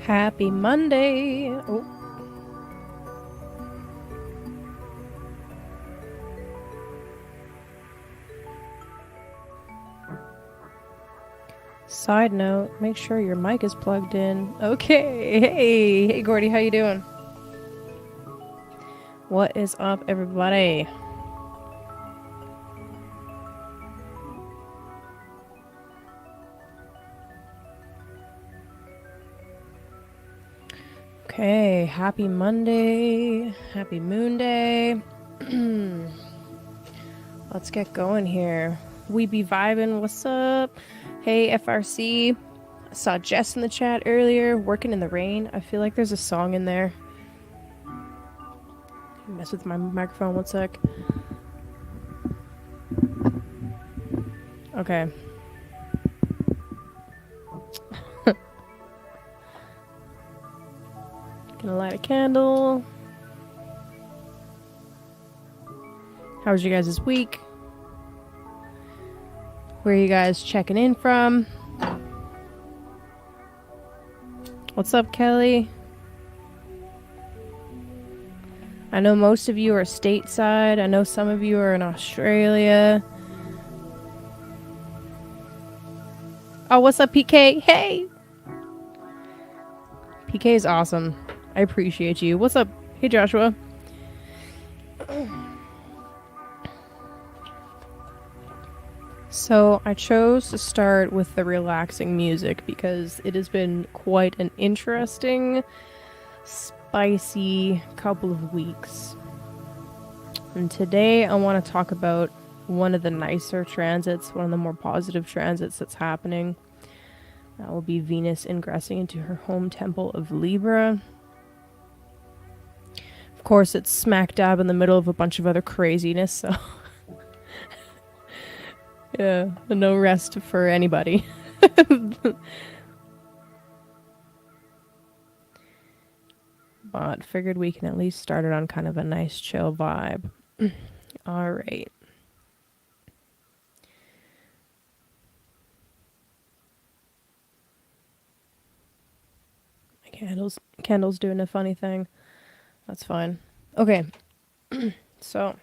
Happy Monday. Oh. Side note, make sure your mic is plugged in. Okay. Hey, Gordy, how you doing? What is up, everybody? Okay, happy Monday. Happy Moonday. Let's get going here. We be vibing. What's up? Hey, FRC. I saw Jess in the chat earlier, working in the rain. I feel like there's a song in there. Mess with my microphone 1 sec. Okay. Gonna light a candle. How was you guys this week? Where are you guys checking in from? What's up, Kelly? I know most of you are stateside. I know some of you are in Australia. Oh, what's up, PK? Hey! PK is awesome. I appreciate you. What's up? Hey, Joshua. So I chose to start with the relaxing music because it has been quite an interesting, spicy couple of weeks. And today I want to talk about one of the nicer transits, one of the more positive transits that's happening. That will be Venus ingressing into her home temple of Libra. Of course, it's smack dab in the middle of a bunch of other craziness, so yeah, no rest for anybody. But figured we can at least start it on kind of a nice chill vibe. All right. My candle's doing a funny thing. That's fine. Okay. So,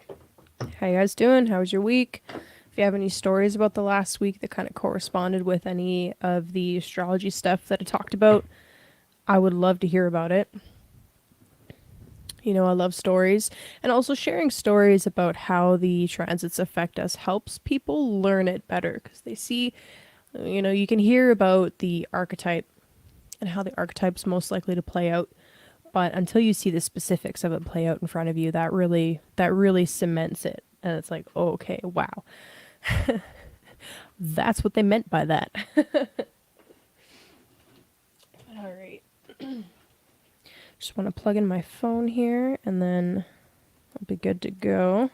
how you guys doing? How was your week? If you have any stories about the last week that kind of corresponded with any of the astrology stuff that I talked about, I would love to hear about it. You know, I love stories. And also sharing stories about how the transits affect us helps people learn it better because they see, you know, you can hear about the archetype and how the archetype's most likely to play out. But until you see the specifics of it play out in front of you, that really cements it. And it's like, oh, okay, wow. That's what they meant by that. All right. Just want to plug in my phone here, and then I'll be good to go.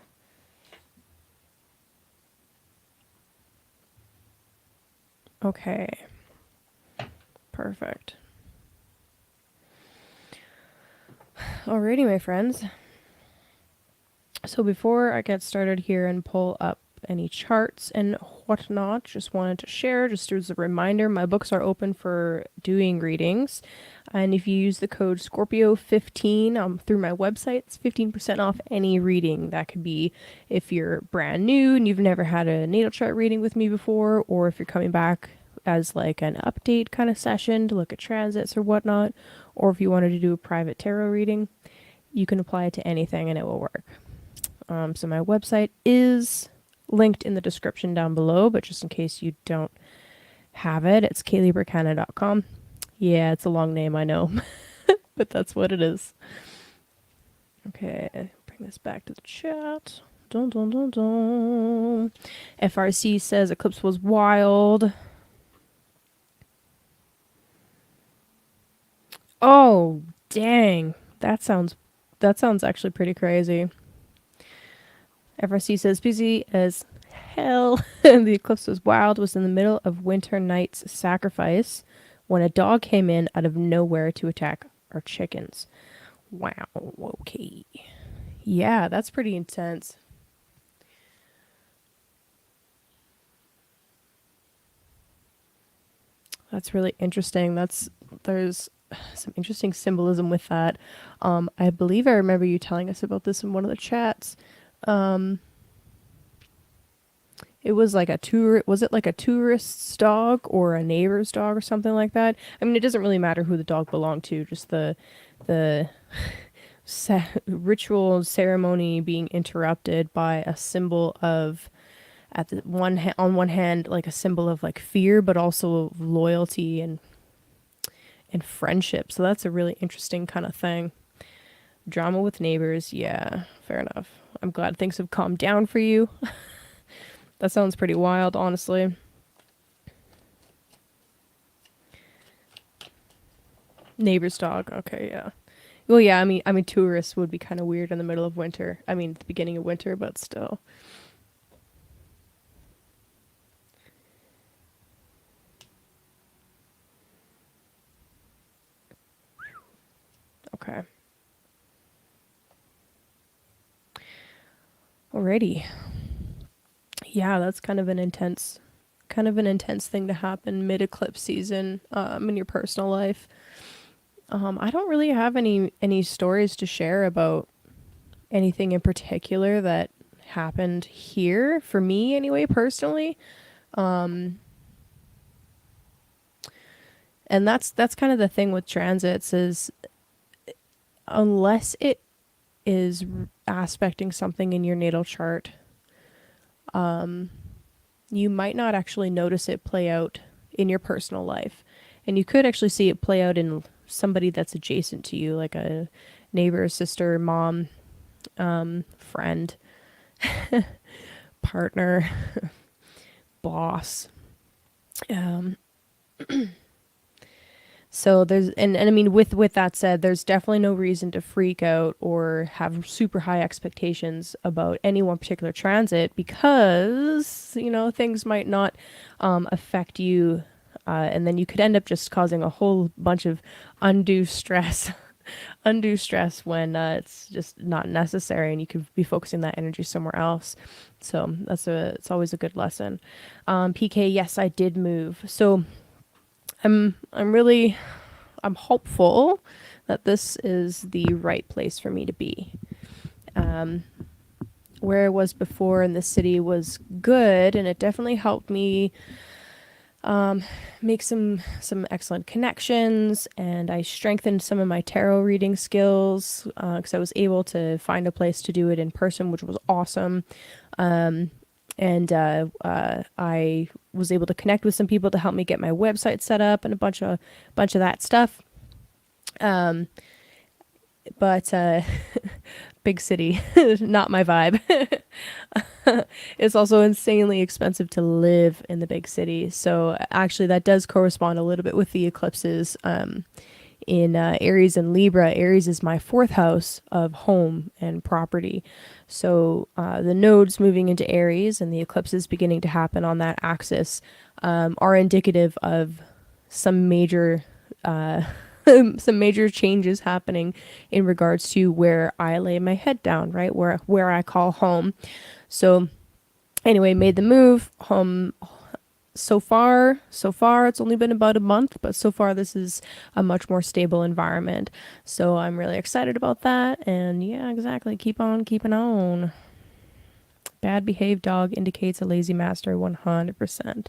Okay. Perfect. Alrighty, my friends. So before I get started here and pull up any charts and whatnot, just wanted to share, just as a reminder, my books are open for doing readings. And if you use the code Scorpio15 through my website, it's 15% off any reading. That could be if you're brand new and you've never had a natal chart reading with me before, or if you're coming back as like an update kind of session to look at transits or whatnot, or if you wanted to do a private tarot reading, you can apply it to anything and it will work. So my website is linked in the description down below, but just in case you don't have it, it's kaylibracana.com. Yeah, it's a long name, I know, but that's what it is. Okay, bring this back to the chat. Dun, dun, dun, dun. FRC says eclipse was wild. Oh, dang. That sounds actually pretty crazy. FRC says busy as hell. The eclipse was wild, was in the middle of Winter Night's sacrifice when a dog came in out of nowhere to attack our chickens. Wow, okay. Yeah, that's pretty intense. That's really interesting. That's there's some interesting symbolism with that. I believe I remember you telling us about this in one of the chats. It was like was it like a tourist's dog or a neighbor's dog or something like that? I mean, it doesn't really matter who the dog belonged to, just the ritual ceremony being interrupted by a symbol of, on one hand, like a symbol of like fear, but also loyalty and friendship. So that's a really interesting kind of thing. Drama with neighbors, yeah, fair enough. I'm glad things have calmed down for you. That sounds pretty wild, honestly. Neighbor's dog. Okay, yeah. Well, yeah. I mean, tourists would be kind of weird in the middle of winter. I mean, the beginning of winter, but still. Okay. Alrighty. Yeah, that's kind of an intense thing to happen mid eclipse season, in your personal life. I don't really have any stories to share about anything in particular that happened here for me anyway, personally. And that's kind of the thing with transits is, unless it is aspecting something in your natal chart, you might not actually notice it play out in your personal life. And you could actually see it play out in somebody that's adjacent to you, like a neighbor, sister, mom, friend, partner, boss. Um, so and I mean, with that said, there's definitely no reason to freak out or have super high expectations about any one particular transit, because, things might not affect you, and then you could end up just causing a whole bunch of undue stress undue stress when it's just not necessary, and you could be focusing that energy somewhere else. So it's always a good lesson. PK, yes, I did move. So I'm hopeful that this is the right place for me to be. Where I was before in the city was good, and it definitely helped me make some excellent connections, and I strengthened some of my tarot reading skills, because I was able to find a place to do it in person, which was awesome. And I was able to connect with some people to help me get my website set up and a bunch of that stuff. But big city, not my vibe. It's also insanely expensive to live in the big city. So actually that does correspond a little bit with the eclipses in Aries and Libra. Aries is my fourth house of home and property. So the nodes moving into Aries and the eclipses beginning to happen on that axis are indicative of some major some major changes happening in regards to where I lay my head down, right? Where I call home. So anyway, made the move. So far, it's only been about a month, but so far this is a much more stable environment. So I'm really excited about that. And yeah, exactly. Keep on keeping on. Bad behaved dog indicates a lazy master 100%.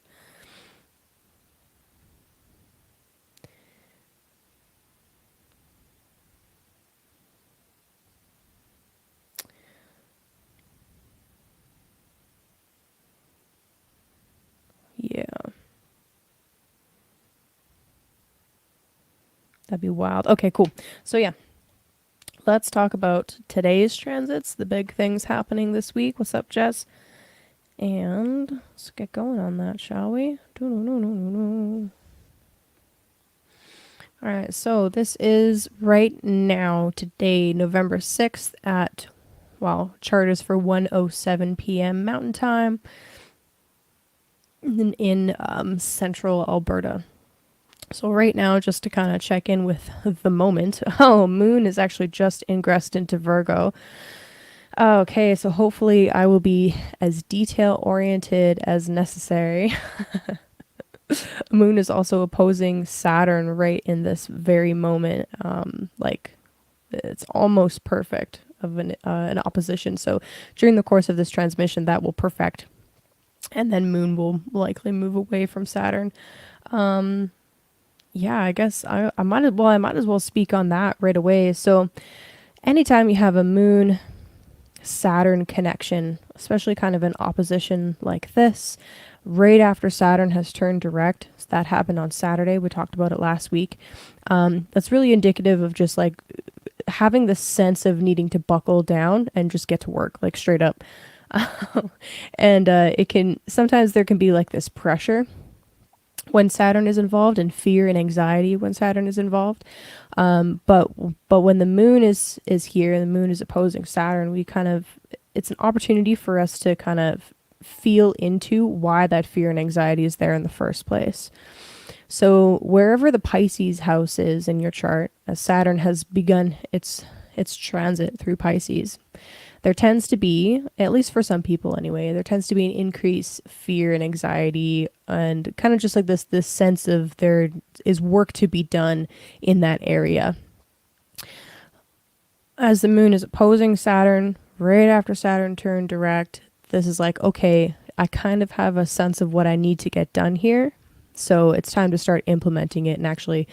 Yeah. That'd be wild. Okay, cool. So yeah, let's talk about today's transits, the big things happening this week. What's up, Jess? And let's get going on that, shall we? All right, so this is right now, today, November 6th at, well, chart is for 1:07 p.m. Mountain Time in central Alberta. So right now, just to kind of check in with the moment, Moon is actually just ingressed into Virgo. Okay, so hopefully I will be as detail-oriented as necessary. Moon is also opposing Saturn right in this very moment. Like it's almost perfect of an opposition. So during the course of this transmission, that will perfect, and then Moon will likely move away from Saturn. Yeah, I guess I might as well speak on that right away. So anytime you have a Moon Saturn connection, especially kind of an opposition like this, right after Saturn has turned direct. So that happened on Saturday. We talked about it last week. That's really indicative of just like having this sense of needing to buckle down and just get to work, like straight up. And it can sometimes there can be like this pressure when Saturn is involved, and fear and anxiety when Saturn is involved. But when the Moon is here and the Moon is opposing Saturn, it's an opportunity for us to kind of feel into why that fear and anxiety is there in the first place. So wherever the Pisces house is in your chart, as Saturn has begun its transit through Pisces, there tends to be, at least for some people anyway, there tends to be an increased fear and anxiety, and kind of just like this sense of there is work to be done in that area. As the Moon is opposing Saturn, right after Saturn turned direct, this is like, okay, I kind of have a sense of what I need to get done here. So it's time to start implementing it and actually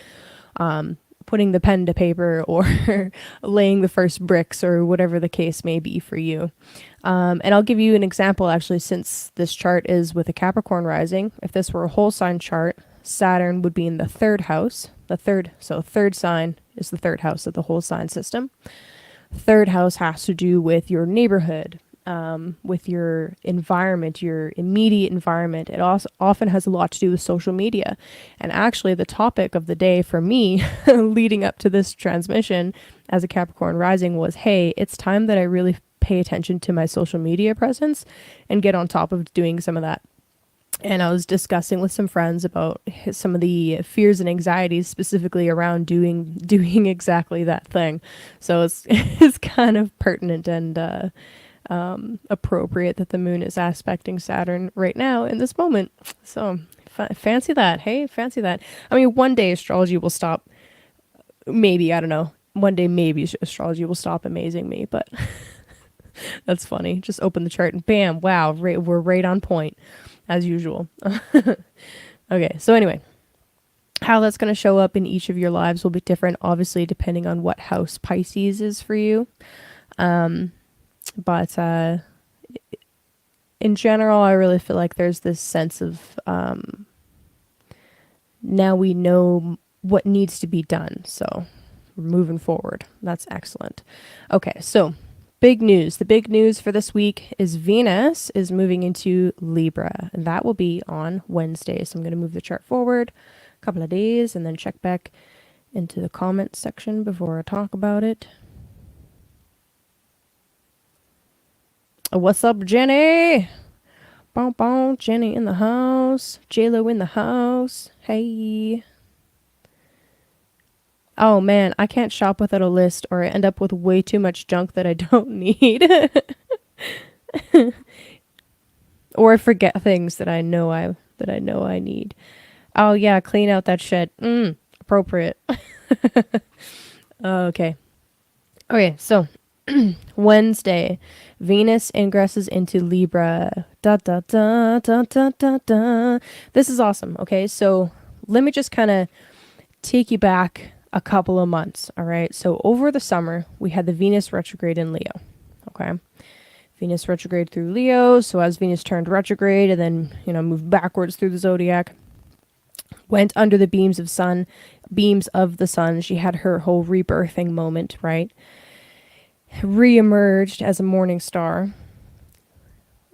putting the pen to paper or laying the first bricks or whatever the case may be for you. And I'll give you an example actually, since this chart is with a Capricorn rising. If this were a whole sign chart, Saturn would be in the third house. Third sign is the third house of the whole sign system. Third house has to do with your neighborhood, with your environment, your immediate environment. It also often has a lot to do with social media. And actually the topic of the day for me leading up to this transmission as a Capricorn rising was, hey, it's time that I really pay attention to my social media presence and get on top of doing some of that. And I was discussing with some friends about some of the fears and anxieties specifically around doing exactly that thing. So it's kind of pertinent and appropriate that the Moon is aspecting Saturn right now in this moment. So fancy that. Hey, fancy that. I mean, one day astrology will stop. Maybe, I don't know. One day maybe astrology will stop amazing me, but that's funny. Just open the chart and bam, wow, we're right on point as usual. Okay, so anyway, how that's going to show up in each of your lives will be different, obviously, depending on what house Pisces is for you. But in general, I really feel like there's this sense of now we know what needs to be done. So we're moving forward. That's excellent. Okay, so big news. The big news for this week is Venus is moving into Libra, and that will be on Wednesday. So I'm going to move the chart forward a couple of days and then check back into the comments section before I talk about it. What's up, Jenny? Boom, boom, Jenny in the house. J-Lo in the house. Hey. Oh man, I can't shop without a list or I end up with way too much junk that I don't need. Or I forget things that I know I need. Oh yeah, clean out that shed. Appropriate. Okay. Okay, so Wednesday, Venus ingresses into Libra. Da da da da da da da. This is awesome. Okay, so let me just kind of take you back a couple of months. All right, so over the summer we had the Venus retrograde in Leo. Okay, Venus retrograde through Leo. So as Venus turned retrograde and then moved backwards through the zodiac, went under the beams of the sun. She had her whole rebirthing moment, right? Reemerged as a morning star.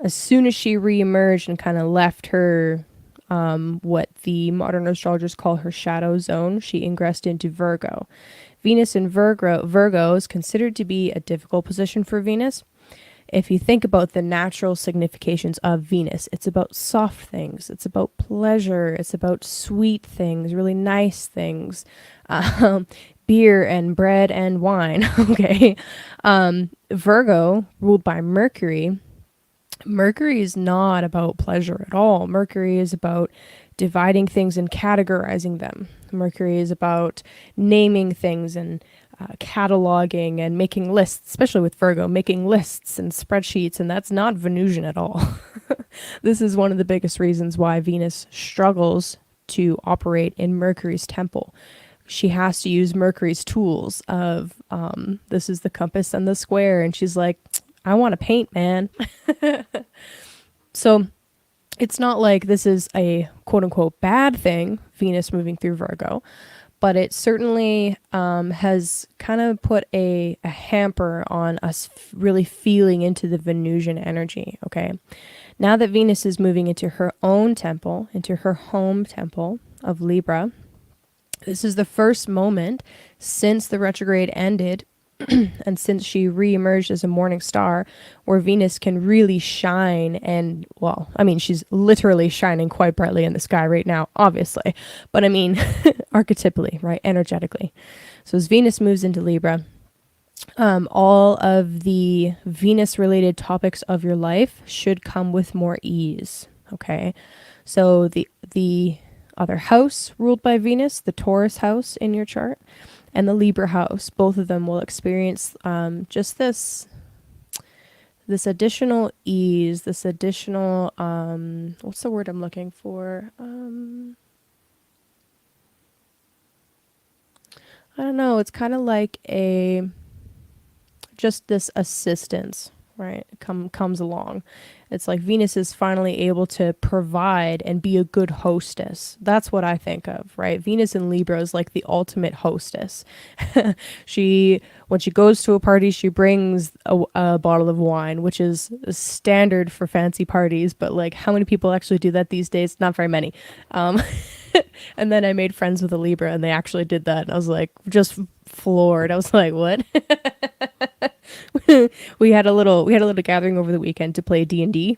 As soon as she reemerged and kind of left her what the modern astrologers call her shadow zone, she ingressed into Virgo. Venus in Virgo is considered to be a difficult position for Venus. If you think about the natural significations of Venus, it's about soft things, it's about pleasure, it's about sweet things, really nice things, beer and bread and wine. Okay. Virgo, ruled by Mercury, Mercury is not about pleasure at all. Mercury is about dividing things and categorizing them. Mercury is about naming things and cataloging and making lists, especially with Virgo, making lists and spreadsheets, and that's not Venusian at all. This is one of the biggest reasons why Venus struggles to operate in Mercury's temple. She has to use Mercury's tools of this is the compass and the square, and she's like, I want to paint, man. So it's not like this is a quote unquote bad thing, Venus moving through Virgo, but it certainly has kind of put a hamper on us really feeling into the Venusian energy, okay? Now that Venus is moving into her own temple, into her home temple of Libra, this is the first moment since the retrograde ended and since she re-emerged as a morning star where Venus can really shine. And, well, I mean, she's literally shining quite brightly in the sky right now, obviously, but I mean archetypally, right, energetically. So as Venus moves into Libra, all of the Venus related topics of your life should come with more ease, okay? So the other house ruled by Venus, the Taurus house in your chart, and the Libra house, both of them will experience just this additional ease, this additional, what's the word I'm looking for? I don't know. It's kind of like just this assistance, right? Comes along. It's like Venus is finally able to provide and be a good hostess. That's what I think of, right? Venus in Libra is like the ultimate hostess. When she goes to a party, she brings a bottle of wine, which is standard for fancy parties, but like how many people actually do that these days? Not very many. And then I made friends with a Libra and they actually did that. And I was like, just floored. I was like, what? we had a little gathering over the weekend to play D&D.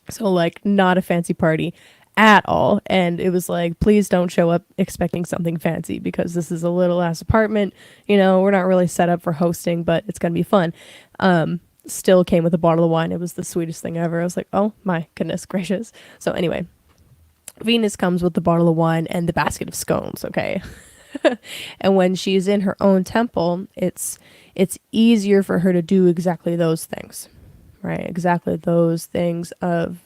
So like not a fancy party at all. And it was like, please don't show up expecting something fancy because this is a little ass apartment. You know, we're not really set up for hosting, but it's going to be fun. Still came with a bottle of wine. It was the sweetest thing ever. I was like, oh my goodness gracious. So anyway, Venus comes with the bottle of wine and the basket of scones, okay? And when she's in her own temple, it's easier for her to do exactly those things, right? Exactly those things of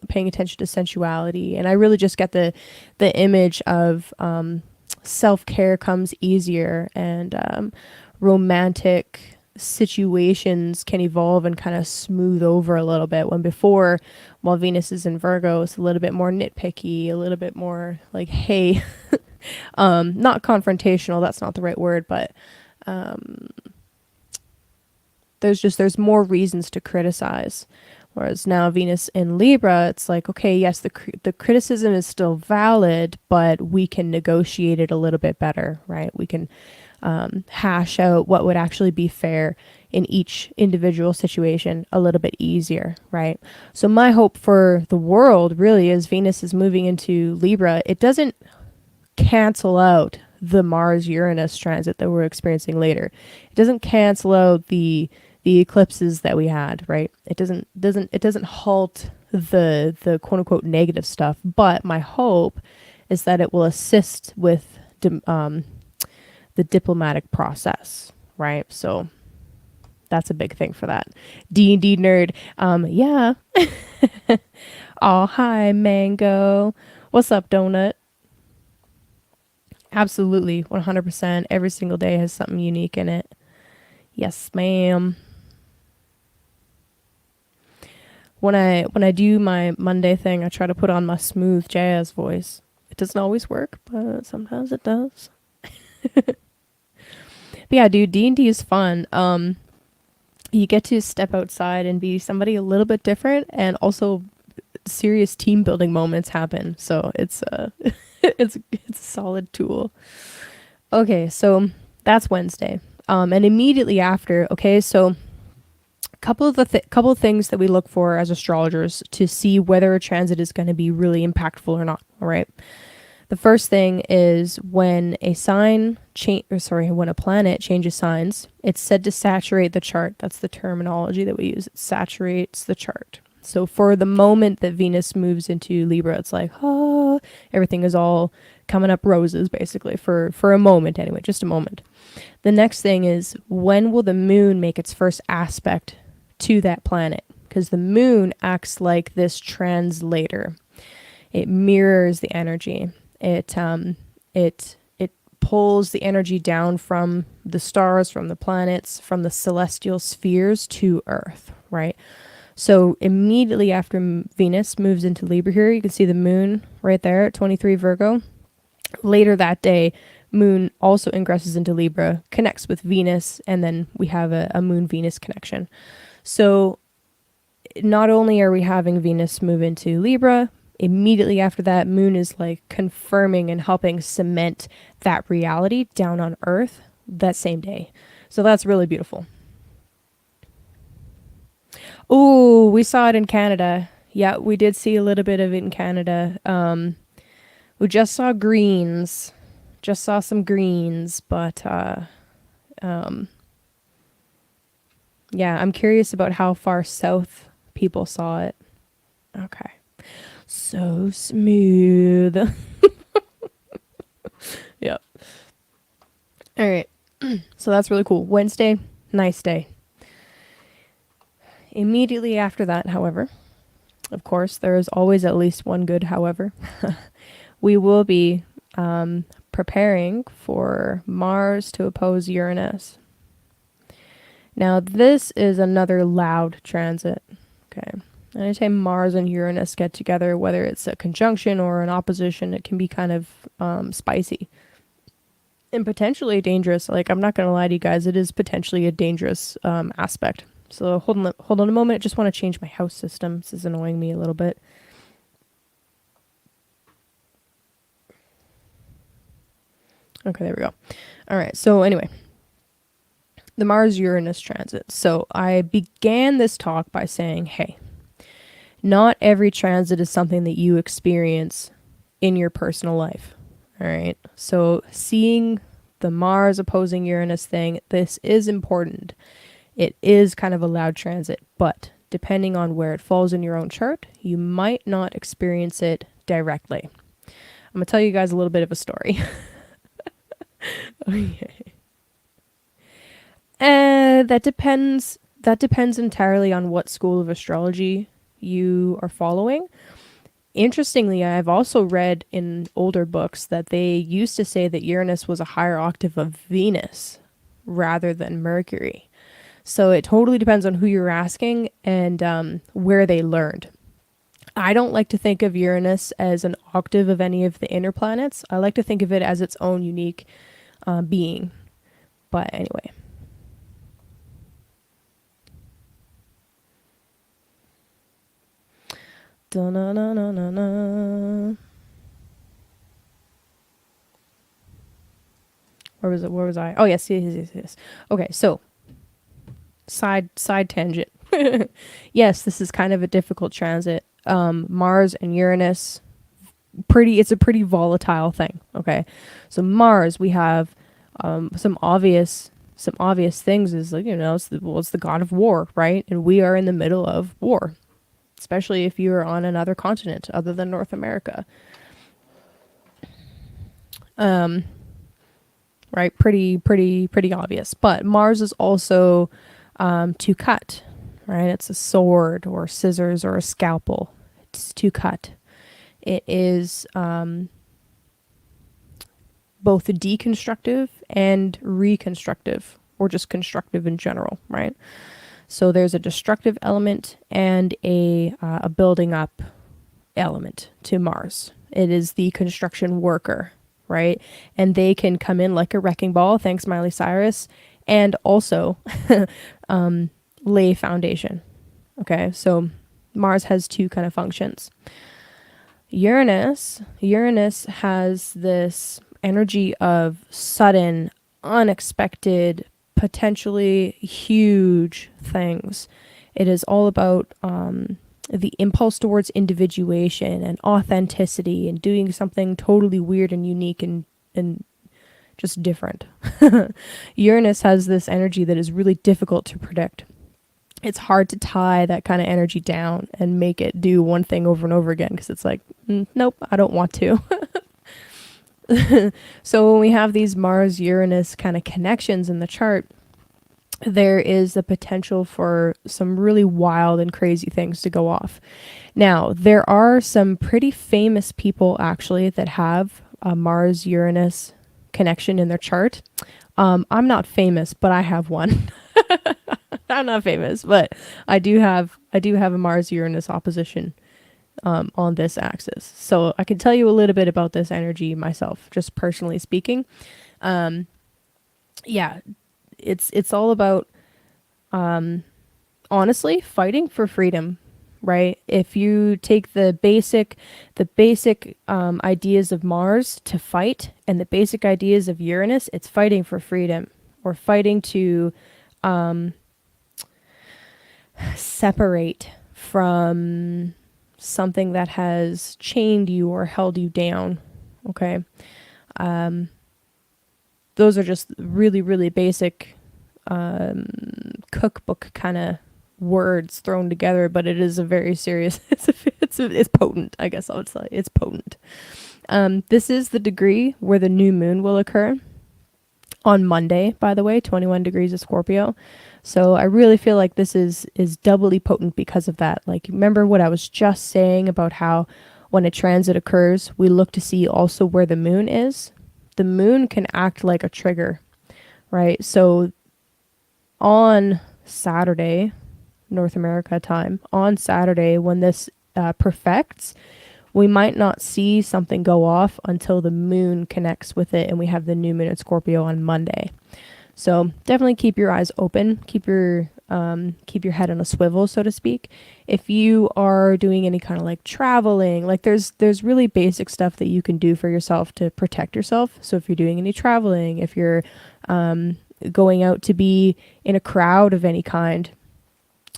paying attention to sensuality. And I really just get the image of self-care comes easier, and romantic situations can evolve and kind of smooth over a little bit, when before, while Venus is in Virgo, it's a little bit more nitpicky, a little bit more like, hey, not confrontational, that's not the right word, but there's more reasons to criticize. Whereas now Venus in Libra, it's like, okay, yes, the criticism is still valid, but we can negotiate it a little bit better, right? We can hash out what would actually be fair in each individual situation a little bit easier, right? So my hope for the world really is Venus is moving into Libra. It doesn't cancel out the Mars-Uranus transit that we're experiencing later. It doesn't cancel out the eclipses that we had, right? It doesn't halt the quote unquote negative stuff. But my hope is that it will assist with the diplomatic process, right? So that's a big thing for that. D&D nerd. Yeah. Oh, hi, Mango. What's up, Donut? Absolutely, 100%. Every single day has something unique in it. Yes, ma'am. When I do my Monday thing, I try to put on my smooth jazz voice. It doesn't always work, but sometimes it does. But yeah, dude, D&D is fun. You get to step outside and be somebody a little bit different, and also serious team building moments happen. So it's it's a solid tool. Okay, so that's Wednesday. And immediately after, okay, so couple of things that we look for as astrologers to see whether a transit is going to be really impactful or not. All right. The first thing is when when a planet changes signs, it's said to saturate the chart. That's the terminology that we use. It saturates the chart. So for the moment that Venus moves into Libra, it's like, everything is all coming up roses, basically, for a moment anyway, just a moment. The next thing is, when will the moon make its first aspect to that planet? Because the moon acts like this translator. It mirrors the energy. It pulls the energy down from the stars, from the planets, from the celestial spheres to Earth, right? So immediately after Venus moves into Libra here, you can see the moon right there at 23 Virgo. Later that day, moon also ingresses into Libra, connects with Venus, and then we have a moon-Venus connection. So not only are we having Venus move into Libra, immediately after that, moon is like confirming and helping cement that reality down on Earth that same day. So that's really beautiful. Oh, we saw it in Canada. Yeah, we did see a little bit of it in Canada. We just saw greens. Just saw some greens, but yeah, I'm curious about how far south people saw it. Okay. So smooth. Yep. All right. So that's really cool. Wednesday, nice day. Immediately after that, however, of course, there is always at least one good however. We will be preparing for Mars to oppose Uranus. Now, this is another loud transit. Okay. Anytime Mars and Uranus get together, whether it's a conjunction or an opposition, it can be kind of spicy and potentially dangerous. Like, I'm not going to lie to you guys, it is potentially a dangerous aspect. So hold on a moment. I just want to change my house system. This is annoying me a little bit. Okay, there we go. All right. So anyway, the Mars-Uranus transit. So I began this talk by saying, hey, not every transit is something that you experience in your personal life. All right. So seeing the Mars opposing Uranus thing, this is important. It is kind of a loud transit, but depending on where it falls in your own chart, you might not experience it directly. I'm going to tell you guys a little bit of a story. Okay. That depends entirely on what school of astrology you are following. Interestingly, I've also read in older books that they used to say that Uranus was a higher octave of Venus rather than Mercury. So it totally depends on who you're asking and where they learned. I don't like to think of Uranus as an octave of any of the inner planets. I like to think of it as its own unique being. But anyway. Da-na-na-na-na-na. Where was I? Oh, yes. Okay, so side tangent. Yes, this is kind of a difficult transit. Mars and Uranus, it's a pretty volatile thing. Okay, so Mars, we have some obvious things. Is like, it's the god of war, right? And we are in the middle of war, especially if you're on another continent other than North America. Right, pretty obvious. But Mars is also to cut, right? It's a sword or scissors or a scalpel. It's to cut. It is both deconstructive and reconstructive, or just constructive in general, right? So there's a destructive element and a building up element to Mars. It is the construction worker, right? And they can come in like a wrecking ball, thanks Miley Cyrus, and also lay foundation. Okay, so Mars has two kind of functions. Uranus has this energy of sudden, unexpected, potentially huge things. It is all about the impulse towards individuation and authenticity and doing something totally weird and unique and just different. Uranus has this energy that is really difficult to predict. It's hard to tie that kind of energy down and make it do one thing over and over again because it's like, nope, I don't want to. So when we have these Mars-Uranus kind of connections in the chart, there is the potential for some really wild and crazy things to go off. Now, there are some pretty famous people actually that have a Mars-Uranus connection in their chart. I'm not famous, but I have one. I'm not famous, but I do have a Mars-Uranus opposition on this axis. So I can tell you a little bit about this energy myself, just personally speaking. Yeah, it's all about honestly fighting for freedom, right? If you take the basic ideas of Mars to fight and the basic ideas of Uranus, it's fighting for freedom or fighting to separate from something that has chained you or held you down. Okay. Those are just really, really basic cookbook kind of words thrown together, but it is a very serious, it's potent, I guess I would say. It's potent. This is the degree where the new moon will occur on Monday, by the way, 21 degrees of Scorpio. So I really feel like this is doubly potent because of that. Like, remember what I was just saying about how when a transit occurs, we look to see also where the moon is. The moon can act like a trigger, right? So on Saturday, North America time, on Saturday, when this perfects, we might not see something go off until the moon connects with it and we have the new moon in Scorpio on Monday. So definitely keep your eyes open, keep your head on a swivel, so to speak. If you are doing any kind of like traveling, like there's really basic stuff that you can do for yourself to protect yourself. So if you're doing any traveling, if you're going out to be in a crowd of any kind,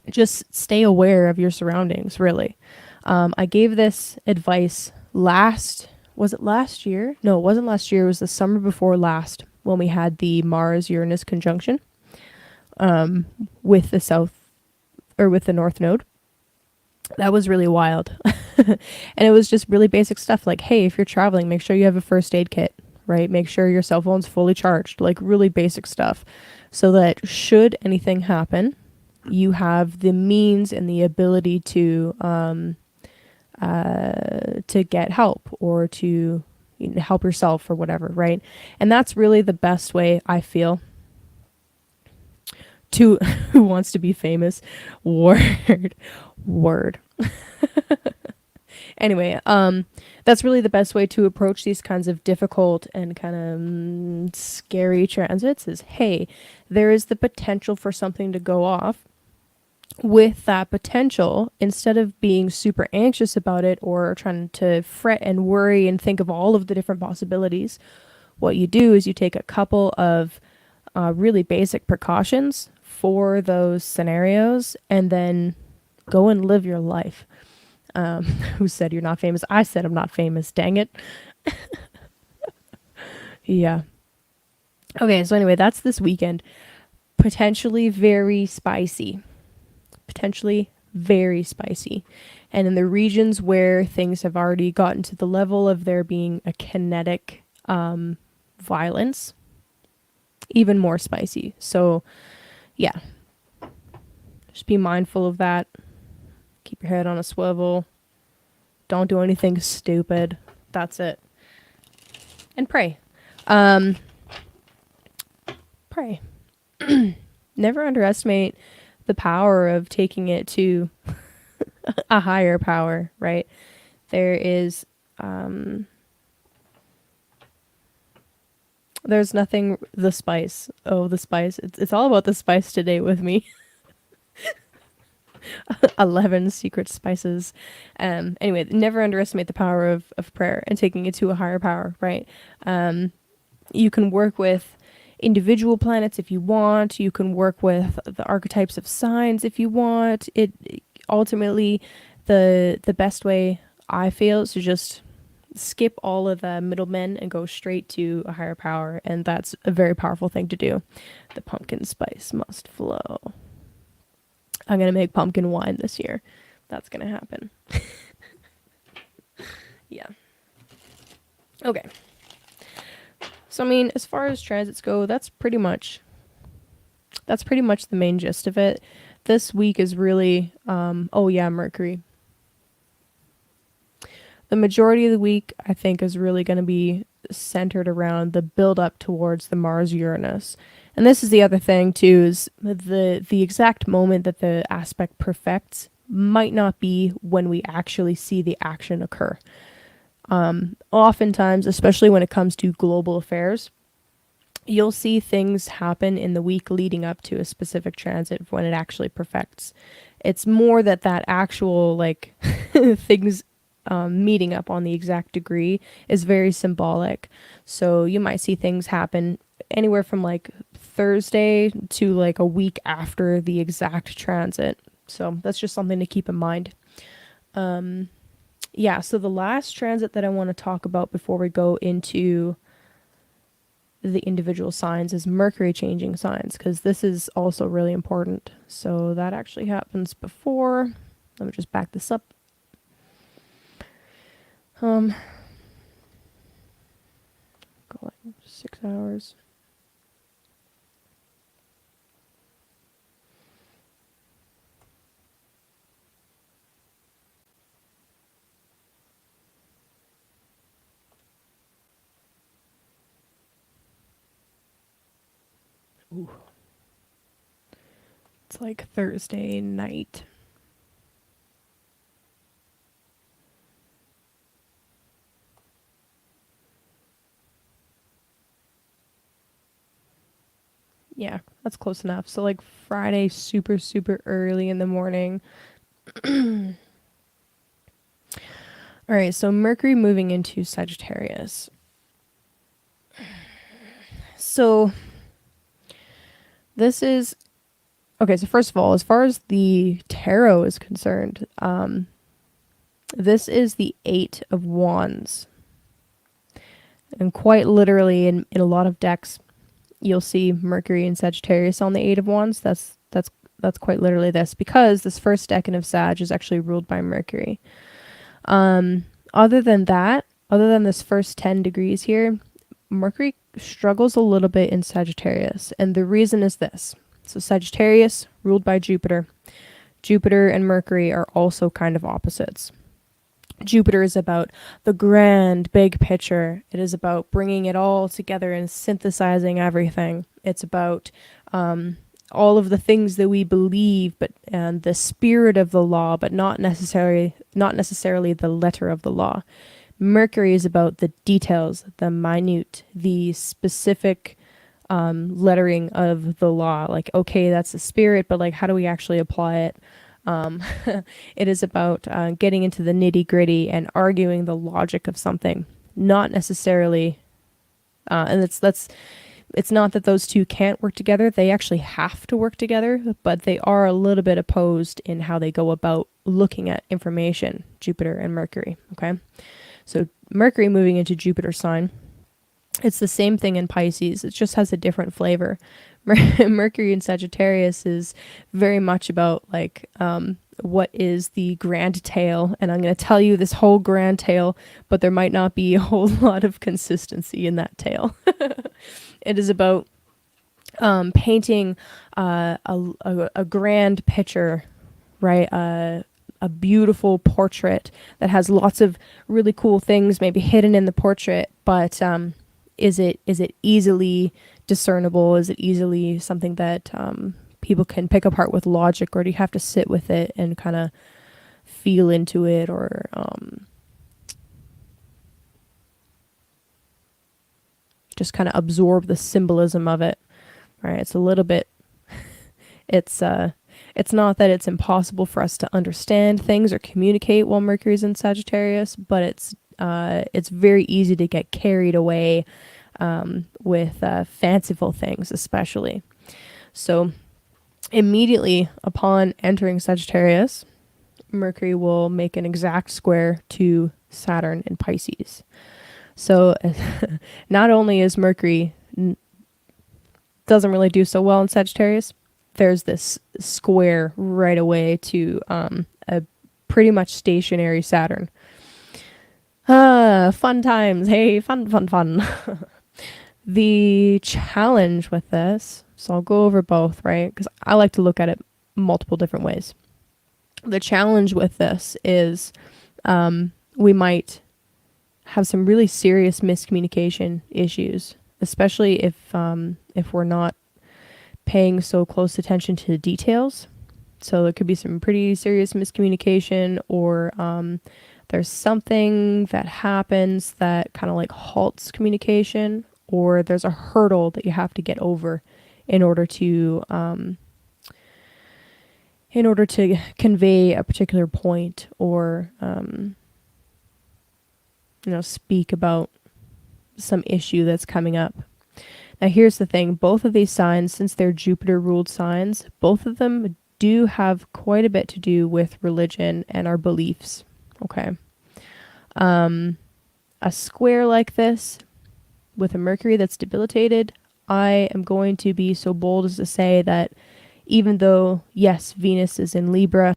just stay aware of your surroundings, really. I gave this advice was it last year? No, it wasn't last year. It was the summer before last when we had the Mars-Uranus conjunction with the North Node. That was really wild. And it was just really basic stuff like, hey, if you're traveling, make sure you have a first aid kit, right? Make sure your cell phone's fully charged, like really basic stuff, so that should anything happen, you have the means and the ability to get help or to help yourself or whatever, right? And that's really the best way, I feel, to who wants to be famous. Word. Anyway, that's really the best way to approach these kinds of difficult and kind of scary transits is, hey, there is the potential for something to go off. With that potential, instead of being super anxious about it or trying to fret and worry and think of all of the different possibilities, what you do is you take a couple of really basic precautions for those scenarios and then go and live your life. Who said you're not famous? I said I'm not famous. Dang it. Yeah. Okay, so anyway, that's this weekend. Potentially very spicy. And in the regions where things have already gotten to the level of there being a kinetic violence, even more spicy. So yeah, just be mindful of that. Keep your head on a swivel. Don't do anything stupid. That's it. And pray. Pray. Never underestimate the power of taking it to a higher power, right? There is, there's nothing, the spice. Oh, the spice. It's all about the spice today with me. 11 secret spices. Anyway, never underestimate the power of prayer and taking it to a higher power, right? You can work with individual planets if you want. You can work with the archetypes of signs if you want. It ultimately, the best way I feel is to just skip all of the middlemen and go straight to a higher power, and that's a very powerful thing to do. The pumpkin spice must flow. I'm gonna make pumpkin wine this year. That's gonna happen. Yeah. Okay. So I mean, as far as transits go, that's pretty much the main gist of it. This week is really oh yeah, Mercury. The majority of the week, I think, is really going to be centered around the build up towards the Mars Uranus. And this is the other thing too, is the exact moment that the aspect perfects might not be when we actually see the action occur. Oftentimes, especially when it comes to global affairs, you'll see things happen in the week leading up to a specific transit when it actually perfects. It's more that actual like things meeting up on the exact degree is very symbolic. So you might see things happen anywhere from like Thursday to like a week after the exact transit. So that's just something to keep in mind. Yeah, so the last transit that I want to talk about before we go into the individual signs is Mercury changing signs, because this is also really important. So that actually happens before. Let me just back this up. Go like 6 hours. Ooh. It's like Thursday night. Yeah, that's close enough. So like Friday, super, super early in the morning. All right, so Mercury moving into Sagittarius. So this is okay. So first of all, as far as the tarot is concerned, this is the Eight of Wands, and quite literally, in a lot of decks, you'll see Mercury and Sagittarius on the Eight of Wands. That's quite literally this, because this first decan of Sag is actually ruled by Mercury. Other than this first 10 degrees here, Mercury struggles a little bit in Sagittarius, and the reason is this. So Sagittarius, ruled by Jupiter. Jupiter and Mercury are also kind of opposites. Jupiter is about the grand, big picture. It is about bringing it all together and synthesizing everything. It's about all of the things that we believe, but and the spirit of the law, but not necessarily the letter of the law. Mercury is about the details, the minute, the specific lettering of the law. Like, okay, that's the spirit, but like, how do we actually apply it? It is about getting into the nitty gritty and arguing the logic of something, not necessarily. And it's not that those two can't work together. They actually have to work together, but they are a little bit opposed in how they go about looking at information, Jupiter and Mercury. Okay. So Mercury moving into Jupiter sign, it's the same thing in Pisces. It just has a different flavor. Mercury in Sagittarius is very much about like what is the grand tale, and I'm going to tell you this whole grand tale, but there might not be a whole lot of consistency in that tale. It is about painting a grand picture, right? A beautiful portrait that has lots of really cool things maybe hidden in the portrait, but is it easily discernible? Is it easily something that people can pick apart with logic, or do you have to sit with it and kind of feel into it, or just kind of absorb the symbolism of it? Right? It's a little bit. It's not that it's impossible for us to understand things or communicate while Mercury's in Sagittarius, but it's very easy to get carried away with fanciful things, especially. So immediately upon entering Sagittarius, Mercury will make an exact square to Saturn in Pisces. So not only is Mercury doesn't really do so well in Sagittarius, there's this square right away to a pretty much stationary Saturn. Fun times. Hey, fun. The challenge with this, so I'll go over both, right? Because I like to look at it multiple different ways. The challenge with this is we might have some really serious miscommunication issues, especially if we're not paying so close attention to the details. So there could be some pretty serious miscommunication, or there's something that happens that kind of like halts communication, or there's a hurdle that you have to get over in order to convey a particular point, or speak about some issue that's coming up. Now here's the thing, both of these signs, since they're Jupiter ruled signs, both of them do have quite a bit to do with religion and our beliefs. Okay. A square like this with a Mercury that's debilitated, I am going to be so bold as to say that even though, yes, Venus is in Libra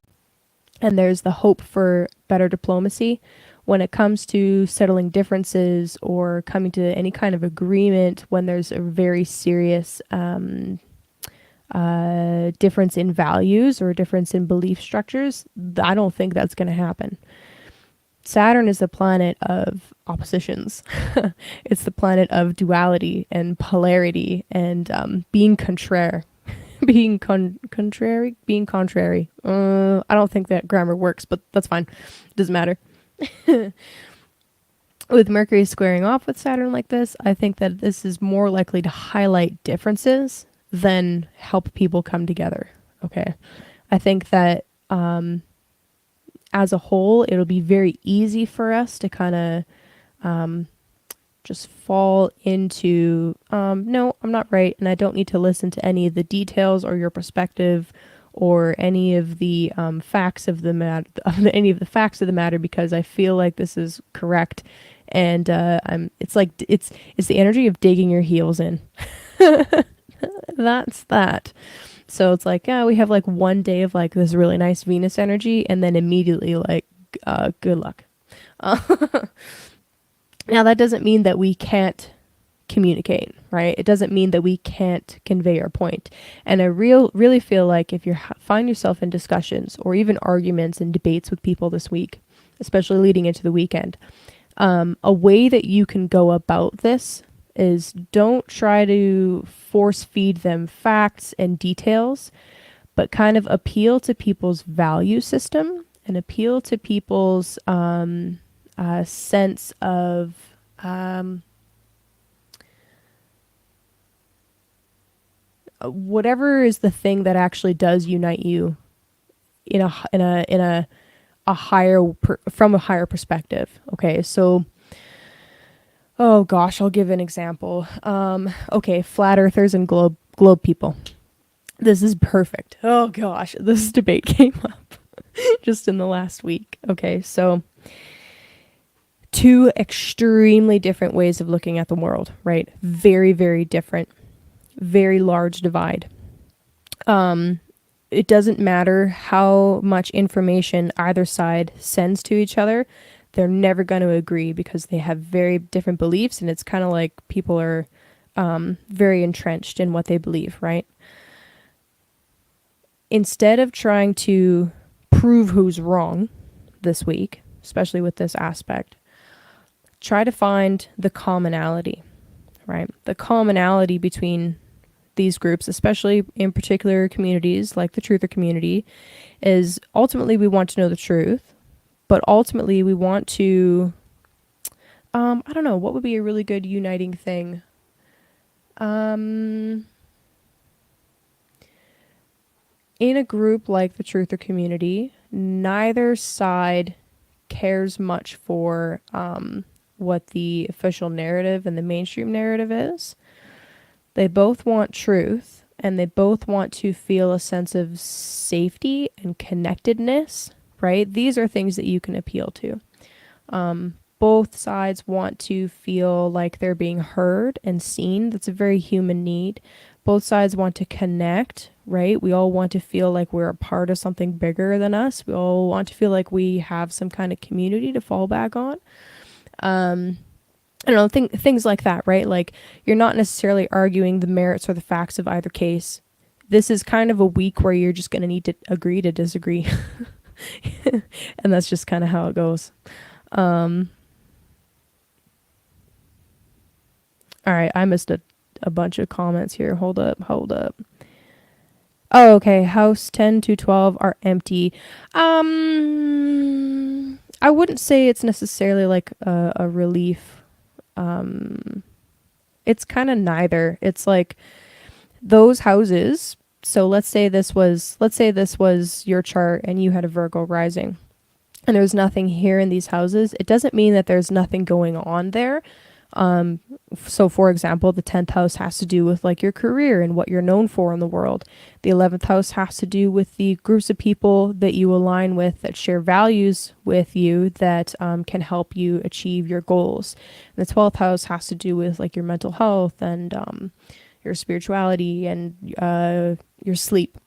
and there's the hope for better diplomacy, when it comes to settling differences or coming to any kind of agreement, when there's a very serious difference in values or difference in belief structures, I don't think that's going to happen. Saturn is the planet of oppositions. It's the planet of duality and polarity and being contrary. Being contrary. I don't think that grammar works, but that's fine. Doesn't matter. With Mercury squaring off with Saturn like this, I think that this is more likely to highlight differences than help people come together. Okay. I think that as a whole, it'll be very easy for us to kind of just fall into, no, I'm not right, and I don't need to listen to any of the details or your perspective or any of the facts of the matter, because I feel like this is correct, and it's the energy of digging your heels in. That's that. So it's like, yeah, we have like one day of like this really nice Venus energy, and then immediately like, good luck. Now that doesn't mean that we can't communicate, right? It doesn't mean that we can't convey our point. And I really feel like if you find yourself in discussions or even arguments and debates with people this week, especially leading into the weekend, a way that you can go about this is don't try to force feed them facts and details, but kind of appeal to people's value system and appeal to people's sense of whatever is the thing that actually does unite you in a higher from a higher perspective. Okay, so oh gosh, I'll give an example. Okay, flat earthers and globe people. This is perfect. Oh gosh, this debate came up just in the last week. Okay, so two extremely different ways of looking at the world, right? Very, very different. Very large divide. It doesn't matter how much information either side sends to each other. They're never going to agree because they have very different beliefs, and it's kind of like people are very entrenched in what they believe, right? Instead of trying to prove who's wrong this week, especially with this aspect, try to find the commonality, right? The commonality between these groups, especially in particular communities like the truther community, is ultimately we want to know the truth, but ultimately we want to, I don't know, what would be a really good uniting thing? In a group like the truther community, neither side cares much for what the official narrative and the mainstream narrative is. They both want truth, and they both want to feel a sense of safety and connectedness right? These are things that you can appeal to. Both sides want to feel like they're being heard and seen. That's a very human need. Both sides want to connect, right? We all want to feel like we're a part of something bigger than us. We all want to feel like we have some kind of community to fall back on. I don't know, things like that, right? Like, you're not necessarily arguing the merits or the facts of either case. This is kind of a week where you're just going to need to agree to disagree. And that's just kind of how it goes. All right, I missed a bunch of comments here. Hold up. Oh, okay. House 10 to 12 are empty. I wouldn't say it's necessarily like a relief. It's kind of neither. It's like those houses. So let's say this was your chart and you had a Virgo rising and there's nothing here in these houses. It doesn't mean that there's nothing going on there. So for example, the 10th house has to do with like your career and what you're known for in the world. The 11th house has to do with the groups of people that you align with that share values with you that can help you achieve your goals. And the 12th house has to do with like your mental health and your spirituality and your sleep.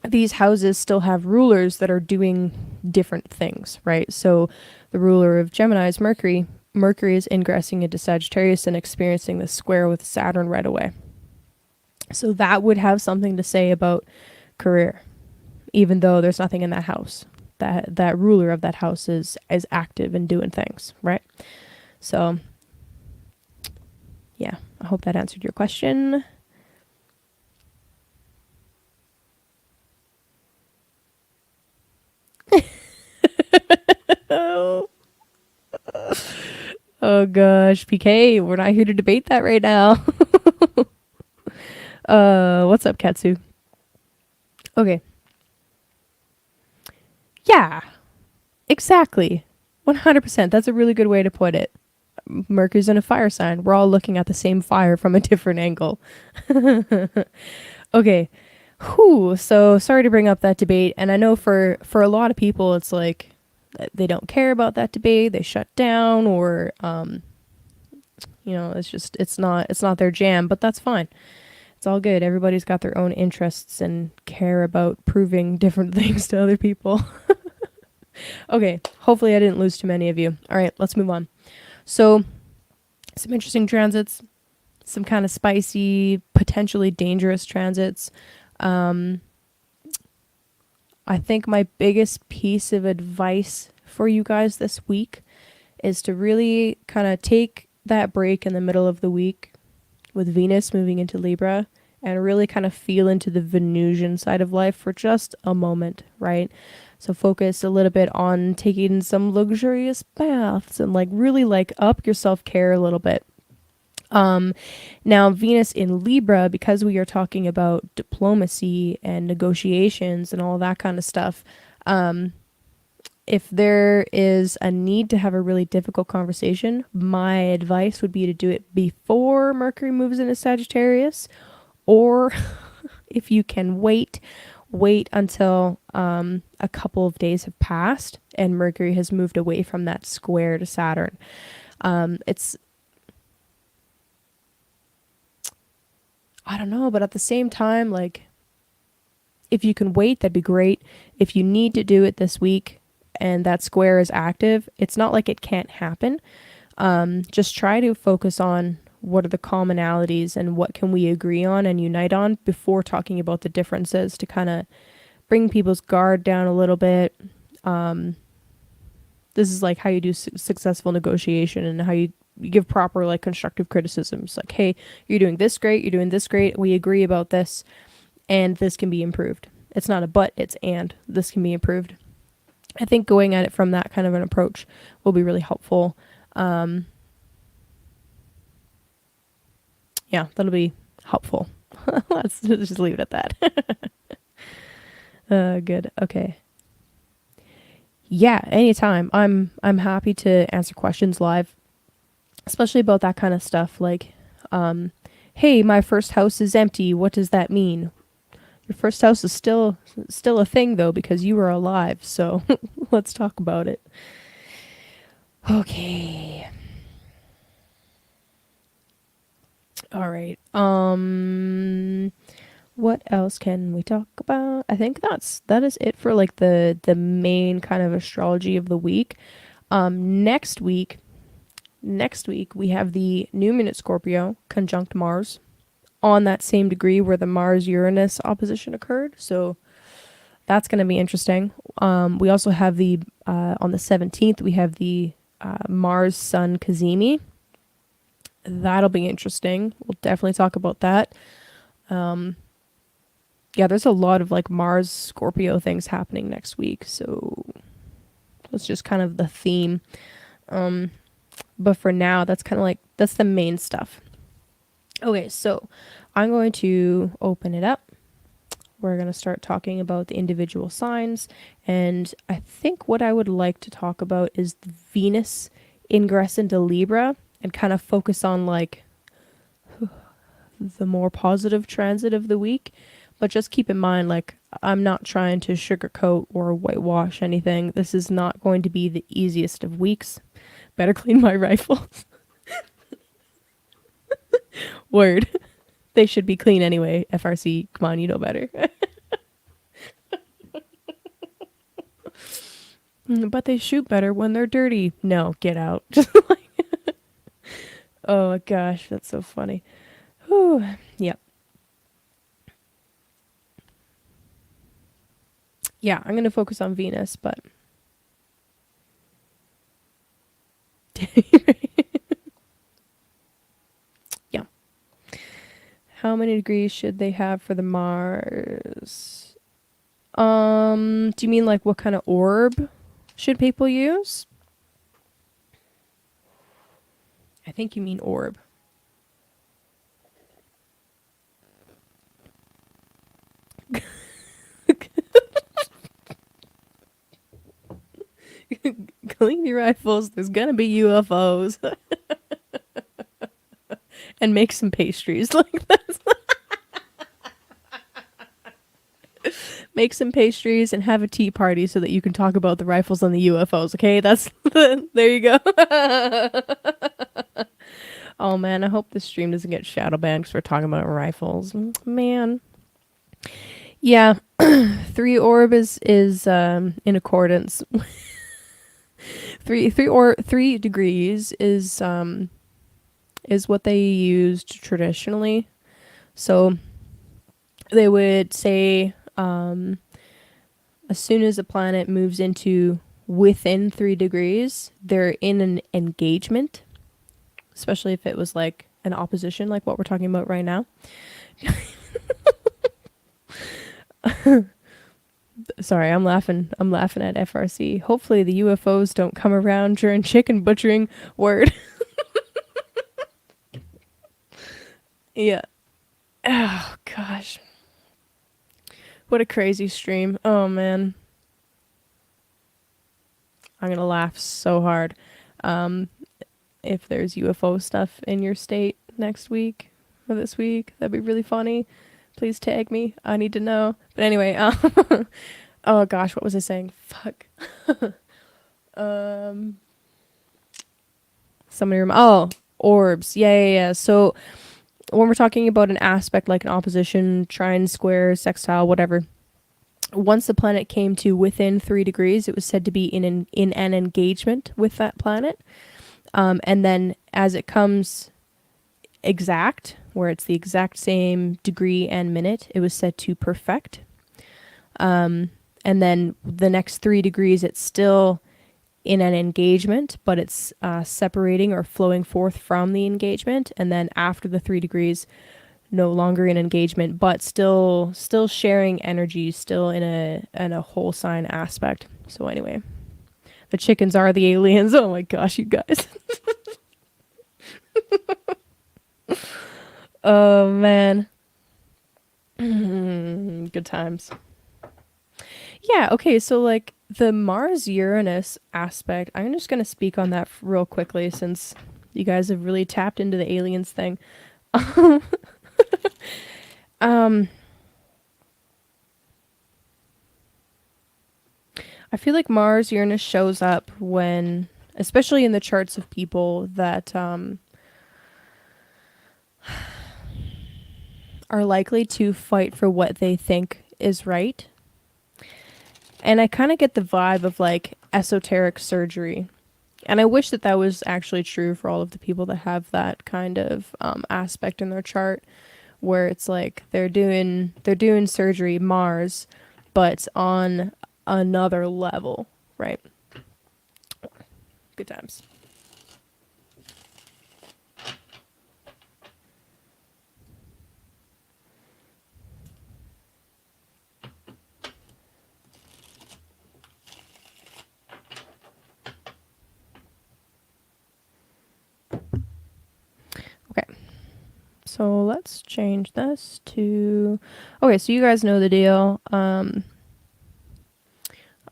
These houses still have rulers that are doing different things, right? So the ruler of Gemini is Mercury. Mercury is ingressing into Sagittarius and experiencing the square with Saturn right away. So that would have something to say about career, even though there's nothing in that house. That ruler of that house is active and doing things, right? So yeah, I hope that answered your question. Oh gosh, PK, we're not here to debate that right now. What's up, Katsu? Okay. Yeah, exactly. 100%. That's a really good way to put it. Mercury's in a fire sign. We're all looking at the same fire from a different angle. Okay. Whew. So sorry to bring up that debate. And I know for a lot of people, it's like they don't care about that debate. They shut down or, it's not their jam, but that's fine. It's all good. Everybody's got their own interests and care about proving different things to other people. Okay. Hopefully I didn't lose too many of you. All right, let's move on. So some interesting transits, some kind of spicy, potentially dangerous transits. I think my biggest piece of advice for you guys this week is to really kind of take that break in the middle of the week with Venus moving into Libra and really kind of feel into the Venusian side of life for just a moment, right? So focus a little bit on taking some luxurious baths and like really like up your self-care a little bit. Now Venus in Libra, because we are talking about diplomacy and negotiations and all that kind of stuff, if there is a need to have a really difficult conversation, my advice would be to do it before Mercury moves into Sagittarius, or if you can wait until a couple of days have passed and Mercury has moved away from that square to Saturn. I don't know, but at the same time, like, if you can wait, that'd be great. If you need to do it this week and that square is active, it's not like it can't happen. Just try to focus on what are the commonalities and what can we agree on and unite on before talking about the differences to kind of bring people's guard down a little bit. This is like how you do successful negotiation and how you give proper like constructive criticisms. Like, hey, you're doing this great, you're doing this great, we agree about this, and this can be improved. It's not a but, it's and. This can be improved. I think going at it from that kind of an approach will be really helpful. Yeah, that'll be helpful. Let's just leave it at that. Good. Okay. Yeah, anytime. I'm happy to answer questions live, especially about that kind of stuff. Like, hey, my first house is empty. What does that mean? Your first house is still a thing though because you were alive. So let's talk about it. Okay. All right. What else can we talk about? I think that is it for like the main kind of astrology of the week. Next week we have the new moon at Scorpio conjunct Mars on that same degree where the Mars Uranus opposition occurred. So that's going to be interesting. We also have the on the 17th we have the Mars Sun Cazimi. That'll be interesting. We'll definitely talk about that. Yeah, there's a lot of like Mars Scorpio things happening next week, so that's just kind of the theme. But for now, that's kind of like that's the main stuff. Okay, so I'm going to open it up. We're going to start talking about the individual signs, and I think what I would like to talk about is the Venus ingress into Libra and kind of focus on like the more positive transit of the week. But just keep in mind, like, I'm not trying to sugarcoat or whitewash anything. This is not going to be the easiest of weeks. Better clean my rifles. Word. They should be clean anyway. FRC, come on, you know better. But they shoot better when they're dirty. No, get out. Just like, oh gosh, that's so funny. Whew. Yep. Yeah, I'm going to focus on Venus, but yeah. How many degrees should they have for the Mars? Do you mean like what kind of orb should people use? I think you mean orb. Clean your rifles. There's gonna be UFOs. And make some pastries like that. Make some pastries and have a tea party so that you can talk about the rifles and the UFOs. Okay, that's there you go. Oh man, I hope this stream doesn't get shadow banned because we're talking about rifles. Man, yeah, 3 orb is in accordance. 3 degrees is what they used traditionally. So they would say as soon as a planet moves into within 3 degrees, they're in an engagement, especially if it was like an opposition, like what we're talking about right now. Sorry, I'm laughing at FRC. Hopefully the UFOs don't come around during chicken butchering. Word. Yeah. Oh gosh. What a crazy stream. Oh man. I'm gonna laugh so hard. If there's UFO stuff in your state next week or this week, that'd be really funny. Please tag me. I need to know. But anyway, oh gosh, what was I saying? Fuck. Orbs. Yeah. So when we're talking about an aspect like an opposition, trine, square, sextile, whatever, once the planet came to within 3 degrees, it was said to be in an engagement with that planet. And then as it comes exact, where it's the exact same degree and minute, it was said to perfect. And then the next 3 degrees, it's still in an engagement, but it's separating or flowing forth from the engagement. And then after the 3 degrees, no longer in engagement, but still sharing energy, still in a whole sign aspect. So anyway, the chickens are the aliens. Oh my gosh, you guys. Oh man. Good times. Yeah, okay, so like the Mars Uranus aspect, I'm just going to speak on that real quickly since you guys have really tapped into the aliens thing. I feel like Mars Uranus shows up when, especially in the charts of people that are likely to fight for what they think is right. And I kind of get the vibe of like esoteric surgery. And I wish that that was actually true for all of the people that have that kind of aspect in their chart, where it's like they're doing surgery Mars, but on another level, right? Good times. Okay. So let's change this to... Okay, so you guys know the deal.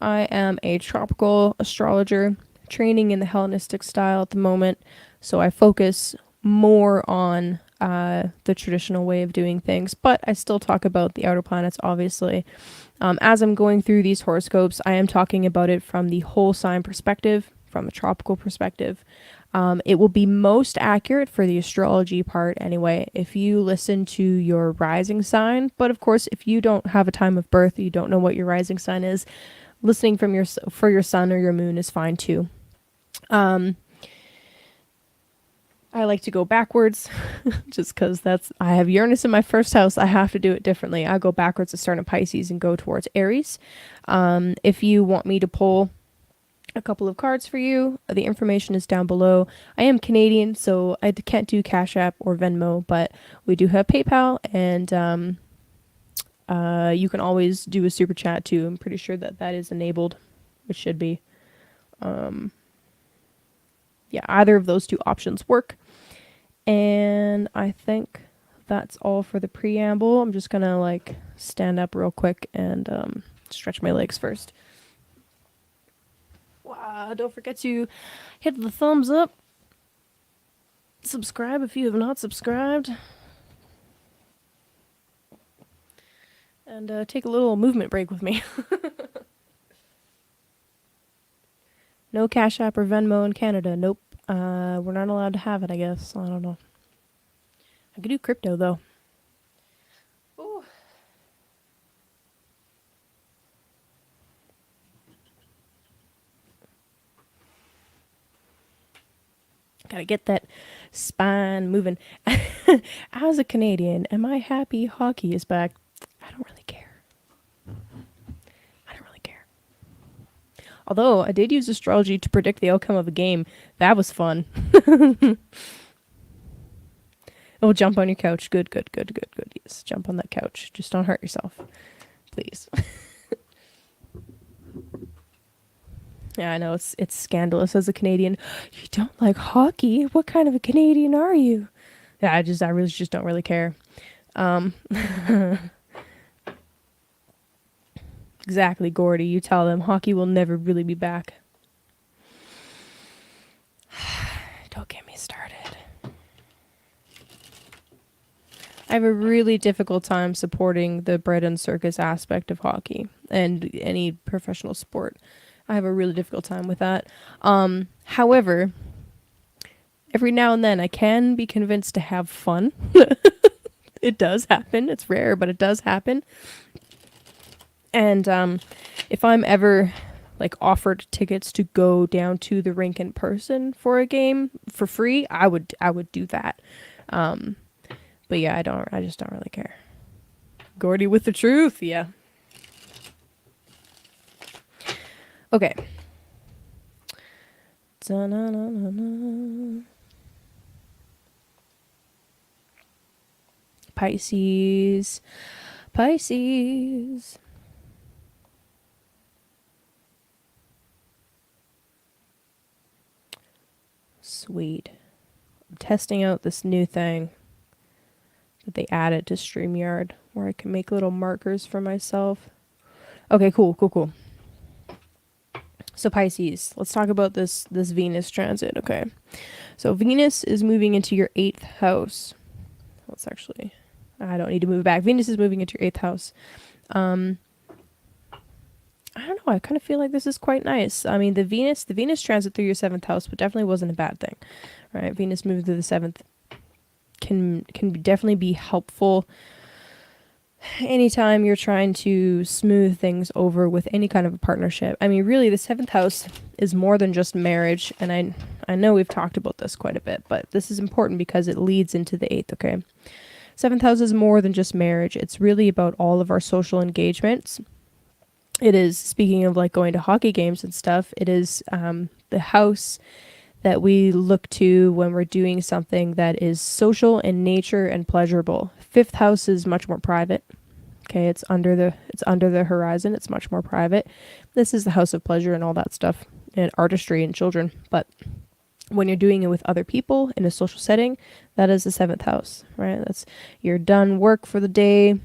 I am a tropical astrologer training in the Hellenistic style at the moment, so I focus more on the traditional way of doing things, but I still talk about the outer planets, obviously. As I'm going through these horoscopes, I am talking about it from the whole sign perspective, from a tropical perspective. It will be most accurate for the astrology part anyway if you listen to your rising sign. But of course, if you don't have a time of birth, you don't know what your rising sign is, listening from for your sun or your moon is fine too. I like to go backwards just because I have Uranus in my first house. I have to do it differently. I go backwards to start in Pisces and go towards Aries. If you want me to pull a couple of cards for you, the information is down below. I am Canadian, so I can't do Cash App or Venmo, but we do have PayPal, and you can always do a super chat too. I'm pretty sure that that is enabled. It should be. Yeah, either of those two options work. And I think that's all for the preamble. I'm just gonna like stand up real quick and stretch my legs first. Wow, don't forget to hit the thumbs up. Subscribe if you have not subscribed. And take a little movement break with me. No Cash App or Venmo in Canada. Nope. We're not allowed to have it, I guess. I don't know. I could do crypto, though. Ooh. Gotta get that spine moving. As a Canadian, am I happy hockey is back? I don't really care. I don't really care. Although, I did use astrology to predict the outcome of a game. That was fun. Oh, jump on your couch. Good, good, good, good, good. Yes, jump on that couch. Just don't hurt yourself. Please. Yeah, I know it's scandalous as a Canadian. You don't like hockey? What kind of a Canadian are you? Yeah, I really just don't really care. Exactly, Gordy. You tell them hockey will never really be back. Don't get me started. I have a really difficult time supporting the bread and circus aspect of hockey and any professional sport. I have a really difficult time with that. However, every now and then I can be convinced to have fun. It does happen. It's rare, but it does happen. And if I'm ever like offered tickets to go down to the rink in person for a game for free, I would do that. But yeah, I just don't really care. Gordy with the truth, yeah. Okay. Da-na-na-na-na. Pisces. Pisces. Sweet. I'm testing out this new thing that they added to StreamYard where I can make little markers for myself. Okay, cool. So Pisces, let's talk about this Venus transit, okay? So Venus is moving into your 8th house. Let's actually, I don't need to move back. Venus is moving into your 8th house. I don't know. I kind of feel like this is quite nice. I mean, the Venus transit through your seventh house, but definitely wasn't a bad thing, right? Venus moving through the seventh can definitely be helpful anytime you're trying to smooth things over with any kind of a partnership. I mean, really, the seventh house is more than just marriage, and I know we've talked about this quite a bit, but this is important because it leads into the eighth. Okay, seventh house is more than just marriage. It's really about all of our social engagements. It is, speaking of like going to hockey games and stuff, it is the house that we look to when we're doing something that is social in nature and pleasurable. Fifth house is much more private. Okay, it's under the horizon. It's much more private. This is the house of pleasure and all that stuff, and artistry and children. But when you're doing it with other people in a social setting, that is the seventh house, right? That's, you're done work for the day.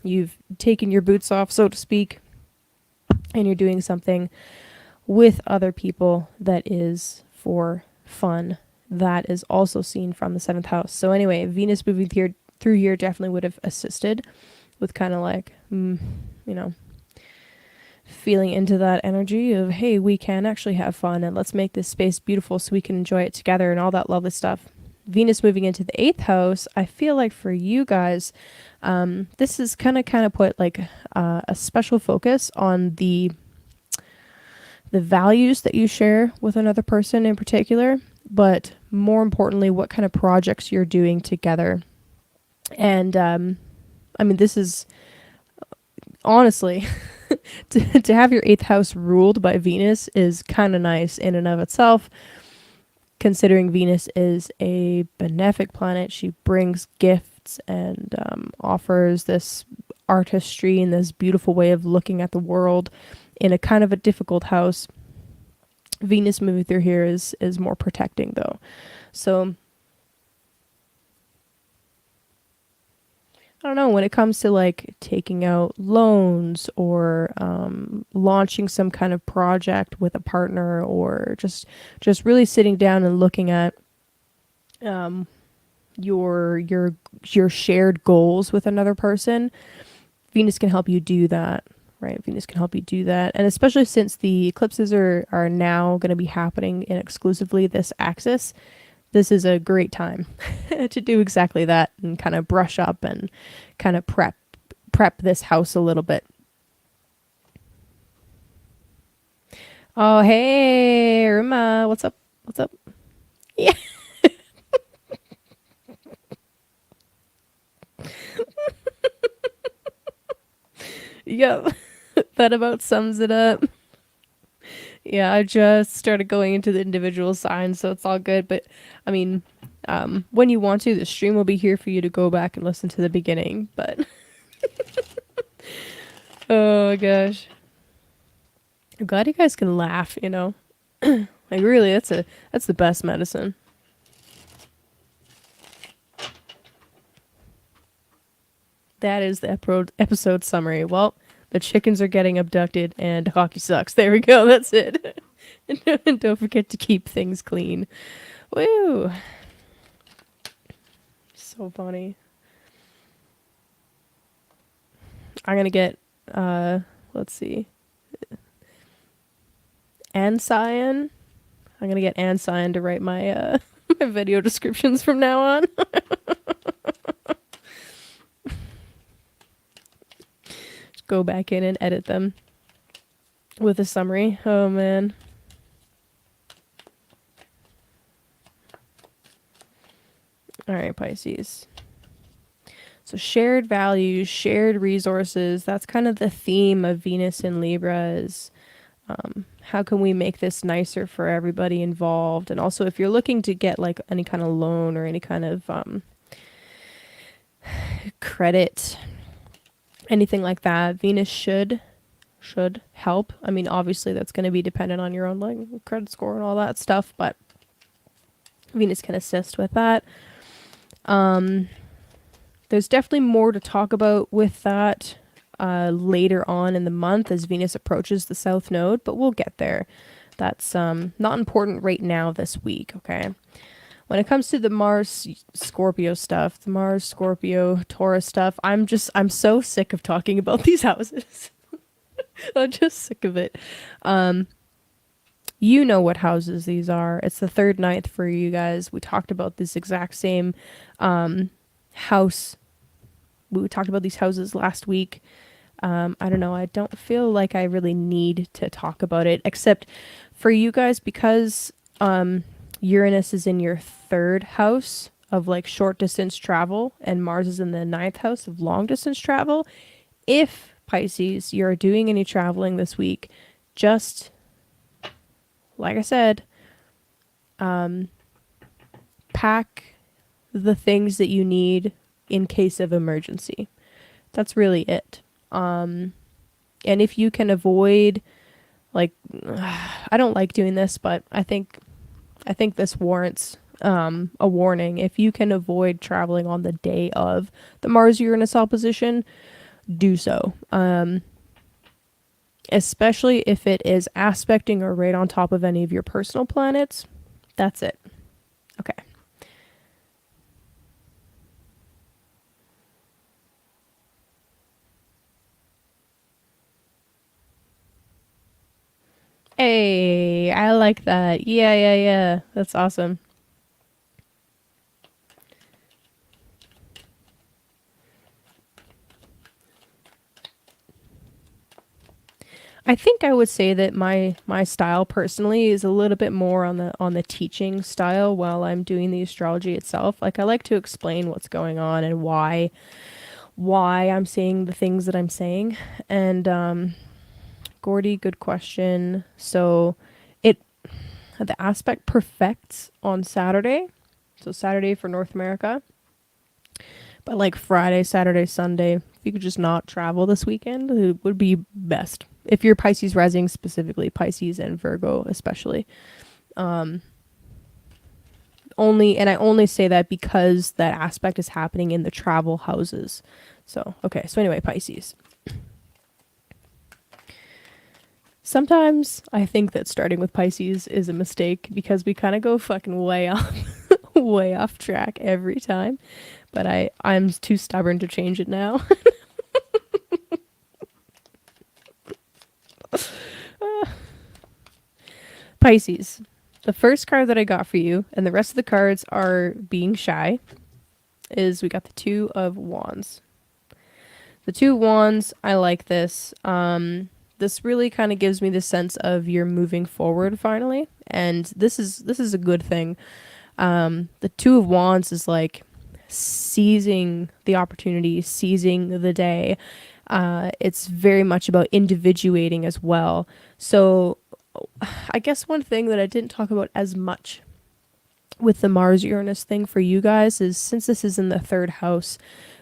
You've taken your boots off, so to speak, and you're doing something with other people that is for fun. That is also seen from the seventh house. So anyway, Venus moving through here definitely would have assisted with kind of like, feeling into that energy of, hey, we can actually have fun and let's make this space beautiful so we can enjoy it together and all that lovely stuff. Venus moving into the eighth house, I feel like for you guys, this is kind of put like a special focus on the values that you share with another person in particular, but more importantly, what kind of projects you're doing together. And I mean, this is honestly to have your eighth house ruled by Venus is kind of nice in and of itself, considering Venus is a benefic planet. She brings gifts and offers this artistry and this beautiful way of looking at the world in a kind of a difficult house. Venus moving through here is more protecting though. So I don't know, when it comes to like taking out loans or launching some kind of project with a partner, or just really sitting down and looking at your shared goals with another person, Venus can help you do that. Right, Venus can help you do that. And especially since the eclipses are now going to be happening in exclusively this axis, this is a great time to do exactly that and kind of brush up and kind of prep this house a little bit. Oh, hey, Ruma, what's up? What's up? Yeah. Yep. That about sums it up. Yeah, I just started going into the individual signs, so it's all good. But I mean, when you want to, the stream will be here for you to go back and listen to the beginning. But oh gosh, I'm glad you guys can laugh. Like really, that's the best medicine. That is the episode summary. Well, the chickens are getting abducted and hockey sucks. There we go. That's it. And don't forget to keep things clean. Woo. So funny. I'm going to get, let's see. Ansion. I'm going to get Ansion to write my, my video descriptions from now on. Go back in and edit them with a summary. Oh man. All right, Pisces. So shared values, shared resources, that's kind of the theme of Venus in Libra is how can we make this nicer for everybody involved? And also if you're looking to get like any kind of loan or any kind of credit, anything like that, Venus should help. I mean, obviously that's going to be dependent on your own like credit score and all that stuff, but Venus can assist with that. There's definitely more to talk about with that later on in the month as Venus approaches the South Node, but we'll get there. That's not important right now this week, okay? When it comes to the Mars Scorpio stuff, the Mars Scorpio Taurus stuff, I'm so sick of talking about these houses. I'm just sick of it. You know what houses these are. It's the third ninth for you guys. We talked about this exact same house. We talked about these houses last week. I don't know. I don't feel like I really need to talk about it, except for you guys, because Uranus is in your third house of like short distance travel, and Mars is in the ninth house of long distance travel. If Pisces, you're doing any traveling this week, just like I said, pack the things that you need in case of emergency. That's really it. And if you can avoid, like, I don't like doing this, but I think this warrants a warning. If you can avoid traveling on the day of the Mars Uranus opposition, do so. Especially if it is aspecting or right on top of any of your personal planets. That's it. Okay. Hey, I like that. Yeah, yeah, yeah. That's awesome. I think I would say that my style personally is a little bit more on the teaching style while I'm doing the astrology itself. Like I like to explain what's going on and why I'm saying the things that I'm saying. And Gordy, good question. So it the aspect perfects on Saturday. So Saturday for North America. But like Friday, Saturday, Sunday, if you could just not travel this weekend, it would be best. If you're Pisces rising, specifically Pisces and Virgo especially. I only say that because that aspect is happening in the travel houses. So, okay. So anyway, Pisces. Sometimes I think that starting with Pisces is a mistake because we kind of go fucking way off way off track every time. But I'm too stubborn to change it now. Pisces. The first card that I got for you, and the rest of the cards are being shy, is we got the Two of Wands. The Two of Wands, I like this. This really kind of gives me the sense of you're moving forward finally, and this is a good thing. The Two of Wands is like seizing the opportunity, seizing the day. It's very much about individuating as well. So I guess one thing that I didn't talk about as much with the Mars Uranus thing for you guys is, since this is in the third house,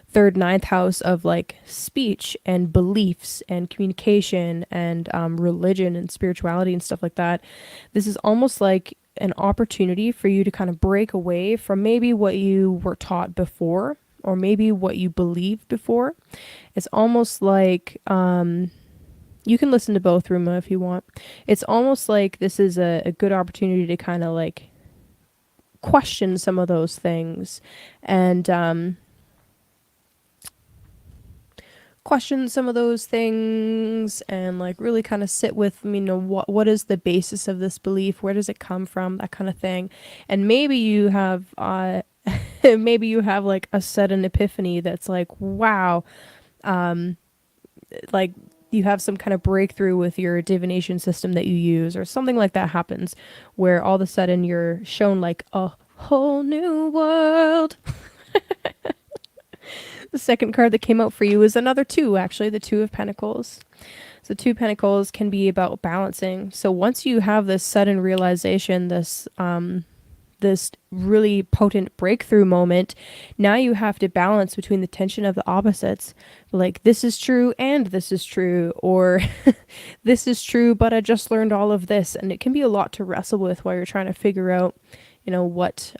third ninth house of like speech and beliefs and communication and religion and spirituality and stuff like that, this is almost like an opportunity for you to kind of break away from maybe what you were taught before or maybe what you believed before. It's almost like you can listen to both, Ruma, if you want. It's almost like this is a good opportunity to kind of like question some of those things and question some of those things and like really kind of sit with, you know, what is the basis of this belief, where does it come from, that kind of thing. And maybe you have maybe you have like a sudden epiphany that's like, wow, like you have some kind of breakthrough with your divination system that you use or something like that happens where all of a sudden you're shown like a whole new world. The second card that came out for you is another two, actually, the Two of Pentacles. So Two Pentacles can be about balancing. So once you have this sudden realization, this really potent breakthrough moment, now you have to balance between the tension of the opposites. Like, this is true and this is true, or this is true, but I just learned all of this. And it can be a lot to wrestle with while you're trying to figure out, you know, what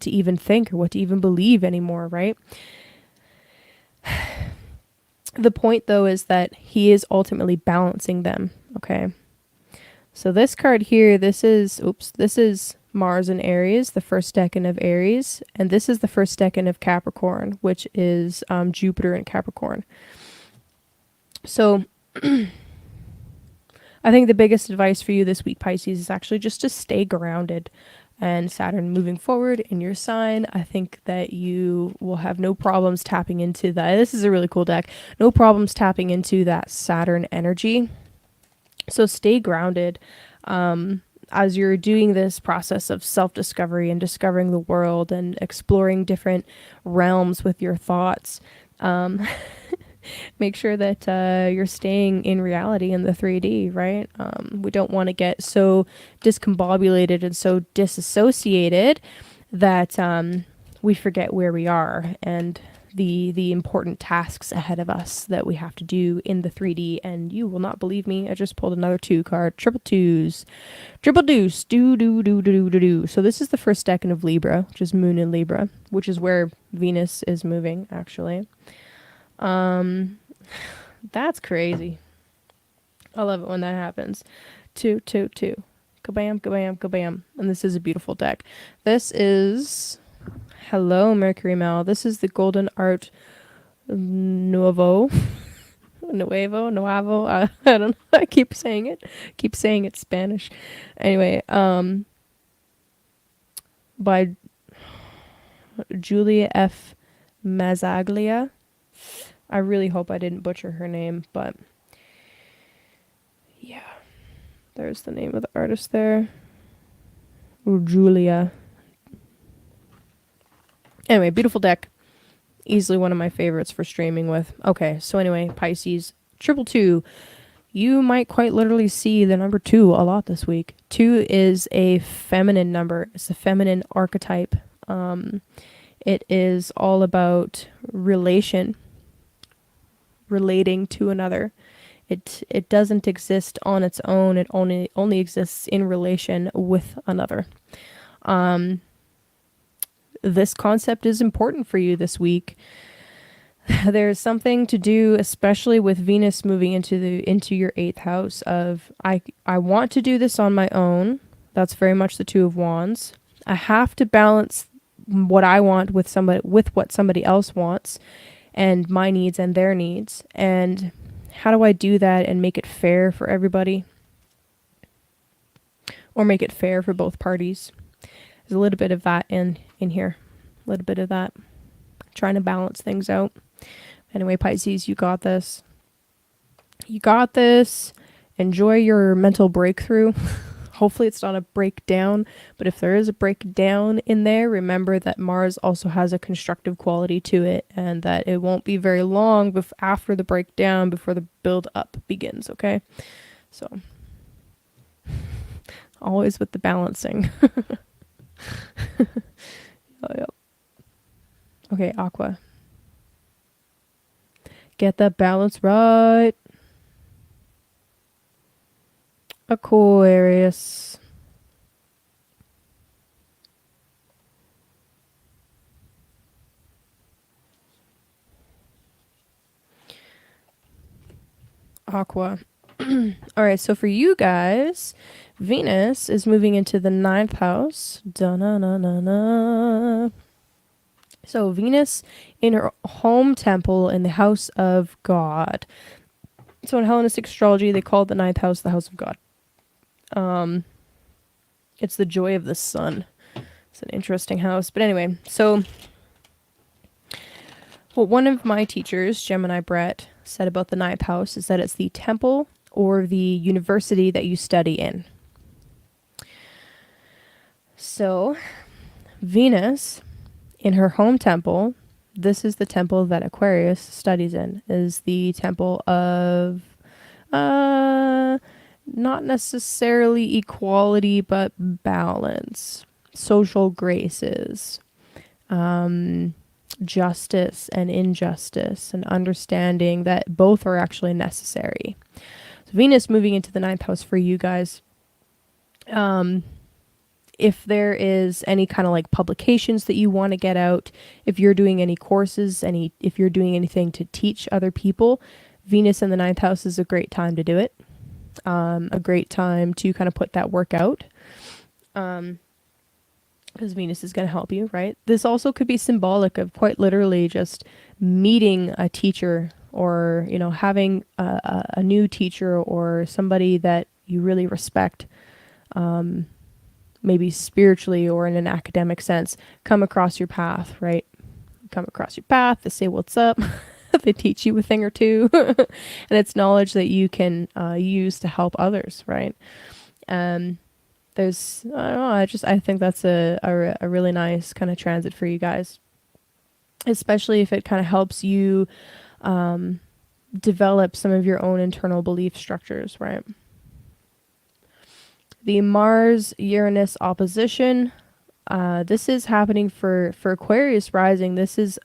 to even think or what to even believe anymore, right? The point, though, is that he is ultimately balancing them, okay? So this card here, this is Mars in Aries, the first decan of Aries, and this is the first decan of Capricorn, which is Jupiter in Capricorn. So I think the biggest advice for you this week, Pisces, is actually just to stay grounded. And Saturn moving forward in your sign, I think that you will have no problems tapping into that. This is a really cool deck. No problems tapping into that Saturn energy. So stay grounded. As you're doing this process of self-discovery and discovering the world and exploring different realms with your thoughts, make sure that you're staying in reality in the 3D, right? We don't want to get so discombobulated and so disassociated that we forget where we are and the important tasks ahead of us that we have to do in the 3D. And you will not believe me, I just pulled another 2 card. Triple twos. Triple deuce. Do. So this is the first decan of Libra, which is Moon in Libra, which is where Venus is moving, actually. That's crazy. I love it when that happens. 2, 2, 2. Kabam, kabam, kabam. And this is a beautiful deck. This is... Hello, Mercury Mal. This is the Golden Art Nuevo. Nuevo. I don't know. I keep saying it. Keep saying it's Spanish. Anyway, by Julia F. Mazzaglia. I really hope I didn't butcher her name, but yeah. There's the name of the artist there. Julia. Anyway, beautiful deck. Easily one of my favorites for streaming with. Okay, so anyway, Pisces. 222. You might quite literally see the number 2 a lot this week. 2 is a feminine number. It's a feminine archetype. It is all about relating to another. It doesn't exist on its own. It only exists in relation with another. This concept is important for you this week. There's something to do, especially with Venus moving into your 8th house of I want to do this on my own. That's very much the 2 of Wands. I have to balance what I want with what somebody else wants, and my needs and their needs. And how do I do that and make it fair for everybody? Or make it fair for both parties? There's a little bit of that in here. A little bit of that. Trying to balance things out. Anyway, Pisces, you got this. You got this. Enjoy your mental breakthrough. Hopefully it's not a breakdown, but if there is a breakdown in there, remember that Mars also has a constructive quality to it, and that it won't be very long after the breakdown before the build up begins, okay? So, always with the balancing. Oh, yep. Okay, Aqua. Get that balance right. Aquarius. Aqua. All right, so for you guys, Venus is moving into the 9th house. Da-na-na-na-na. So Venus in her home temple in the house of God. So in Hellenistic astrology, they call the 9th house the house of God. It's the joy of the sun. It's an interesting house. But anyway, so what one of my teachers, Gemini Brett, said about the 9th house is that it's the temple or the university that you study in. So Venus in her home temple, this is the temple that Aquarius studies in, is the temple of not necessarily equality, but balance, social graces, justice and injustice, and understanding that both are actually necessary. So Venus moving into the 9th house for you guys. If there is any kind of like publications that you want to get out, if you're doing any courses, if you're doing anything to teach other people, Venus in the 9th house is a great time to do it. A great time to kind of put that work out. Because Venus is going to help you, right? This also could be symbolic of quite literally just meeting a teacher or, you know, having a new teacher or somebody that you really respect, maybe spiritually or in an academic sense, come across your path, right? Come across your path, they say, what's up? They teach you a thing or two. And it's knowledge that you can use to help others, right? There's, I don't know, I think that's a really nice kind of transit for you guys, especially if it kind of helps you develop some of your own internal belief structures, right? The Mars-Uranus opposition, this is happening for Aquarius rising. This is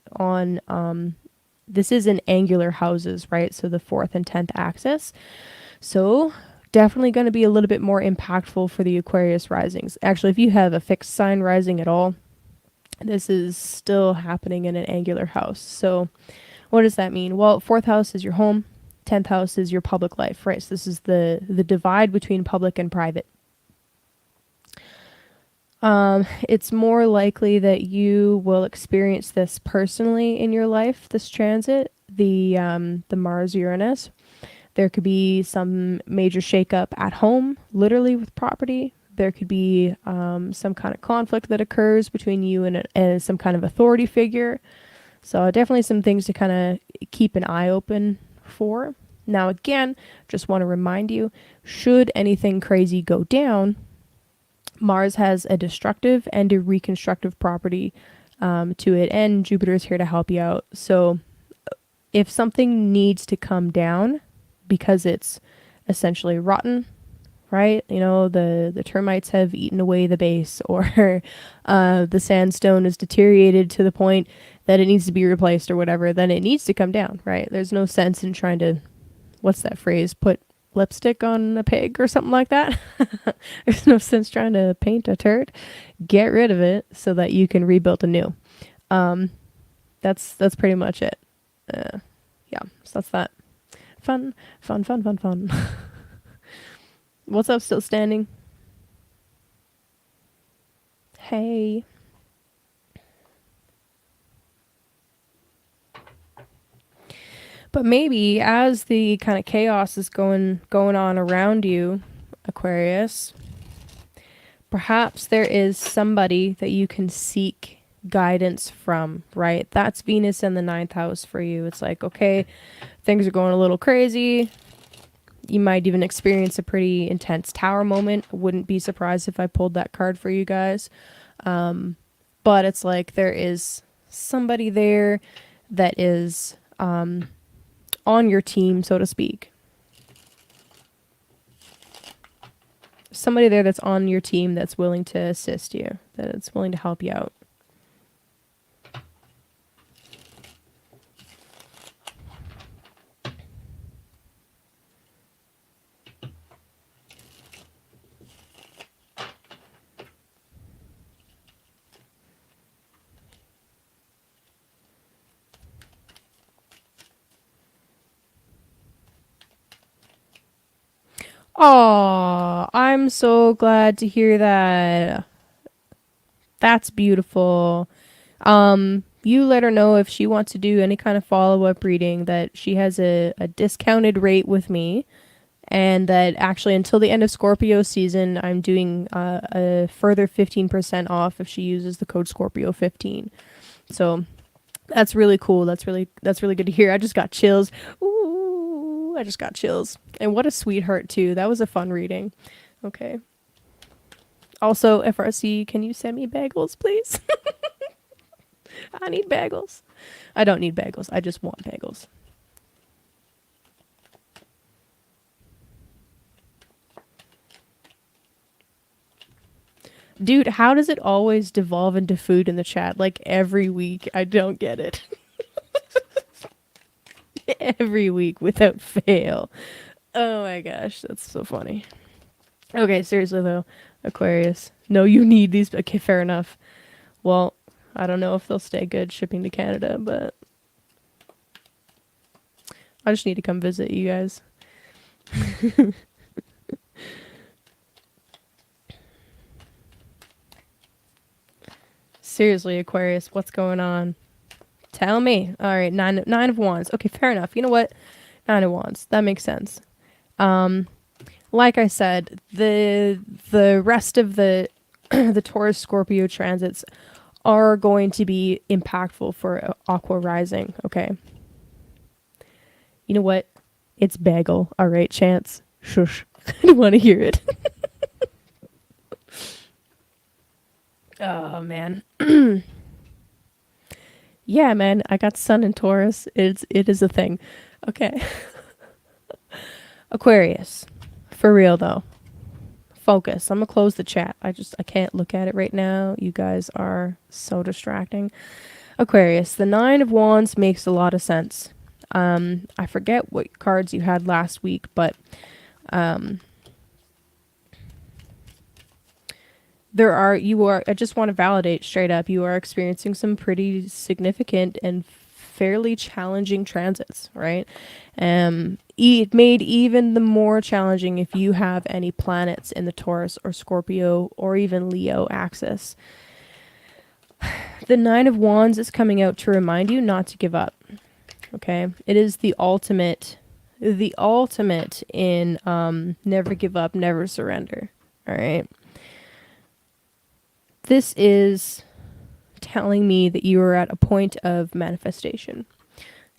in angular houses, right? So the 4th and 10th axis. So definitely going to be a little bit more impactful for the Aquarius risings. Actually, if you have a fixed sign rising at all, this is still happening in an angular house. So what does that mean? Well, 4th house is your home. 10th house is your public life, right? So this is the divide between public and private. It's more likely that you will experience this personally in your life, this transit, the Mars-Uranus. There could be some major shakeup at home, literally with property. There could be some kind of conflict that occurs between you and some kind of authority figure. So definitely some things to kind of keep an eye open for. Now, again, just want to remind you, should anything crazy go down, Mars has a destructive and a reconstructive property to it, and Jupiter is here to help you out. So if something needs to come down because it's essentially rotten, right? You know, the termites have eaten away the base, or the sandstone is deteriorated to the point that it needs to be replaced or whatever, then it needs to come down, right? There's no sense in trying to, what's that phrase, put lipstick on a pig or something like that. There's no sense trying to paint a turd. Get rid of it so that you can rebuild anew. That's pretty much it. Yeah, so that's that. Fun. What's up, still standing? Hey. But maybe as the kind of chaos is going on around you, Aquarius, perhaps there is somebody that you can seek guidance from, right? That's Venus in the 9th house for you. It's like, okay, things are going a little crazy. You might even experience a pretty intense tower moment. I wouldn't be surprised if I pulled that card for you guys. But it's like there is somebody there that is on your team, so to speak. Somebody there that's on your team that's willing to assist you, that's willing to help you out. Oh, I'm so glad to hear that. That's beautiful. You let her know if she wants to do any kind of follow-up reading that she has a discounted rate with me, and that actually until the end of Scorpio season, I'm doing a further 15% off if she uses the code Scorpio15. So that's really cool. That's really good to hear. I just got chills. Ooh, I just got chills. And what a sweetheart too. That was a fun reading. Okay. Also, FRC, can you send me bagels, please? I need bagels. I don't need bagels. I just want bagels. Dude, how does it always devolve into food in the chat? Like every week. I don't get it. Every week without fail. Oh my gosh, that's so funny. Okay, seriously though, Aquarius. No, you need these. Okay, fair enough. Well, I don't know if they'll stay good shipping to Canada, but I just need to come visit you guys. Seriously, Aquarius, what's going on? Tell me. All right, nine of wands. Okay, fair enough. You know what? Nine of wands. That makes sense. Like I said, the rest of the the Taurus Scorpio transits are going to be impactful for Aqua rising. Okay. You know what? It's bagel. All right, Chance. Shush. I don't want to hear it. Oh man. Yeah, man. I got Sun in Taurus. It is a thing. Okay. Aquarius. For real though. Focus. I'm gonna close the chat. I can't look at it right now. You guys are so distracting. Aquarius. The Nine of Wands makes a lot of sense. I forget what cards you had last week, but I just want to validate straight up, you are experiencing some pretty significant and fairly challenging transits, right? It made even the more challenging if you have any planets in the Taurus or Scorpio or even Leo axis. The Nine of Wands is coming out to remind you not to give up. Okay? It is the ultimate in never give up, never surrender. All right? This is telling me that you are at a point of manifestation.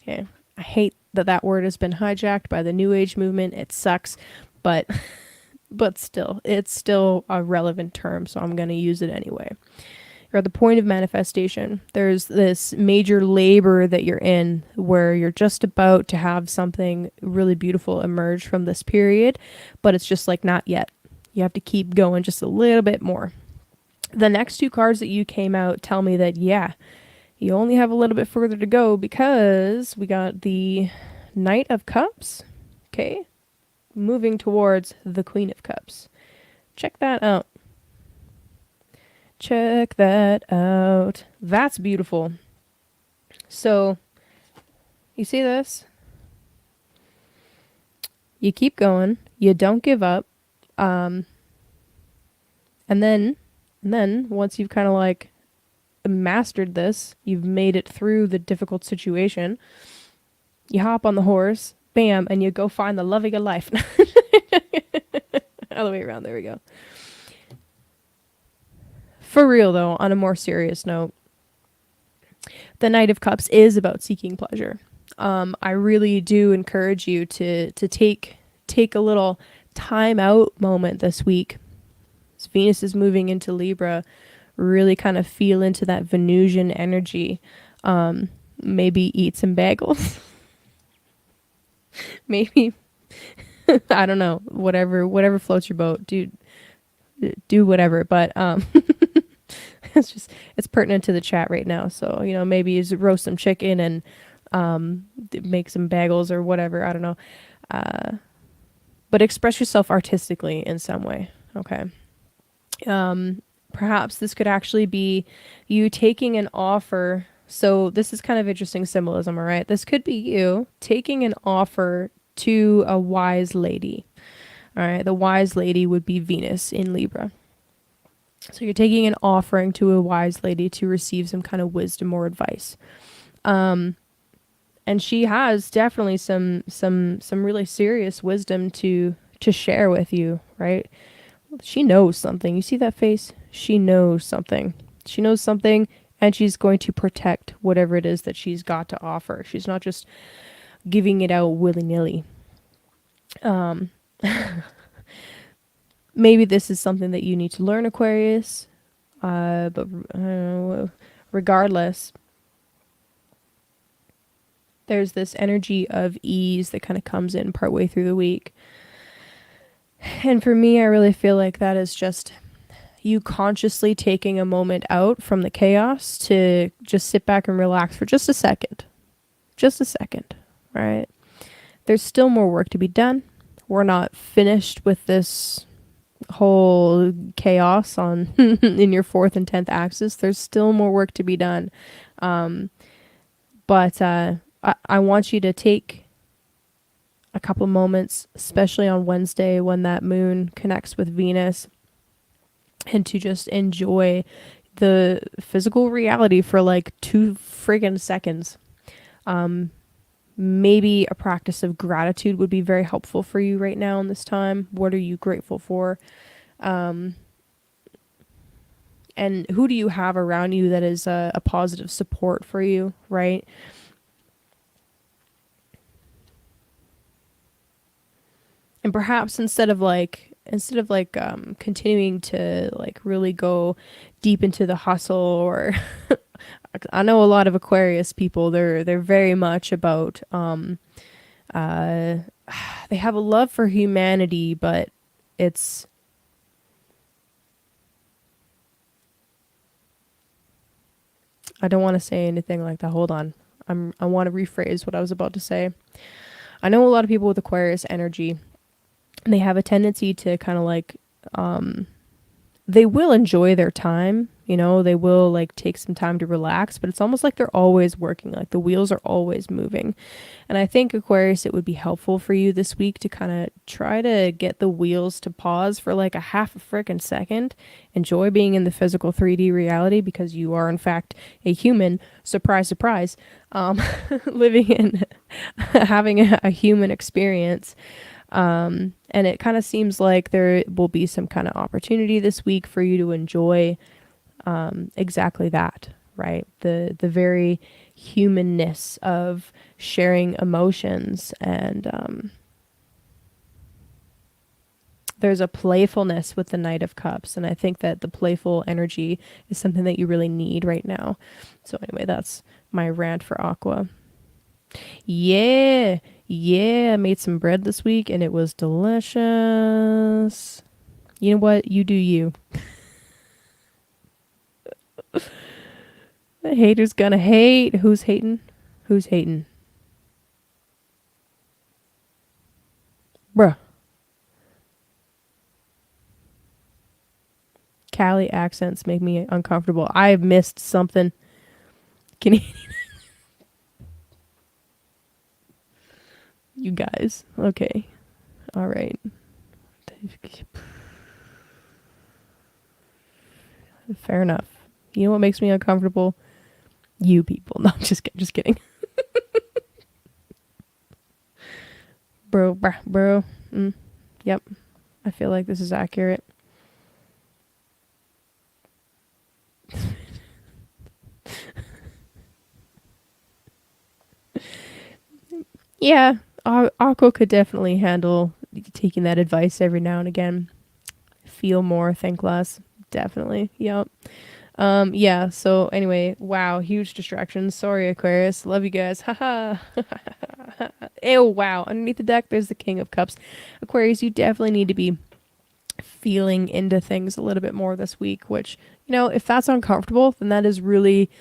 Okay. I hate that word has been hijacked by the New Age movement. It sucks, but still, it's still a relevant term, so I'm going to use it anyway. You're at the point of manifestation. There's this major labor that you're in where you're just about to have something really beautiful emerge from this period, but it's just like not yet. You have to keep going just a little bit more. The next two cards that you came out tell me that, yeah, you only have a little bit further to go because we got the Knight of Cups, okay, moving towards the Queen of Cups. Check that out. Check that out. That's beautiful. So, you see this? You keep going. You don't give up. And then once you've kind of like mastered this, you've made it through the difficult situation, you hop on the horse, bam, and you go find the love of your life. All the way around, there we go. For real though, on a more serious note, the Knight of Cups is about seeking pleasure. I really do encourage you to take a little time out moment this week. As Venus is moving into Libra, really kind of feel into that Venusian energy. Maybe eat some bagels. Maybe, I don't know, whatever floats your boat. Do whatever. But it's pertinent to the chat right now. So, maybe you roast some chicken and make some bagels or whatever. I don't know. But express yourself artistically in some way. Okay. Perhaps this could actually be you taking an offer. So this is kind of interesting symbolism, all right? This could be you taking an offer to a wise lady. All right, the wise lady would be Venus in Libra. So you're taking an offering to a wise lady to receive some kind of wisdom or advice. And she has definitely some really serious wisdom to share with you, right? She knows something. You see that face? She knows something. She knows something, and she's going to protect whatever it is that she's got to offer. She's not just giving it out willy-nilly. Maybe this is something that you need to learn, Aquarius. But I don't know, regardless, there's this energy of ease that kind of comes in partway through the week. And for me, I really feel like that is just you consciously taking a moment out from the chaos to just sit back and relax for just a second. Just a second, right? There's still more work to be done. We're not finished with this whole chaos on in your 4th and 10th axis. There's still more work to be done. But I want you to take a couple moments, especially on Wednesday when that moon connects with Venus, and to just enjoy the physical reality for like 2 friggin' seconds. Maybe a practice of gratitude would be very helpful for you right now in this time. What are you grateful for? And who do you have around you that is a positive support for you, right? And perhaps instead of continuing to like really go deep into the hustle, or I know a lot of Aquarius people, they're very much about uh they have a love for humanity, but it's I don't want to say anything like that. Hold on. I want to rephrase what I was about to say. I know a lot of people with Aquarius energy, they have a tendency to kind of like they will enjoy their time, they will like take some time to relax, but it's almost like they're always working, like the wheels are always moving. And I think Aquarius, it would be helpful for you this week to kind of try to get the wheels to pause for like a half a frickin' second. Enjoy being in the physical 3D reality, because you are in fact a human. Surprise, surprise. Living in having a human experience. And it kind of seems like there will be some kind of opportunity this week for you to enjoy exactly that, right? The very humanness of sharing emotions, and there's a playfulness with the Knight of Cups, and I think that the playful energy is something that you really need right now. So anyway, that's my rant for Aqua. Yeah, yeah, I made some bread this week and it was delicious. You know what? You do you. The hater's gonna hate. Who's hating? Who's hating? Bruh. Cali accents make me uncomfortable. I've missed something. Can you, you guys? Okay. All right. Fair enough. You know what makes me uncomfortable? You people. No, just kidding. Bro. Yep. I feel like this is accurate. Yeah, Akko could definitely handle taking that advice every now and again. Feel more, think less. Definitely. Yep. Yeah, so anyway, wow, huge distractions. Sorry, Aquarius. Love you guys. Haha. Ew, wow. Underneath the deck, there's the King of Cups. Aquarius, you definitely need to be feeling into things a little bit more this week, which, if that's uncomfortable, then that is really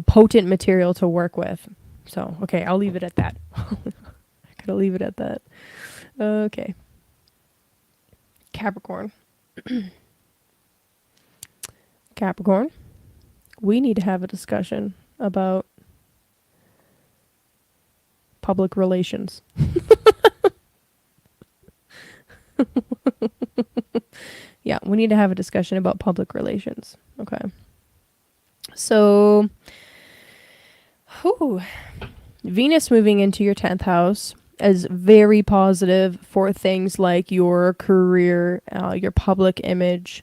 potent material to work with. So, okay, I'll leave it at that. I gotta leave it at that. Okay. Capricorn. Capricorn, we need to have a discussion about public relations. Yeah, we need to have a discussion about public relations. Okay. So, Venus moving into your 10th house is very positive for things like your career, your public image,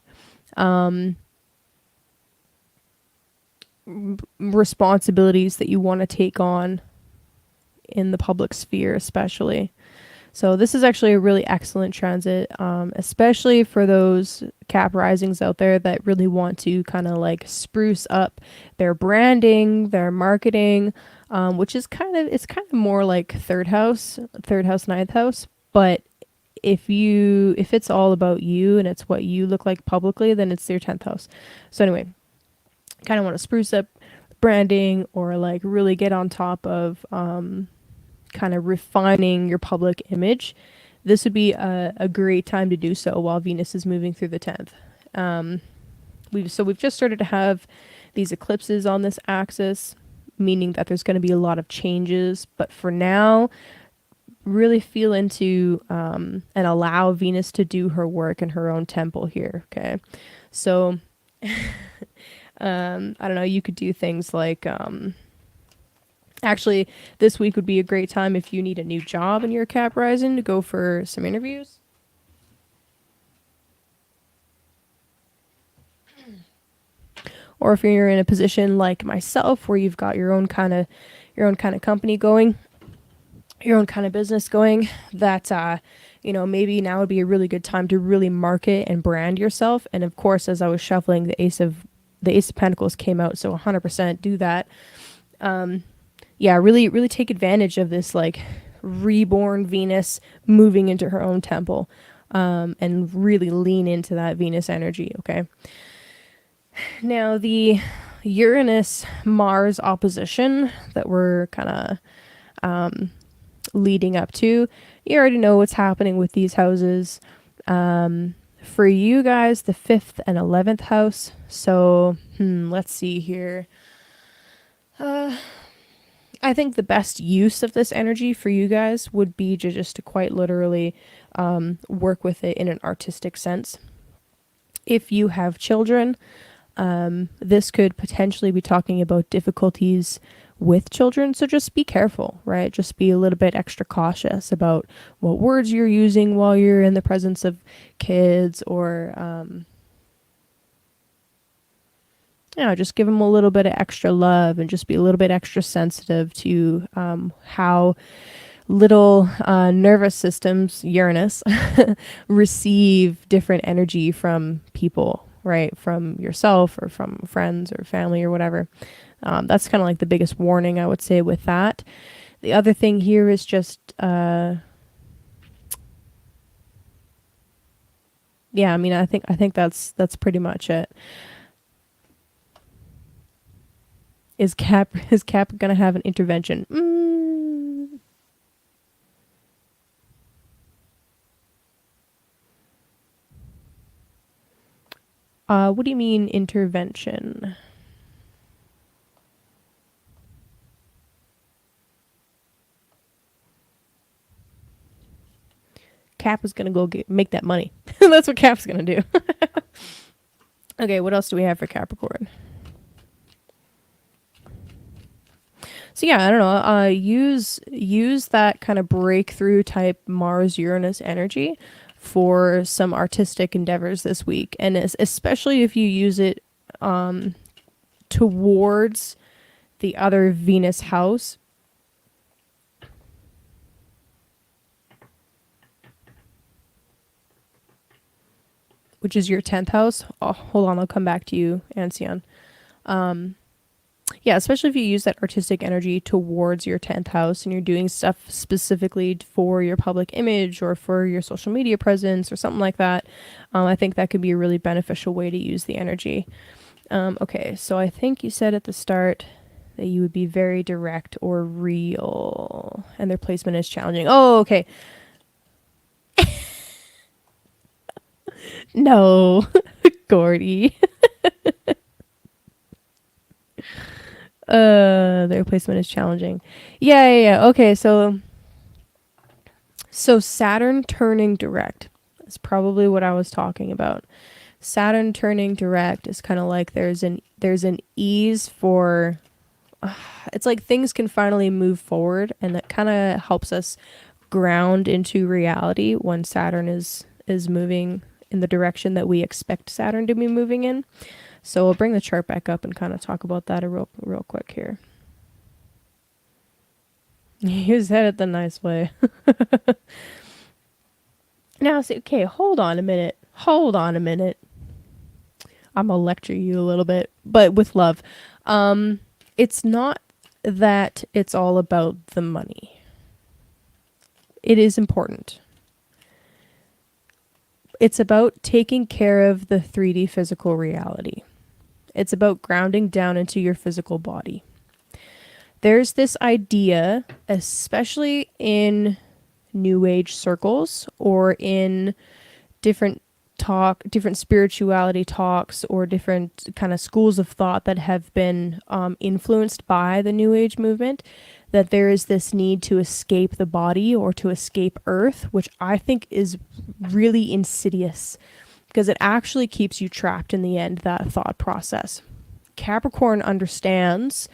responsibilities that you want to take on in the public sphere, especially. So this is actually a really excellent transit, especially for those Cap risings out there that really want to kind of like spruce up their branding, their marketing, which is kind of more like third house, ninth house. But if it's all about you and it's what you look like publicly, then it's your 10th house. So anyway, kind of want to spruce up branding, or like really get on top of kind of refining your public image. This would be a great time to do so while Venus is moving through the 10th. We've just started to have these eclipses on this axis, meaning that there's going to be a lot of changes. But for now, really feel into and allow Venus to do her work in her own temple here. Okay, so I don't know. You could do things like Actually, this week would be a great time if you need a new job in your Cap rising to go for some interviews. Or if you're in a position like myself where you've got your own kind of company going, your own kind of business going, that maybe now would be a really good time to really market and brand yourself. And of course, as I was shuffling, the Ace of Pentacles came out, so 100% do that. Really take advantage of this like reborn Venus moving into her own temple, and really lean into that Venus energy. Okay. Now the Uranus Mars opposition that we're kind of leading up to, you already know what's happening with these houses. For you guys, the 5th and 11th house. So let's see here. I think the best use of this energy for you guys would be to quite literally work with it in an artistic sense. If you have children, this could potentially be talking about difficulties with children. So just be careful, right? Just be a little bit extra cautious about what words you're using while you're in the presence of kids, or just give them a little bit of extra love and just be a little bit extra sensitive to how little nervous systems, Uranus, receive different energy from people, right? From yourself or from friends or family or whatever. That's kind of like the biggest warning I would say with that. The other thing here is just, I think that's pretty much it. Is Cap gonna have an intervention? What do you mean intervention? Cap is gonna go make that money. That's what Cap's gonna do. Okay, what else do we have for Capricorn? So yeah, I don't know. Use that kind of breakthrough type Mars Uranus energy for some artistic endeavors this week, and especially if you use it towards the other Venus house, which is your 10th house. Oh, hold on, I'll come back to you, Ancien. Yeah, especially if you use that artistic energy towards your 10th house and you're doing stuff specifically for your public image or for your social media presence or something like that. I think that could be a really beneficial way to use the energy. Okay, so I think you said at the start that you would be very direct or real, and their placement is challenging. Oh, okay. No, Gordy. Their placement is challenging. Yeah. Okay, so Saturn turning direct is probably what I was talking about. Saturn turning direct is kind of like there's an ease for it's like things can finally move forward, and that kind of helps us ground into reality when Saturn is moving in the direction that we expect Saturn to be moving in. So we'll bring the chart back up and kind of talk about that real quick here. You said it the nice way. Now, okay, hold on a minute. I'm gonna lecture you a little bit, but with love. It's not that it's all about the money. It is important. It's about taking care of the 3D physical reality. It's about grounding down into your physical body. There's this idea, especially in New Age circles or in different spirituality talks or different kind of schools of thought that have been influenced by the New Age movement, that there is this need to escape the body or to escape Earth, which I think is really insidious because it actually keeps you trapped in the end, that thought process. Capricorn understands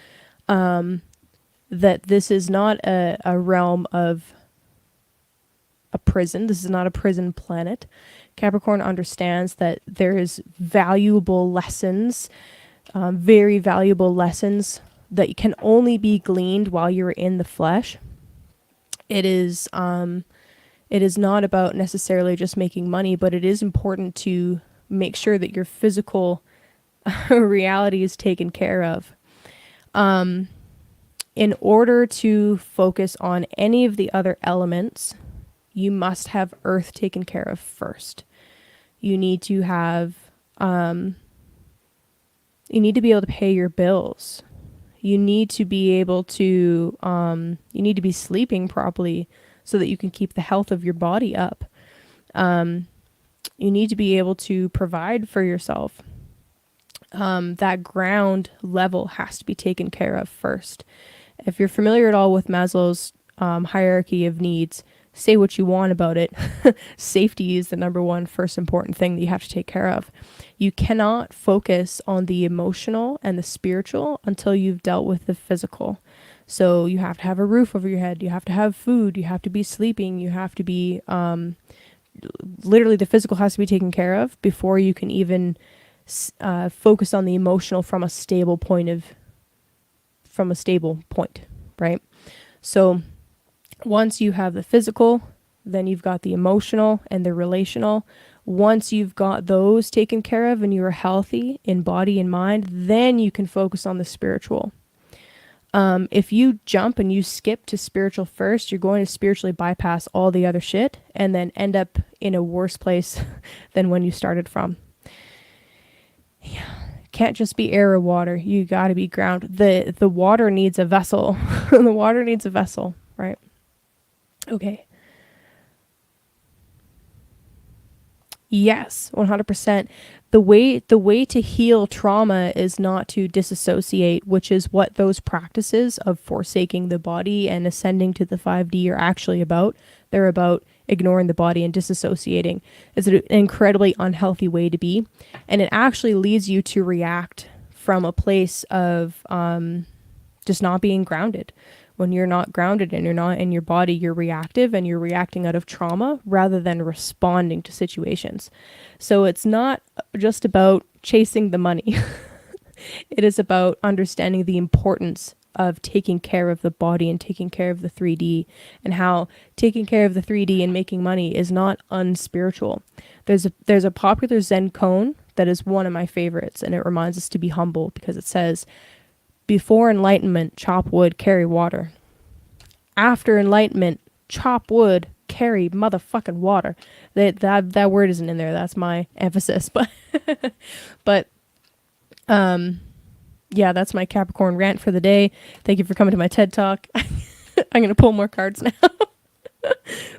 that this is not a realm of a prison. This is not a prison planet. Capricorn understands that there is valuable lessons, very valuable lessons that can only be gleaned while you're in the flesh. It is not about necessarily just making money, but it is important to make sure that your physical reality is taken care of. In order to focus on any of the other elements, you must have earth taken care of first. You need to have, you need to be able to pay your bills. You need to be able to, you need to be sleeping properly so that you can keep the health of your body up. You need to be able to provide for yourself. That ground level has to be taken care of first. If you're familiar at all with Maslow's hierarchy of needs, say what you want about it. Safety is the number one first important thing that you have to take care of. You cannot focus on the emotional and the spiritual until you've dealt with the physical. So you have to have a roof over your head. You have to have food. You have to be sleeping. You have to be, literally the physical has to be taken care of before you can even focus on the emotional from a stable point, right? So once you have the physical, then you've got the emotional and the relational. Once you've got those taken care of and you're healthy in body and mind, then you can focus on the spiritual. If you jump and you skip to spiritual first, you're going to spiritually bypass all the other shit and then end up in a worse place than when you started from. Yeah. Can't just be air or water. You got to be ground. The water needs a vessel. The water needs a vessel, right? Okay. Yes, 100%. The way to heal trauma is not to disassociate, which is what those practices of forsaking the body and ascending to the 5D are actually about. They're about ignoring the body and disassociating. It's an incredibly unhealthy way to be, and it actually leads you to react from a place of just not being grounded. When you're not grounded and you're not in your body, you're reactive and you're reacting out of trauma rather than responding to situations. So it's not just about chasing the money. It is about understanding the importance of taking care of the body and taking care of the 3D, and how taking care of the 3D and making money is not unspiritual. There's a popular Zen koan that is one of my favorites, and it reminds us to be humble because it says, before enlightenment, chop wood, carry water. After enlightenment, chop wood, carry motherfucking water. That word isn't in there. That's my emphasis. But yeah, that's my Capricorn rant for the day. Thank you for coming to my TED Talk. I'm going to pull more cards now.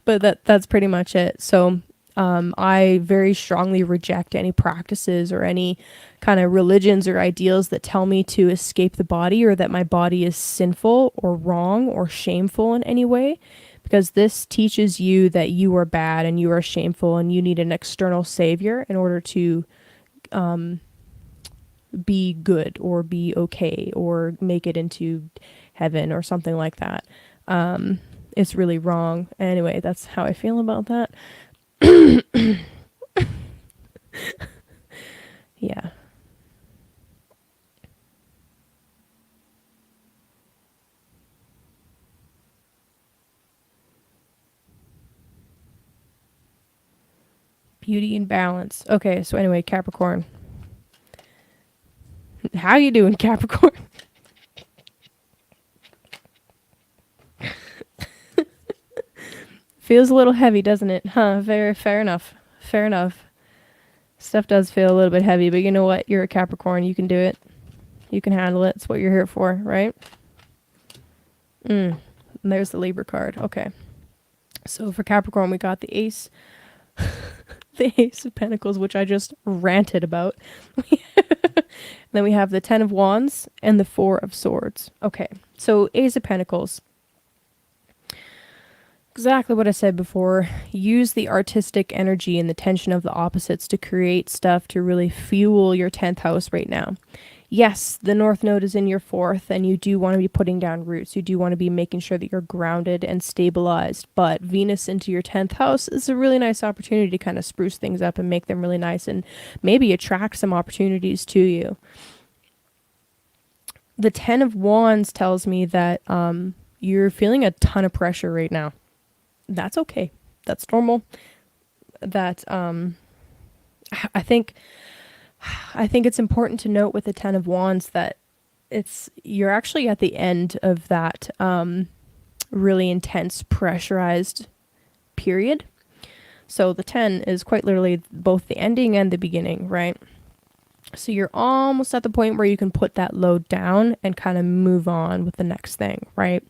But that's pretty much it. So I very strongly reject any practices or any kind of religions or ideals that tell me to escape the body or that my body is sinful or wrong or shameful in any way, because this teaches you that you are bad and you are shameful and you need an external savior in order to be good or be okay or make it into heaven or something like that. It's really wrong. Anyway, that's how I feel about that. Yeah. Beauty and balance. Okay, so anyway, Capricorn. How you doing, Capricorn? Feels a little heavy, doesn't it? Huh, very fair enough. Fair enough. Stuff does feel a little bit heavy, but you know what? You're a Capricorn. You can do it. You can handle it. It's what you're here for, right? And there's the Libra card. Okay. So for Capricorn, we got the Ace. The Ace of Pentacles, which I just ranted about. Then we have the 10 of Wands and the 4 of Swords. Okay. So Ace of Pentacles. Exactly what I said before. Use the artistic energy and the tension of the opposites to create stuff to really fuel your 10th house right now. yes, the North Node is in your fourth, and you do want to be putting down roots. You do want to be making sure that you're grounded and stabilized. But Venus into your 10th house is a really nice opportunity to kind of spruce things up and make them really nice and maybe attract some opportunities to you. The 10 of Wands tells me that you're feeling a ton of pressure right now. That's okay. That's normal. That I think it's important to note with the 10 of Wands that you're actually at the end of that really intense pressurized period. So the 10 is quite literally both the ending and the beginning, right? So you're almost at the point where you can put that load down and kind of move on with the next thing, right?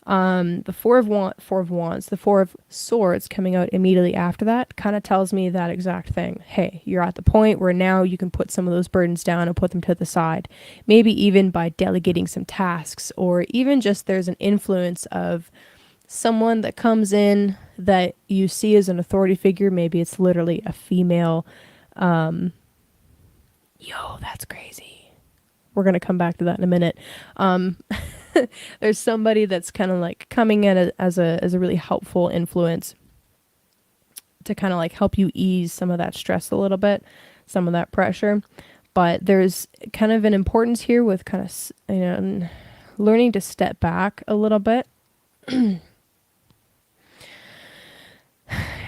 The four of Wands, the Four of Swords coming out immediately after that kind of tells me that exact thing. Hey, you're at the point where now you can put some of those burdens down and put them to the side. Maybe even by delegating some tasks, or even just there's an influence of someone that comes in that you see as an authority figure. Maybe it's literally a female. Yo, that's crazy. We're going to come back to that in a minute. There's somebody that's kind of like coming in as a really helpful influence to kind of like help you ease some of that stress a little bit, some of that pressure. But there's kind of an importance here with kind of, learning to step back a little bit.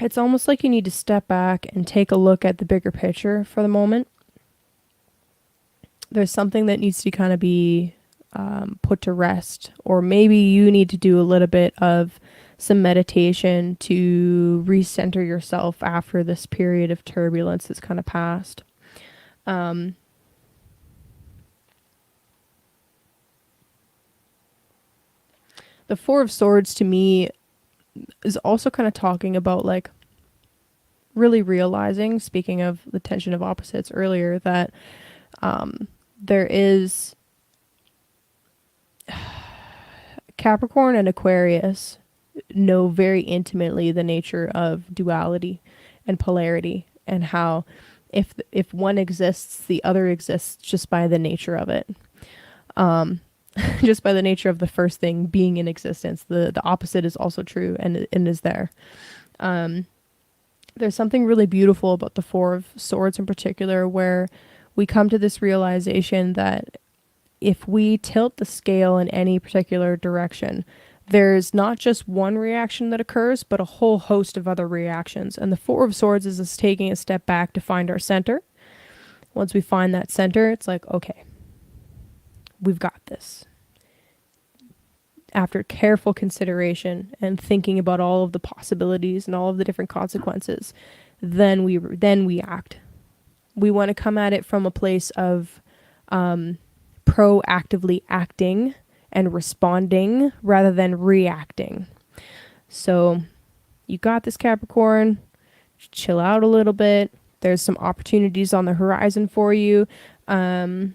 It's almost like you need to step back and take a look at the bigger picture for the moment. There's something that needs to kind of be put to rest, or maybe you need to do a little bit of some meditation to recenter yourself after this period of turbulence that's kind of passed. The Four of Swords to me is also kind of talking about like really realizing, speaking of the tension of opposites earlier, that there is Capricorn and Aquarius know very intimately the nature of duality and polarity, and how if one exists, the other exists just by the nature of it. Just by the nature of the first thing being in existence, the opposite is also true and is there. There's something really beautiful about the Four of Swords in particular, where we come to this realization that if we tilt the scale in any particular direction, there's not just one reaction that occurs, but a whole host of other reactions. And the Four of Swords is us taking a step back to find our center. Once we find that center, it's like, okay, we've got this. After careful consideration and thinking about all of the possibilities and all of the different consequences, then we act. We want to come at it from a place of proactively acting and responding rather than reacting. So you got this, Capricorn. Chill out a little bit. There's some opportunities on the horizon for you. The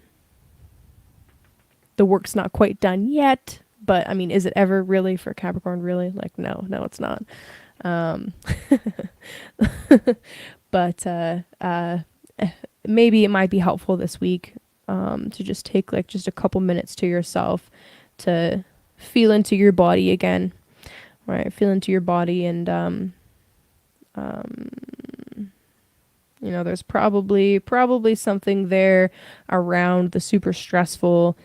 work's not quite done yet, but I mean, is it ever really for Capricorn? Really? Like, no, it's not. But maybe it might be helpful this week to just take like just a couple minutes to yourself to feel into your body again, right? Feel into your body, and there's probably something there around the super stressful,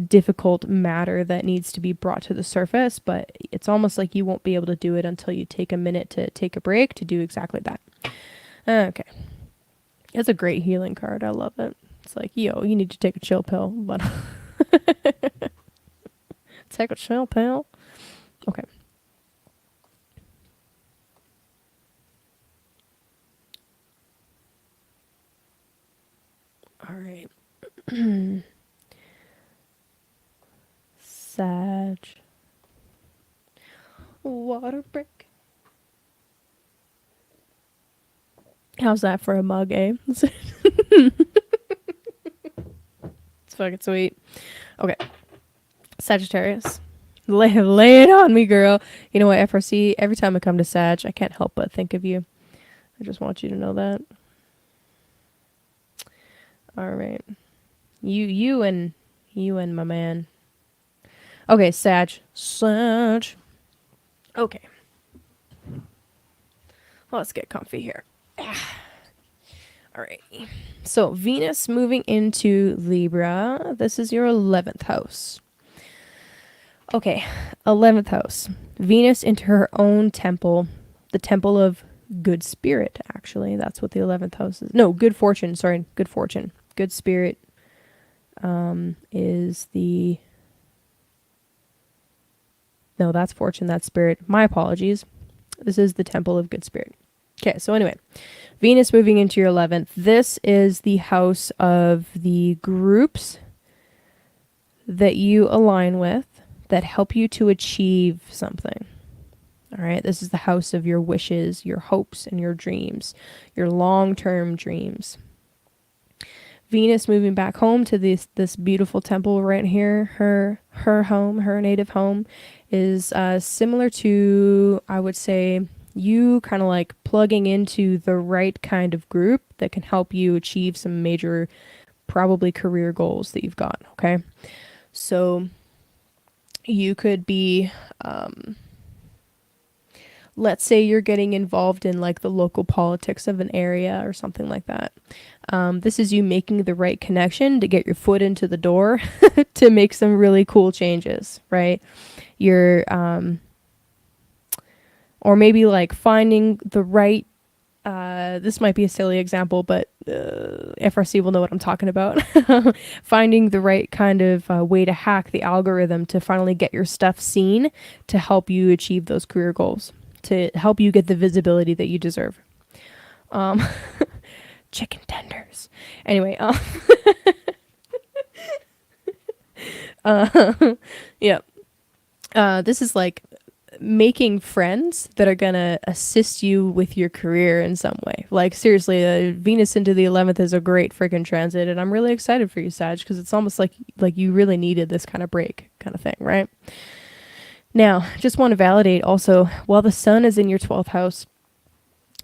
difficult matter that needs to be brought to the surface, but it's almost like you won't be able to do it until you take a minute to take a break to do exactly that. Okay. It's a great healing card. I love it. It's like, yo, you need to take a chill pill, but take a chill pill. Okay. All right. Sag. Water break. How's that for a mug, eh? It's fucking sweet. Okay. Sagittarius. Lay it on me, girl. You know what, FRC, every time I come to Sag, I can't help but think of you. I just want you to know that. All right. You and my man. Okay, Sag. Okay. Let's get comfy here. All right. So Venus moving into Libra. This is your 11th house. Okay, 11th house. Venus into her own temple, the temple of good spirit, actually. That's what the 11th house is. No, good fortune. Sorry, good fortune. Good spirit is the... No, that's fortune, that's spirit. My apologies. This is the temple of good spirit. Okay, so anyway, Venus moving into your 11th. This is the house of the groups that you align with that help you to achieve something. All right, this is the house of your wishes, your hopes, and your dreams, your long-term dreams. Venus moving back home to this beautiful temple right here, her home, her native home, is similar to, I would say, you kind of like plugging into the right kind of group that can help you achieve some major, probably career goals that you've got, okay? So you could be, let's say you're getting involved in like the local politics of an area or something like that. This is you making the right connection to get your foot into the door to make some really cool changes, right? You're, or maybe like finding the right, this might be a silly example, but FRC will know what I'm talking about. Finding the right kind of way to hack the algorithm to finally get your stuff seen to help you achieve those career goals, to help you get the visibility that you deserve. Chicken tenders. Anyway, yeah. This is like making friends that are gonna assist you with your career in some way. Like seriously, Venus into the 11th is a great freaking transit, and I'm really excited for you, Sag, because it's almost like you really needed this kind of break kind of thing, right? Now, just want to validate also, while the sun is in your 12th house,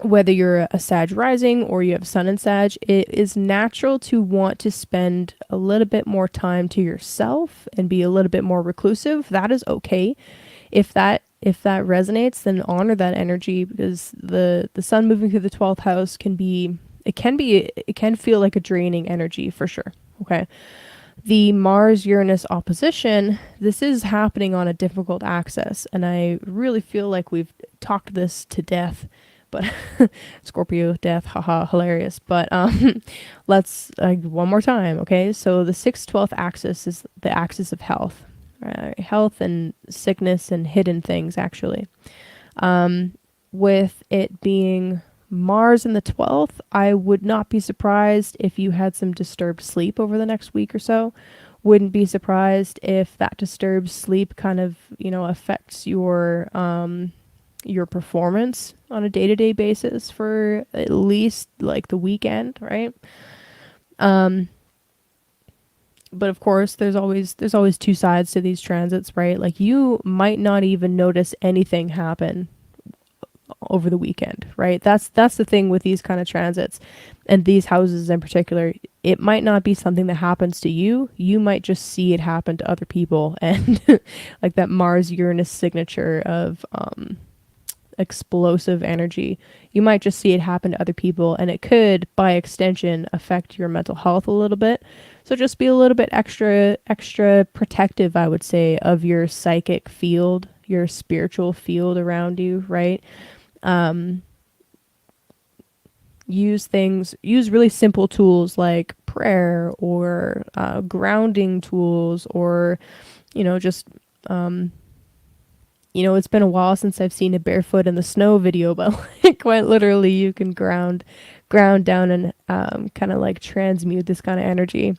whether you're a Sag rising or you have sun in Sag, it is natural to want to spend a little bit more time to yourself and be a little bit more reclusive. That is okay. If that resonates, then honor that energy, because the sun moving through the 12th house can feel like a draining energy for sure. Okay. The Mars-Uranus opposition, this is happening on a difficult axis, and I really feel like we've talked this to death, but Scorpio death, haha, hilarious. But let's one more time, okay? So the 6/12 axis is the axis of health, health and sickness and hidden things, actually. With it being Mars in the 12th, I would not be surprised if you had some disturbed sleep over the next week or so. Wouldn't be surprised if that disturbed sleep kind of, affects your performance on a day-to-day basis for at least like the weekend, right? But of course, there's always two sides to these transits, right? Like you might not even notice anything happen over the weekend, right? That's the thing with these kind of transits and these houses in particular. It might not be something that happens to you. You might just see it happen to other people, and like that Mars-Uranus signature of explosive energy. You might just see it happen to other people, and it could, by extension, affect your mental health a little bit. So just be a little bit extra protective, I would say, of your psychic field, your spiritual field around you, right? Use really simple tools like prayer or grounding tools, or just it's been a while since I've seen a barefoot in the snow video, but like quite literally you can ground down and kind of like transmute this kind of energy.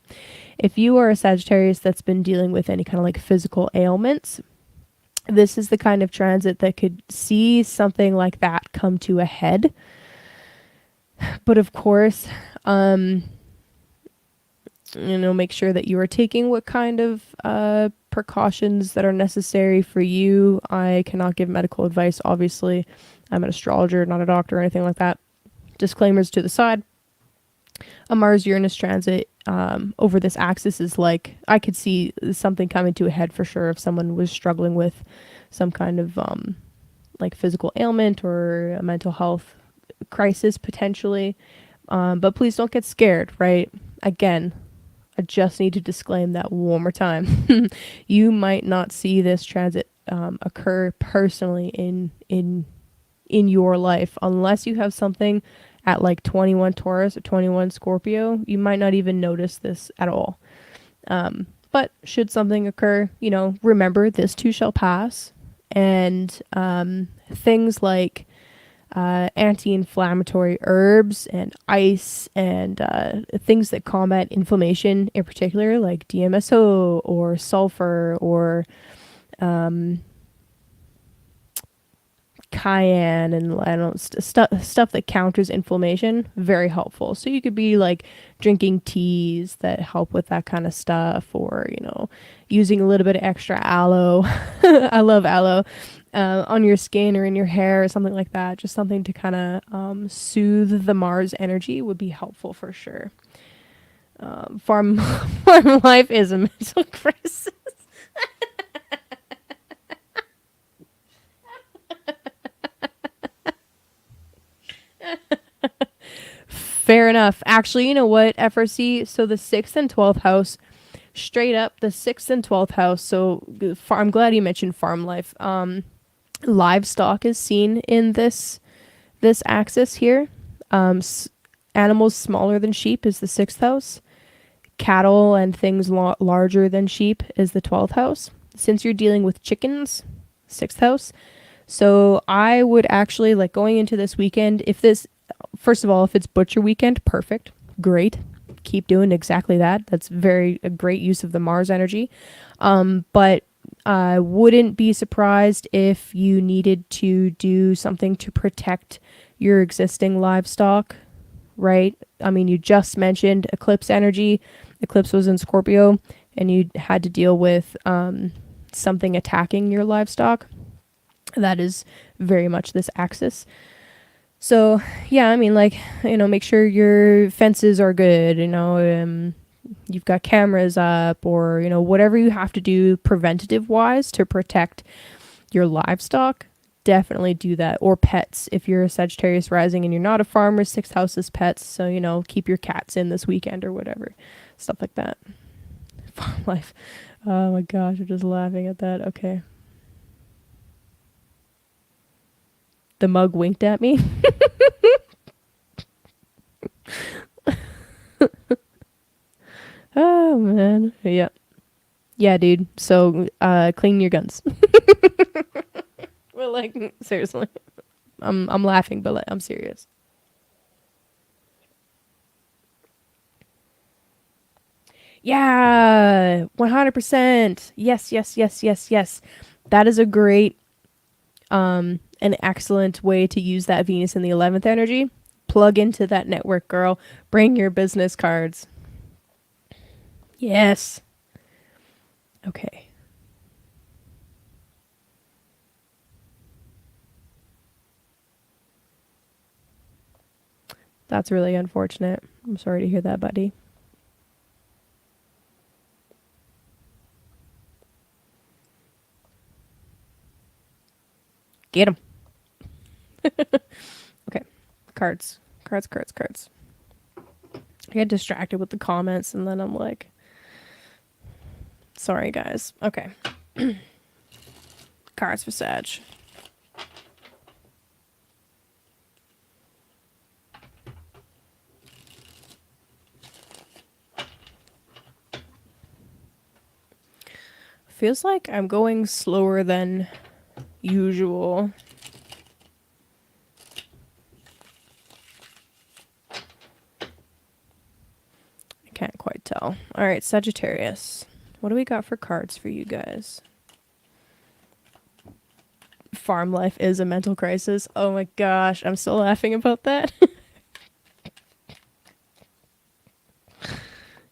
If you are a Sagittarius that's been dealing with any kind of like physical ailments, this is the kind of transit that could see something like that come to a head. But of course, make sure that you are taking what kind of precautions that are necessary for you. I cannot give medical advice, obviously. I'm an astrologer, not a doctor or anything like that. Disclaimers to the side. A Mars-Uranus transit over this axis is like, I could see something coming to a head for sure if someone was struggling with some kind of like physical ailment or a mental health crisis potentially. But please don't get scared, right? Again, I just need to disclaim that one more time. You might not see this transit occur personally in your life unless you have something at like 21 Taurus or 21 Scorpio. You might not even notice this at all. But should something occur, you know, remember this too shall pass. And things like anti-inflammatory herbs and ice and things that combat inflammation in particular, like DMSO or sulfur or cayenne and I don't stuff that counters inflammation, very helpful. So you could be like drinking teas that help with that kind of stuff, or you know, using a little bit of extra aloe. I love aloe on your skin or in your hair or something like that. Just something to kind of soothe the Mars energy would be helpful for sure. Farm life is a mental crisis. Fair enough. Actually, you know what, FRC? So the 6th and 12th house, straight up, the 6th and 12th house. So I'm glad you mentioned farm life. Livestock is seen in this axis here. Animals smaller than sheep is the 6th house. Cattle and things larger than sheep is the 12th house. Since you're dealing with chickens, 6th house. So I would actually, like, going into this weekend, if this, first of all, if it's butcher weekend, perfect, great, keep doing exactly that. That's a great use of the Mars energy. But I wouldn't be surprised if you needed to do something to protect your existing livestock, right? I mean, you just mentioned eclipse energy. Eclipse was in Scorpio, and you had to deal with something attacking your livestock. That is very much this axis. So, yeah, I mean, like, you know, make sure your fences are good, you know, you've got cameras up, or, you know, whatever you have to do preventative wise to protect your livestock, definitely do that. Or pets. If you're a Sagittarius rising and you're not a farmer, 6th house is pets. So, you know, keep your cats in this weekend or whatever. Stuff like that. Farm life. Oh my gosh, I'm just laughing at that. Okay. The mug winked at me. Oh man. Yeah. Yeah, dude. So clean your guns. Well, like, seriously. I'm laughing, but like, I'm serious. Yeah, 100%. Yes, yes, yes, yes, yes. That is a great an excellent way to use that Venus in the 11th energy. Plug into that network, girl. Bring your business cards. Yes. Okay. That's really unfortunate. I'm sorry to hear that, buddy. Get him. Okay. Cards. Cards, cards, cards. I get distracted with the comments, and then I'm like, sorry, guys. Okay. Cards for Sag. Feels like I'm going slower than usual. I can't quite tell. All right, Sagittarius. What do we got for cards for you guys? Farm life is a mental crisis. Oh my gosh, I'm still laughing about that.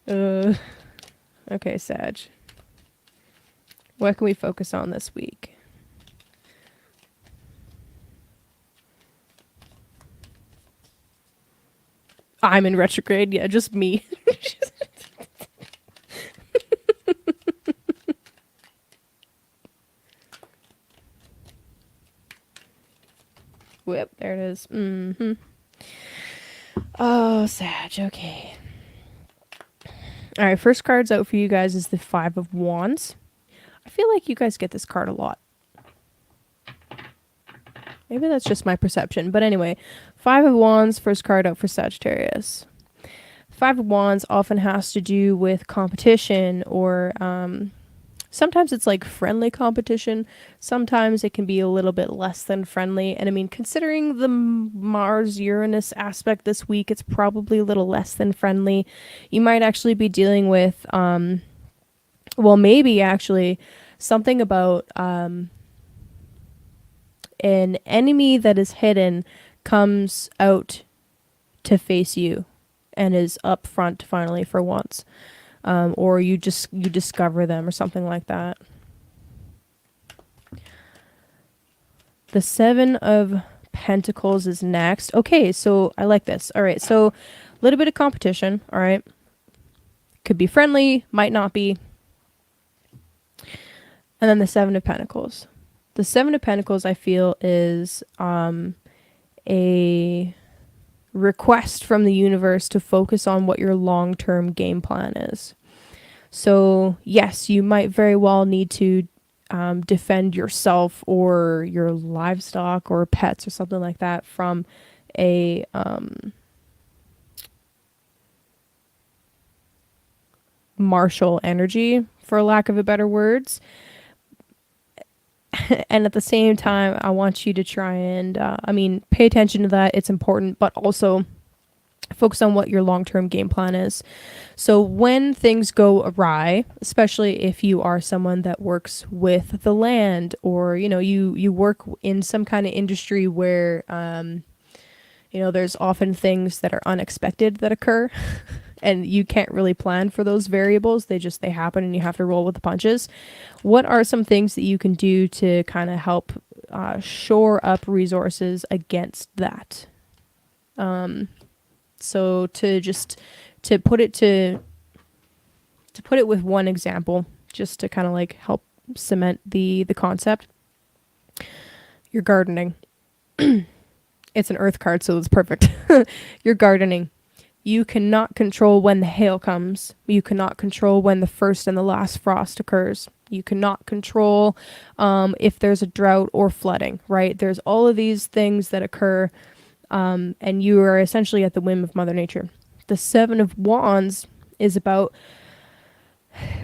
Okay, Sag. What can we focus on this week? I'm in retrograde. Yeah, just me. Whip, there it is. Oh, Sag, okay. All right, first card's out for you guys is the Five of Wands. I feel like you guys get this card a lot. Maybe that's just my perception. But anyway, Five of Wands, first card out for Sagittarius. Five of Wands often has to do with competition or sometimes it's like friendly competition. Sometimes it can be a little bit less than friendly. And I mean, considering the Mars-Uranus aspect this week, it's probably a little less than friendly. You might actually be dealing with, well, maybe actually something about an enemy that is hidden comes out to face you and is up front finally for once. Or you discover them or something like that. The Seven of Pentacles is next. Okay, so I like this. All right, so a little bit of competition. All right, could be friendly, might not be. And then the Seven of Pentacles. The Seven of Pentacles, I feel, is a request from the universe to focus on what your long-term game plan is. So yes, you might very well need to defend yourself or your livestock or pets or something like that from a martial energy, for lack of a better words. And at the same time, I want you to try and, pay attention to that. It's important, but also focus on what your long-term game plan is. So when things go awry, especially if you are someone that works with the land or, you work in some kind of industry where, there's often things that are unexpected that occur and you can't really plan for those variables. They happen and you have to roll with the punches. What are some things that you can do to kind of help shore up resources against that? So to put it with one example, just to kind of like help cement the concept, you're gardening. It's an earth card, so it's perfect. You're gardening. You cannot control when the hail comes. You cannot control when the first and the last frost occurs. You cannot control if there's a drought or flooding, right? There's all of these things that occur, and you are essentially at the whim of Mother Nature. The Seven of Wands is about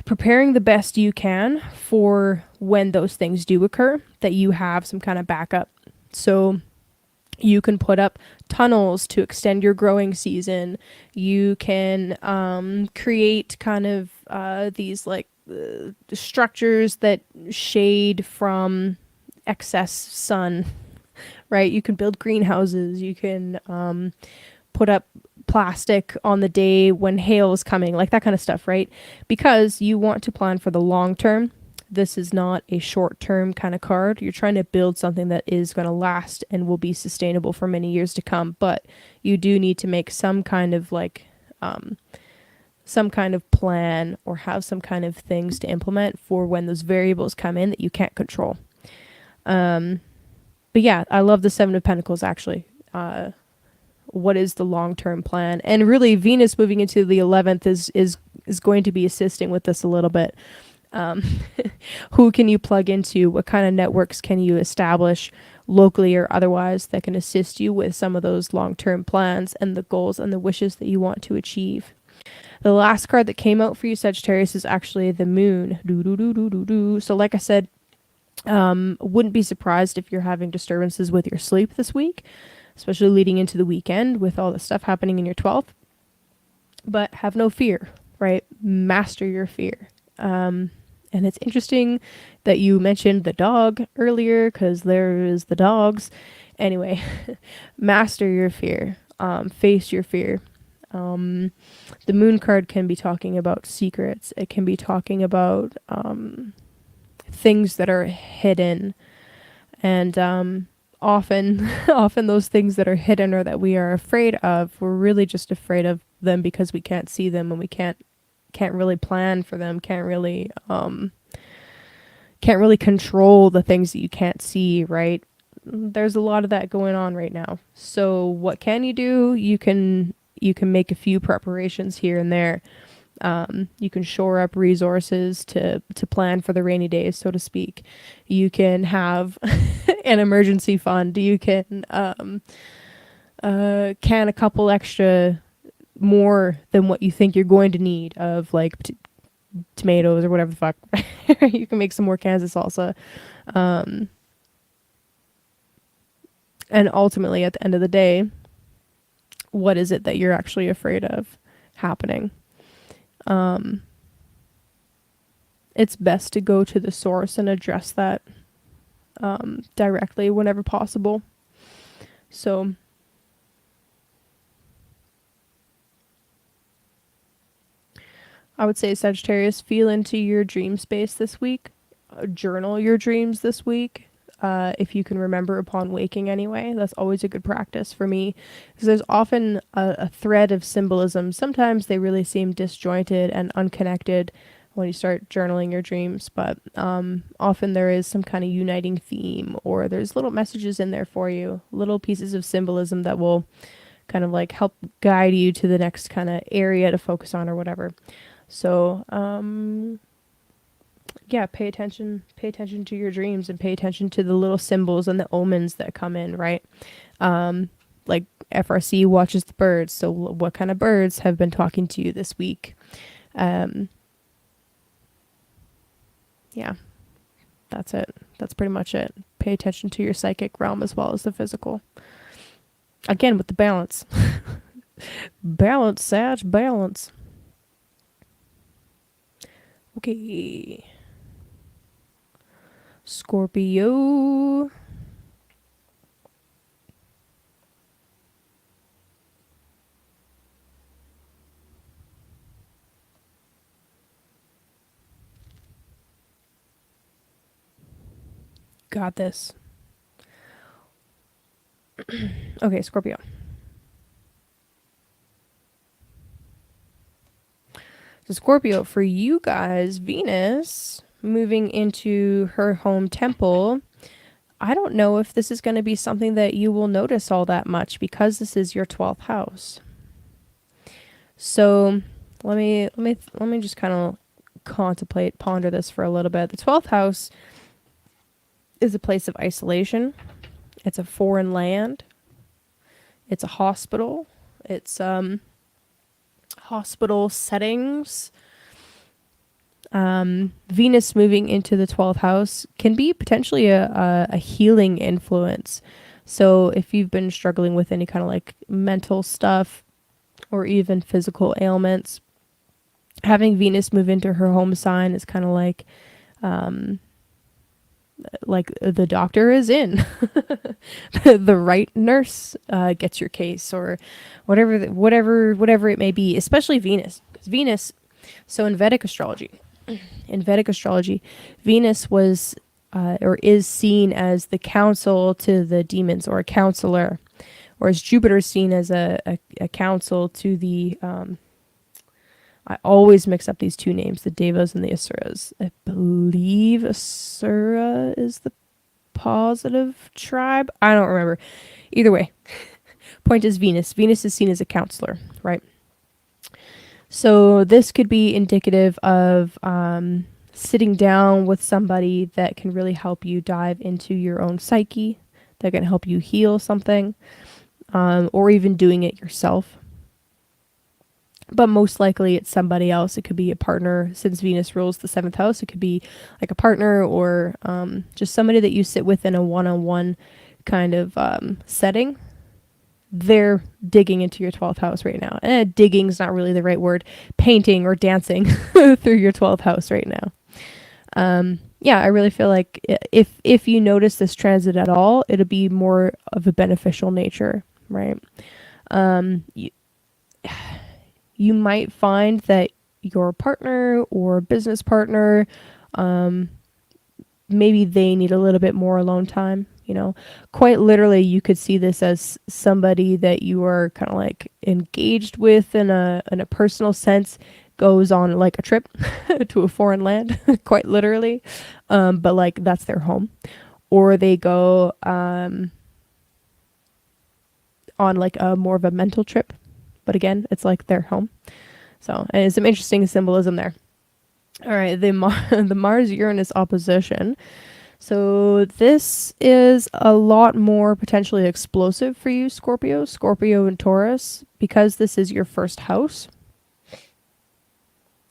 preparing the best you can for when those things do occur, that you have some kind of backup. So you can put up tunnels to extend your growing season. You can create kind of these structures that shade from excess sun, right? You can build greenhouses. You can put up plastic on the day when hail is coming, like that kind of stuff, right? Because you want to plan for the long term. This is not a short-term kind of card. You're trying to build something that is going to last and will be sustainable for many years to come. But you do need to make some kind of plan or have some kind of things to implement for when those variables come in that you can't control. But yeah, I love the Seven of Pentacles, actually. What is the long-term plan? And really, Venus moving into the 11th is going to be assisting with this a little bit. Who can you plug into? What kind of networks can you establish locally or otherwise that can assist you with some of those long-term plans and the goals and the wishes that you want to achieve? The last card that came out for you, Sagittarius, is actually the Moon. So like I said, wouldn't be surprised if you're having disturbances with your sleep this week, especially leading into the weekend with all the stuff happening in your 12th. But have no fear, right? Master your fear. And it's interesting that you mentioned the dog earlier, because there is the dogs. Anyway, master your fear. Face your fear. The Moon card can be talking about secrets. It can be talking about things that are hidden. And often those things that are hidden or that we are afraid of, we're really just afraid of them because we can't see them and we can't really plan for them, can't really control the things that you can't see, right? there's a lot of that going on right now. So what can you do? You can make a few preparations here and there. You can shore up resources to plan for the rainy days, so to speak. You can have an emergency fund. You can a couple extra more than what you think you're going to need of like tomatoes or whatever the fuck. You can make some more cans of salsa. And ultimately, at the end of the day, what is it that you're actually afraid of happening? It's best to go to the source and address that directly whenever possible. So I would say, Sagittarius, feel into your dream space this week. Journal your dreams this week. If you can remember upon waking anyway, that's always a good practice for me, because there's often a thread of symbolism. Sometimes they really seem disjointed and unconnected when you start journaling your dreams, but often there is some kind of uniting theme, or there's little messages in there for you, little pieces of symbolism that will kind of like help guide you to the next kind of area to focus on or whatever. So, yeah, pay attention to your dreams and pay attention to the little symbols and the omens that come in, right? Like FRC watches the birds. So what kind of birds have been talking to you this week? Yeah, that's it. That's pretty much it. Pay attention to your psychic realm as well as the physical. Again, with the balance. Balance, Sag, balance. Okay. Scorpio. Got this. Okay, Scorpio. So Scorpio, for you guys, Venus moving into her home temple. I don't know if this is going to be something that you will notice all that much, because this is your 12th house. So let me just kind of ponder this for a little bit. The 12th house is a place of isolation. It's a foreign land. It's a hospital. It's hospital settings. Venus moving into the 12th house can be potentially a healing influence. So if you've been struggling with any kind of like mental stuff or even physical ailments, having Venus move into her home sign is kind of like the doctor is in. The right nurse gets your case, or whatever it may be, especially Venus. Because Venus, so in Vedic astrology, Venus was or is seen as the counsel to the demons, or a counselor, whereas Jupiter is seen as a counsel to the I always mix up these two names, the Devas and the Asuras. I believe Asura is the positive tribe. I don't remember. Either way, point is Venus. Venus is seen as a counselor, right? So this could be indicative of sitting down with somebody that can really help you dive into your own psyche, that can help you heal something, or even doing it yourself. But most likely it's somebody else. It could be a partner. Since Venus rules the 7th house, it could be like a partner, or just somebody that you sit with in a one-on-one kind of setting. They're digging into your 12th house right now. Digging's not really the right word. Painting or dancing through your 12th house right now. Yeah, I really feel like if you notice this transit at all, it'll be more of a beneficial nature, right? You might find that your partner or business partner, maybe they need a little bit more alone time. You know, quite literally, you could see this as somebody that you are kind of like engaged with in a personal sense, goes on like a trip to a foreign land, quite literally, but like that's their home. or they go on like a more of a mental trip. But again, it's like their home. So, and some interesting symbolism there. All right, the the Mars Uranus opposition. So this is a lot more potentially explosive for you, Scorpio and Taurus, because this is your first house.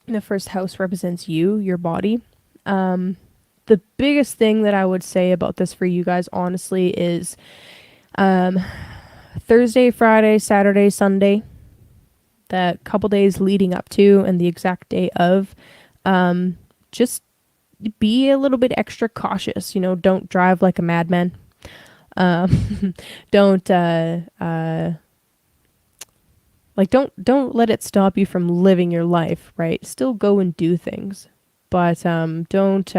The first house represents you, your body. The biggest thing that I would say about this for you guys, honestly, is Thursday, Friday, Saturday, Sunday, the couple days leading up to and the exact day of, just be a little bit extra cautious. You know, don't drive like a madman. Don't like don't let it stop you from living your life, right? Still go and do things, but don't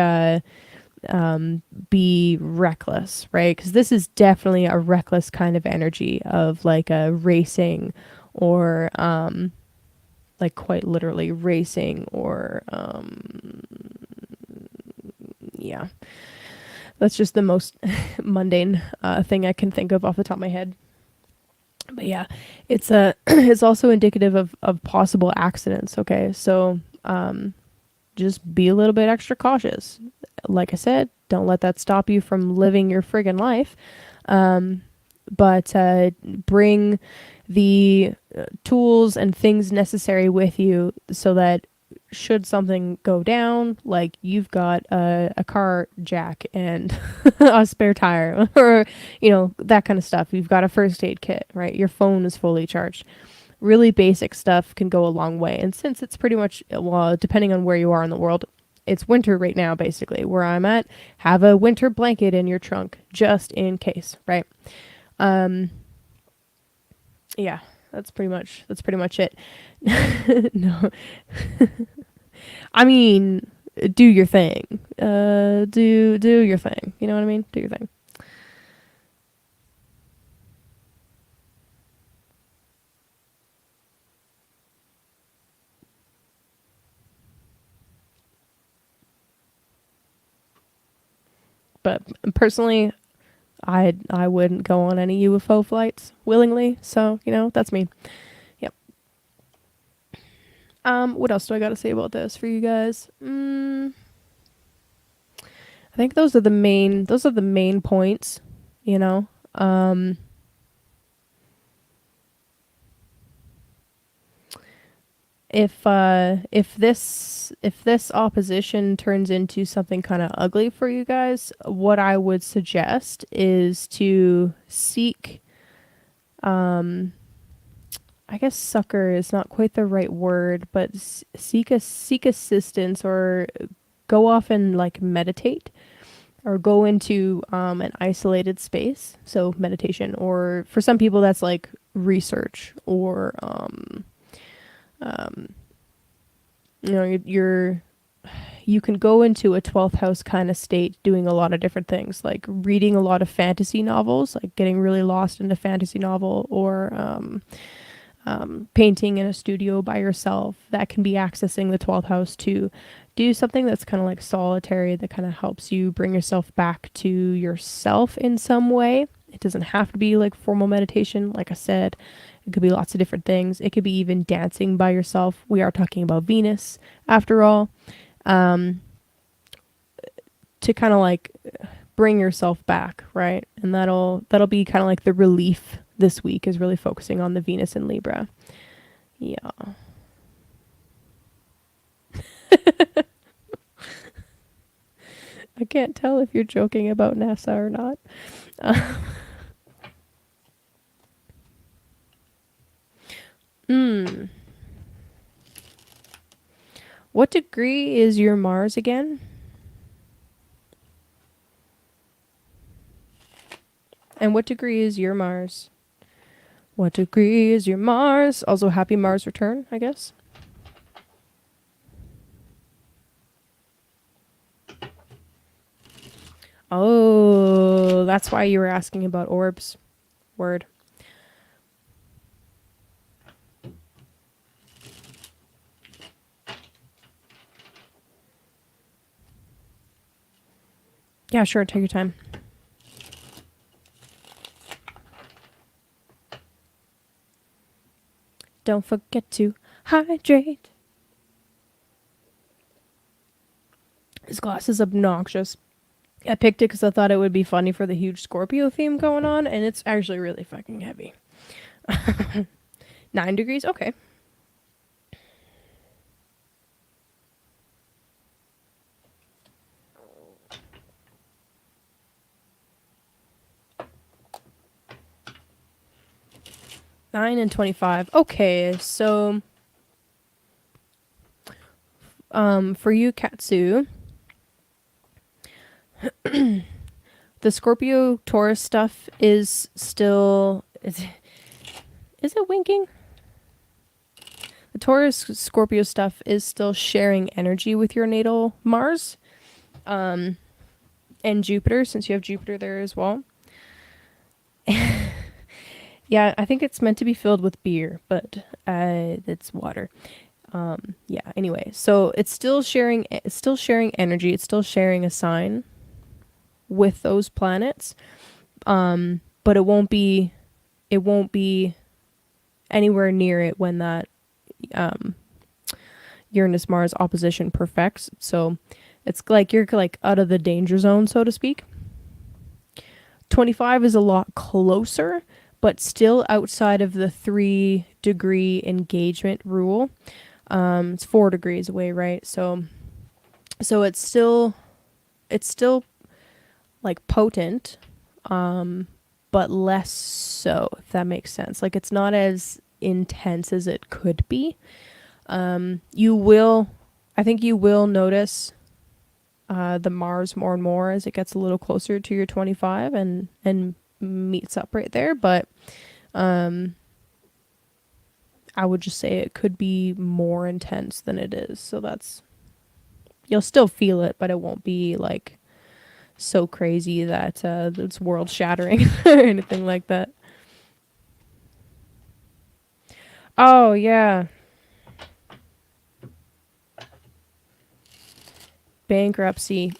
be reckless, right? Because this is definitely a reckless kind of energy of like a racing, or like quite literally racing, or yeah. That's just the most mundane thing I can think of off the top of my head. But yeah, it's it's also indicative of possible accidents. Okay, so just be a little bit extra cautious. Like I said, don't let that stop you from living your friggin' life. But bring the tools and things necessary with you so that should something go down, like you've got a car jack and a spare tire, or, you know, that kind of stuff. You've got a first aid kit, right? Your phone is fully charged. Really basic stuff can go a long way. And since it's pretty much, well, depending on where you are in the world, it's winter right now, basically. Where I'm at, have a winter blanket in your trunk just in case, right? Yeah, that's pretty much it. No. I mean, do your thing. Do your thing. You know what I mean? Do your thing. But personally, I wouldn't go on any UFO flights willingly. So, you know, that's me. Yep. What else do I got to say about this for you guys? I think those are the main points, you know. If this opposition turns into something kind of ugly for you guys, what I would suggest is to seek, I guess succor is not quite the right word, but seek assistance, or go off and like meditate, or go into an isolated space. So meditation, or for some people that's like research, or you know, you can go into a 12th house kind of state doing a lot of different things, like reading a lot of fantasy novels, like getting really lost in a fantasy novel, or painting in a studio by yourself. That can be accessing the 12th house to do something that's kind of like solitary, that kind of helps you bring yourself back to yourself in some way. It doesn't have to be like formal meditation. Like I said, it could be lots of different things. It could be even dancing by yourself. We are talking about Venus after all. To kind of like bring yourself back, right? And that'll be kind of like the relief this week, is really focusing on the Venus and Libra. Yeah. I can't tell if you're joking about NASA or not. What degree is your Mars again? And what degree is your Mars? What degree is your Mars? Also, happy Mars return, I guess. Oh, that's why you were asking about orbs. Word. Yeah, sure. Take your time. Don't forget to hydrate. This glass is obnoxious. I picked it because I thought it would be funny for the huge Scorpio theme going on, and it's actually really fucking heavy. 9 degrees? Okay. Nine and 25. Okay, so for you, Katsu, the Scorpio Taurus stuff is still is it winking? The Taurus Scorpio stuff is still sharing energy with your natal Mars, and Jupiter, since you have Jupiter there as well. Yeah, I think it's meant to be filled with beer, but it's water. Yeah, anyway, so it's still sharing energy, it's still sharing a sign with those planets. But it won't be anywhere near it when that Uranus Mars opposition perfects. So it's like you're like out of the danger zone, so to speak. 25 is a lot closer, but still outside of the 3-degree engagement rule. It's 4 degrees away, right? So it's still like potent, but less so, if that makes sense. Like it's not as intense as it could be. I think you will notice the Mars more and more as it gets a little closer to your 25 and meets up right there, but I would just say it could be more intense than it is. So you'll still feel it, but it won't be like so crazy that it's world shattering or anything like that. Oh yeah. Bankruptcy.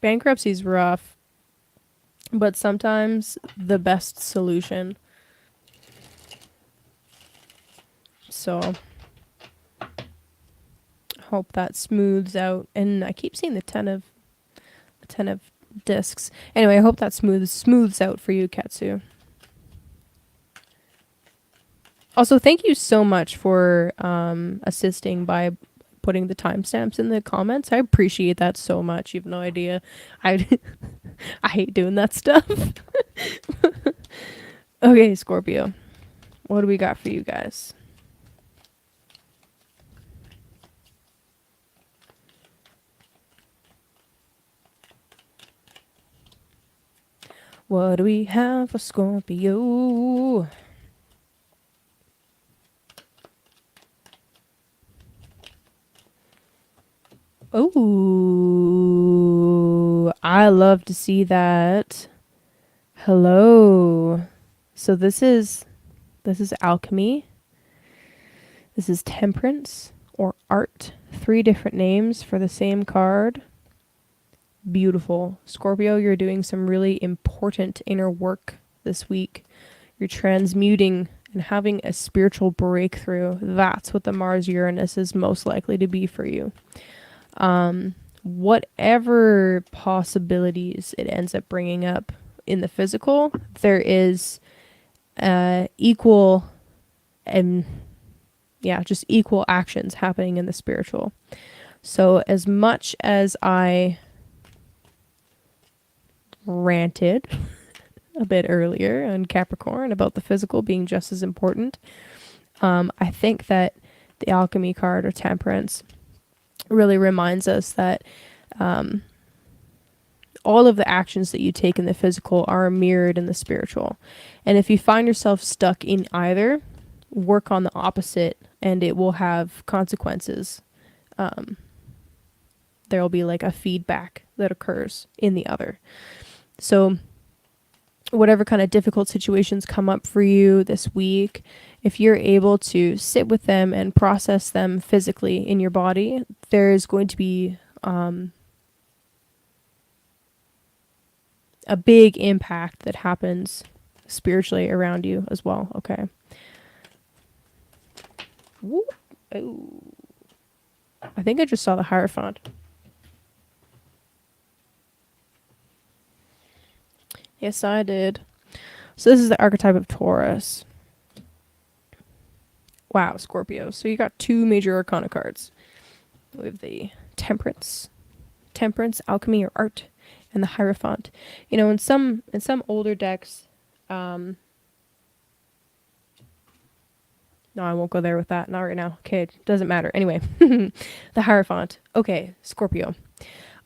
Bankruptcy's rough, but sometimes the best solution. So hope that smooths out. And I keep seeing the 10 of discs. Anyway, I hope that smooths out for you, Katsu. Also, thank you so much for assisting by putting the timestamps in the comments. I appreciate that so much. You have no idea. I hate doing that stuff. Okay, Scorpio. What do we got for you guys? What do we have for Scorpio? Oh, I love to see that. Hello. So this is alchemy. This is temperance or art. 3 different names for the same card. Beautiful. Scorpio, you're doing some really important inner work this week. You're transmuting and having a spiritual breakthrough. That's what the Mars Uranus is most likely to be for you. Whatever possibilities it ends up bringing up in the physical, there is equal actions happening in the spiritual. So as much as I ranted a bit earlier on Capricorn about the physical being just as important, I think that the alchemy card or temperance really reminds us that all of the actions that you take in the physical are mirrored in the spiritual. And if you find yourself stuck in either, work on the opposite and it will have consequences. There will be like a feedback that occurs in the other. So whatever kind of difficult situations come up for you this week, if you're able to sit with them and process them physically in your body, there is going to be a big impact that happens spiritually around you as well. Okay. Whoop. Oh. I think I just saw the Hierophant. Yes, I did. So this is the archetype of Taurus. Wow, Scorpio. So you got two major arcana cards. We have the Temperance, Alchemy or Art, and the Hierophant. You know, in some older decks, no, I won't go there with that. Not right now. Okay, doesn't matter. Anyway, the Hierophant. Okay, Scorpio.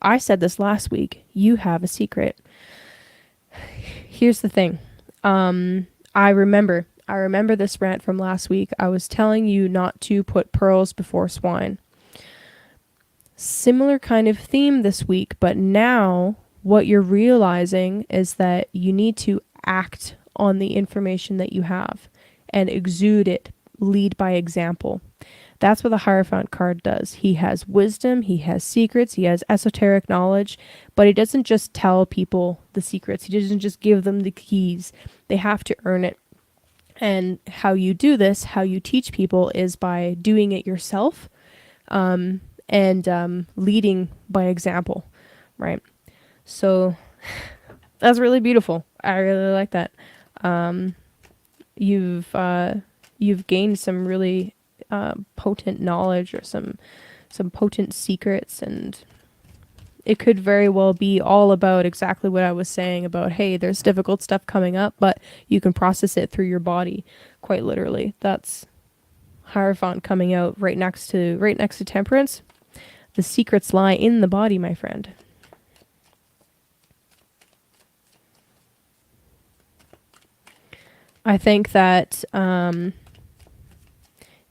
I said this last week. You have a secret. Here's the thing. I remember this rant from last week. I was telling you not to put pearls before swine. Similar kind of theme this week, but now what you're realizing is that you need to act on the information that you have and exude it, lead by example. That's what the Hierophant card does. He has wisdom, he has secrets, he has esoteric knowledge, but he doesn't just tell people the secrets. He doesn't just give them the keys. They have to earn it. And how you do this, how you teach people, is by doing it yourself, and leading by example, right? So that's really beautiful. I really like that. You've gained some really potent knowledge or some potent secrets, and it could very well be all about exactly what I was saying about, hey, there's difficult stuff coming up, but you can process it through your body, quite literally. That's Hierophant coming out right next to Temperance. The secrets lie in the body, my friend. I think that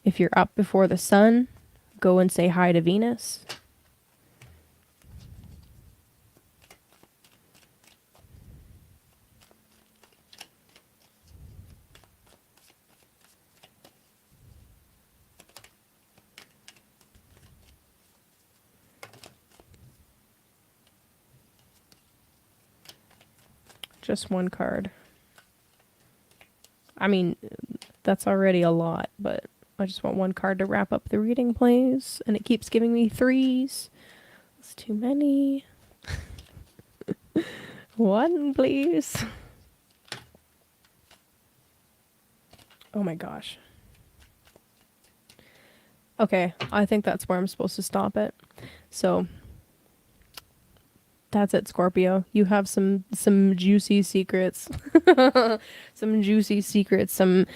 if you're up before the sun, go and say hi to Venus. Just one card. I mean, that's already a lot, but I just want one card to wrap up the reading, please. And it keeps giving me threes. It's too many. One, please. Oh my gosh. Okay, I think that's where I'm supposed to stop it. So that's it, Scorpio. You have some juicy secrets. Some juicy secrets, some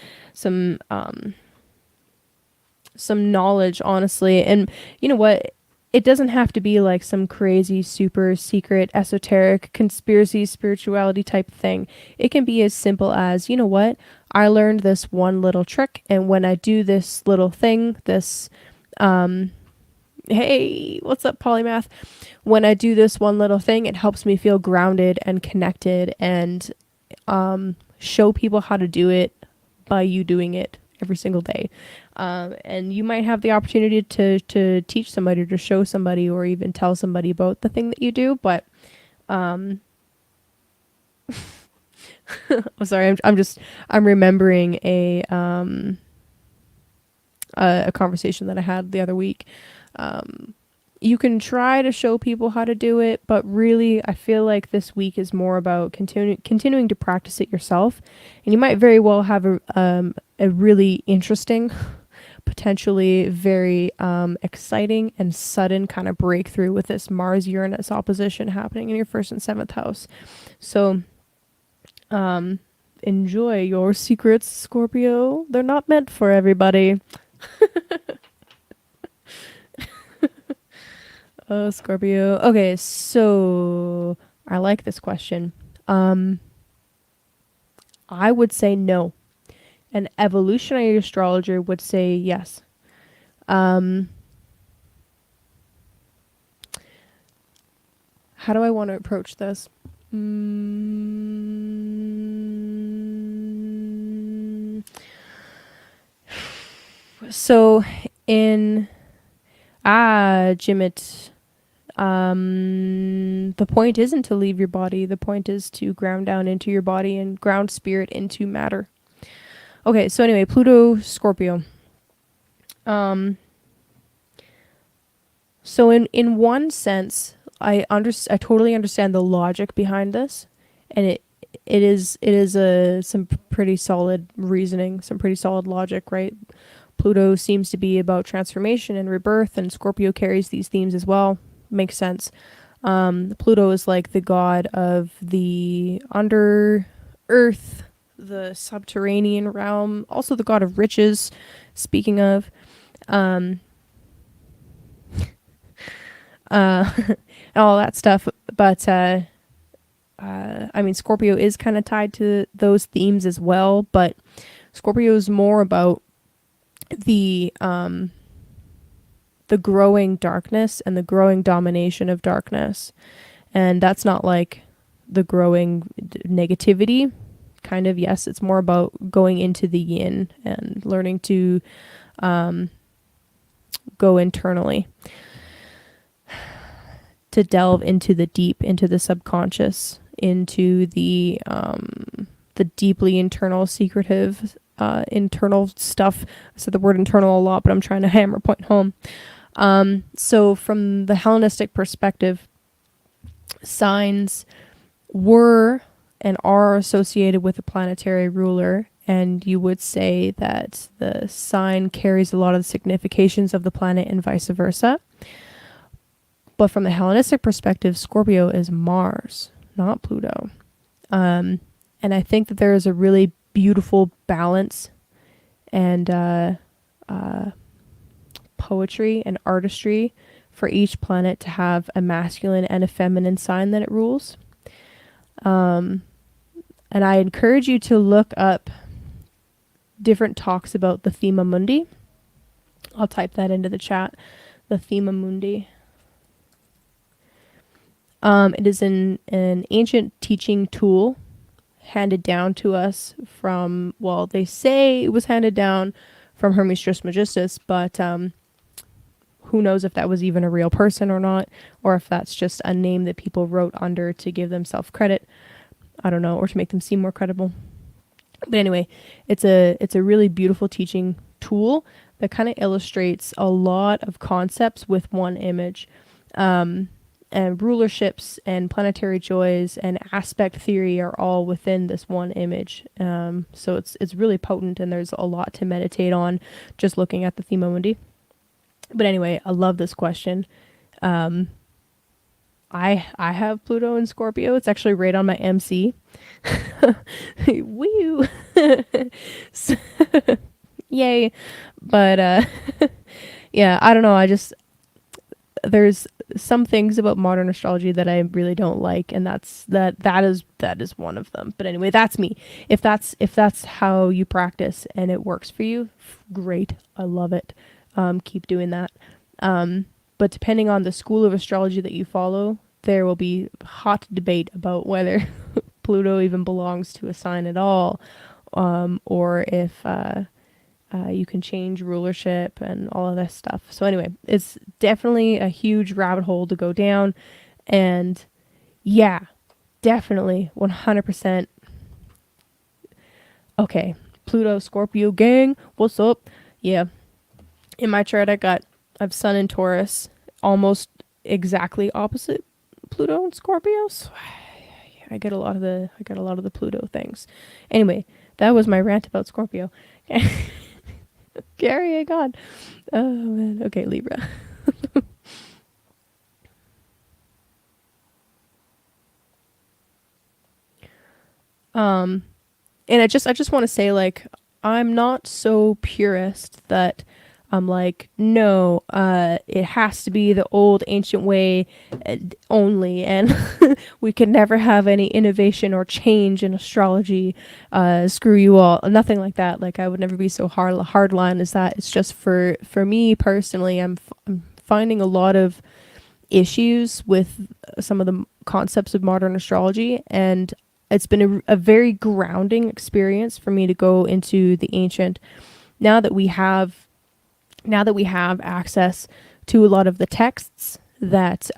knowledge, honestly. And you know what? It doesn't have to be like some crazy, super secret, esoteric, conspiracy, spirituality type thing. It can be as simple as, you know what? I learned this one little trick, and when I do this little thing, this, hey, what's up, polymath? When I do this one little thing, it helps me feel grounded and connected, and show people how to do it by you doing it every single day. And you might have the opportunity to teach somebody, to show somebody, or even tell somebody about the thing that you do. But I'm sorry, I'm remembering a conversation that I had the other week. You can try to show people how to do it, but really I feel like this week is more about continuing to practice it yourself. And you might very well have a really interesting, potentially very exciting and sudden kind of breakthrough with this Mars-Uranus opposition happening in your 1st and 7th house. So enjoy your secrets, Scorpio. They're not meant for everybody. Oh, Scorpio. Okay, so I like this question. I would say no. An evolutionary astrologer would say yes. How do I want to approach this? So in Jimit, The point isn't to leave your body. The point is to ground down into your body and ground spirit into matter. Okay, so anyway, Pluto, Scorpio. So in one sense, I totally understand the logic behind this, and it is some pretty solid reasoning, some pretty solid logic, right? Pluto seems to be about transformation and rebirth, and Scorpio carries these themes as well. Makes sense. Pluto is like the god of the under earth, the subterranean realm, also the god of riches. Speaking of, and all that stuff. But I mean, Scorpio is kind of tied to those themes as well. But Scorpio is more about the growing darkness and the growing domination of darkness, and that's not like the growing negativity. Kind of, yes, it's more about going into the yin and learning to go internally, to delve into the deep, into the subconscious, into the deeply internal, secretive, internal stuff. I said the word internal a lot, but I'm trying to hammer point home. So from the Hellenistic perspective, signs were and are associated with a planetary ruler, and you would say that the sign carries a lot of the significations of the planet and vice versa. But from the Hellenistic perspective, Scorpio is Mars, not Pluto. And I think that there is a really beautiful balance and poetry and artistry for each planet to have a masculine and a feminine sign that it rules. And I encourage you to look up different talks about the Thema Mundi. I'll type that into the chat, the Thema Mundi. It is an ancient teaching tool handed down to us from, well, they say it was handed down from Hermes Trismegistus, but who knows if that was even a real person or not, or if that's just a name that people wrote under to give themselves credit. I don't know, or to make them seem more credible. But anyway, it's a really beautiful teaching tool that kind of illustrates a lot of concepts with one image. And rulerships and planetary joys and aspect theory are all within this one image. So it's really potent, and there's a lot to meditate on just looking at the Thema Mundi. But anyway, I love this question. I have Pluto in Scorpio. It's actually right on my MC. Woo! Yay. But yeah, I don't know. There's some things about modern astrology that I really don't like, and that is one of them. But anyway, that's me. If that's how you practice and it works for you, great. I love it. Keep doing that. But depending on the school of astrology that you follow, there will be hot debate about whether Pluto even belongs to a sign at all, or if you can change rulership and all of this stuff. So anyway, it's definitely a huge rabbit hole to go down. And yeah, definitely 100%. Okay, Pluto, Scorpio gang, what's up? Yeah. In my chart, I've Sun in Taurus, almost exactly opposite Pluto and Scorpio. So I get a lot of the Pluto things. Anyway, that was my rant about Scorpio. Gary, God. Oh man. Okay, Libra. And I just want to say, like, I'm not so purist that I'm like, no, it has to be the old ancient way only, and we can never have any innovation or change in astrology. Screw you all. Nothing like that. Like, I would never be so hardline as that. It's just for me personally, I'm finding a lot of issues with some of the concepts of modern astrology, and it's been a very grounding experience for me to go into the ancient. Now that we have access to a lot of the texts that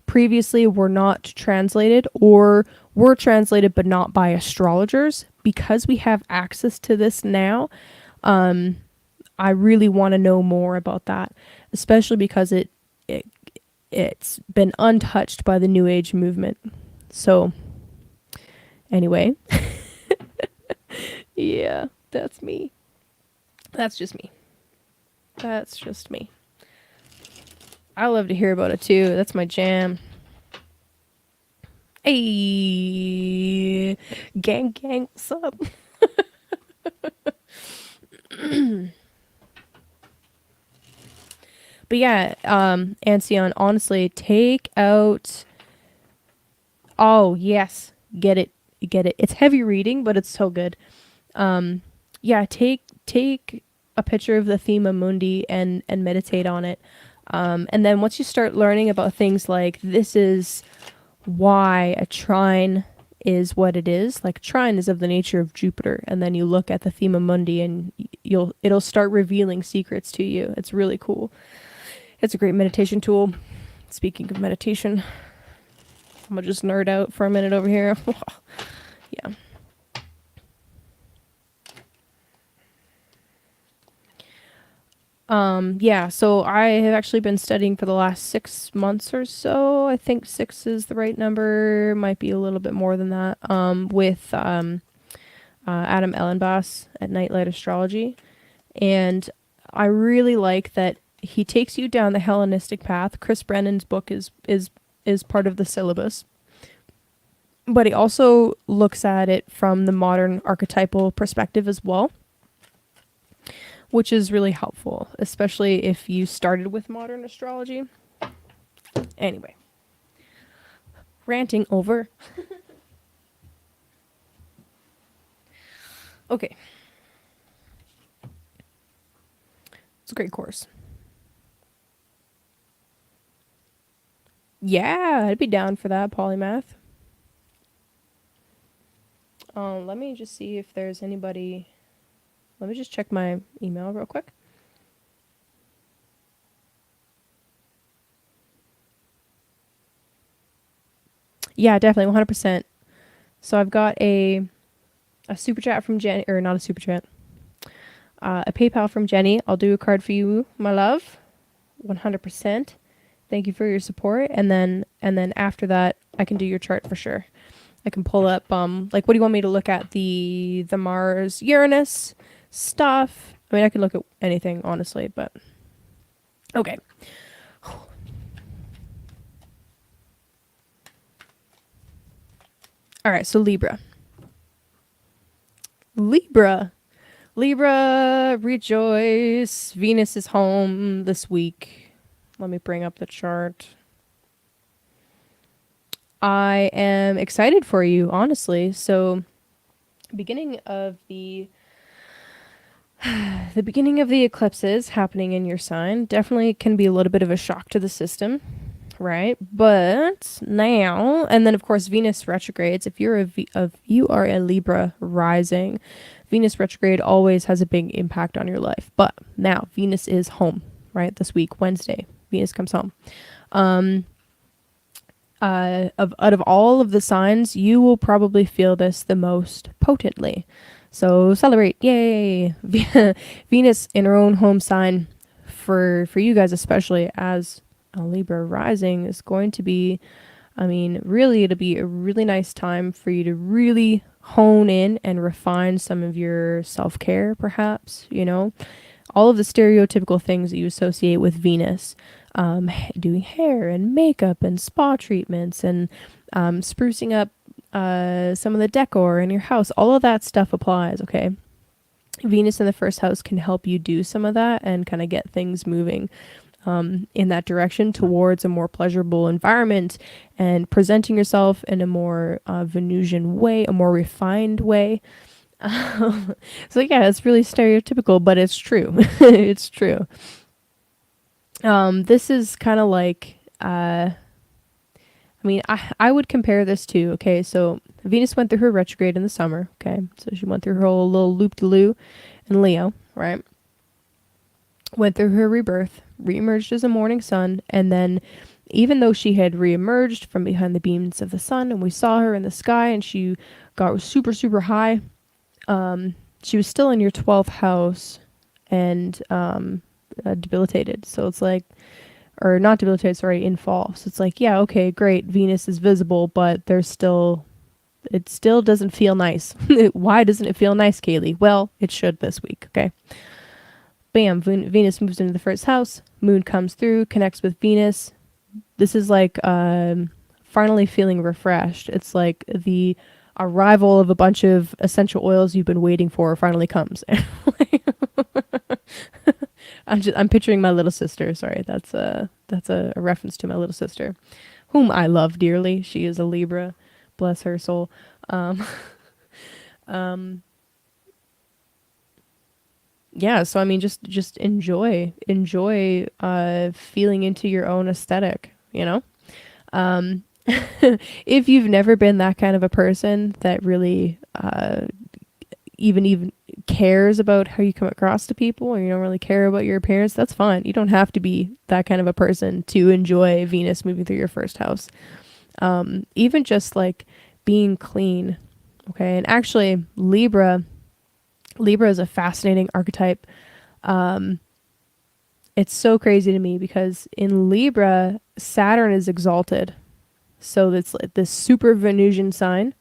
previously were not translated, or were translated but not by astrologers. Because we have access to this now, I really want to know more about that, especially because it's been untouched by the New Age movement. So anyway, yeah, that's me. That's just me. That's just me. I love to hear about it too. That's my jam. Hey, gang, what's up? But yeah, Ancion, honestly, take out. Oh yes, get it. It's heavy reading, but it's so good. Yeah, take a picture of the thema mundi and meditate on it. And then once you start learning about things like this is why a trine is what it is, like trine is of the nature of Jupiter, and then you look at the thema mundi and it'll start revealing secrets to you. It's really cool. It's a great meditation tool. Speaking of meditation, I'm gonna just nerd out for a minute over here. Yeah. Yeah, so I have actually been studying for the last 6 months or so. I think 6 is the right number. Might be a little bit more than that. With Adam Ellenbass at Nightlight Astrology. And I really like that he takes you down the Hellenistic path. Chris Brennan's book is part of the syllabus. But he also looks at it from the modern archetypal perspective as well, which is really helpful, especially if you started with modern astrology. Anyway, ranting over. Okay. It's a great course. Yeah, I'd be down for that, polymath. Let me just see if there's anybody. Let me just check my email real quick. Yeah, definitely, 100%. So I've got a super chat from Jenny, or not a super chat, a PayPal from Jenny. I'll do a card for you, my love. 100%. Thank you for your support. And then after that, I can do your chart for sure. I can pull up, like, what do you want me to look at? The Mars Uranus stuff. I mean, I can look at anything, honestly, but okay. All right, so Libra, rejoice. Venus is home this week. Let me bring up the chart. I am excited for you, honestly. So, beginning of the eclipses happening in your sign definitely can be a little bit of a shock to the system, right? But now, and then of course Venus retrogrades. If you are a Libra rising, Venus retrograde always has a big impact on your life. But now Venus is home, right? This week, Wednesday, Venus comes home. Out of all of the signs, you will probably feel this the most potently. So celebrate, yay! Venus in her own home sign, for you guys especially as a Libra rising, is going to be, I mean, really, it'll be a really nice time for you to really hone in and refine some of your self-care, perhaps, you know, all of the stereotypical things that you associate with Venus. Doing hair and makeup and spa treatments and sprucing up some of the decor in your house. All of that stuff applies, okay? Venus in the first house can help you do some of that and kind of get things moving in that direction towards a more pleasurable environment and presenting yourself in a more Venusian way, a more refined way. So yeah, it's really stereotypical, but it's true. It's true. This is kind of like, I mean, I would compare this to, okay, so Venus went through her retrograde in the summer, okay, so she went through her whole little loop-de-loo in Leo, right? went through her rebirth, reemerged as a morning sun, and then even though she had reemerged from behind the beams of the sun and we saw her in the sky and she got super, super high, she was still in your 12th house and debilitated. So it's like, or not debilitated, sorry, in fall. So it's like, yeah, okay, great. Venus is visible, but there's still, it still doesn't feel nice. Why doesn't it feel nice, Kaylee? Well, it should this week, okay? Bam, Venus moves into the first house. Moon comes through, connects with Venus. This is like finally feeling refreshed. It's like the arrival of a bunch of essential oils you've been waiting for finally comes. I'm picturing my little sister. Sorry, that's a reference to my little sister, whom I love dearly. She is a Libra, bless her soul. Yeah, so I mean, just enjoy feeling into your own aesthetic, you know. Um, if you've never been that kind of a person that really even cares about how you come across to people, or you don't really care about your appearance, that's fine. You don't have to be that kind of a person to enjoy Venus moving through your first house. Even just like being clean, okay. And actually, Libra is a fascinating archetype. It's so crazy to me because in Libra, Saturn is exalted. So it's like this super Venusian sign,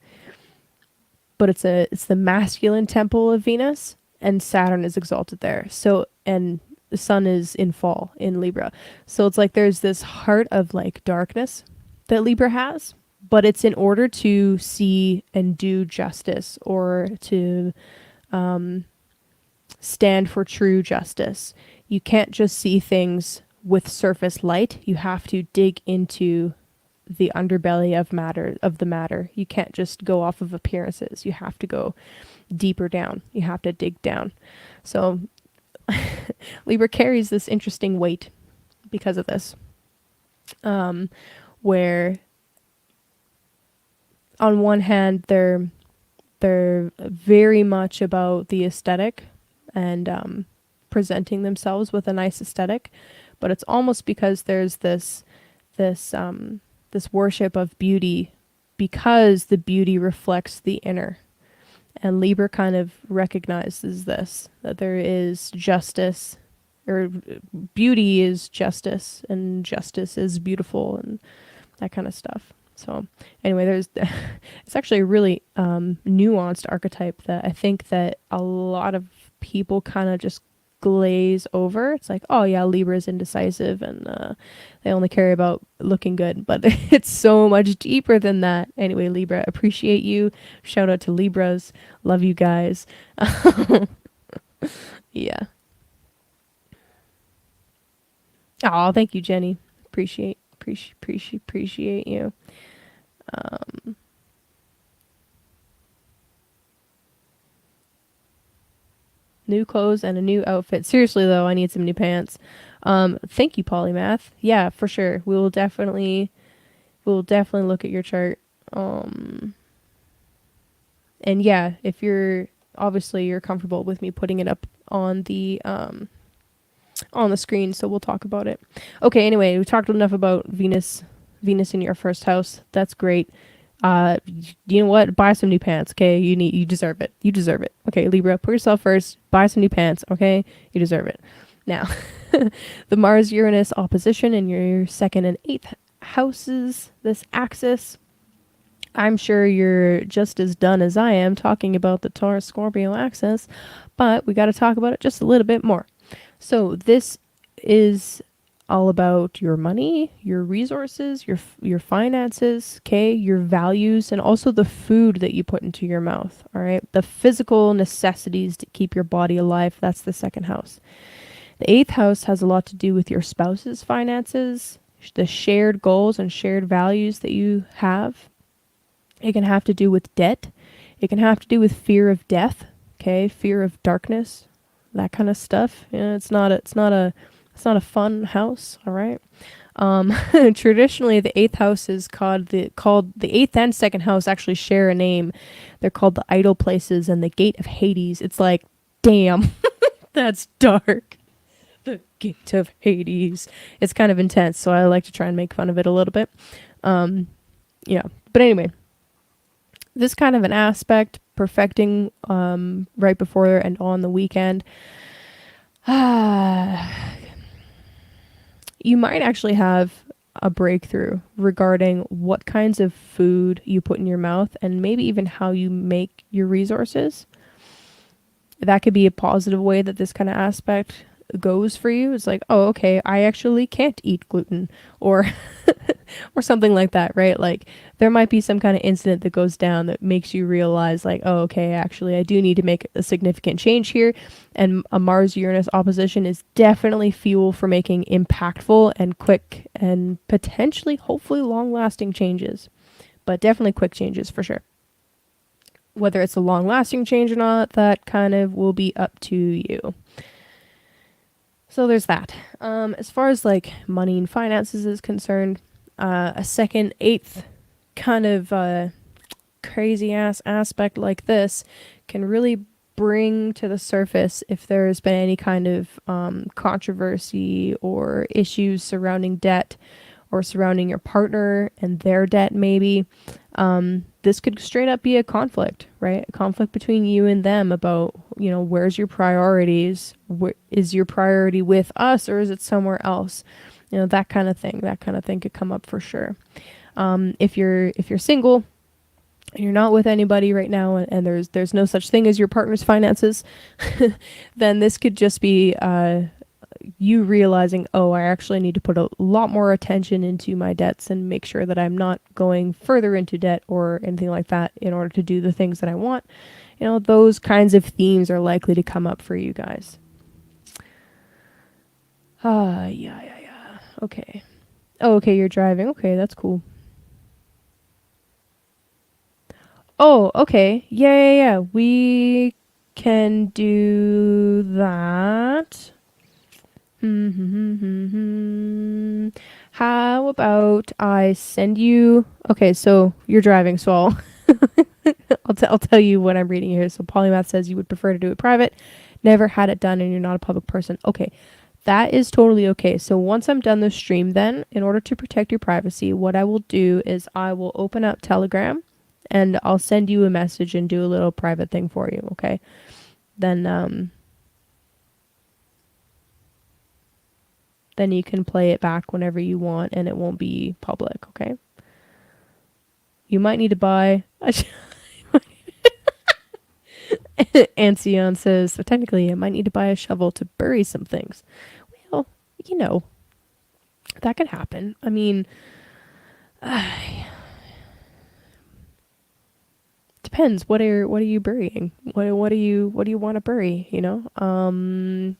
but it's the masculine temple of Venus, and Saturn is exalted there. So, and the sun is in fall in Libra. So it's like there's this heart of like darkness that Libra has, but it's in order to see and do justice, or to stand for true justice. You can't just see things with surface light. You have to dig into the underbelly of the matter. You can't just go off of appearances. You have to go deeper down. You have to dig down. So Libra carries this interesting weight because of this, where on one hand they're very much about the aesthetic and presenting themselves with a nice aesthetic, but it's almost because there's this worship of beauty, because the beauty reflects the inner. And Libra kind of recognizes this, that there is justice, or beauty is justice, and justice is beautiful, and that kind of stuff. So anyway, it's actually a really nuanced archetype that I think that a lot of people kind of just glaze over. It's like, oh yeah, Libra is indecisive and they only care about looking good, but it's so much deeper than that. Anyway, Libra, appreciate you. Shout out to Libras. Love you guys. Yeah. Oh, thank you, Jenny. Appreciate you. New clothes and a new outfit. Seriously though, I need some new pants. Thank you, Polymath. Yeah, for sure. We'll definitely look at your chart. And yeah, if you're comfortable with me putting it up on the screen, so we'll talk about it. Okay, anyway, we talked enough about Venus in your first house. That's great. You know what? Buy some new pants, okay? You deserve it. You deserve it. Okay, Libra, put yourself first. Buy some new pants, okay? You deserve it. Now, the Mars-Uranus opposition in your second and eighth houses, this axis, I'm sure you're just as done as I am talking about the Taurus-Scorpio axis, but we got to talk about it just a little bit more. So this is all about your money, your resources, your finances, okay, your values, and also the food that you put into your mouth, all right? The physical necessities to keep your body alive, that's the second house. The eighth house has a lot to do with your spouse's finances, the shared goals and shared values that you have. It can have to do with debt. It can have to do with fear of death, okay, fear of darkness, that kind of stuff. You know, it's not a fun house, all right? Traditionally, the eighth house is called the eighth and second house actually share a name. They're called the idle places and the gate of Hades. It's like, damn, that's dark. The gate of Hades. It's kind of intense, so I like to try and make fun of it a little bit. Yeah. But anyway, this kind of an aspect, perfecting right before and on the weekend. You might actually have a breakthrough regarding what kinds of food you put in your mouth and maybe even how you make your resources. That could be a positive way that this kind of aspect goes for you. It's like, oh, okay, I actually can't eat gluten, or or something like that, right? Like there might be some kind of incident that goes down that makes you realize like, oh, okay, actually I do need to make a significant change here. And a Mars Uranus opposition is definitely fuel for making impactful and quick and potentially hopefully long lasting changes, but definitely quick changes for sure. Whether it's a long lasting change or not, that kind of will be up to you. So there's that. As far as like money and finances is concerned, a second, eighth kind of crazy ass aspect like this can really bring to the surface if there's been any kind of controversy or issues surrounding debt or surrounding your partner and their debt maybe. This could straight up be a conflict, right? A conflict between you and them about, you know, where's your priorities? Is your priority with us or is it somewhere else? You know, that kind of thing. That kind of thing could come up for sure. If you're single and you're not with anybody right now and there's no such thing as your partner's finances, then this could just be you realizing, oh, I actually need to put a lot more attention into my debts and make sure that I'm not going further into debt or anything like that in order to do the things that I want. You know, those kinds of themes are likely to come up for you guys. Yeah. Okay. Oh, okay, you're driving. Okay, that's cool. Oh, okay. Yeah. We can do that. How about I send you? Okay, so you're driving, so I'll tell you what I'm reading here. So Polymath says you would prefer to do it private, never had it done, and you're not a public person. Okay, that is totally okay. So once I'm done the stream, then in order to protect your privacy, what I will do is I will open up Telegram, and I'll send you a message and do a little private thing for you. Okay, then you can play it back whenever you want and it won't be public, okay? You might need to buy Ancion says, so technically I might need to buy a shovel to bury some things. Well, you know, that could happen. I mean, depends. What are you burying? What do you want to bury, you know?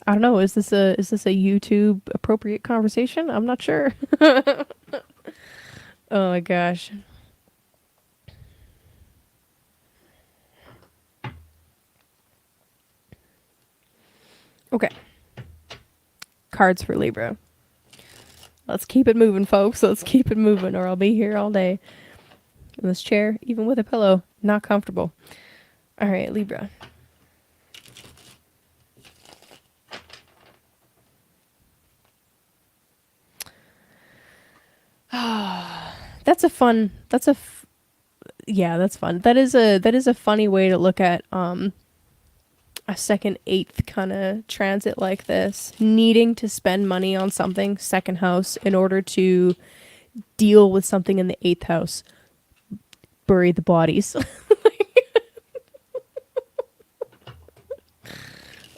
I don't know. Is this a YouTube appropriate conversation? I'm not sure. Oh my gosh. Okay. Cards for Libra. Let's keep it moving, folks. Let's keep it moving, or I'll be here all day. In this chair, even with a pillow, not comfortable. All right, Libra. That's fun. Yeah, that's fun. That is a funny way to look at a second eighth kind of transit like this, needing to spend money on something, second house, in order to deal with something in the eighth house. Bury the bodies.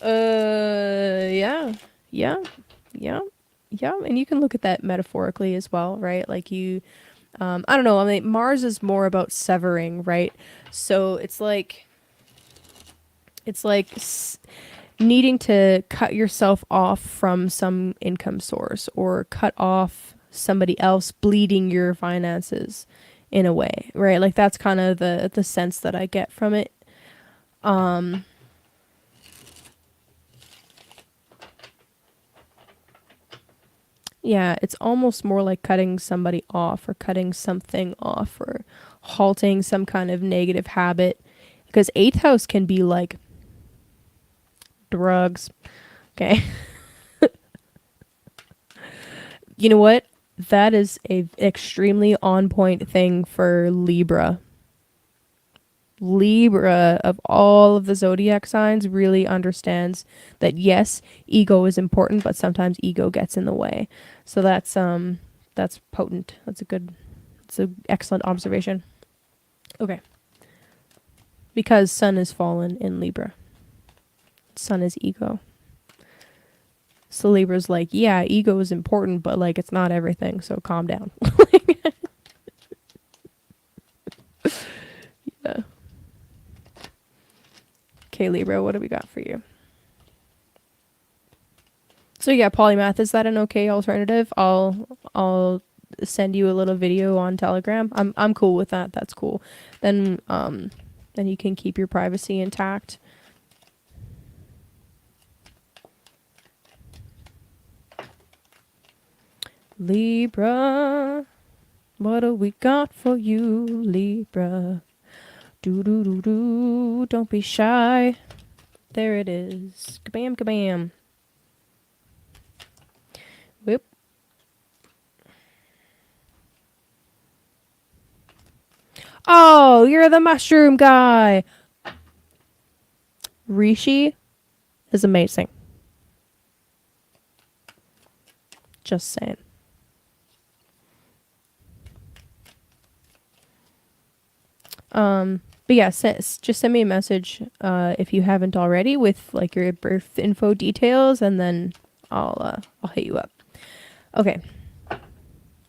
Yeah. Yeah. Yeah. Yeah. And you can look at that metaphorically as well, right? Like I don't know. I mean, Mars is more about severing, right? So it's like needing to cut yourself off from some income source or cut off somebody else bleeding your finances in a way, right? Like that's kind of the sense that I get from it. Yeah, it's almost more like cutting somebody off or cutting something off or halting some kind of negative habit. Because eighth house can be like drugs. Okay. You know what? That is a extremely on point thing for Libra. Libra, of all of the zodiac signs, really understands that yes, ego is important, but sometimes ego gets in the way. So that's potent. It's an excellent observation. Okay. Because Sun is fallen in Libra. Sun is ego. So Libra's like, yeah, ego is important, but like it's not everything, so calm down. Yeah. Okay, Libra, what do we got for you? So yeah, polymath, is that an okay alternative? I'll send you a little video on Telegram. I'm cool with that. That's cool. Then you can keep your privacy intact. Libra, what do we got for you, Libra? Do do do do, don't be shy. There it is. Kabam, kabam. Whoop. Oh, you're the mushroom guy. Rishi is amazing. Just saying. But yeah, just send me a message if you haven't already with like your birth info details, and then I'll hit you up. Okay.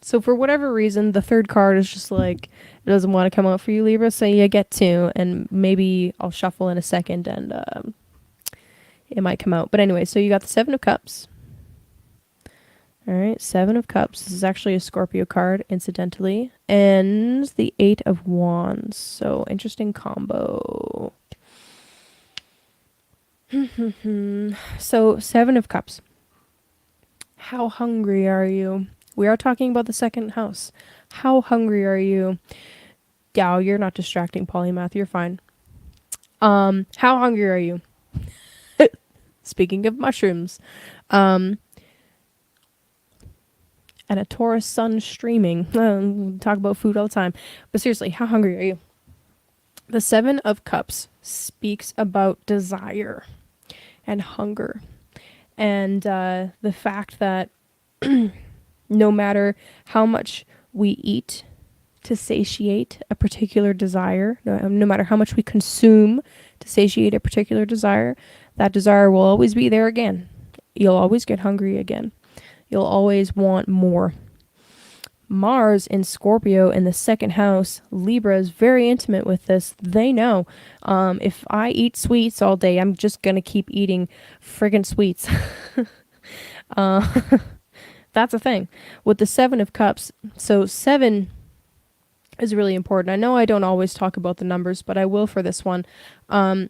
So for whatever reason, the third card is just like it doesn't want to come out for you, Libra. So you get two, and maybe I'll shuffle in a second, and it might come out. But anyway, so you got the Seven of Cups. All right, Seven of Cups. This is actually a Scorpio card, incidentally. And the Eight of Wands. So, interesting combo. So, Seven of Cups. How hungry are you? We are talking about the second house. How hungry are you? Yeah, you're not distracting, polymath. You're fine. How hungry are you? Speaking of mushrooms. And a Taurus sun streaming. Talk about food all the time. But seriously, how hungry are you? The Seven of Cups speaks about desire and hunger. And the fact that no matter how much we eat to satiate a particular desire, no matter how much we consume to satiate a particular desire, that desire will always be there again. You'll always get hungry again. You'll always want more. Mars in Scorpio in the second house, Libra is very intimate with this. They know if I eat sweets all day, I'm just going to keep eating friggin' sweets. That's a thing. With the Seven of Cups, so 7 is really important. I know I don't always talk about the numbers, but I will for this one. 7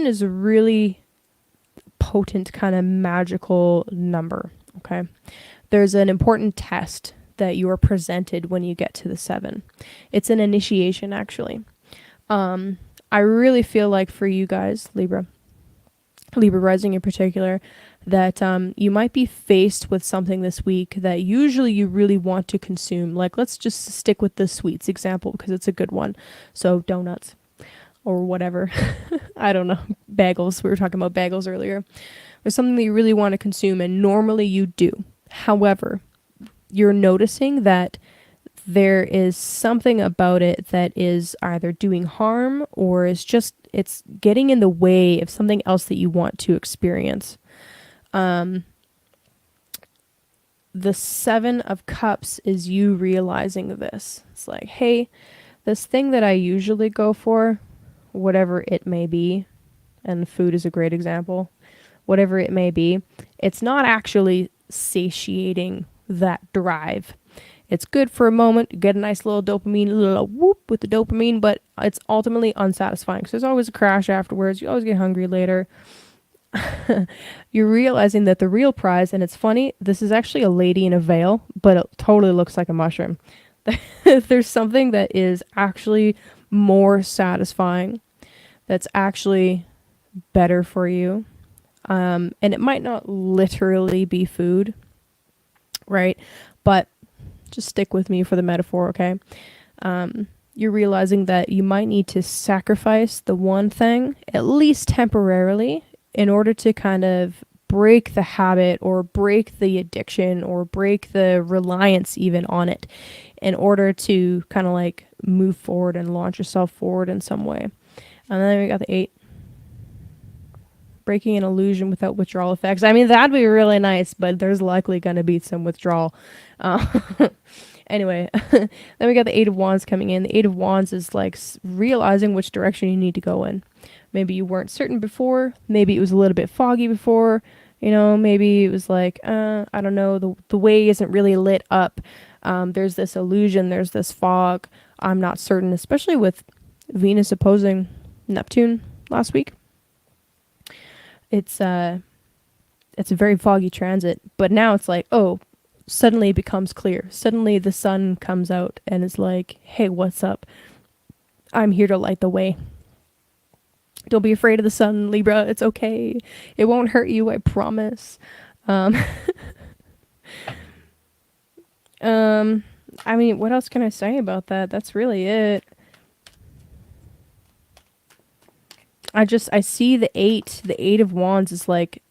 is a really potent kind of magical number. Okay. There's an important test that you are presented when you get to the 7. It's an initiation, actually. I really feel like for you guys, Libra rising in particular, that you might be faced with something this week that usually you really want to consume. Like, let's just stick with the sweets example because it's a good one. So donuts or whatever. I don't know. Bagels. We were talking about bagels earlier. There's something that you really want to consume, and normally you do. However, you're noticing that there is something about it that is either doing harm or it's getting in the way of something else that you want to experience. The 7 of Cups is you realizing this. It's like, hey, this thing that I usually go for, whatever it may be, and food is a great example, whatever it may be, it's not actually satiating that drive. It's good for a moment, you get a nice little dopamine, a little whoop with the dopamine, but it's ultimately unsatisfying. So there's always a crash afterwards. You always get hungry later. You're realizing that the real prize, and it's funny, this is actually a lady in a veil, but it totally looks like a mushroom. There's something that is actually more satisfying, that's actually better for you. And it might not literally be food, right? But just stick with me for the metaphor, okay? You're realizing that you might need to sacrifice the one thing, at least temporarily, in order to kind of break the habit or break the addiction or break the reliance even on it, in order to kind of like move forward and launch yourself forward in some way. And then we got the 8, breaking an illusion without withdrawal effects. I mean, that'd be really nice, but there's likely going to be some withdrawal. Uh, anyway, then we got the 8 of Wands coming in. The 8 of Wands is like realizing which direction you need to go in. Maybe you weren't certain before. Maybe it was a little bit foggy before. You know, maybe it was like, I don't know, the way isn't really lit up. There's this illusion, there's this fog. I'm not certain, especially with Venus opposing Neptune last week. It's a very foggy transit, but now it's like, oh, suddenly it becomes clear. Suddenly the sun comes out and is like, hey, what's up? I'm here to light the way. Don't be afraid of the sun, Libra. It's okay. It won't hurt you, I promise. I mean, what else can I say about that? That's really it. I see the 8. The 8 of Wands is like,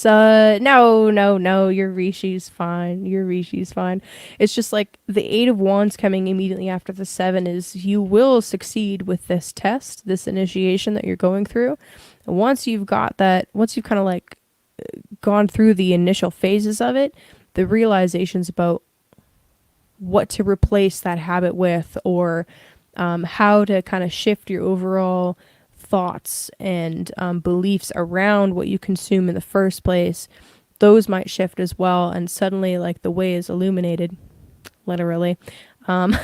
no, your Rishi's fine. Your Rishi's fine. It's just like the 8 of Wands coming immediately after the 7 is you will succeed with this test, this initiation that you're going through. And once you've got that, once you've kind of like gone through the initial phases of it, the realizations about what to replace that habit with, or how to kind of shift your overall thoughts and beliefs around what you consume in the first place, those might shift as well, and suddenly like the way is illuminated, literally. And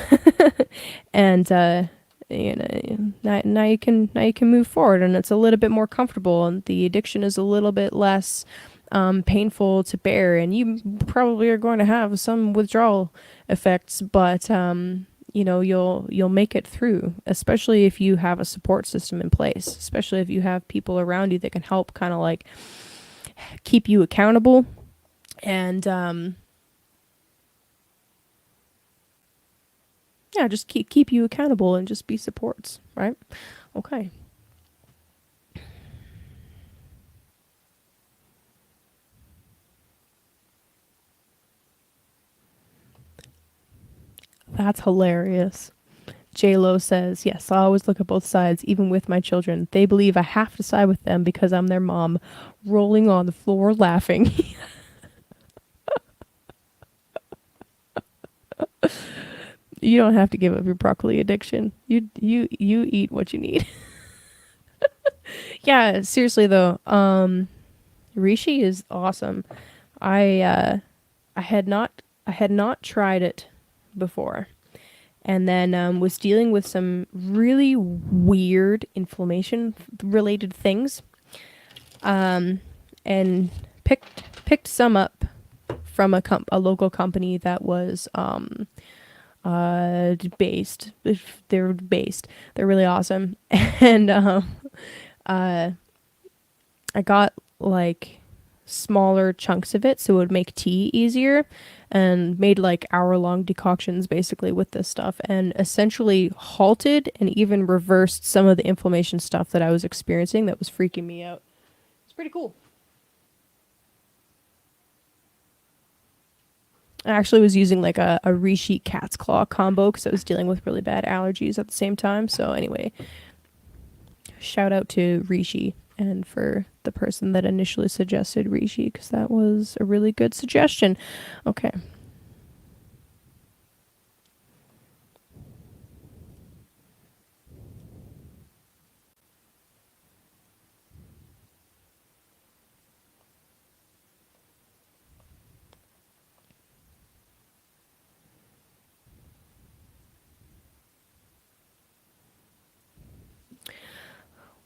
you know, now you can move forward, and it's a little bit more comfortable, and the addiction is a little bit less painful to bear, and you probably are going to have some withdrawal effects, but you know, you'll make it through, especially if you have a support system in place, especially if you have people around you that can help kind of like keep you accountable, and yeah, just keep you accountable and just be supports, right? Okay. That's hilarious. J-Lo says, yes, I always look at both sides, even with my children. They believe I have to side with them because I'm their mom. Rolling on the floor laughing. You don't have to give up your broccoli addiction. You eat what you need. Yeah, seriously though, Rishi is awesome. I had not tried it before, and then was dealing with some really weird inflammation related things, and picked some up from a local company that was based. They're based. They're really awesome, and uh, I got like smaller chunks of it so it would make tea easier, and made like hour-long decoctions basically with this stuff, and essentially halted and even reversed some of the inflammation stuff that I was experiencing that was freaking me out. It's pretty cool. I actually was using like a Rishi cat's claw combo because I was dealing with really bad allergies at the same time. So anyway, shout out to Rishi and for the person that initially suggested Rishi, because that was a really good suggestion. Okay.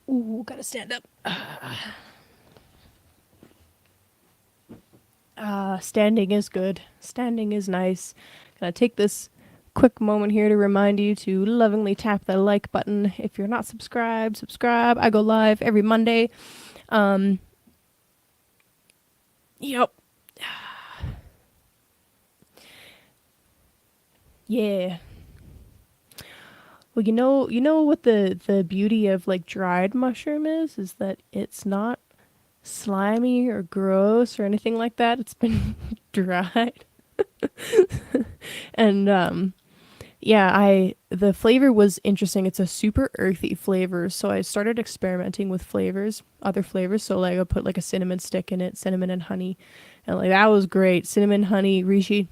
Ooh, gotta stand up. Standing is good. Standing is nice. Gonna take this quick moment here to remind you to lovingly tap the like button. If you're not subscribed, subscribe. I go live every Monday. Yep. Yeah. Well, you know what the beauty of like dried mushroom is that it's not slimy or gross or anything like that. It's been dried. And yeah, the flavor was interesting. It's a super earthy flavor, so I started experimenting with flavors, other flavors. So like I put like a cinnamon stick in it, cinnamon and honey, and like that was great. Cinnamon, honey, reishi,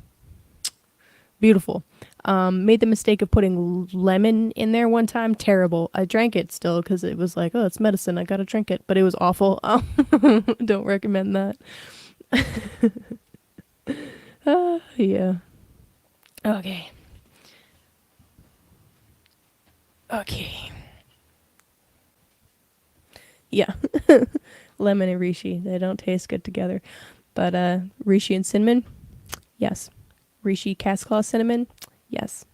beautiful. Made the mistake of putting lemon in there one time. Terrible. I drank it still because it was like, oh, it's medicine. I gotta drink it, but it was awful. Don't recommend that. Yeah. Okay. Okay. Yeah. Lemon and reishi, they don't taste good together. But reishi and cinnamon, yes. Reishi cat's claw cinnamon, yes.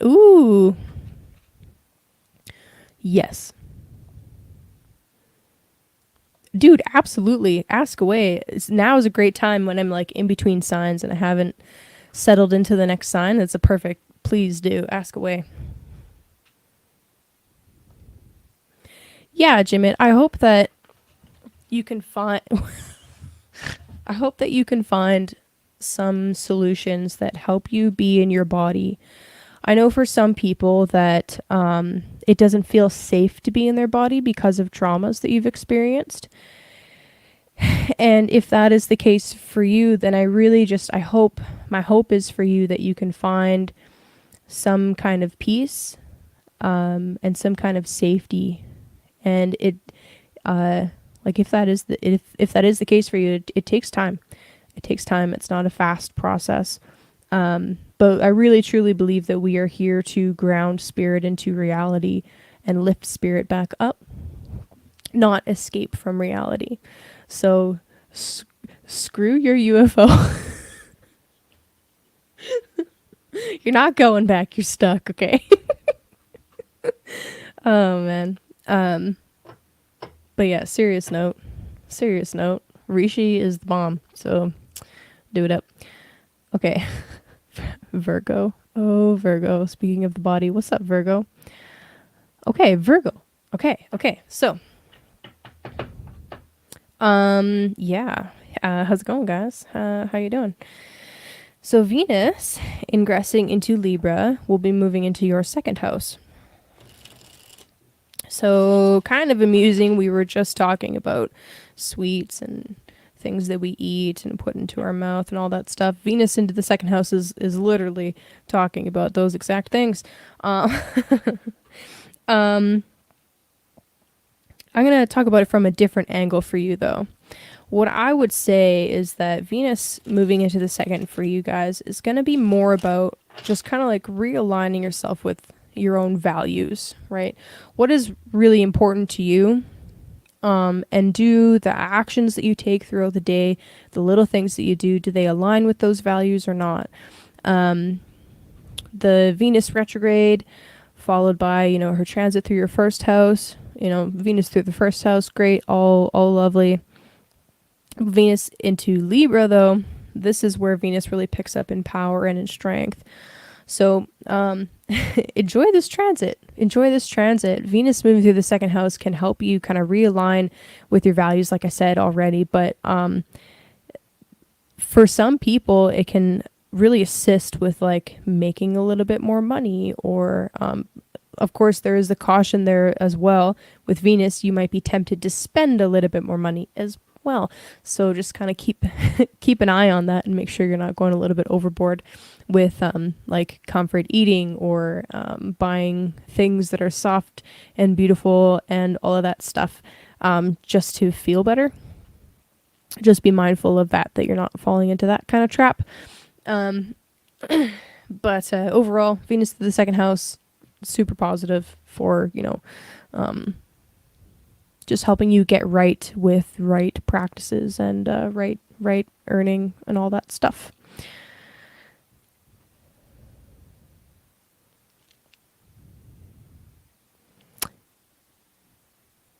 Ooh. Yes. Dude, absolutely. Ask away. Now is a great time when I'm like in between signs and I haven't settled into the next sign. It's a perfect, please do. Ask away. Yeah, Jimit, I hope that you can find I hope that you can find some solutions that help you be in your body. I know for some people that it doesn't feel safe to be in their body because of traumas that you've experienced. And if that is the case for you, then I hope, my hope is for you that you can find some kind of peace and some kind of safety. And like if that is if that is the case for you, it takes time. It takes time. It's not a fast process. But I really truly believe that we are here to ground spirit into reality and lift spirit back up, not escape from reality. So screw your UFO. You're not going back. You're stuck. Okay. Oh man. But yeah, serious note. Rishi is the bomb. So do it up. Okay. Virgo. Oh, Virgo. Speaking of the body, what's up, Virgo? Okay, Virgo. Okay. So, yeah. How's it going, guys? How you doing? So Venus, ingressing into Libra, will be moving into your second house. So kind of amusing. We were just talking about sweets and things that we eat and put into our mouth and all that stuff. Venus into the second house is literally talking about those exact things. I'm going to talk about it from a different angle for you, though. What I would say is that Venus moving into the second for you guys is going to be more about just kind of like realigning yourself with your own values, right? What is really important to you? And do the actions that you take throughout the day, the little things that you do they align with those values or not? The Venus retrograde, followed by, her transit through your first house, Venus through the first house, great, all lovely. Venus into Libra, though, this is where Venus really picks up in power and in strength. So enjoy this transit. Venus moving through the second house can help you kind of realign with your values, like I said already. But for some people, it can really assist with like making a little bit more money, or of course there is the caution there as well. With Venus, you might be tempted to spend a little bit more money as well. So just kind of keep an eye on that and make sure you're not going a little bit overboard with like comfort eating or buying things that are soft and beautiful and all of that stuff just to feel better. Just be mindful of that you're not falling into that kind of trap. But overall, Venus to the second house, super positive for, just helping you get right with right practices and right right? Earning and all that stuff.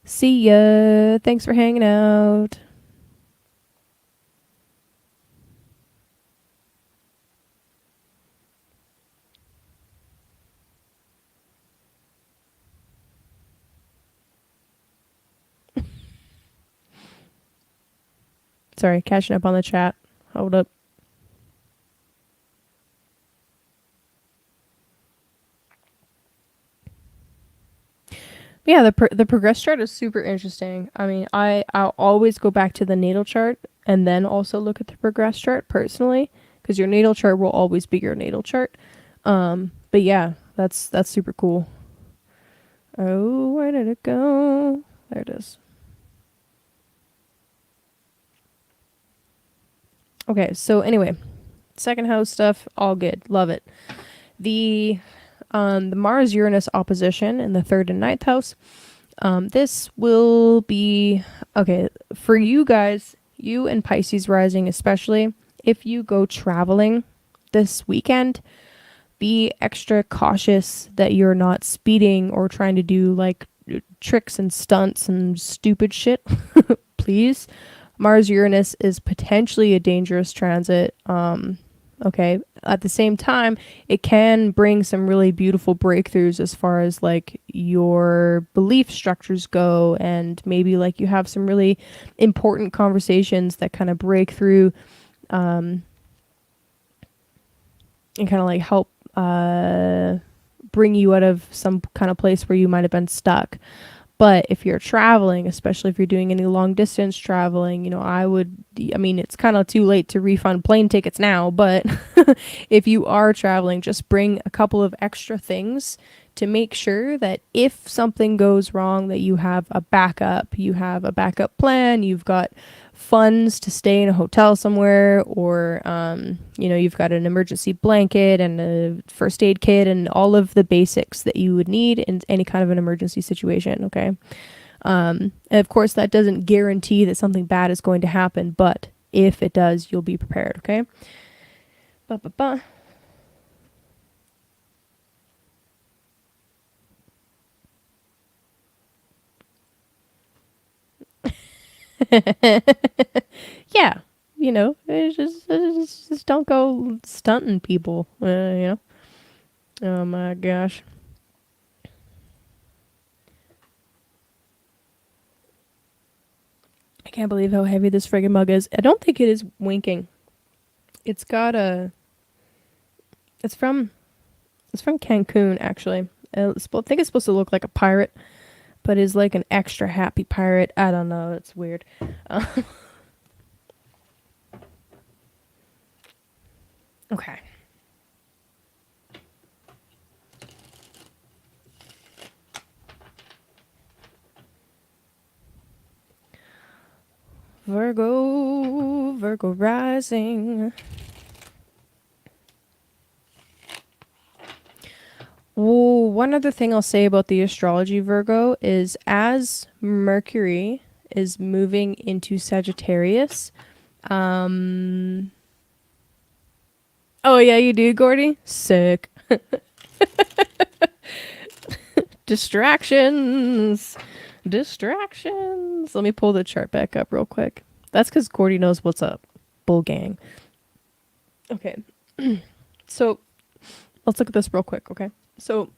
See ya. Thanks for hanging out. Sorry, catching up on the chat. Hold up. Yeah, the progress chart is super interesting. I mean, I'll always go back to the natal chart and then also look at the progress chart personally, because your natal chart will always be your natal chart. But yeah, that's super cool. Oh, where did it go? There it is. Okay, so anyway, second house stuff, all good. Love it. The Mars Uranus opposition in the third and ninth house. This will be okay for you guys, you and Pisces rising, especially if you go traveling this weekend. Be extra cautious that you're not speeding or trying to do like tricks and stunts and stupid shit. Please. Mars Uranus is potentially a dangerous transit. Okay. At the same time, it can bring some really beautiful breakthroughs as far as like your belief structures go, and maybe like you have some really important conversations that kind of break through and kind of like help bring you out of some kind of place where you might have been stuck. But if you're traveling, especially if you're doing any long distance traveling, I mean, it's kind of too late to refund plane tickets now, but if you are traveling, just bring a couple of extra things to make sure that if something goes wrong, that you have a backup plan, you've got funds to stay in a hotel somewhere, or you've got an emergency blanket and a first aid kit and all of the basics that you would need in any kind of an emergency situation. Okay. And of course that doesn't guarantee that something bad is going to happen, but if it does, you'll be prepared. Okay. Ba-ba-ba. Yeah, just don't go stunting people. Oh my gosh. I can't believe how heavy this friggin' mug is. I don't think it is winking. It's got a. It's from Cancun actually. I think it's supposed to look like a pirate, but is like an extra happy pirate. I don't know. It's weird. Okay. Virgo rising. Well, one other thing I'll say about the astrology Virgo is as Mercury is moving into Sagittarius. Oh yeah, you do, Gordy? Sick. Distractions. Let me pull the chart back up real quick. That's because Gordy knows what's up. Bull gang. Okay. So let's look at this real quick, okay? So,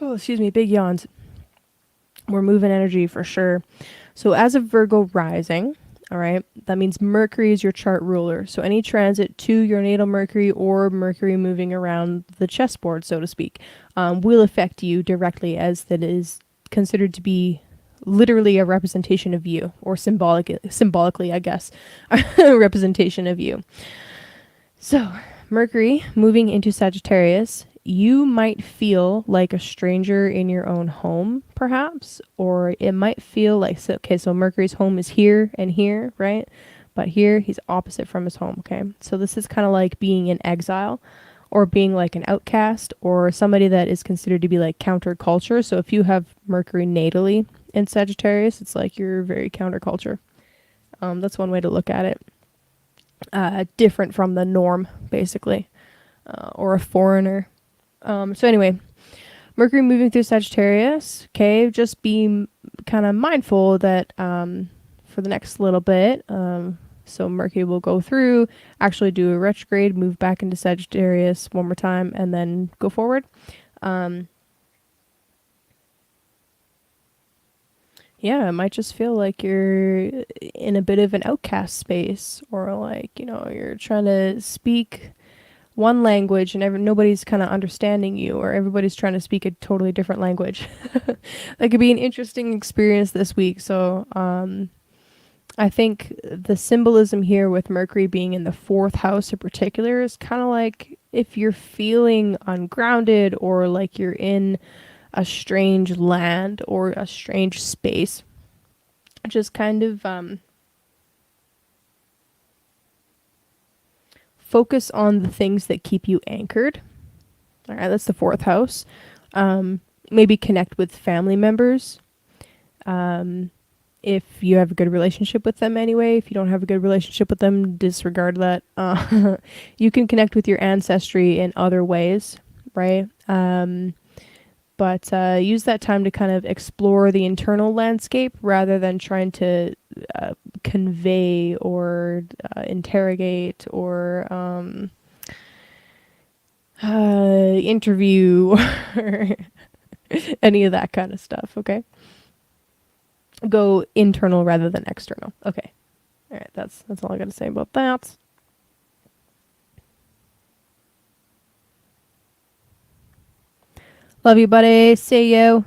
excuse me, big yawns. We're moving energy for sure. So as a Virgo rising, all right, that means Mercury is your chart ruler. So any transit to your natal Mercury or Mercury moving around the chessboard, so to speak, will affect you directly, as that is considered to be literally a representation of you, or symbolically, I guess, a representation of you. So Mercury moving into Sagittarius, you might feel like a stranger in your own home, perhaps, or it might feel like, so Mercury's home is here and here, right? But here he's opposite from his home, okay? So this is kind of like being in exile, or being like an outcast or somebody that is considered to be like counterculture. So if you have Mercury natally in Sagittarius, it's like you're very counterculture. That's one way to look at it. Different from the norm, basically, or a foreigner. So anyway, Mercury moving through Sagittarius. Okay, just be kind of mindful that for the next little bit. So Mercury will go through, actually do a retrograde, move back into Sagittarius one more time, and then go forward. Yeah, it might just feel like you're in a bit of an outcast space, or like, you're trying to speak one language and nobody's kind of understanding you, or everybody's trying to speak a totally different language. That could be an interesting experience this week. So, I think the symbolism here with Mercury being in the fourth house in particular is kind of like if you're feeling ungrounded or like you're in a strange land or a strange space, just kind of focus on the things that keep you anchored. All right, that's the fourth house. Maybe connect with family members. If you have a good relationship with them anyway. If you don't have a good relationship with them, disregard that. You can connect with your ancestry in other ways, right? But use that time to kind of explore the internal landscape rather than trying to convey or interrogate or interview or any of that kind of stuff, okay? Go internal rather than external. Okay. All right, that's all I got to say about that. Love you, buddy. See you.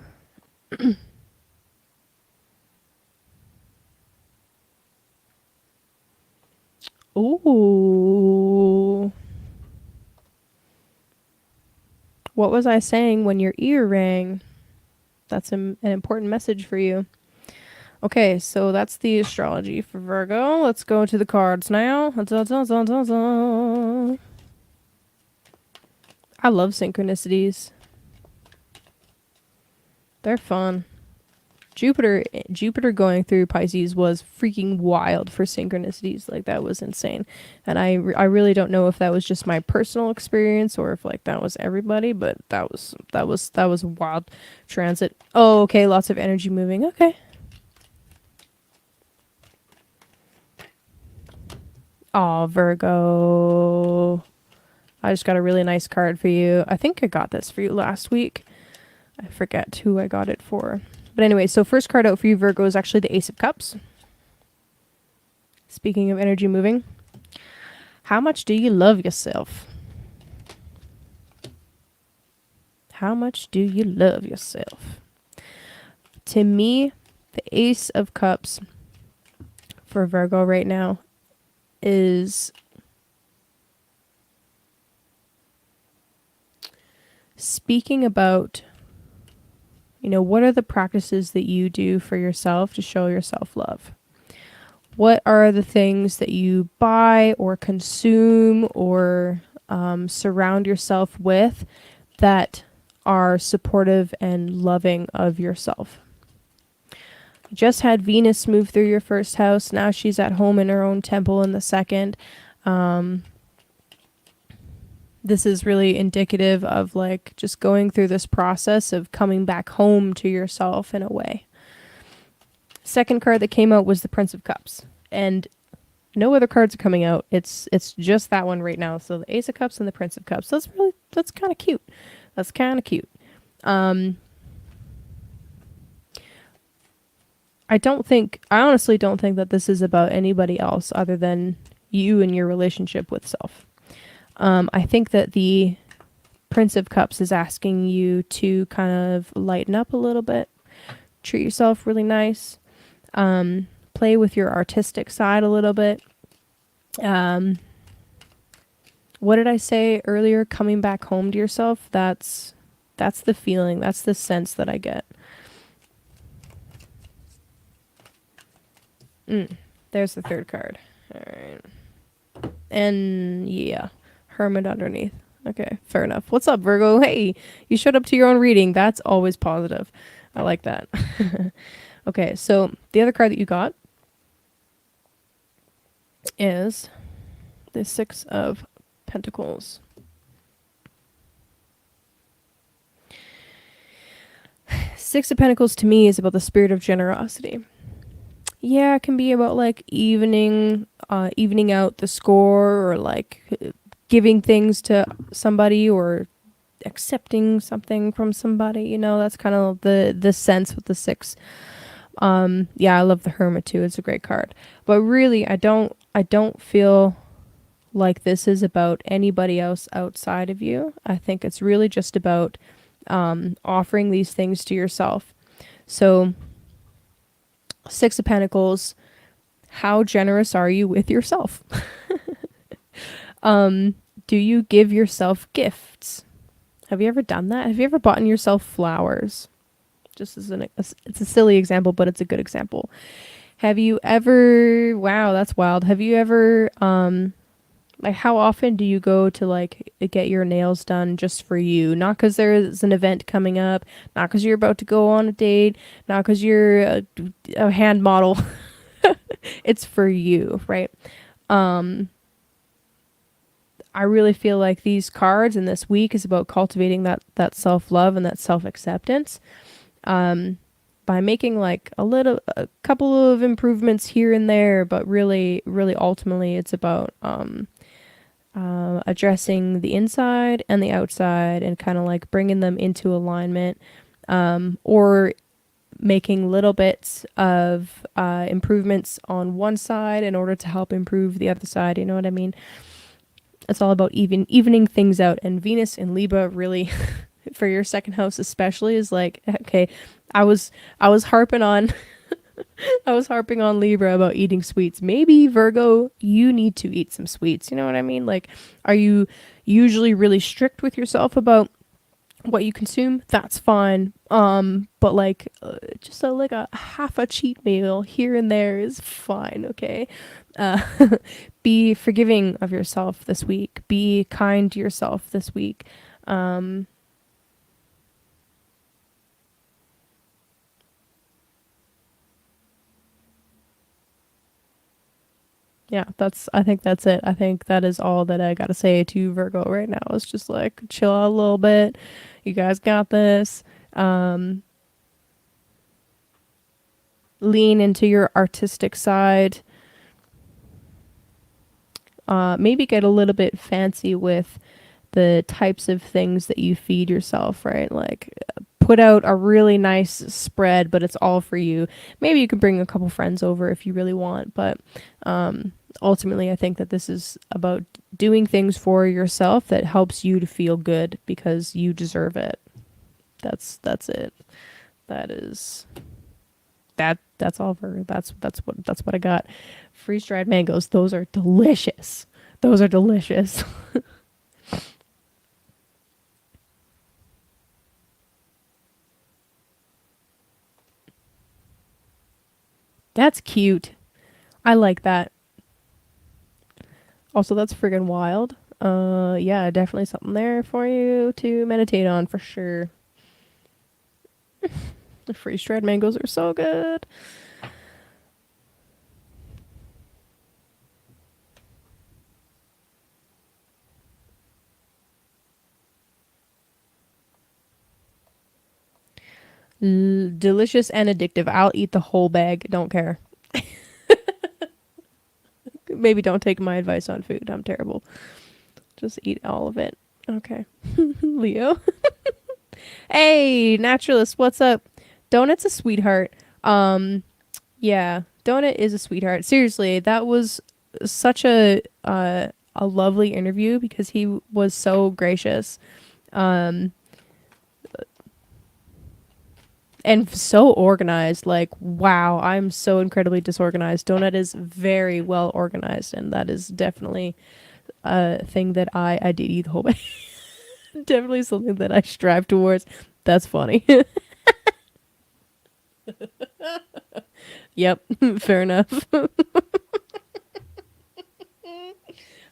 Ooh. What was I saying when your ear rang? That's an important message for you. Okay, so that's the astrology for Virgo. Let's go to the cards now. I love synchronicities. They're fun. Jupiter going through Pisces was freaking wild for synchronicities. Like, that was insane. And I really don't know if that was just my personal experience or if like that was everybody, but that was a wild transit. Oh, okay, lots of energy moving. Okay. Oh, Virgo. I just got a really nice card for you. I think I got this for you last week. I forget who I got it for. But anyway, so first card out for you, Virgo, is actually the Ace of Cups. Speaking of energy moving, how much do you love yourself? How much do you love yourself? To me, the Ace of Cups for Virgo right now is speaking about, what are the practices that you do for yourself to show yourself love? What are the things that you buy or consume or surround yourself with that are supportive and loving of yourself? You just had Venus move through your first house. Now she's at home in her own temple in the second. This is really indicative of like just going through this process of coming back home to yourself in a way. Second card that came out was the Prince of Cups, and no other cards are coming out. It's just that one right now. So the Ace of Cups and the Prince of Cups. That's kind of cute. That's kind of cute. I honestly don't think that this is about anybody else other than you and your relationship with self. I think that the Prince of Cups is asking you to kind of lighten up a little bit, treat yourself really nice, play with your artistic side a little bit. What did I say earlier? Coming back home to yourself. That's the feeling. That's the sense that I get. There's the third card. All right. And yeah, Hermit underneath. Okay, fair enough. What's up, Virgo? Hey, you showed up to your own reading. That's always positive. I like that. Okay, so the other card that you got is the Six of Pentacles. Six of Pentacles to me is about the spirit of generosity. Yeah, it can be about like evening out the score, or like giving things to somebody, or accepting something from somebody. You know, that's kind of the sense with the six. Yeah, I love the Hermit too. It's a great card. But really, I don't feel like this is about anybody else outside of you. I think it's really just about offering these things to yourself. So, Six of Pentacles, how generous are you with yourself? Do you give yourself gifts? Have you ever done that? Have you ever bought yourself flowers? Just as it's a silly example, but it's a good example. Have you ever, wow, that's wild. Have you ever, like, how often do you go to like get your nails done just for you? Not because there's an event coming up, not because you're about to go on a date, not because you're a hand model. It's for you, right? I really feel like these cards and this week is about cultivating that self-love and that self-acceptance. By making like a couple of improvements here and there, but really ultimately it's about addressing the inside and the outside, and kind of like bringing them into alignment, or making little bits of improvements on one side in order to help improve the other side. You know what I mean? It's all about evening things out. And Venus in Libra really, for your second house especially, is like, okay, I was harping on I was harping on Libra about eating sweets. Maybe Virgo, you need to eat some sweets. You know what I mean? Like, are you usually really strict with yourself about what you consume? That's fine. But like, just like a half a cheat meal here and there is fine. Okay. Uh, be forgiving of yourself this week. Be kind to yourself this week. Um, Yeah, I think that's it. I think that is all that I gotta say to Virgo right now. It's just like chill out a little bit. You guys got this. Um, Lean into your artistic side. Maybe get a little bit fancy with the types of things that you feed yourself, right? Like put out a really nice spread, but it's all for you. Maybe you could bring a couple friends over if you really want, but ultimately I think that this is about doing things for yourself that helps you to feel good because you deserve it. That's it. That is that's all for that's what I got. Freeze dried mangoes, those are delicious. Those are delicious. That's cute. I like that. Also, that's friggin' wild. Yeah, definitely something there for you to meditate on for sure. The freeze-dried mangoes are so good. Delicious and addictive. I'll eat the whole bag. Don't care. Maybe don't take my advice on food. I'm terrible. Just eat all of it. Okay. Leo. Hey, naturalist, what's up? Donut's a sweetheart. Yeah, Donut is a sweetheart. Seriously, that was such a lovely interview because he was so gracious. Um and so organized. Like, wow, I'm so incredibly disorganized. Donut is very well organized, and that is definitely a thing that I did eat the whole way. Definitely something that I strive towards. That's funny. Yep, fair enough.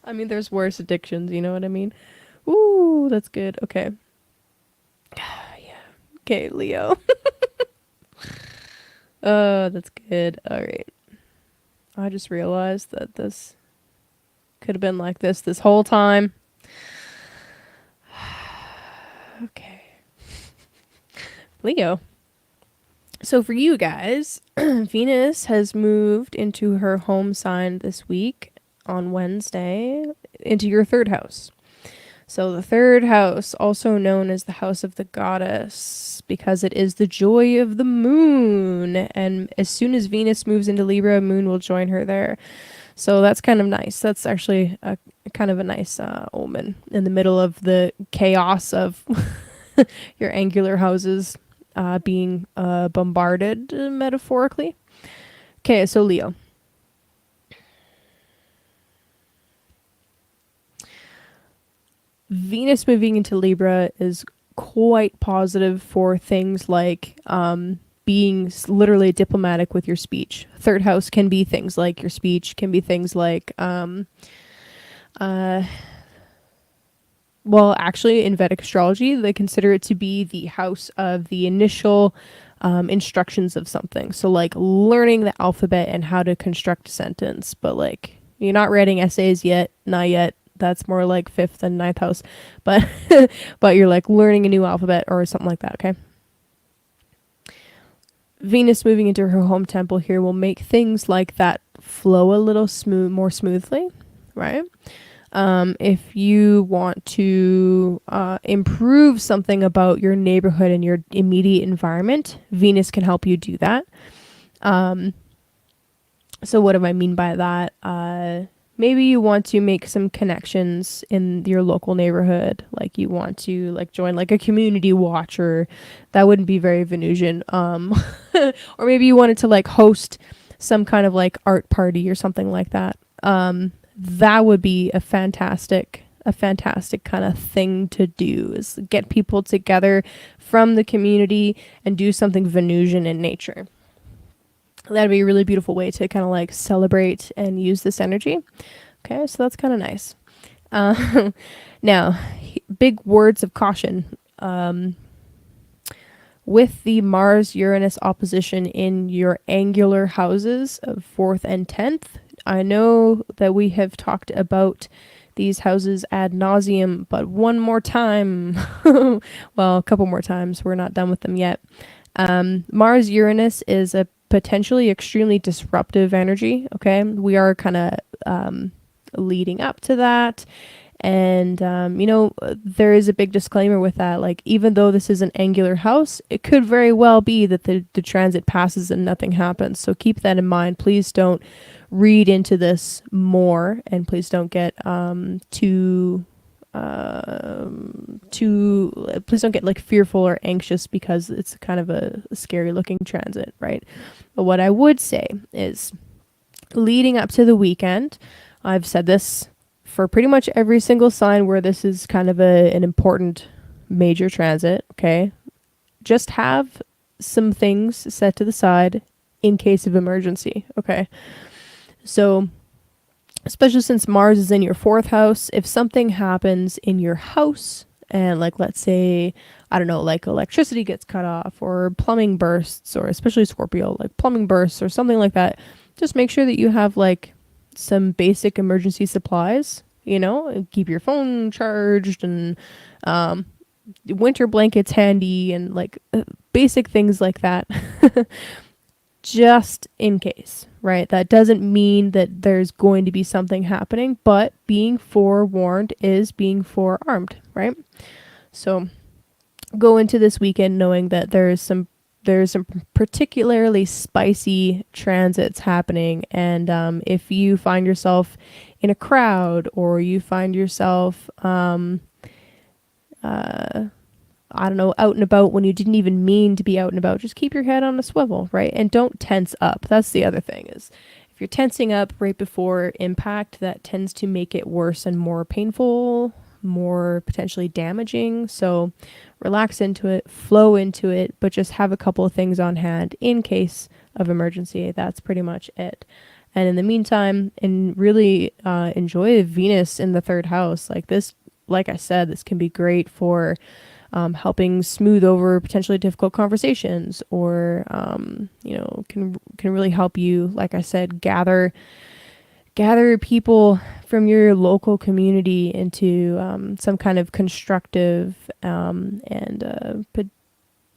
I mean, there's worse addictions, you know what I mean? Ooh, that's good. Okay. Yeah. Okay, Leo. That's good. All right. I just realized that this could have been like this whole time. Okay. Leo. So for you guys, Venus has moved into her home sign this week on Wednesday into your third house. So the third house, also known as the house of the goddess, because it is the joy of the moon. And as soon as Venus moves into Libra, Moon will join her there. So that's kind of nice. That's actually a kind of a nice omen in the middle of the chaos of your angular houses being bombarded metaphorically. Okay, so Leo. Venus moving into Libra is quite positive for things like being literally diplomatic with your speech. Third house can be things like your speech, can be things like, well, actually, in Vedic astrology, they consider it to be the house of the initial instructions of something. So, like learning the alphabet and how to construct a sentence. But, like, you're not writing essays yet, not yet. That's more like fifth and ninth house. But, but you're like learning a new alphabet or something like that, okay? Venus moving into her home temple here will make things like that flow a little more smoothly, right? If you want to improve something about your neighborhood and your immediate environment, Venus can help you do that. So what do I mean by that? Maybe you want to make some connections in your local neighborhood. Like you want to like join like a community watch, or that wouldn't be very Venusian. Or maybe you wanted to like host some kind of like art party or something like that. That would be a fantastic kind of thing to do, is get people together from the community and do something Venusian in nature. That'd be a really beautiful way to kind of like celebrate and use this energy. Okay, so that's kind of nice. Now, big words of caution. With the Mars-Uranus opposition in your angular houses of 4th and 10th, I know that we have talked about these houses ad nauseum, but one more time, well, a couple more times, we're not done with them yet. Mars-Uranus is a potentially extremely disruptive energy, okay? We are kind of leading up to that. And, there is a big disclaimer with that. Like, even though this is an angular house, it could very well be that the transit passes and nothing happens. So keep that in mind. Please don't read into this more, and please don't get please don't get like fearful or anxious because it's kind of a scary looking transit, right? But what I would say is, leading up to the weekend, I've said this for pretty much every single sign where this is kind of an important major transit, okay? Just have some things set to the side in case of emergency, okay? So, especially since Mars is in your 4th house, if something happens in your house and like, let's say, I don't know, like electricity gets cut off or plumbing bursts, or especially Scorpio, like plumbing bursts or something like that, just make sure that you have like some basic emergency supplies, and keep your phone charged, and winter blankets handy, and like basic things like that. Just in case, right? That doesn't mean that there's going to be something happening, but being forewarned is being forearmed, right? So go into this weekend knowing that there's some particularly spicy transits happening, and if you find yourself in a crowd, or you find yourself I don't know, out and about when you didn't even mean to be out and about, just keep your head on a swivel, right? And don't tense up. That's the other thing, is if you're tensing up right before impact, that tends to make it worse and more painful, more potentially damaging. So relax into it, flow into it, but just have a couple of things on hand in case of emergency. That's pretty much it. And in the meantime, and really enjoy Venus in the 3rd house. Like, this like I said, this can be great for helping smooth over potentially difficult conversations, or can really help you, like I said, gather people from your local community into some kind of constructive and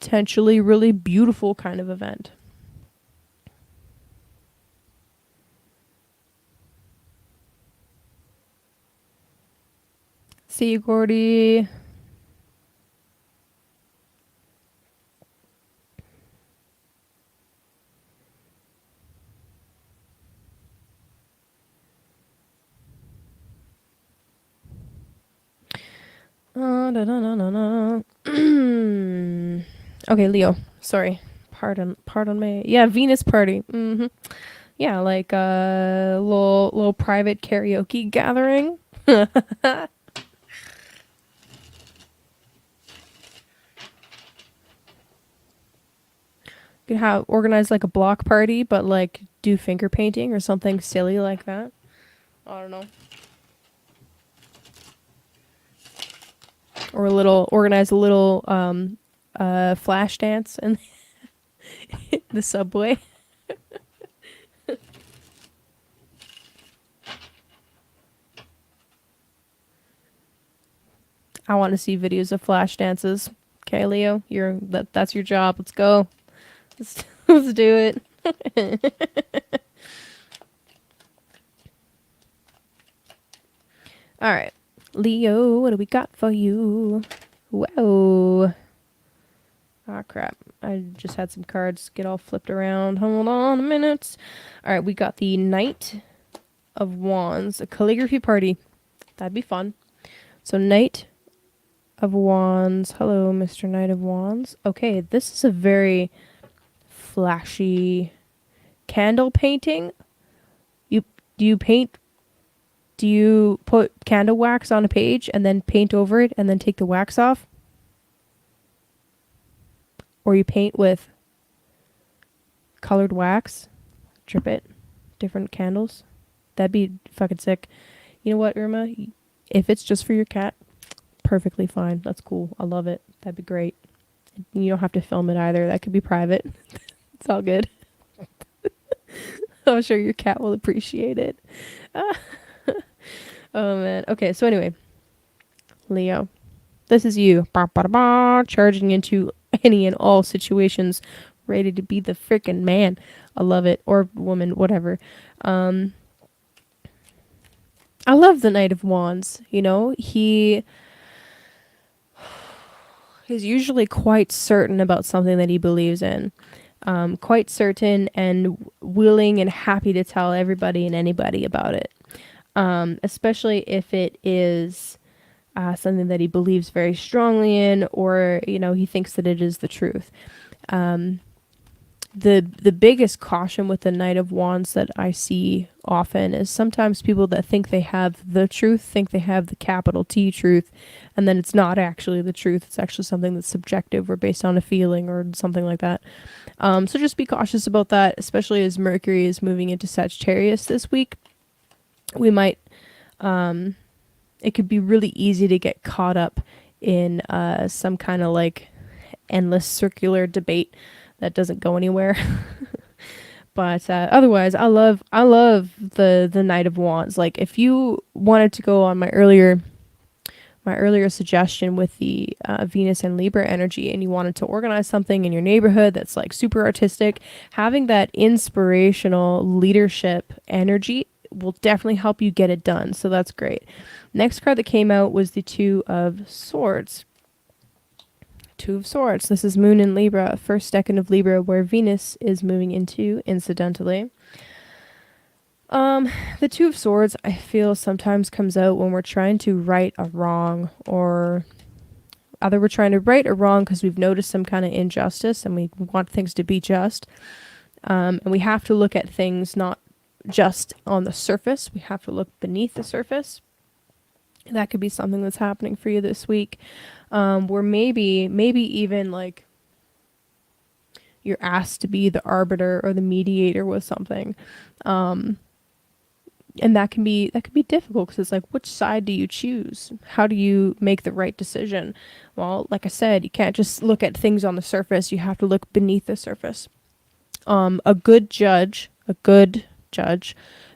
potentially really beautiful kind of event. See you, Gordy. Okay, Leo. Sorry. Pardon me. Yeah, Venus party. Yeah, like a little private karaoke gathering. Could have organize like a block party, but like do finger painting or something silly like that. I don't know. Or organize a little flash dance in the subway. I want to see videos of flash dances. Okay, Leo, that's your job. Let's go. Let's do it. All right, Leo, what do we got for you? Whoa. Ah, crap. I just had some cards get all flipped around. Hold on a minute. All right, we got the Knight of Wands, a calligraphy party. That'd be fun. So, Knight of Wands. Hello, Mr. Knight of Wands. Okay, this is a very flashy candle painting. Do you put candle wax on a page and then paint over it and then take the wax off? Or you paint with colored wax, drip it, different candles? That'd be fucking sick. You know what, Irma? If it's just for your cat, perfectly fine. That's cool. I love it. That'd be great. You don't have to film it either. That could be private. It's all good. I'm sure your cat will appreciate it. Oh, man. Okay, so anyway. Leo. This is you. Charging into any and all situations. Ready to be the freaking man. I love it. Or woman, whatever. I love the Knight of Wands. You know, he is usually quite certain about something that he believes in. Quite certain and willing and happy to tell everybody and anybody about it. Especially if it is something that he believes very strongly in, or, you know, he thinks that it is the truth. The biggest caution with the Knight of Wands that I see often is sometimes people that think they have the truth, think they have the capital T truth, and then it's not actually the truth. It's actually something that's subjective or based on a feeling or something like that. So just be cautious about that, especially as Mercury is moving into Sagittarius this week. We might, it could be really easy to get caught up in some kind of like endless circular debate that doesn't go anywhere. But otherwise, I love the Knight of Wands. Like, if you wanted to go on my earlier suggestion with the Venus and Libra energy, and you wanted to organize something in your neighborhood that's like super artistic, having that inspirational leadership energy will definitely help you get it done. So that's great. Next card that came out was the Two of Swords. Two of Swords. This is Moon in Libra, first decan of Libra, where Venus is moving into, incidentally. The Two of Swords, I feel, sometimes comes out when we're trying to right a wrong, or either we're trying to right a wrong because we've noticed some kind of injustice and we want things to be just. And we have to look at things not just on the surface. We have to look beneath the surface. That could be something that's happening for you this week. Where maybe even like you're asked to be the arbiter or the mediator with something. And that can be difficult because it's like, which side do you choose? How do you make the right decision? Well, like I said, you can't just look at things on the surface. You have to look beneath the surface. A good judge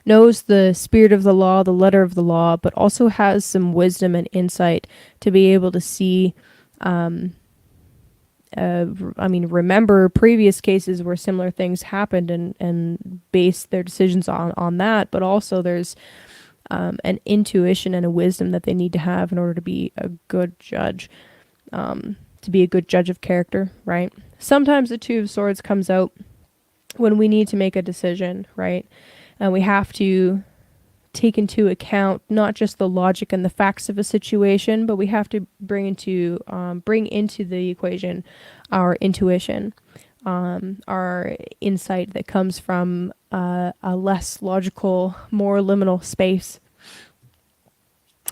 knows the spirit of the law, the letter of the law, but also has some wisdom and insight to be able to see. Remember previous cases where similar things happened and base their decisions on that, but also there's an intuition and a wisdom that they need to have in order to be a good judge, to be a good judge of character, right? Sometimes the Two of Swords comes out when we need to make a decision, right? And we have to take into account not just the logic and the facts of a situation, but we have to bring into the equation our intuition, our insight that comes from a less logical, more liminal space.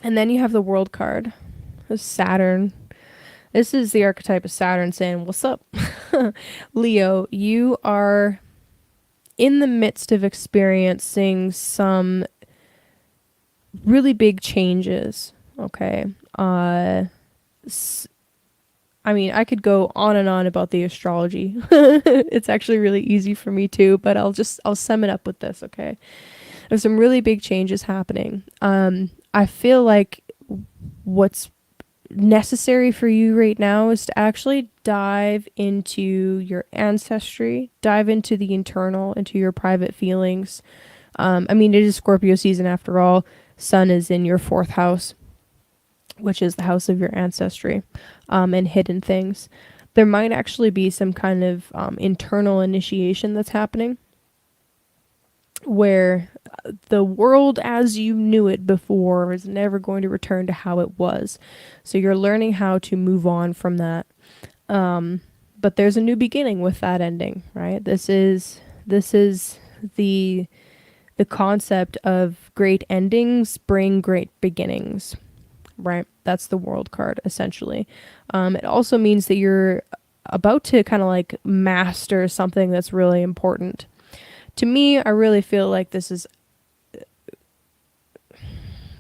And then you have the World card, Saturn. This is the archetype of Saturn saying, "What's up, Leo? You are in the midst of experiencing some really big changes." Okay. I could go on and on about the astrology. It's actually really easy for me too, but I'll sum it up with this, okay? There's some really big changes happening. I feel like what's necessary for you right now is to actually dive into your ancestry, dive into the internal, into your private feelings. It is Scorpio season after all. Sun is in your 4th house, which is the house of your ancestry, and hidden things. There might actually be some kind of internal initiation that's happening where the world as you knew it before is never going to return to how it was. So you're learning how to move on from that. But there's a new beginning with that ending, right? This is the concept of great endings bring great beginnings, right? That's the World card, essentially. It also means that you're about to kind of like master something that's really important. To me, I really feel like this is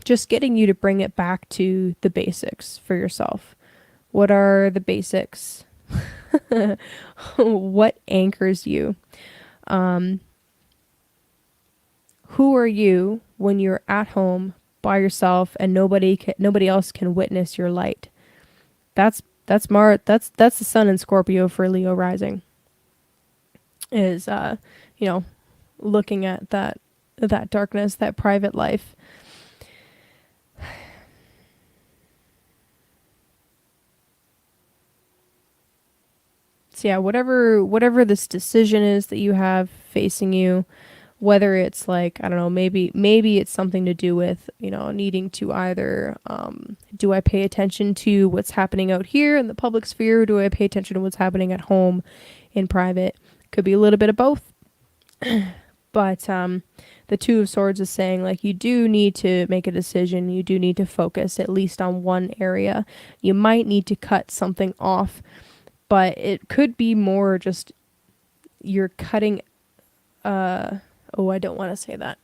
just getting you to bring it back to the basics for yourself. What are the basics? What anchors you? Who are you when you're at home by yourself and nobody else can witness your light? That's the Sun in Scorpio for Leo rising. Is looking at that darkness, that private life. So yeah, whatever this decision is that you have facing you, whether it's like, I don't know, maybe it's something to do with, needing to either, do I pay attention to what's happening out here in the public sphere, or do I pay attention to what's happening at home in private? Could be a little bit of both. But the Two of Swords is saying, like, you do need to make a decision. You do need to focus at least on one area. You might need to cut something off, but it could be more just you're cutting. I don't want to say that.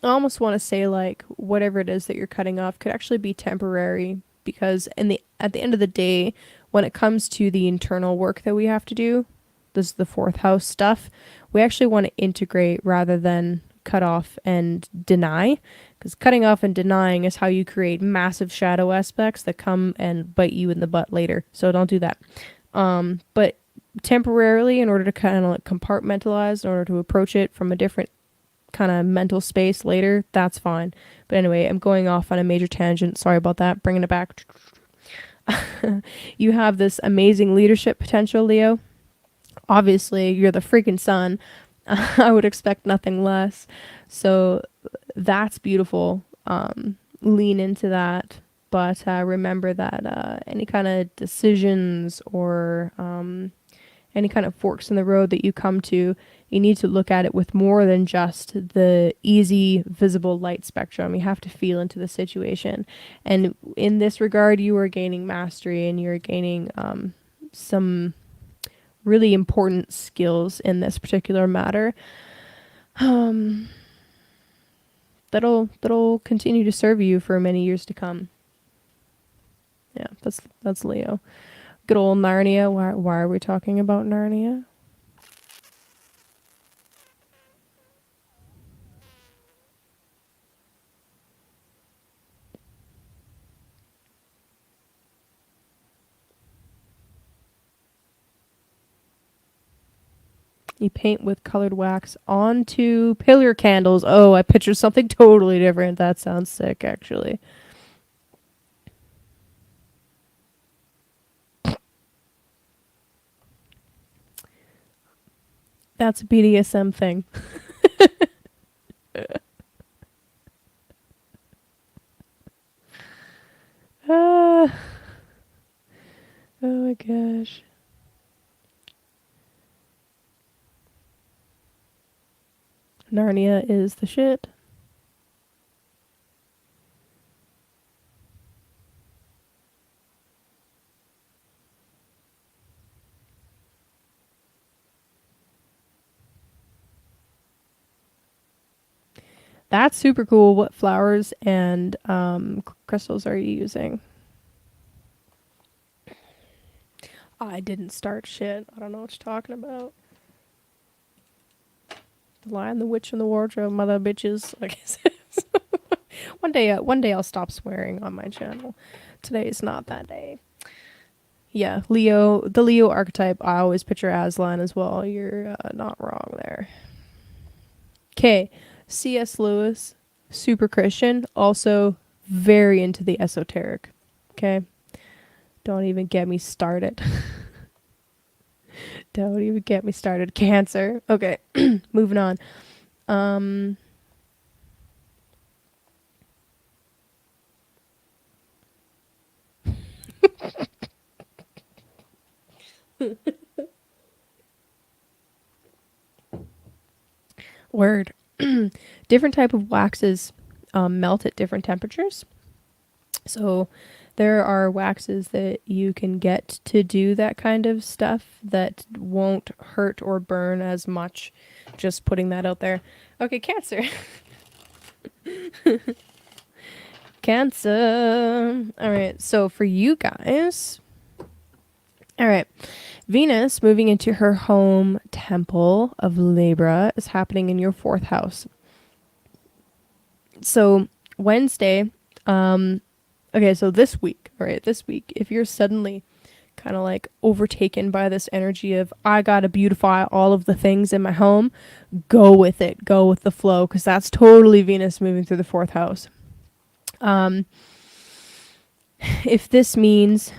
I almost want to say, like, whatever it is that you're cutting off could actually be temporary, because at the end of the day, when it comes to the internal work that we have to do, this is the 4th house stuff, we actually want to integrate rather than cut off and deny, because cutting off and denying is how you create massive shadow aspects that come and bite you in the butt later. So don't do that. But temporarily, in order to kind of like compartmentalize, in order to approach it from a different kind of mental space later, that's fine. But anyway, I'm going off on a major tangent. Sorry about that. Bringing it back. You have this amazing leadership potential, Leo. Obviously, you're the freaking sun. I would expect nothing less. So that's beautiful. Lean into that. But remember that any kind of decisions or any kind of forks in the road that you come to, you need to look at it with more than just the easy, visible light spectrum. You have to feel into the situation. And in this regard, you are gaining mastery and you're gaining some really important skills in this particular matter. That'll continue to serve you for many years to come. Yeah, that's Leo. Good old Narnia. Why are we talking about Narnia? You paint with colored wax onto pillar candles. Oh, I pictured something totally different. That sounds sick, actually. That's a BDSM thing. Ah, oh my gosh. Narnia is the shit. That's super cool. What flowers and crystals are you using? I didn't start shit. I don't know what you're talking about. The Lion, the Witch, and the Wardrobe, mother bitches. Like one day I'll stop swearing on my channel. Today is not that day. Yeah, Leo, the Leo archetype, I always picture Aslan as well. You're not wrong there. Okay, C.S. Lewis, super Christian, also very into the esoteric. Okay, don't even get me started. Don't even get me started. Cancer. Okay, moving on. Um, Word. Different type of waxes melt at different temperatures. So there are waxes that you can get to do that kind of stuff that won't hurt or burn as much. Just putting that out there. Okay, Cancer. Cancer. All right. So for you guys, all right. Venus moving into her home temple of Libra is happening in your fourth house. So Wednesday, okay, so this week, all right, this week, if you're suddenly kind of like overtaken by this energy of, I gotta beautify all of the things in my home, go with it, go with the flow, because that's totally Venus moving through the fourth house. If this means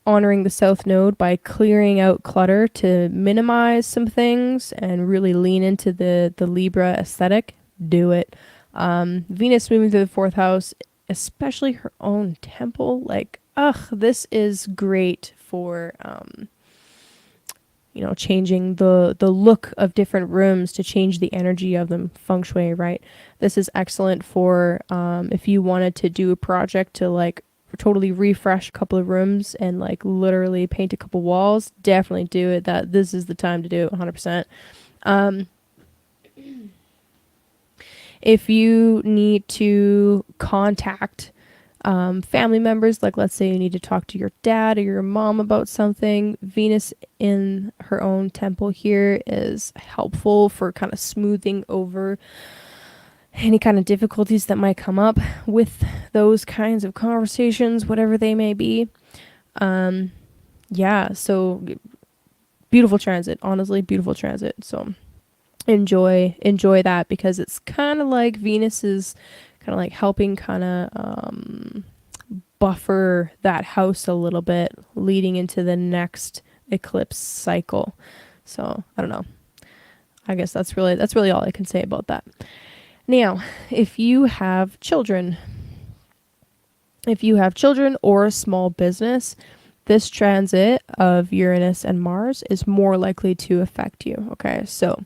honoring the south node by clearing out clutter to minimize some things and really lean into the Libra aesthetic, do it. Venus moving through the fourth house, especially her own temple, like, this is great for changing the look of different rooms to change the energy of them, feng shui, right? This is excellent for if you wanted to do a project to like totally refresh a couple of rooms and like literally paint a couple walls. Definitely do it. This is the time to do it 100%. If you need to contact family members, like let's say you need to talk to your dad or your mom about something, Venus in her own temple here is helpful for kind of smoothing over any kind of difficulties that might come up with those kinds of conversations, whatever they may be. Yeah, so beautiful transit, honestly, beautiful transit. So enjoy that, because it's kind of like Venus is kind of like helping kind of buffer that house a little bit leading into the next eclipse cycle. So I don't know. I guess that's really all I can say about that. Now, if you have children or a small business, this transit of Uranus and Mars is more likely to affect you. Okay, so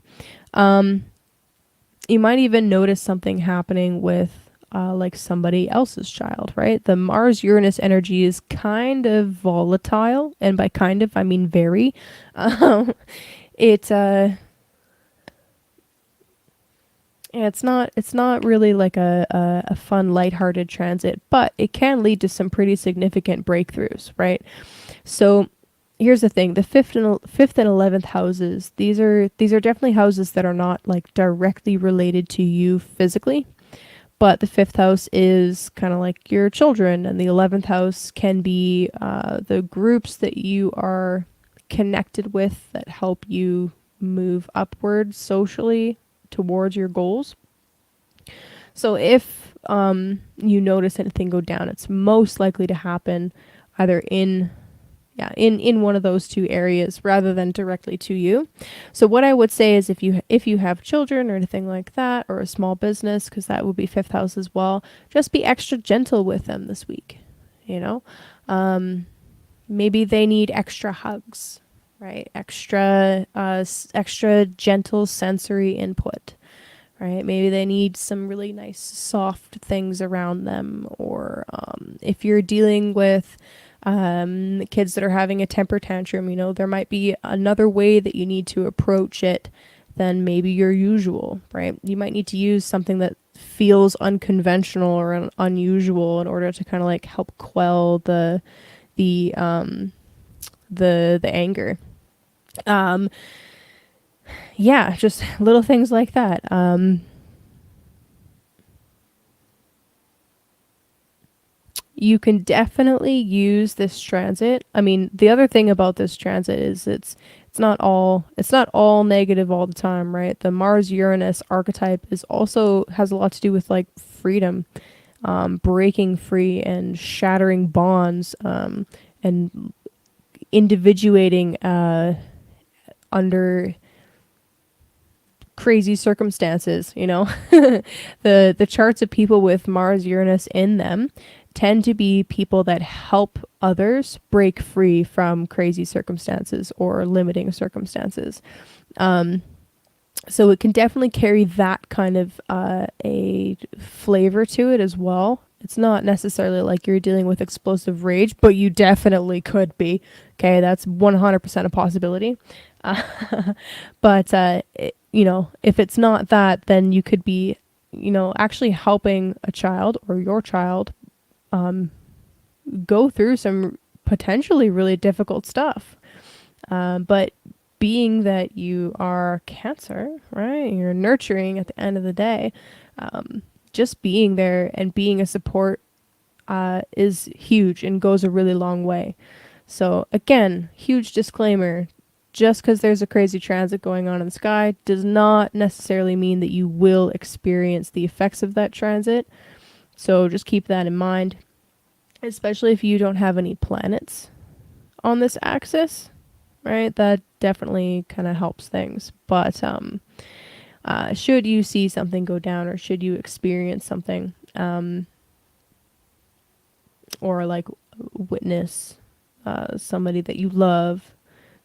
you might even notice something happening with like somebody else's child, right? The Mars-Uranus energy is kind of volatile, and by kind of, I mean very. It yeah, it's not really like a fun, lighthearted transit, but it can lead to some pretty significant breakthroughs, right? So here's the thing: the fifth and 11th houses, these are definitely houses that are not like directly related to you physically, but the fifth house is kind of like your children, and the 11th house can be the groups that you are connected with that help you move upwards socially towards your goals. So if you notice anything go down, it's most likely to happen either in one of those two areas rather than directly to you. So what I would say is if you have children or anything like that, or a small business, because that would be fifth house as well, just be extra gentle with them this week. You know, maybe they need extra hugs, right? Extra gentle sensory input. Right? Maybe they need some really nice soft things around them, or if you're dealing with kids that are having a temper tantrum, you know, there might be another way that you need to approach it than maybe your usual, right? You might need to use something that feels unconventional or unusual in order to kind of like help quell the anger. Yeah, just little things like that. You can definitely use this transit. I mean, the other thing about this transit is it's not all negative all the time, right? The Mars Uranus archetype is also has a lot to do with like freedom, breaking free and shattering bonds, and individuating under crazy circumstances, you know. The charts of people with Mars Uranus in them tend to be people that help others break free from crazy circumstances or limiting circumstances. So it can definitely carry that kind of a flavor to it as well. It's not necessarily like you're dealing with explosive rage, but you definitely could be. Okay, that's 100% a possibility. But you know, if it's not that, then you could be, you know, actually helping a child or your child go through some potentially really difficult stuff. But being that you are Cancer, right? You're nurturing at the end of the day. Just being there and being a support is huge and goes a really long way. So again, huge disclaimer. Just because there's a crazy transit going on in the sky does not necessarily mean that you will experience the effects of that transit. So just keep that in mind, especially if you don't have any planets on this axis, right? That definitely kind of helps things. But should you see something go down, or should you experience something, or like witness somebody that you love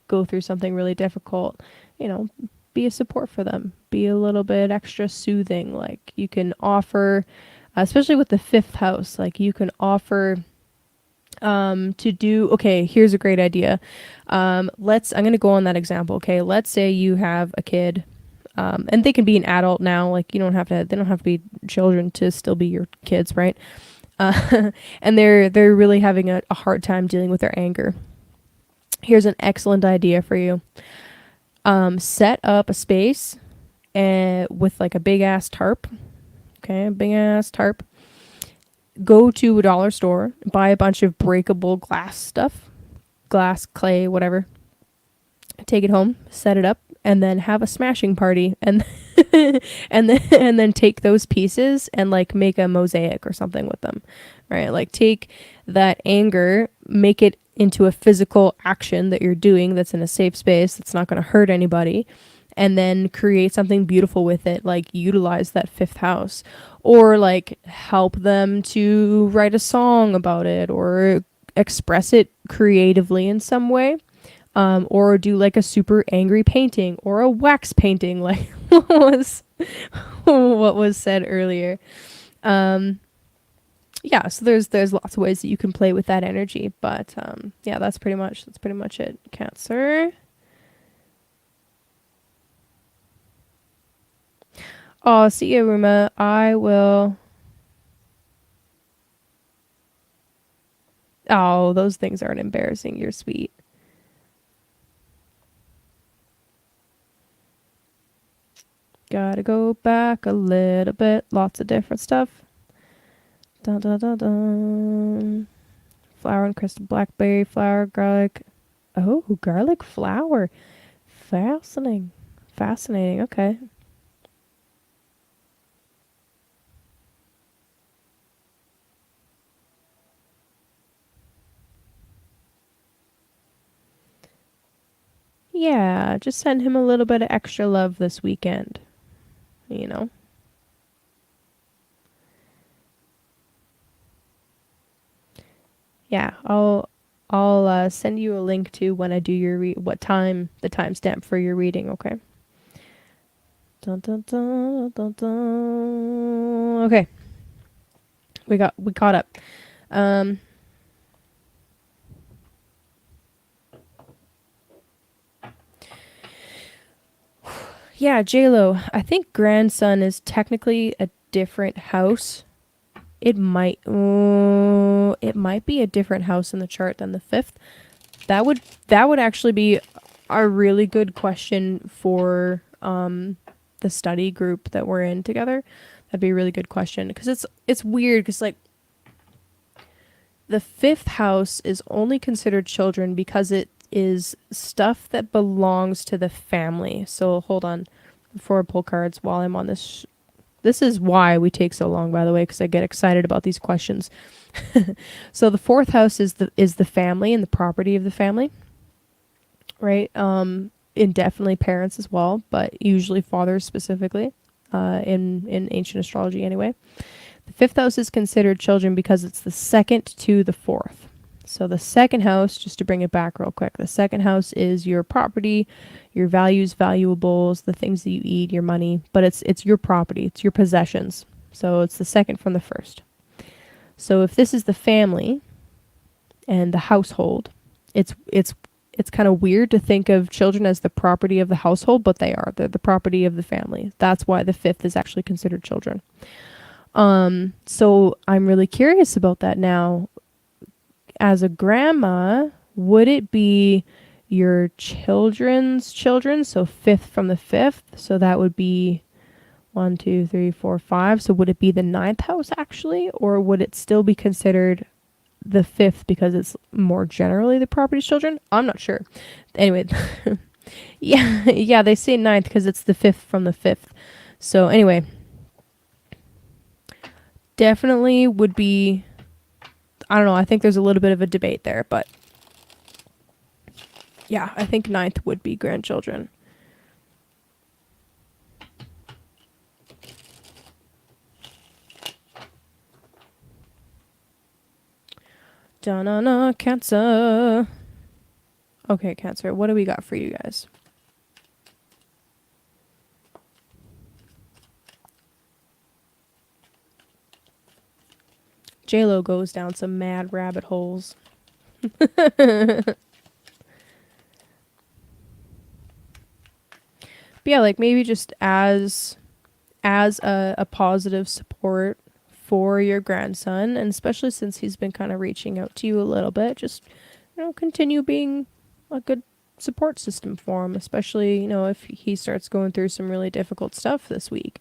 go through something really difficult, you know, be a support for them. Be a little bit extra soothing. Like you can offer, especially with the fifth house, like you can offer to do, okay, here's a great idea. I'm going to go on that example. Okay. Let's say you have a kid, and they can be an adult now. Like they don't have to be children to still be your kids. Right. And they're really having a hard time dealing with their anger. Here's an excellent idea for you. Set up a space with like a big ass tarp. Okay, a big ass tarp. Go to a dollar store, buy a bunch of breakable glass stuff, glass, clay, whatever. Take it home, set it up, and then have a smashing party, and and then take those pieces and like make a mosaic or something with them, right? Like take that anger, make it into a physical action that you're doing that's in a safe space that's not going to hurt anybody, and then create something beautiful with it. Like utilize that fifth house, or like help them to write a song about it, or express it creatively in some way. Or do like a super angry painting or a wax painting, like what was said earlier. Yeah, so there's lots of ways that you can play with that energy, but yeah, that's pretty much it. Cancer. Oh, see you, Ruma. I will. Oh, those things aren't embarrassing. You're sweet. Gotta go back a little bit. Lots of different stuff. Dun dun dun dun. Flower and crystal blackberry flower, garlic. Oh, garlic flower. Fascinating. Fascinating. Okay. Yeah, just send him a little bit of extra love this weekend. You know? Yeah, I'll send you a link to when I do your what time the timestamp for your reading. Okay. Dun, dun, dun, dun, dun. Okay, we caught up. Um, yeah, JLo. I think grandson is technically a different house. It might be a different house in the chart than the fifth. That would actually be a really good question for the study group that we're in together. That'd be a really good question because it's weird because like the fifth house is only considered children because it is stuff that belongs to the family. So hold on before I pull cards while I'm on this. This is why we take so long, by the way, because I get excited about these questions. So the fourth house is the family and the property of the family, right? And definitely parents as well, but usually fathers specifically, in ancient astrology anyway. The fifth house is considered children because it's the second to the fourth. So the second house, just to bring it back real quick, the second house is your property, your values, valuables, the things that you eat, your money, but it's your property, it's your possessions. So it's the second from the first. So if this is the family and the household, it's kind of weird to think of children as the property of the household, but they are. They're the property of the family. That's why the fifth is actually considered children. So I'm really curious about that now. As a grandma, would it be your children's children? So fifth from the fifth. So that would be 1, 2, 3, 4, 5. So would it be the ninth house actually? Or would it still be considered the fifth because it's more generally the property's children? I'm not sure. Anyway, yeah, they say ninth because it's the fifth from the fifth. So anyway, definitely would be, I don't know, I think there's a little bit of a debate there, but yeah, I think ninth would be grandchildren. Da-na-na, Cancer. Okay, Cancer, what do we got for you guys? JLo goes down some mad rabbit holes. But yeah, like maybe just as a positive support for your grandson, and especially since he's been kind of reaching out to you a little bit, just continue being a good support system for him, especially if he starts going through some really difficult stuff this week.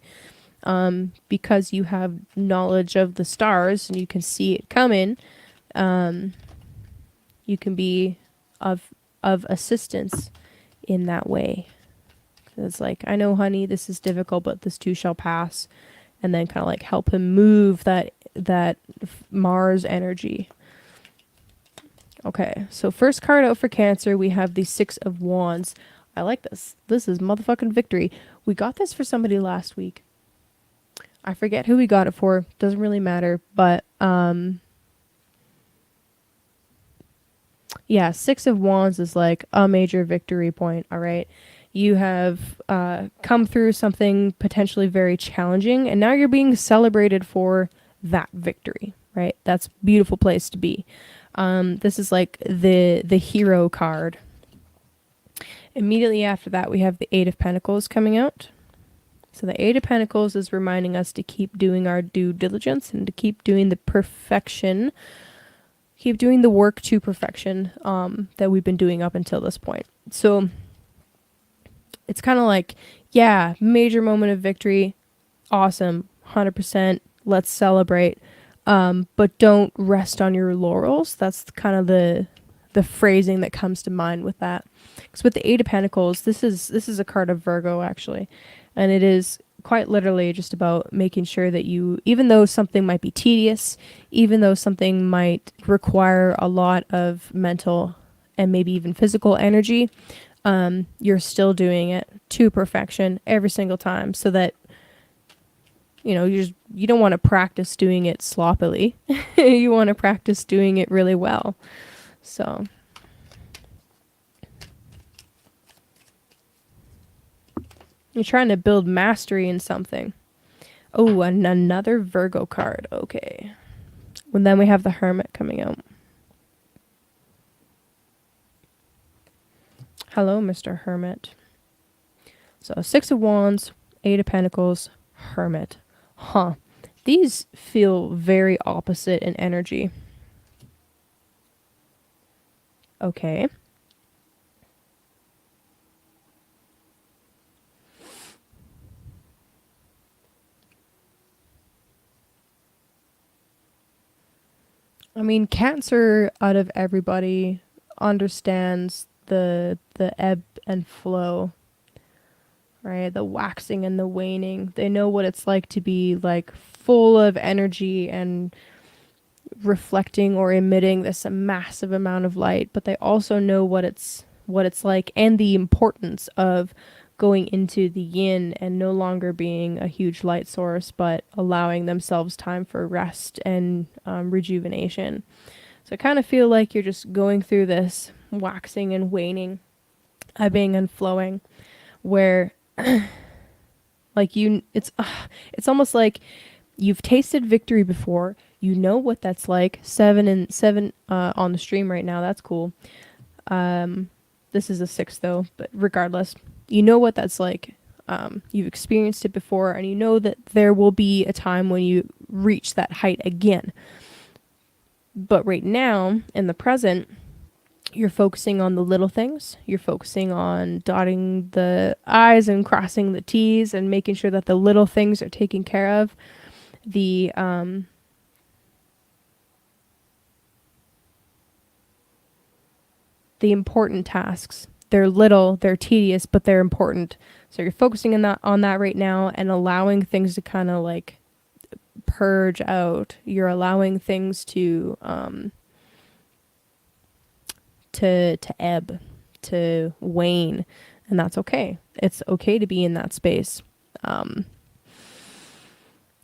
Because you have knowledge of the stars and you can see it coming, you can be of assistance in that way. It's like, I know, honey, this is difficult, but this too shall pass, and then kind of like help him move that Mars energy. Okay, so first card out for Cancer, we have the Six of Wands. I like this. This is motherfucking victory. We got this for somebody last week. I forget who we got it for. Doesn't really matter, but yeah, Six of Wands is like a major victory point, all right? You have come through something potentially very challenging, and now you're being celebrated for that victory, right? That's a beautiful place to be. This is like the hero card. Immediately after that, we have the Eight of Pentacles coming out. So the Eight of Pentacles is reminding us to keep doing our due diligence and to keep doing the perfection, keep doing the work to perfection that we've been doing up until this point. So it's kind of like, yeah, major moment of victory, awesome, 100%, let's celebrate. But don't rest on your laurels. That's kind of the phrasing that comes to mind with that. Because with the Eight of Pentacles, this is a card of Virgo actually, and it is quite literally just about making sure that you, even though something might be tedious, even though something might require a lot of mental and maybe even physical energy, you're still doing it to perfection every single time, so that you don't want to practice doing it sloppily. You want to practice doing it really well. So you're trying to build mastery in something. Oh, and another Virgo card. Okay. And then we have the Hermit coming out. Hello, Mr. Hermit. So Six of Wands, Eight of Pentacles, Hermit. Huh. These feel very opposite in energy. Okay. I mean, Cancer, out of everybody, understands the ebb and flow, right? The waxing and the waning. They know what it's like to be like full of energy and reflecting or emitting this massive amount of light, but they also know what it's like, and the importance of going into the yin and no longer being a huge light source, but allowing themselves time for rest and rejuvenation. So I kind of feel like you're just going through this waxing and waning, ebbing and flowing, where like it's almost like you've tasted victory before. You know what that's like. 7 on the stream right now. That's cool. This is a 6 though, but regardless, you know what that's like. You've experienced it before, and you know that there will be a time when you reach that height again. But right now, in the present, you're focusing on the little things. You're focusing on dotting the I's and crossing the T's and making sure that the little things are taken care of. The important tasks. They're little, they're tedious, but they're important. So you're focusing on that right now, and allowing things to kind of like purge out. You're allowing things to ebb, to wane, and that's okay. It's okay to be in that space.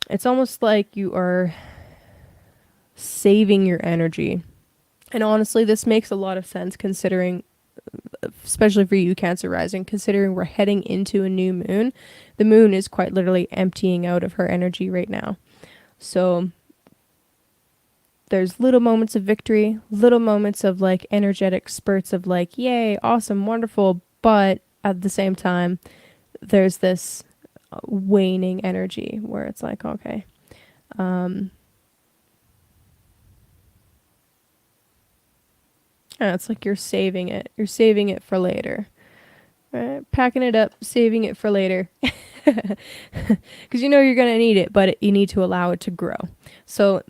It's almost like you are saving your energy. And honestly, this makes a lot of sense considering, especially for you, Cancer rising, considering we're heading into a new moon. The moon is quite literally emptying out of her energy right now. So there's little moments of victory, little moments of like energetic spurts of like, yay, awesome, wonderful. But at the same time, there's this waning energy where it's like, okay, it's like you're saving it. You're saving it for later. Right? Packing it up, saving it for later. Because you know you're going to need it, but you need to allow it to grow. So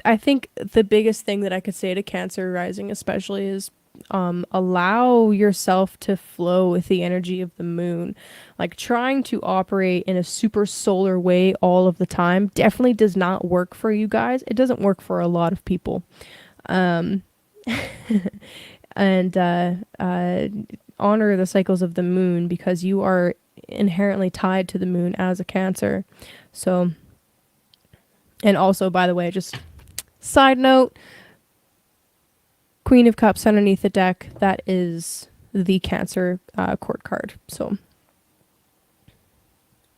I think the biggest thing that I could say to Cancer rising especially is allow yourself to flow with the energy of the moon. Like, trying to operate in a super solar way all of the time definitely does not work for you guys. It doesn't work for a lot of people. And honor the cycles of the moon, because you are inherently tied to the moon as a Cancer. So, and also, by the way, just side note, Queen of Cups underneath the deck, that is the Cancer court card. So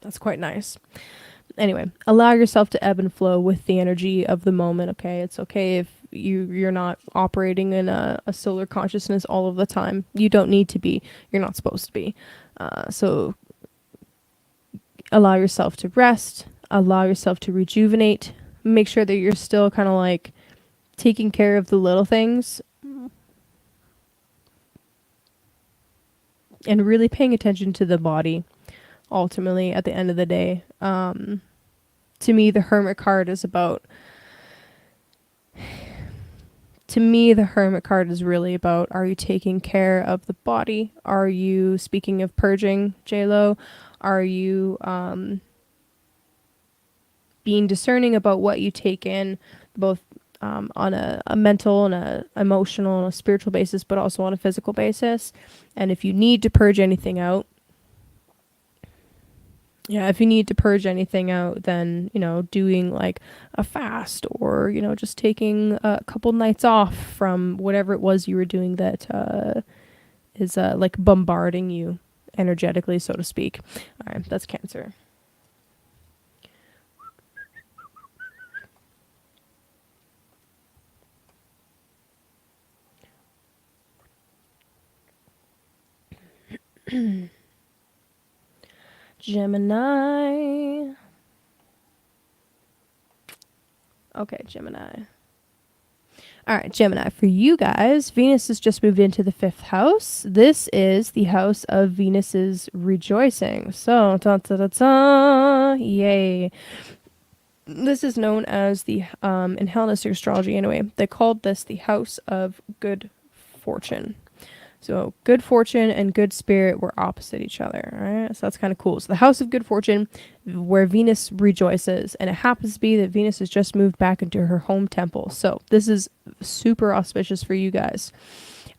that's quite nice. Anyway, allow yourself to ebb and flow with the energy of the moment, okay? It's okay if you're not operating in a solar consciousness all of the time. You don't need to be. You're not supposed to be. So allow yourself to rest. Allow yourself to rejuvenate. Make sure that you're still kind of like taking care of the little things and really paying attention to the body. Ultimately, at the end of the day, to me, the Hermit card is about. To me, the Hermit card is really about: are you taking care of the body? Are you, speaking of purging, J-Lo, are you being discerning about what you take in, both on a mental and a emotional and a spiritual basis, but also on a physical basis? And if you need to purge anything out, if you need to purge anything out, then, doing like a fast, or, just taking a couple nights off from whatever it was you were doing that is like bombarding you energetically, so to speak. All right, that's Cancer. Gemini. Okay, Gemini. All right, Gemini. For you guys, Venus has just moved into the 5th house. This is the house of Venus's rejoicing. So, yay. This is known as the, in Hellenistic astrology anyway, they called this the house of good fortune. So good fortune and good spirit were opposite each other, right? So that's kind of cool. So the house of good fortune, where Venus rejoices, and it happens to be that Venus has just moved back into her home temple. So this is super auspicious for you guys.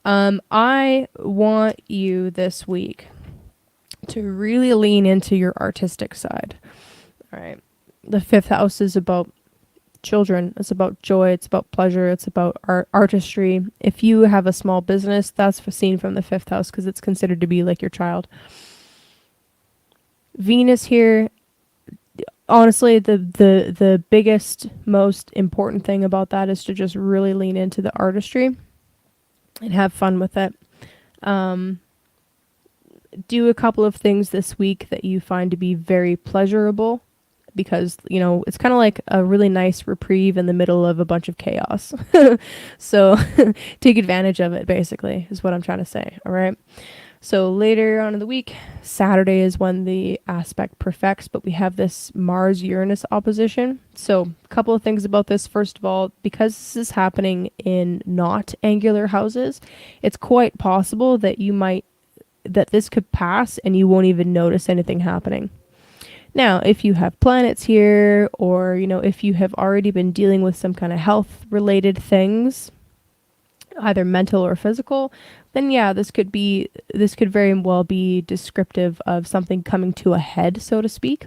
I want you this week to really lean into your artistic side. All right. The 5th house is about children. It's about joy. It's about pleasure. It's about artistry. If you have a small business, that's seen from the 5th house because it's considered to be like your child. Venus here, honestly, the biggest, most important thing about that is to just really lean into the artistry and have fun with it. Do a couple of things this week that you find to be very pleasurable, because, it's kind of like a really nice reprieve in the middle of a bunch of chaos. So take advantage of it, basically, is what I'm trying to say. All right. So later on in the week, Saturday is when the aspect perfects, but we have this Mars-Uranus opposition. So a couple of things about this. First of all, because this is happening in not angular houses, it's quite possible that that this could pass and you won't even notice anything happening. Now, if you have planets here, or, if you have already been dealing with some kind of health-related things, either mental or physical, then this could very well be descriptive of something coming to a head, so to speak.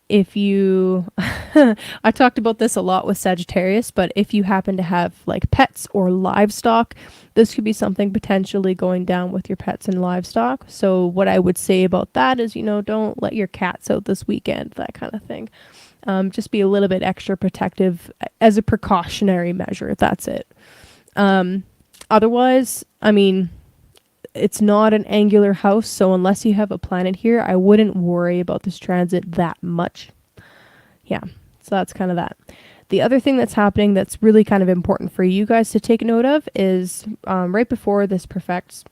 If you, I talked about this a lot with Sagittarius, but if you happen to have like pets or livestock, this could be something potentially going down with your pets and livestock. So what I would say about that is, don't let your cats out this weekend, that kind of thing. Just be a little bit extra protective as a precautionary measure. That's it. Otherwise, it's not an angular house, so unless you have a planet here, I wouldn't worry about this transit that much. Yeah, so that's kind of that. The other thing that's happening that's really kind of important for you guys to take note of is right before this perfects,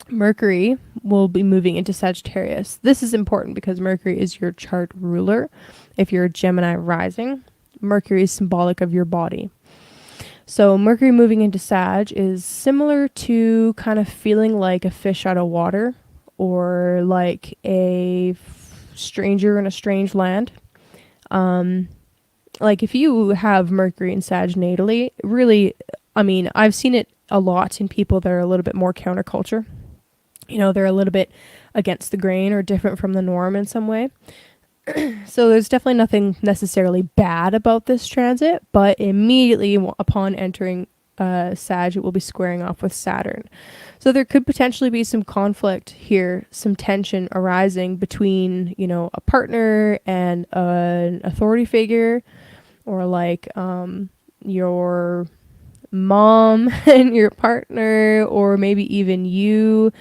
Mercury will be moving into Sagittarius. This is important because Mercury is your chart ruler. If you're a Gemini rising, Mercury is symbolic of your body. So Mercury moving into Sag is similar to kind of feeling like a fish out of water, or like a stranger in a strange land. Like if you have Mercury in Sag natally, really, I've seen it a lot in people that are a little bit more counterculture. They're a little bit against the grain or different from the norm in some way. So there's definitely nothing necessarily bad about this transit, but immediately upon entering Sag, it will be squaring off with Saturn. So there could potentially be some conflict here, some tension arising between, you know, a partner and an authority figure, or like your mom and your partner, or maybe even you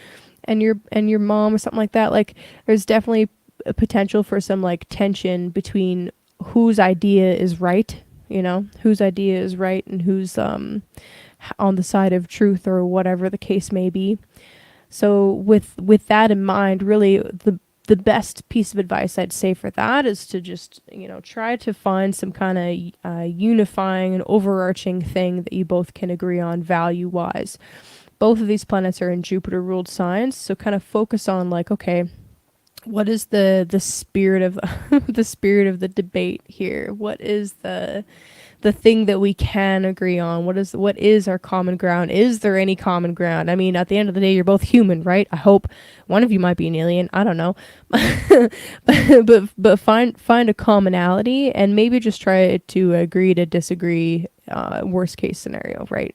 and your mom or something like that. Like there's definitely a potential for some like tension between whose idea is right, you know, whose idea is right and who's on the side of truth, or whatever the case may be. So with that in mind, really the best piece of advice I'd say for that is to just, you know, try to find some kind of unifying and overarching thing that you both can agree on value wise. Both of these planets are in Jupiter ruled signs, so kind of focus on like, okay, what is the spirit of the spirit of the debate here? What is the thing that we can agree on? What is our common ground? Is there any common ground? I mean, at the end of the day, you're both human, right? I hope one of you might be an alien. I don't know, but find a commonality and maybe just try to agree to disagree. Worst case scenario, right?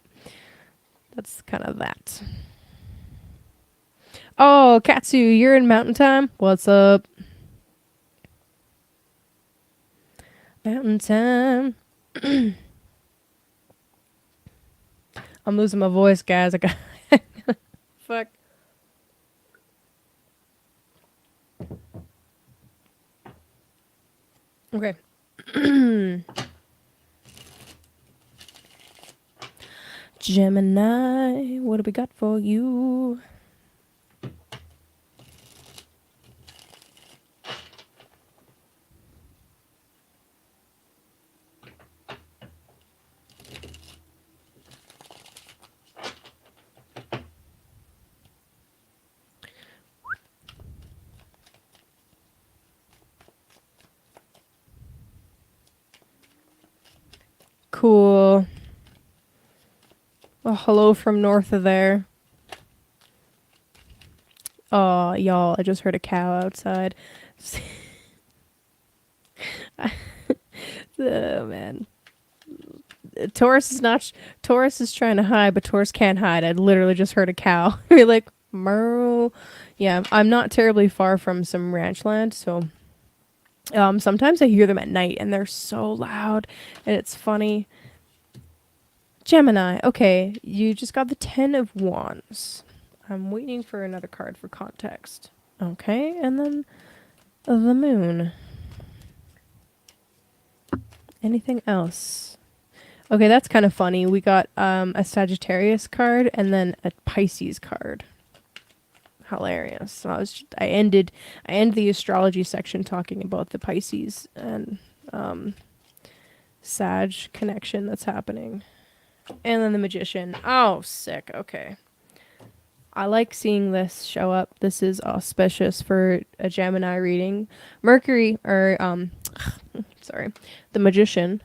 That's kind of that. Oh, Katsu, you're in Mountain Time? What's up? Mountain Time. I'm losing my voice, guys. I got fuck. Okay. Gemini, what do we got for you? Cool. Oh, hello from north of there. Oh, y'all, I just heard a cow outside. Oh, man. Taurus is trying to hide, but Taurus can't hide. I literally just heard a cow. You're like, Merle. Yeah, I'm not terribly far from some ranch land, so sometimes I hear them at night and they're so loud and it's funny. Gemini, okay, you just got the 10 of Wands. I'm waiting for another card for context. Okay, and then the Moon. Anything else? Okay, that's kind of funny. We got a Sagittarius card and then a Pisces card. Hilarious. So I ended the astrology section talking about the Pisces and Sag connection that's happening. And then the Magician. Oh, sick. Okay. I like seeing this show up. This is auspicious for a Gemini reading. Mercury, or sorry, the Magician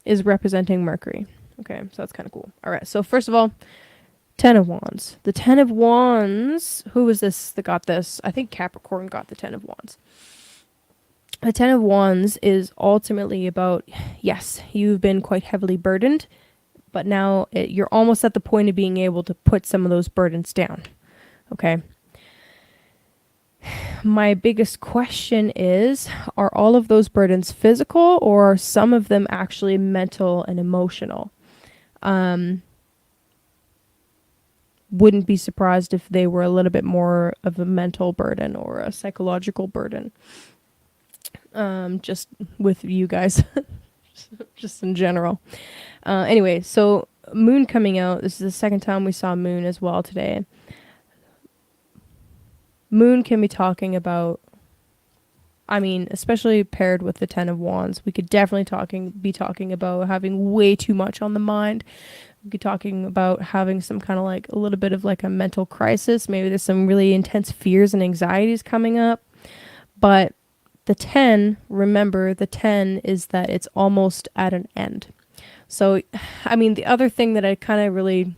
is representing Mercury. Okay, so that's kind of cool. All right, so first of all, 10 of Wands. The 10 of Wands, who was this that got this? I think Capricorn got the 10 of Wands. The 10 of Wands is ultimately about, yes, you've been quite heavily burdened, but now you're almost at the point of being able to put some of those burdens down. Okay. My biggest question is, are all of those burdens physical, or are some of them actually mental and emotional? Wouldn't be surprised if they were a little bit more of a mental burden or a psychological burden. Just with you guys, just in general. Anyway, so Moon coming out. This is the second time we saw Moon as well today. Moon can be talking about, I mean, especially paired with the 10 of Wands, we could definitely be talking about having way too much on the mind. We could be talking about having some kind of like a little bit of like a mental crisis. Maybe there's some really intense fears and anxieties coming up. But the 10, remember, the 10 is that it's almost at an end. So, I mean, the other thing that I kind of really,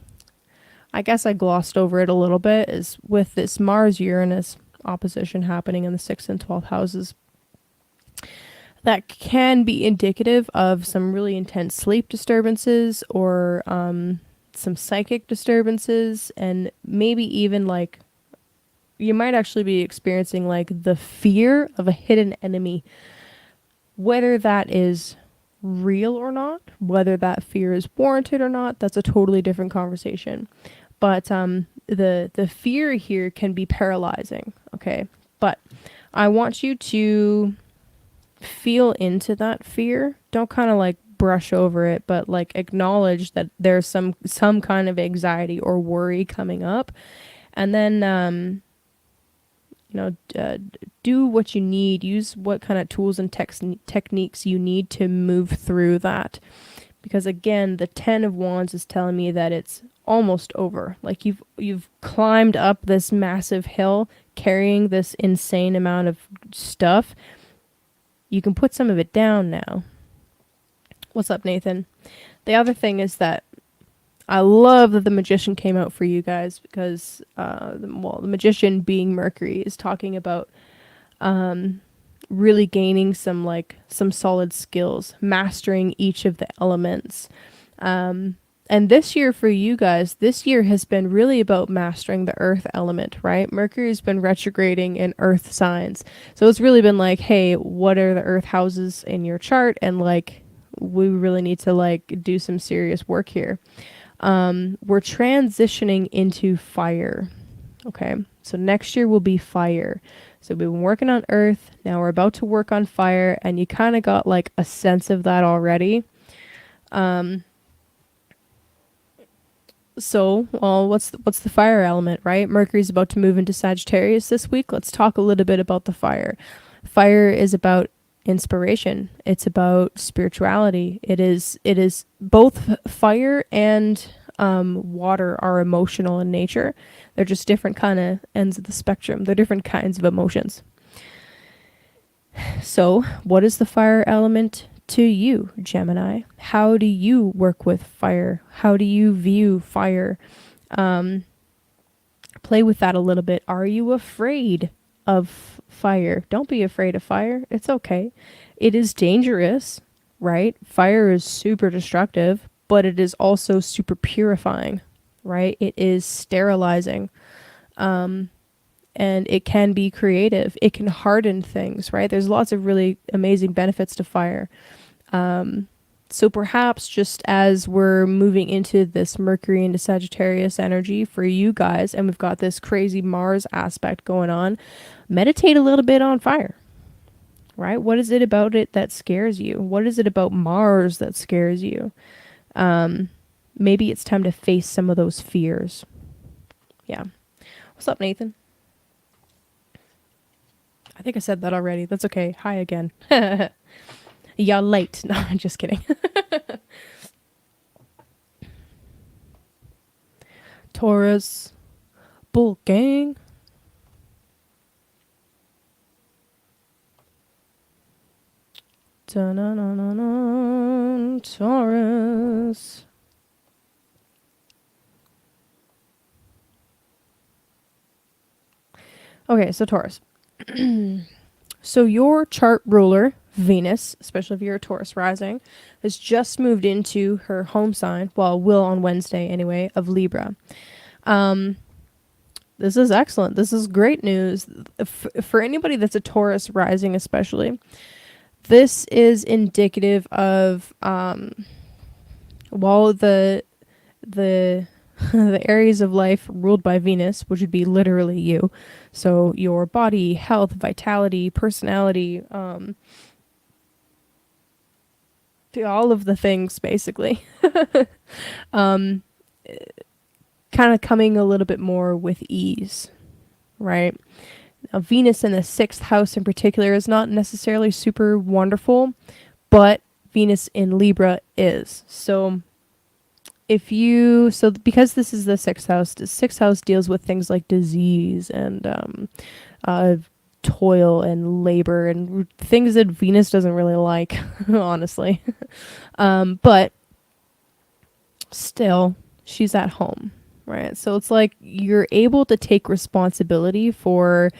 I guess I glossed over it a little bit, is with this Mars-Uranus opposition happening in the 6th and 12th houses. that can be indicative of some really intense sleep disturbances or some psychic disturbances, and maybe even like you might actually be experiencing like the fear of a hidden enemy. Whether that is real or not, whether that fear is warranted or not, that's a totally different conversation. But the fear here can be paralyzing, okay? But I want you to feel into that fear. Don't kind of like brush over it, but like acknowledge that there's some kind of anxiety or worry coming up, and then do what you need. Use what kind of tools and techniques you need to move through that. Because again, the 10 of Wands is telling me that it's almost over. Like you've climbed up this massive hill, carrying this insane amount of stuff. You can put some of it down now. What's up, Nathan? The other thing is that I love that the Magician came out for you guys, because, the Magician being Mercury is talking about really gaining some solid skills, mastering each of the elements. And this year for you guys, this year has been really about mastering the earth element, right? Mercury's been retrograding in earth signs. So it's really been like, hey, what are the earth houses in your chart? And like, we really need to like do some serious work here. We're transitioning into fire. Okay. So next year will be fire. So we've been working on earth. Now we're about to work on fire, and you kind of got like a sense of that already. So, well, what's the fire element, right? Mercury's about to move into Sagittarius this week. Let's talk a little bit about the fire. Fire is about inspiration. It's about spirituality. It is both fire and water are emotional in nature. They're just different kind of ends of the spectrum. They're different kinds of emotions. So, what is the fire element to you, Gemini? How do you work with fire? How do you view fire? Play with that a little bit. Are you afraid of fire? Don't be afraid of fire. It's okay. It is dangerous, right? Fire is super destructive, but it is also super purifying, right? It is sterilizing. And it can be creative. It can harden things, right? There's lots of really amazing benefits to fire. So perhaps just as we're moving into this Mercury into Sagittarius energy for you guys, and we've got this crazy Mars aspect going on, meditate a little bit on fire, right? What is it about it that scares you? What is it about Mars that scares you? Maybe it's time to face some of those fears. Yeah. What's up, Nathan? I think I said that already. That's okay. Hi again. Y'all late. No, I'm just kidding. Taurus. Bull gang. Da-na-na-na-na. Taurus. Okay, so Taurus. So your chart ruler, Venus, especially if you're a Taurus rising, has just moved into her home sign, well, will on Wednesday anyway, of Libra. This is excellent. This is great news. For anybody that's a Taurus rising especially, this is indicative of, while the the areas of life ruled by Venus, which would be literally you. So your body, health, vitality, personality, all of the things basically. Kind of coming a little bit more with ease, right? Now, Venus in the 6th house in particular is not necessarily super wonderful, but Venus in Libra is. So because this is the 6th house, the 6th house deals with things like disease and toil and labor and things that Venus doesn't really like, honestly. But still, she's at home, right? So it's like you're able to take responsibility for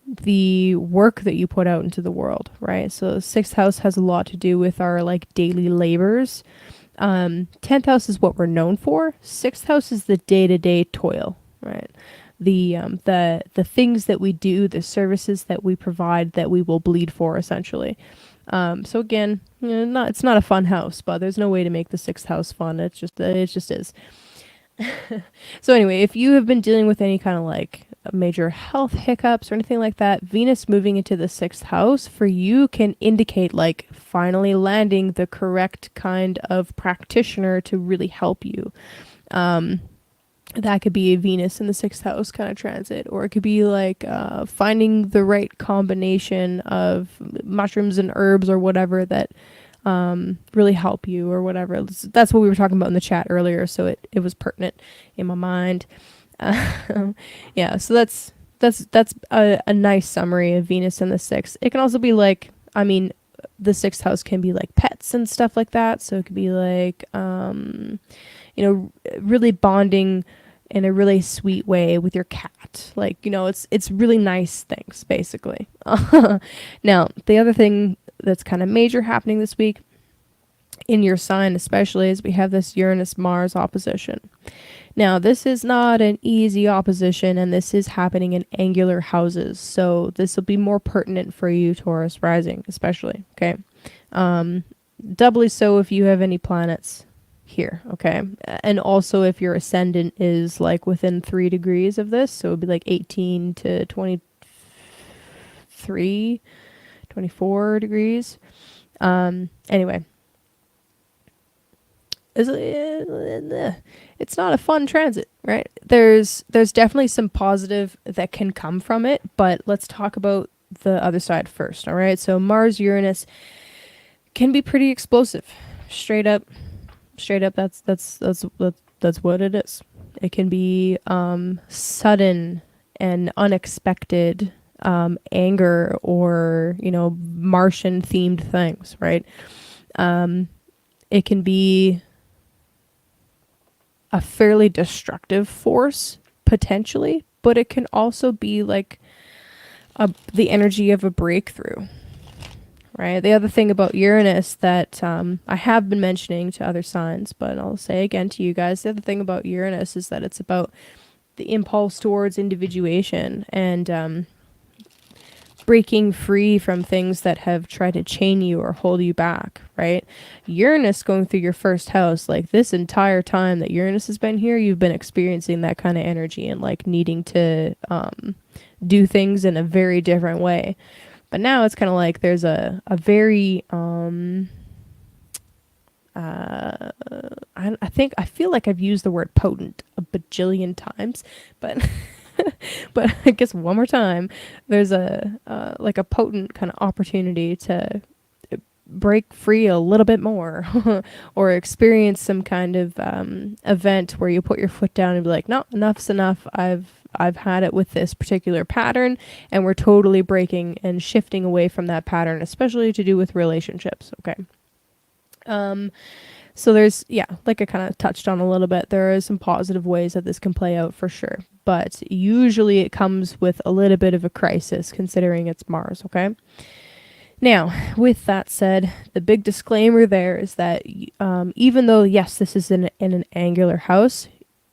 the work that you put out into the world, right? So 6th house has a lot to do with our like daily labors. 10th house is what we're known for. 6th house is the day-to-day toil, right? The things that we do, the services that we provide that we will bleed for, essentially. So again, it's not a fun house, but there's no way to make the 6th house fun. It just is. So anyway, if you have been dealing with any kind of like major health hiccups or anything like that, Venus moving into the 6th house for you can indicate like finally landing the correct kind of practitioner to really help you. That could be a Venus in the 6th house kind of transit, or it could be like finding the right combination of mushrooms and herbs or whatever that really help you or whatever. That's what we were talking about in the chat earlier, so it was pertinent in my mind. Yeah, so that's a nice summary of Venus in the 6th. It can also be like, I mean, the 6th house can be like pets and stuff like that, so it could be like really bonding in a really sweet way with your cat. Like, it's really nice things, basically. Now, the other thing that's kind of major happening this week in your sign especially is we have this Uranus-Mars opposition. Now, this is not an easy opposition, and this is happening in angular houses, so this will be more pertinent for you, Taurus rising, especially, okay? Doubly so if you have any planets here, okay? And also if your ascendant is like within 3 degrees of this, so it would be like 18 to 23, 24 degrees. Anyway, it's not a fun transit, right? There's definitely some positive that can come from it, but let's talk about the other side first, all right? So Mars Uranus can be pretty explosive. Straight up, that's what it is. It can be sudden and unexpected anger or Martian themed things, right? It can be a fairly destructive force potentially, but it can also be like the energy of a breakthrough. Right. The other thing about Uranus that I have been mentioning to other signs, but I'll say again to you guys, the other thing about Uranus is that it's about the impulse towards individuation and breaking free from things that have tried to chain you or hold you back, right? Uranus going through your first house, like this entire time that Uranus has been here, you've been experiencing that kind of energy and like needing to do things in a very different way. But now it's kind of like there's a very I feel like I've used the word potent a bajillion times, but but I guess one more time, there's a like a potent kind of opportunity to break free a little bit more or experience some kind of event where you put your foot down and be like, no, enough's enough. I've had it with this particular pattern, and we're totally breaking and shifting away from that pattern, especially to do with relationships. Okay. So there's, like I kind of touched on a little bit, there are some positive ways that this can play out for sure. But usually it comes with a little bit of a crisis considering it's Mars, okay? Now, with that said, the big disclaimer there is that even though, yes, this is in an angular house,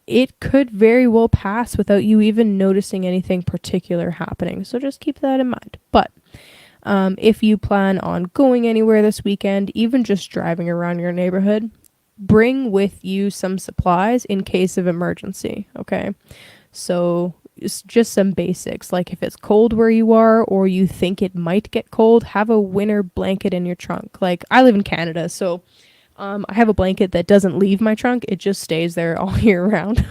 it could very well pass without you even noticing anything particular happening. So just keep that in mind. But if you plan on going anywhere this weekend, even just driving around your neighborhood, bring with you some supplies in case of emergency, okay? So it's just some basics, like if it's cold where you are or you think it might get cold, have a winter blanket in your trunk. Like I live in Canada, so I have a blanket that doesn't leave my trunk. It just stays there all year round.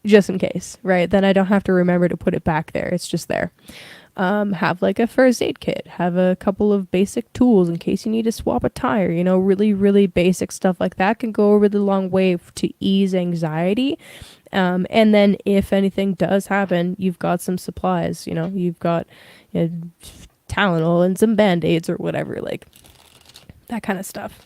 Just in case, right? Then I don't have to remember to put it back there. It's just there. Have like a first aid kit. Have a couple of basic tools in case you need to swap a tire. Really, really basic stuff like that can go a really long way to ease anxiety. And then if anything does happen, you've got some supplies. You've got Tylenol and some Band-Aids or whatever, like that kind of stuff.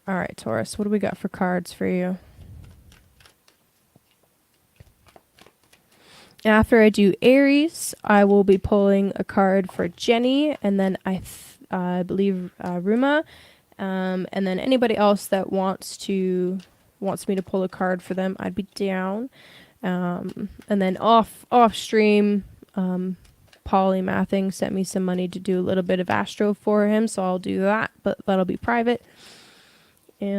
All right, Taurus, what do we got for cards for you? After I do Aries, I will be pulling a card for Jenny, and then I believe Ruma, and then anybody else that wants me to pull a card for them, I'd be down. And then off stream, Polymathing sent me some money to do a little bit of astro for him, so I'll do that, but that'll be private. Yeah,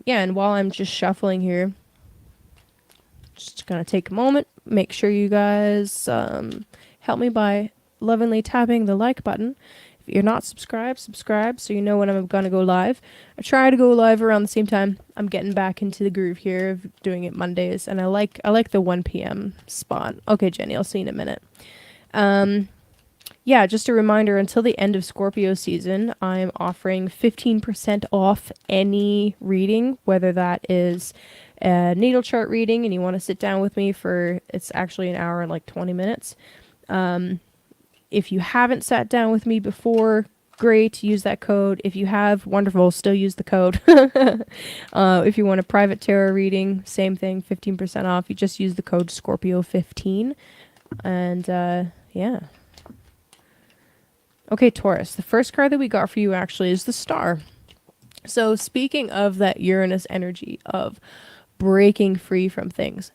and while I'm just shuffling here, just gonna take a moment, make sure you guys help me by lovingly tapping the like button. If you're not subscribed, subscribe so you know when I'm gonna go live. I try to go live around the same time. I'm getting back into the groove here of doing it Mondays, and I like the 1 p.m. spot. Okay, Jenny, I'll see you in a minute. Yeah, just a reminder, until the end of Scorpio season, I'm offering 15% off any reading, whether that is a natal chart reading and you want to sit down with me for, it's actually an hour and like 20 minutes. If you haven't sat down with me before, great, use that code. If you have, wonderful, still use the code. If you want a private tarot reading, same thing, 15% off. You just use the code Scorpio15. And yeah. Okay, Taurus, the first card that we got for you actually is the Star. So speaking of that Uranus energy of breaking free from things,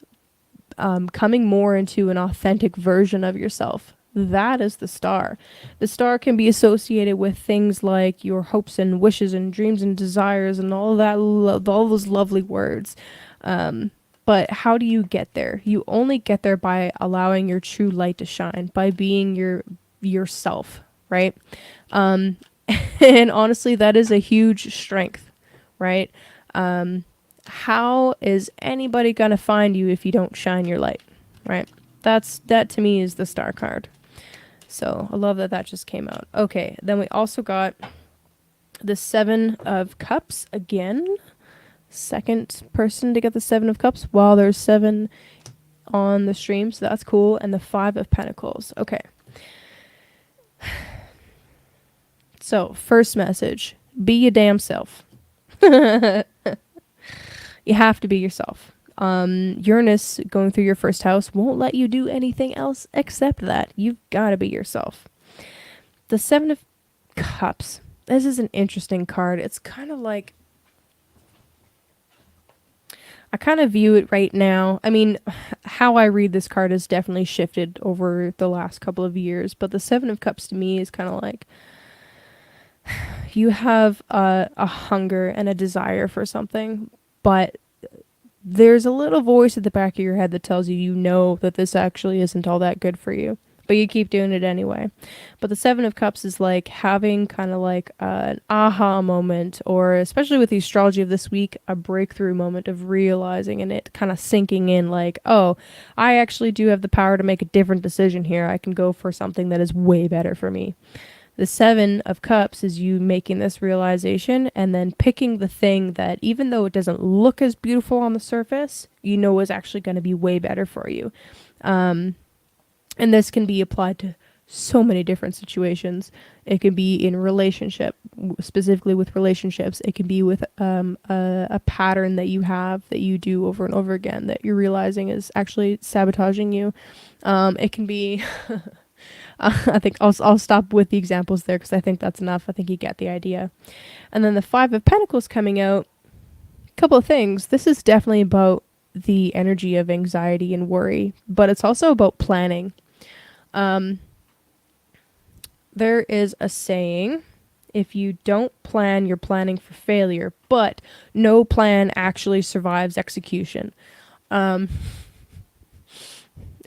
coming more into an authentic version of yourself, that is the Star. The Star can be associated with things like your hopes and wishes and dreams and desires and all that, all those lovely words. But how do you get there? You only get there by allowing your true light to shine, by being yourself, right? And honestly, that is a huge strength, right? How is anybody gonna find you if you don't shine your light, right? That to me is the Star card. So I love that just came out. Okay, then we also got the 7 of Cups again. Second person to get the 7 of Cups while there's 7 on the stream, so that's cool. And the 5 of Pentacles. Okay. So, first message, be your damn self. You have to be yourself. Uranus going through your first house won't let you do anything else except that. You've got to be yourself. The 7 of Cups. This is an interesting card. It's kind of like, I kind of view it right now. I mean, how I read this card has definitely shifted over the last couple of years, but the 7 of Cups to me is kind of like, you have a hunger and a desire for something, but there's a little voice at the back of your head that tells you that this actually isn't all that good for you, but you keep doing it anyway. But the 7 of Cups is like having kind of like an aha moment, or especially with the astrology of this week, a breakthrough moment of realizing and it kind of sinking in like, oh, I actually do have the power to make a different decision here. I can go for something that is way better for me. The 7 of Cups is you making this realization and then picking the thing that, even though it doesn't look as beautiful on the surface, you know is actually going to be way better for you. And this can be applied to so many different situations. It can be in relationship, specifically with relationships. It can be with a pattern that you have that you do over and over again that you're realizing is actually sabotaging you. It can be... I think I'll stop with the examples there because I think that's enough. I think you get the idea. And then the 5 of Pentacles coming out. A couple of things. This is definitely about the energy of anxiety and worry, but it's also about planning. There is a saying, if you don't plan, you're planning for failure, but no plan actually survives execution.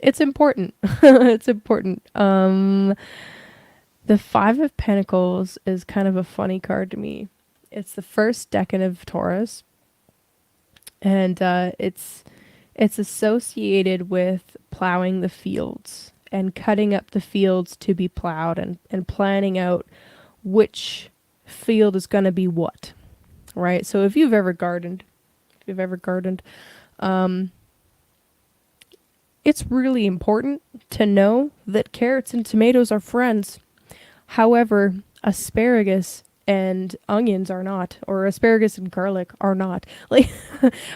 It's important. It's important. The 5 of Pentacles is kind of a funny card to me. It's the first decan of Taurus. And it's associated with plowing the fields and cutting up the fields to be plowed and planning out which field is going to be what. Right? So if you've ever gardened, it's really important to know that carrots and tomatoes are friends. However, asparagus and onions are not, or asparagus and garlic are not. Like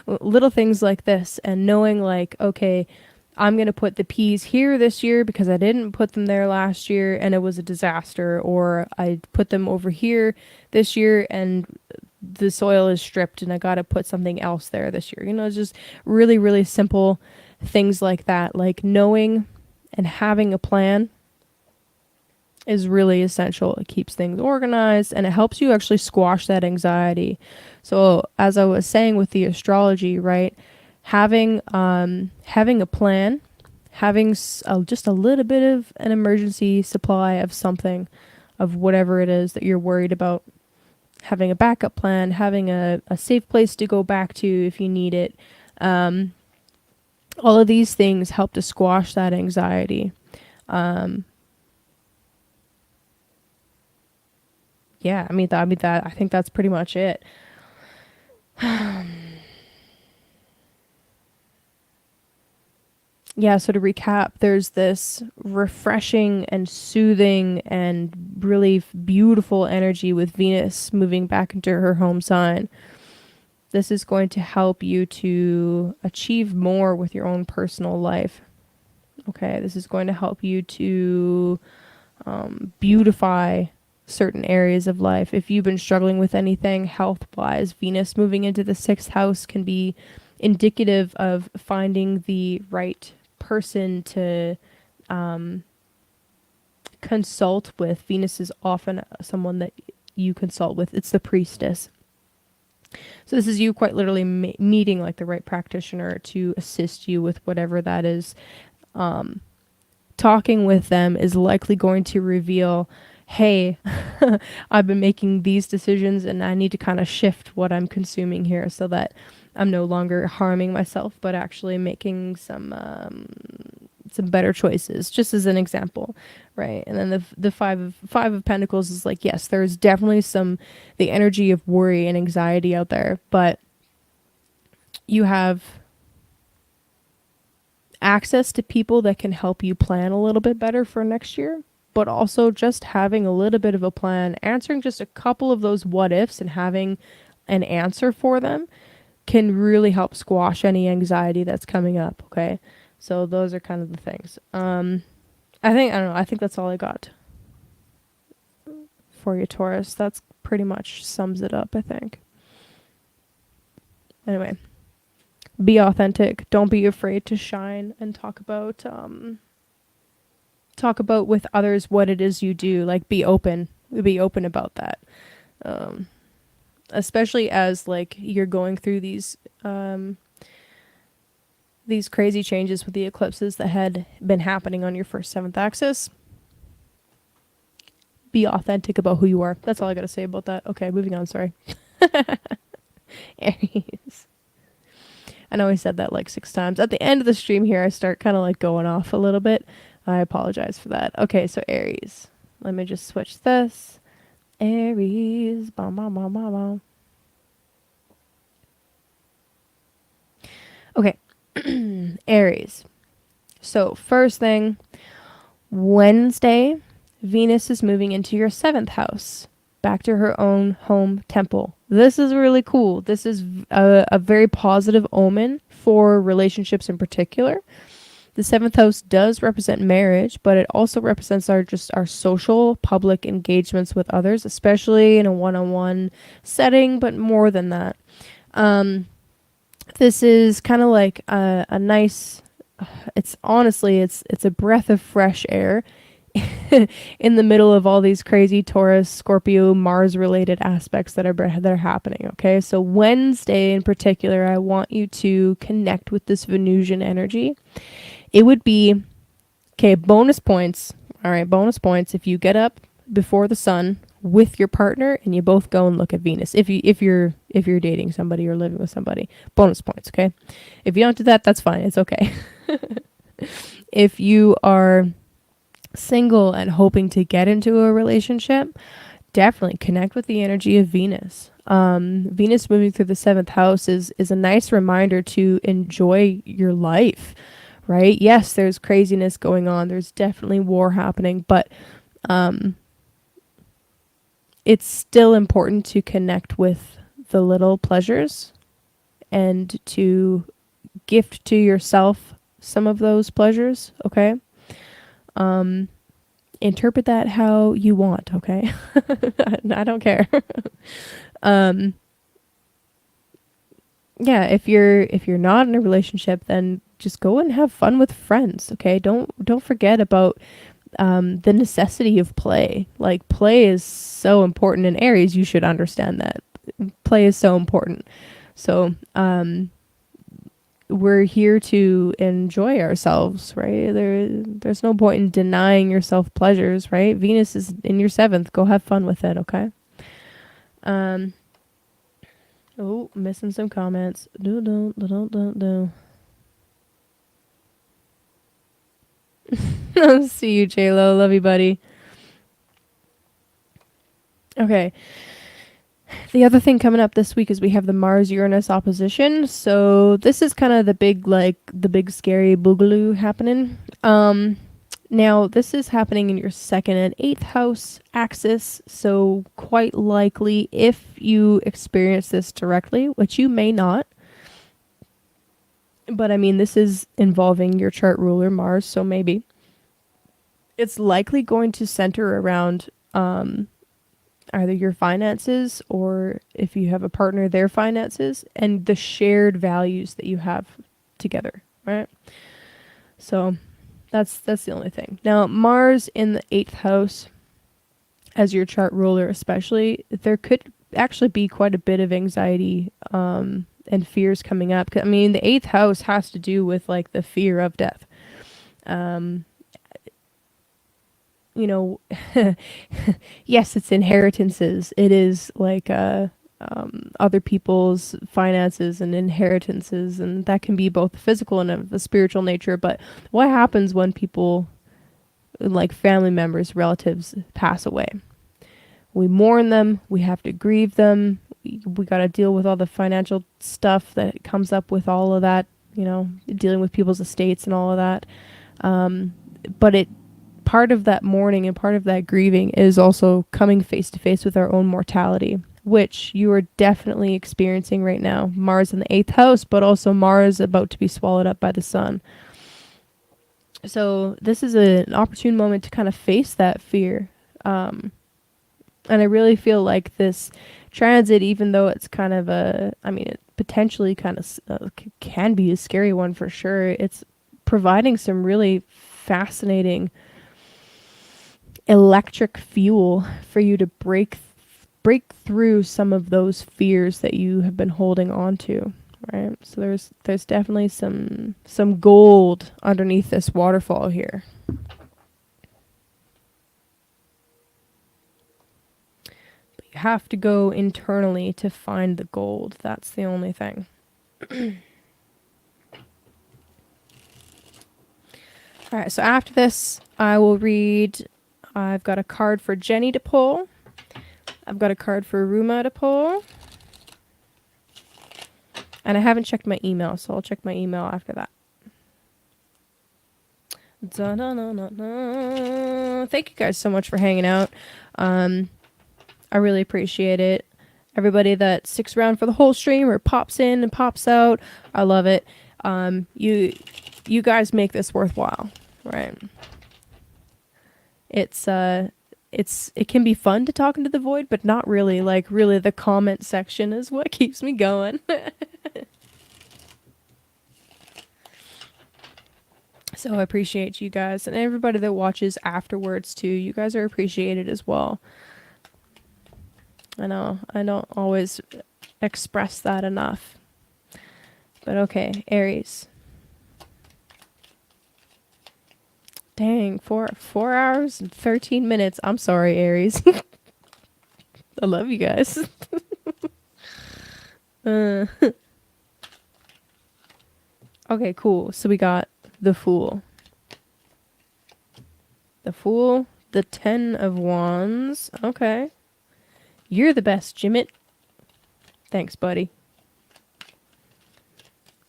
little things like this, and knowing like, okay, I'm going to put the peas here this year because I didn't put them there last year and it was a disaster, or I put them over here this year and the soil is stripped and I got to put something else there this year. It's just really, really simple things like that. Like knowing and having a plan is really essential. It keeps things organized and it helps you actually squash that anxiety. So as I was saying with the astrology, right, having a plan, having just a little bit of an emergency supply of something, of whatever it is that you're worried about, having a backup plan, having a safe place to go back to if you need it. All of these things help to squash that anxiety. Yeah, I think that's pretty much it. Yeah, so to recap, there's this refreshing and soothing and really beautiful energy with Venus moving back into her home sign. This is going to help you to achieve more with your own personal life. Okay, this is going to help you to beautify certain areas of life. If you've been struggling with anything health-wise, Venus moving into the 6th house can be indicative of finding the right person to consult with. Venus is often someone that you consult with. It's the priestess. So this is you quite literally meeting like the right practitioner to assist you with whatever that is. Talking with them is likely going to reveal, hey, I've been making these decisions and I need to kind of shift what I'm consuming here so that I'm no longer harming myself, but actually making some better choices, just as an example, right? And then the five of Pentacles is like, yes, there's definitely the energy of worry and anxiety out there, but you have access to people that can help you plan a little bit better for next year, but also just having a little bit of a plan, answering just a couple of those what ifs and having an answer for them can really help squash any anxiety that's coming up. Okay. So those are kind of the things. I think that's all I got for you, Taurus. That's pretty much sums it up, I think. Anyway, be authentic. Don't be afraid to shine and talk about with others what it is you do. Like be open about that. Especially as like you're going through these crazy changes with the eclipses that had been happening on your first 7th axis. Be authentic about who you are. That's all I got to say about that. Okay, moving on. Sorry. Aries. I know I said that like 6 times. At the end of the stream here, I start kind of like going off a little bit. I apologize for that. Okay, so Aries. Let me just switch this. Aries. Bom, bom, bom, bom, bom. Okay. Aries. So first thing, Wednesday, Venus is moving into your 7th house, back to her own home temple. This is really cool. This is a very positive omen for relationships in particular. The 7th house does represent marriage, but it also represents our social public engagements with others, especially in a one-on-one setting, but more than that. This is kind of like a nice, it's a breath of fresh air in the middle of all these crazy Taurus, Scorpio, Mars related aspects that are happening. Okay. So Wednesday in particular, I want you to connect with this Venusian energy. It would be, okay, bonus points. All right. Bonus points. If you get up before the sun with your partner and you both go and look at Venus, if you're dating somebody or living with somebody, bonus points. Okay. If you don't do that, that's fine. It's okay. If you are single and hoping to get into a relationship, definitely connect with the energy of Venus. Venus moving through the 7th house is a nice reminder to enjoy your life, right? Yes, there's craziness going on. There's definitely war happening, but it's still important to connect with the little pleasures and to gift to yourself some of those pleasures, okay? Interpret that how you want, okay? I don't care. um yeah, if you're not in a relationship, then just go and have fun with friends, okay? Don't forget about the necessity of play. Like, play is so important in Aries. You should understand that play is so important. So we're here to enjoy ourselves, right? There's no point in denying yourself pleasures, right? Venus is in your 7th. Go have fun with it, okay? Um oh, missing some comments. Do. See you, J-Lo. Love you, buddy. Okay. The other thing coming up this week is we have the Mars-Uranus opposition. So this is kind of the big scary boogaloo happening. Now this is happening in your 2nd and 8th house axis. So quite likely, if you experience this directly, which you may not, but I mean, this is involving your chart ruler, Mars, so maybe. It's likely going to center around either your finances, or if you have a partner, their finances, and the shared values that you have together, right? So that's the only thing. Now, Mars in the 8th house as your chart ruler, especially, there could actually be quite a bit of anxiety and fears coming up. I mean, the 8th house has to do with like the fear of death. You know, yes, it's inheritances. It is like other people's finances and inheritances, and that can be both physical and of a spiritual nature. But what happens when people, like family members, relatives, pass away? We mourn them. We have to grieve them. We got to deal with all the financial stuff that comes up with all of that. You know, dealing with people's estates and all of that. But it part of that mourning and part of that grieving is also coming face to face with our own mortality, which you are definitely experiencing right now. Mars in the 8th house, but also Mars about to be swallowed up by the sun. So this is an opportune moment to kind of face that fear. And I really feel like this transit, even though it's kind of it potentially kind of can be a scary one for sure, it's providing some really fascinating electric fuel for you to break through some of those fears that you have been holding on to, right? So there's definitely some gold underneath this waterfall here. But you have to go internally to find the gold. That's the only thing. All right, so after this, I will read. I've got a card for Jenny to pull. I've got a card for Ruma to pull. And I haven't checked my email, so I'll check my email after that. Thank you guys so much for hanging out. I really appreciate it. Everybody that sticks around for the whole stream or pops in and pops out, I love it. You guys make this worthwhile, right? It can be fun to talk into the void, but not really. Like, really, the comment section is what keeps me going. So I appreciate you guys, and everybody that watches afterwards too. You guys are appreciated as well. I know I don't always express that enough, but okay, Aries. Dang, 4 hours and 13 minutes. I'm sorry, Aries. I love you guys. Okay, cool. So we got the Fool. The Fool, the 10 of Wands. Okay. You're the best, Jimmit. Thanks, buddy.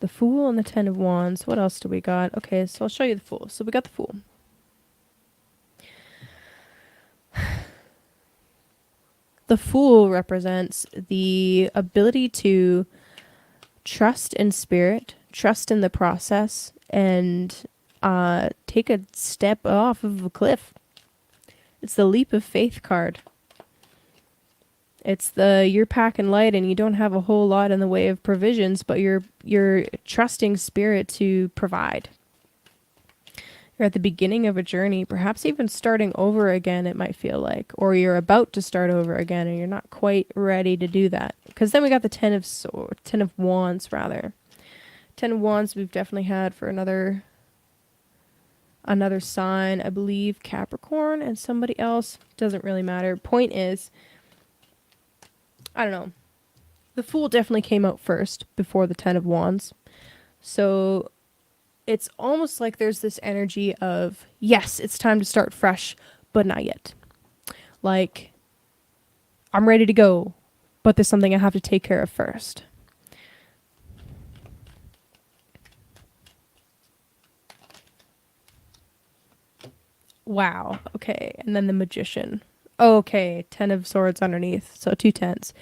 The Fool and the 10 of Wands. What else do we got? Okay, so I'll show you the Fool. So we got the Fool. The Fool represents the ability to trust in spirit, trust in the process, and take a step off of a cliff. It's the leap of faith card. It's the you're packing light and you don't have a whole lot in the way of provisions, but you're trusting spirit to provide. You're at the beginning of a journey, perhaps even starting over again, it might feel like, or you're about to start over again and you're not quite ready to do that. Because then we got the Ten of Wands rather. 10 of Wands we've definitely had for another sign, I believe Capricorn and somebody else. Doesn't really matter. Point is, I don't know. The Fool definitely came out first before the 10 of Wands. So it's almost like there's this energy of, yes, it's time to start fresh, but not yet. Like, I'm ready to go, but there's something I have to take care of first. Wow. Okay. And then the Magician. Okay. 10 of Swords underneath. So 2 10s.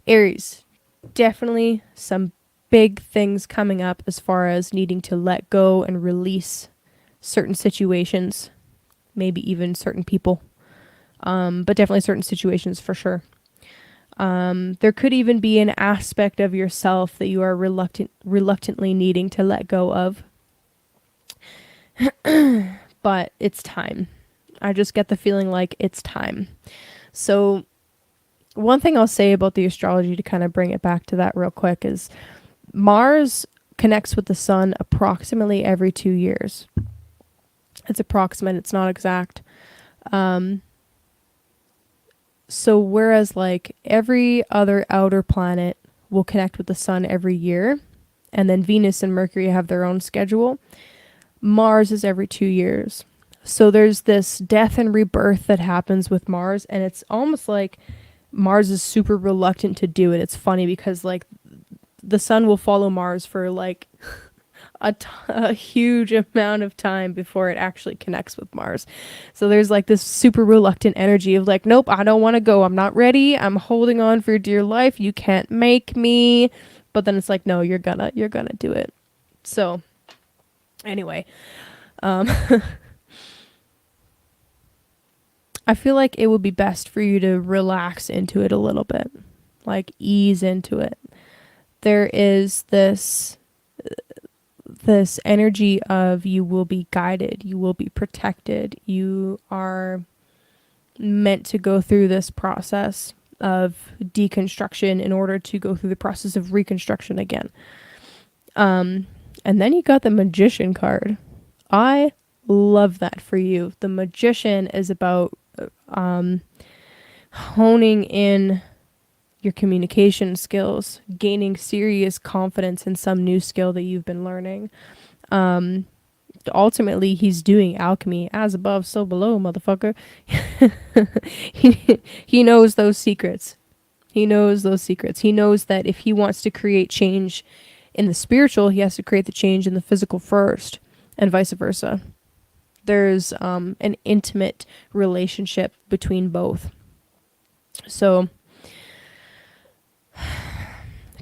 Aries. Definitely some big things coming up as far as needing to let go and release certain situations. Maybe even certain people. But definitely certain situations for sure. There could even be an aspect of yourself that you are reluctantly needing to let go of. But it's time. I just get the feeling like it's time. So one thing I'll say about the astrology to kind of bring it back to that real quick is Mars connects with the sun approximately every 2 years. It's approximate. It's not exact. So whereas like every other outer planet will connect with the sun every year, and then Venus and Mercury have their own schedule, Mars is every 2 years. So there's this death and rebirth that happens with Mars, and it's almost like Mars is super reluctant to do it. It's funny because like the sun will follow Mars for like a huge amount of time before it actually connects with Mars. So there's like this super reluctant energy of like, nope, I don't want to go. I'm not ready. I'm holding on for dear life. You can't make me. But then it's like, no, you're gonna do it. So anyway, I feel like it would be best for you to relax into it a little bit, like ease into it. There is this energy of you will be guided, you will be protected, you are meant to go through this process of deconstruction in order to go through the process of reconstruction again. And then you got the Magician card. I love that for you. The Magician is about honing in your communication skills, gaining serious confidence in some new skill that you've been learning. Ultimately, he's doing alchemy, as above, so below, motherfucker. He knows those secrets. He knows those secrets. He knows that if he wants to create change in the spiritual, he has to create the change in the physical first, and vice versa. There's an intimate relationship between both. So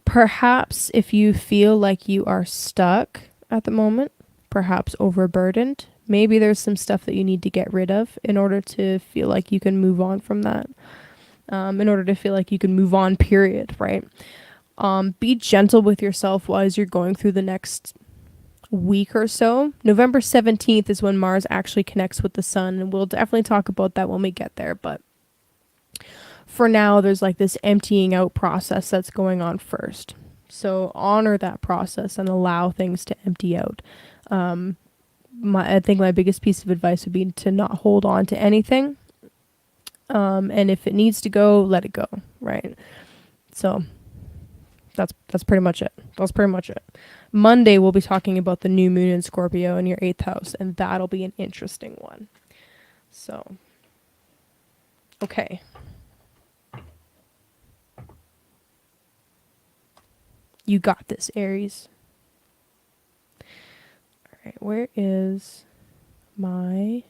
perhaps if you feel like you are stuck at the moment, perhaps overburdened, maybe there's some stuff that you need to get rid of in order to feel like you can move on from that. In order to feel like you can move on, period, right? Be gentle with yourself as you're going through the next week or so. November 17th is when Mars actually connects with the sun, and we'll definitely talk about that when we get there, but for now, there's like this emptying out process that's going on first. So honor that process and allow things to empty out. I think my biggest piece of advice would be to not hold on to anything. And if it needs to go, let it go. Right. So that's pretty much it. That's pretty much it. Monday, we'll be talking about the new moon in Scorpio in your 8th house, and that'll be an interesting one. So, okay. You got this, Aries. All right, where is my...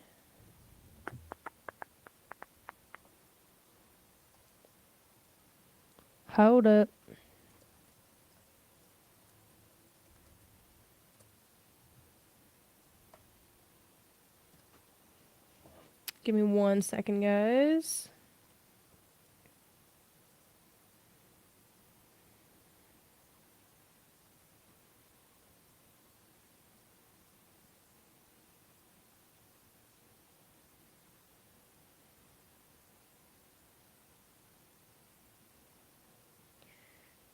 Hold up. Give me 1 second, guys.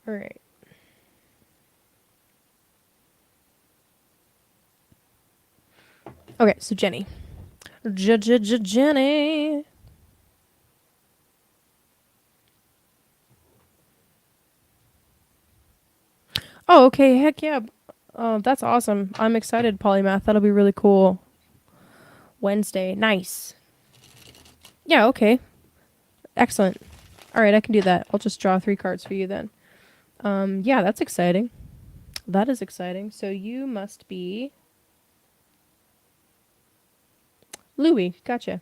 All right. Okay, so Jenny. Jenny. Oh, okay. Heck yeah. That's awesome. I'm excited, Polymath. That'll be really cool. Wednesday. Nice. Yeah, okay. Excellent. All right, I can do that. I'll just draw 3 cards for you then. Yeah, that's exciting. That is exciting. So you must be Louis. Gotcha.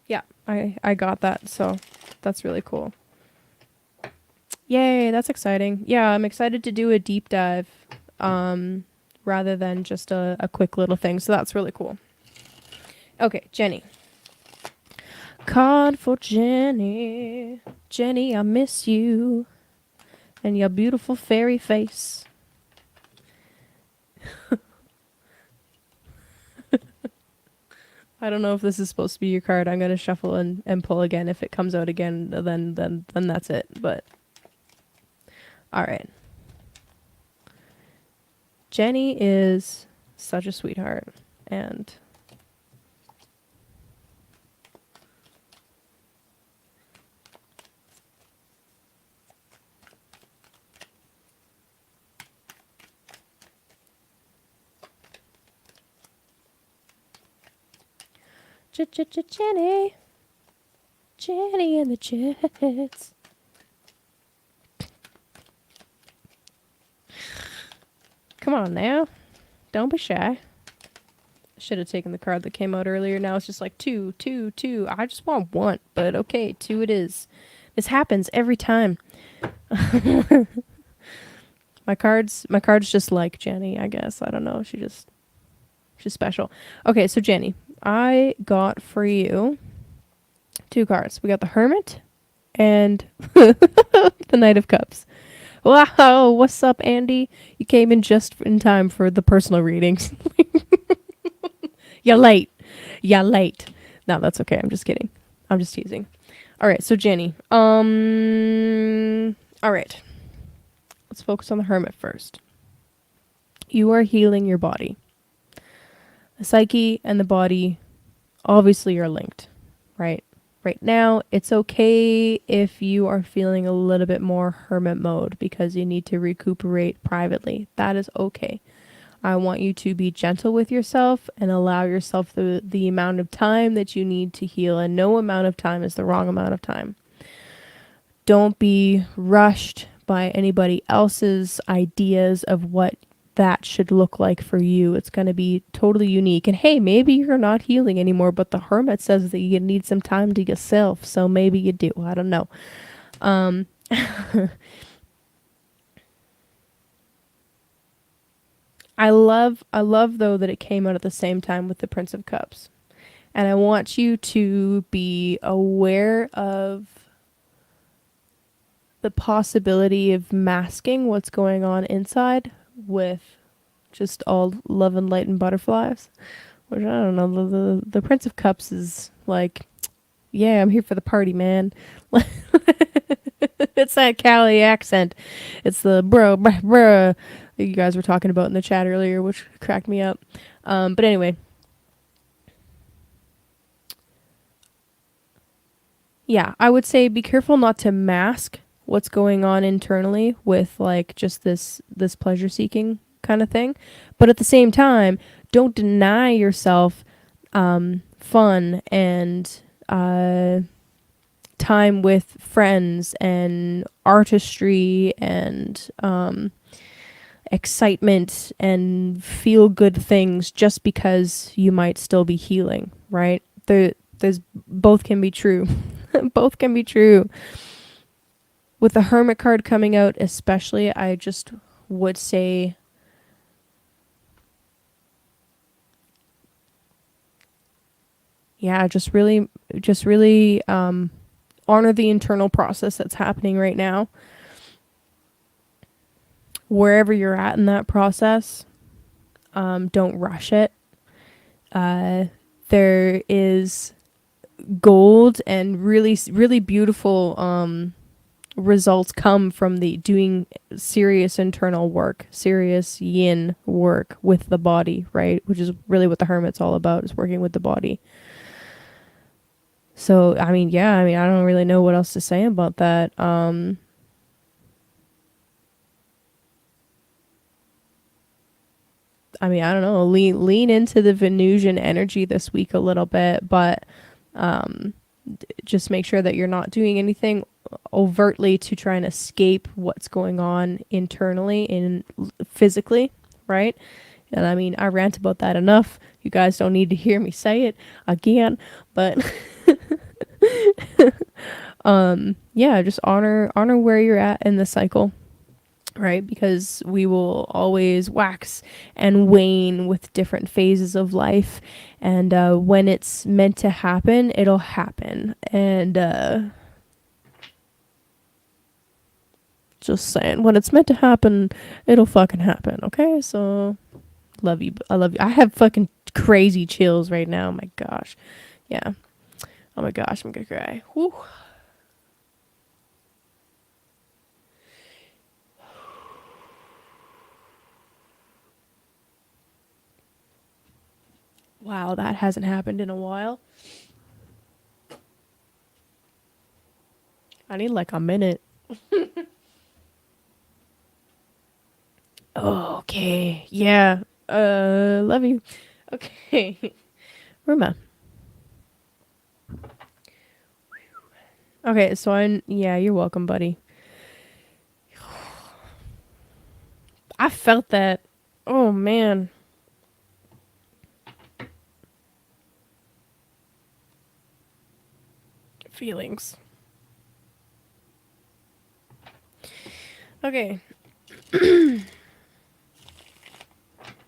Yeah, I got that. So that's really cool. Yay, that's exciting. Yeah, I'm excited to do a deep dive rather than just a quick little thing. So that's really cool. Okay, Jenny. Card for Jenny. Jenny, I miss you. And your beautiful fairy face. I don't know if this is supposed to be your card. I'm going to shuffle and pull again. If it comes out again, then that's it. But all right. Jenny is such a sweetheart. And Jenny. Jenny and the Jets. Come on now. Don't be shy. Should have taken the card that came out earlier. Now it's just like 2, 2, 2. I just want 1, but okay, 2 it is. This happens every time. My cards just like Jenny, I guess. I don't know. She's special. Okay, so Jenny, I got for you 2 cards. We got the Hermit and the Knight of Cups. Wow, what's up, Andy? You came in just in time for the personal readings. You're late. No, that's okay. I'm just kidding. I'm just teasing. All right, so Jenny. All right. Let's focus on the Hermit first. You are healing your body. The psyche and the body obviously are linked, right? Right now, it's okay if you are feeling a little bit more hermit mode because you need to recuperate privately. That is okay. I want you to be gentle with yourself and allow yourself the amount of time that you need to heal, and no amount of time is the wrong amount of time. Don't be rushed by anybody else's ideas of what that should look like for you. It's going to be totally unique. And hey, maybe you're not healing anymore, but the Hermit says that you need some time to yourself. So maybe you do. I don't know. I love though that it came out at the same time with the Prince of Cups. And I want you to be aware of the possibility of masking what's going on inside with just all love and light and butterflies. Which, I don't know, the Prince of Cups is like, yeah, I'm here for the party, man. It's that Cali accent. It's the bruh you guys were talking about in the chat earlier, which cracked me up. But anyway. Yeah, I would say be careful not to mask what's going on internally with like just this pleasure seeking kind of thing. But at the same time, don't deny yourself fun and time with friends and artistry and excitement and feel good things just because you might still be healing, right? There's both can be true. Both can be true. With the Hermit card coming out, especially, I just would say yeah, just really honor the internal process that's happening right now. Wherever you're at in that process, don't rush it. There is gold and really beautiful results come from the doing serious internal work, serious yin work with the body, right? Which is really what the Hermit's all about, is working with the body. So, I mean, yeah, I mean, I don't really know what else to say about that. I mean, I don't know, lean into the Venusian energy this week a little bit, but just make sure that you're not doing anything overtly to try and escape what's going on internally in physically, right? And I mean, I rant about that enough. You guys don't need to hear me say it again, but yeah, just honor where you're at in the cycle, right? Because we will always wax and wane with different phases of life, and when it's meant to happen, it'll happen. And just saying, when it's meant to happen, it'll fucking happen. Okay, so love you. I love you. I have fucking crazy chills right now. Oh my gosh, yeah. Oh my gosh, I'm gonna cry. Whew. Wow, that hasn't happened in a while. I need like a minute. Oh, okay. Yeah. Love you. Okay. Ruma. Okay, so yeah, you're welcome, buddy. I felt that. Oh man. Feelings. Okay.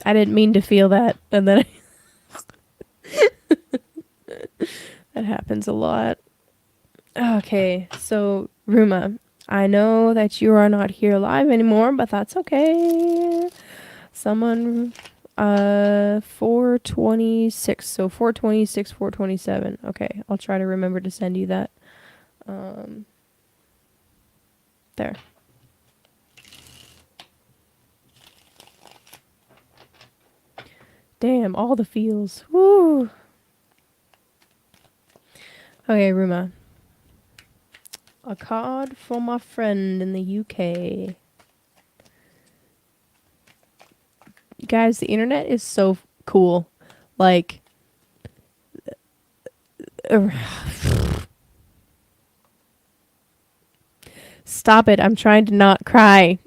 I didn't mean to feel that, and then that happens a lot. Okay, so Ruma, I know that you are not here live anymore, but that's okay. Someone 426, so 426, 427. Okay, I'll try to remember to send you that. There. Damn, all the feels. Woo. Okay, Ruma. A card for my friend in the UK. Guys, the internet is so cool. Like, stop it. I'm trying to not cry.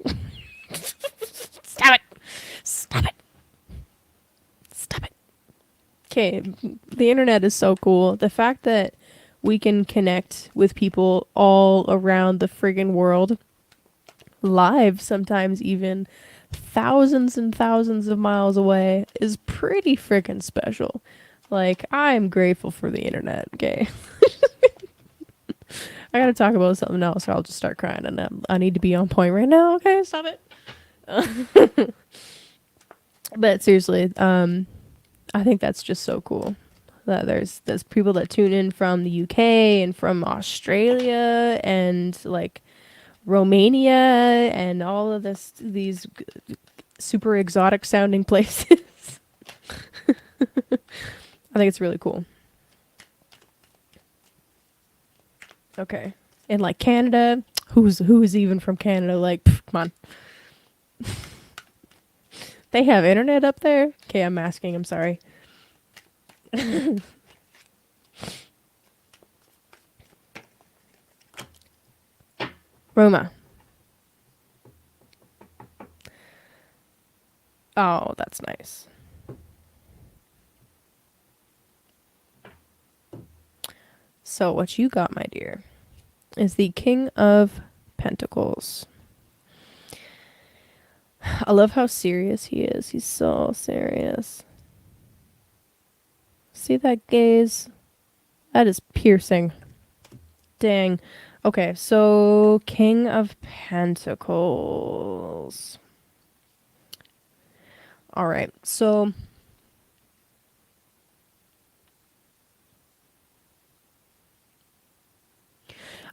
Stop it. Stop it. Stop it. Okay, the internet is so cool. The fact that we can connect with people all around the friggin' world, live sometimes, even thousands and thousands of miles away, is pretty friggin' special. Like, I'm grateful for the internet, okay? I gotta talk about something else or I'll just start crying, and I need to be on point right now, okay? Stop it. But seriously, I think that's just so cool. That there's people that tune in from the UK and from Australia and like Romania and all of these super exotic sounding places. I think it's really cool. Okay. And like Canada, who's even from Canada? Like, pff, come on. They have internet up there? Okay, I'm asking. I'm sorry. Roma. Oh, that's nice. So what you got, my dear, is the King of Pentacles. I love how serious he is. He's so serious. See that gaze? That is piercing. Dang. Okay, so King of Pentacles. All right, so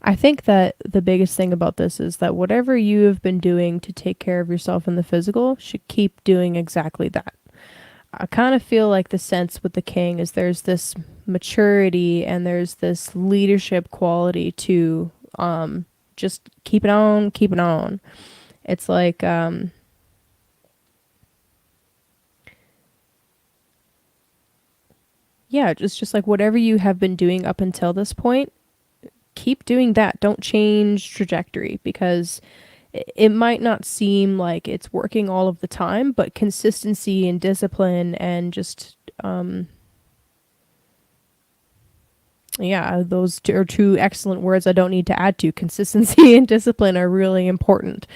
I think that the biggest thing about this is that whatever you have been doing to take care of yourself in the physical should keep doing exactly that. I kind of feel like the sense with the king is there's this maturity and there's this leadership quality to just keep it on, keep it on. It's like yeah, it's just like whatever you have been doing up until this point, keep doing that. Don't change trajectory because it might not seem like it's working all of the time, but consistency and discipline and just yeah, those are two excellent words I don't need to add to. Consistency and discipline are really important.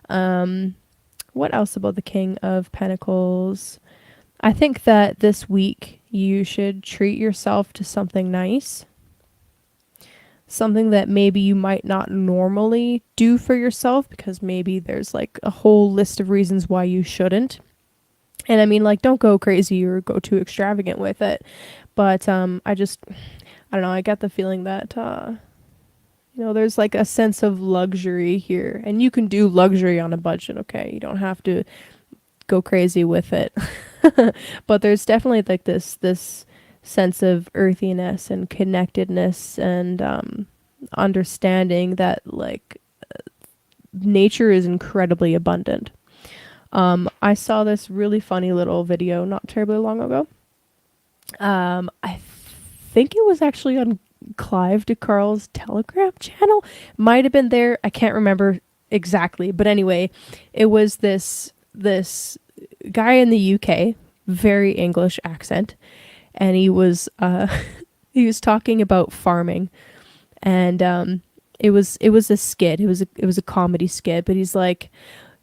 What else about the King of Pentacles? I think that this week you should treat yourself to something nice. Something that maybe you might not normally do for yourself because maybe there's like a whole list of reasons why you shouldn't. And I mean, like, don't go crazy or go too extravagant with it. But I don't know, I get the feeling that, there's like a sense of luxury here. And you can do luxury on a budget, okay? You don't have to go crazy with it. But there's definitely like this sense of earthiness and connectedness and understanding that like nature is incredibly abundant. I saw this really funny little video not terribly long ago. I think it was actually on Clive DeCarle's Telegram channel. Might have been there. I can't remember exactly, but anyway, it was this guy in the UK, very English accent, and he was he was talking about farming, and it was a skit. It was a comedy skit, but he's like,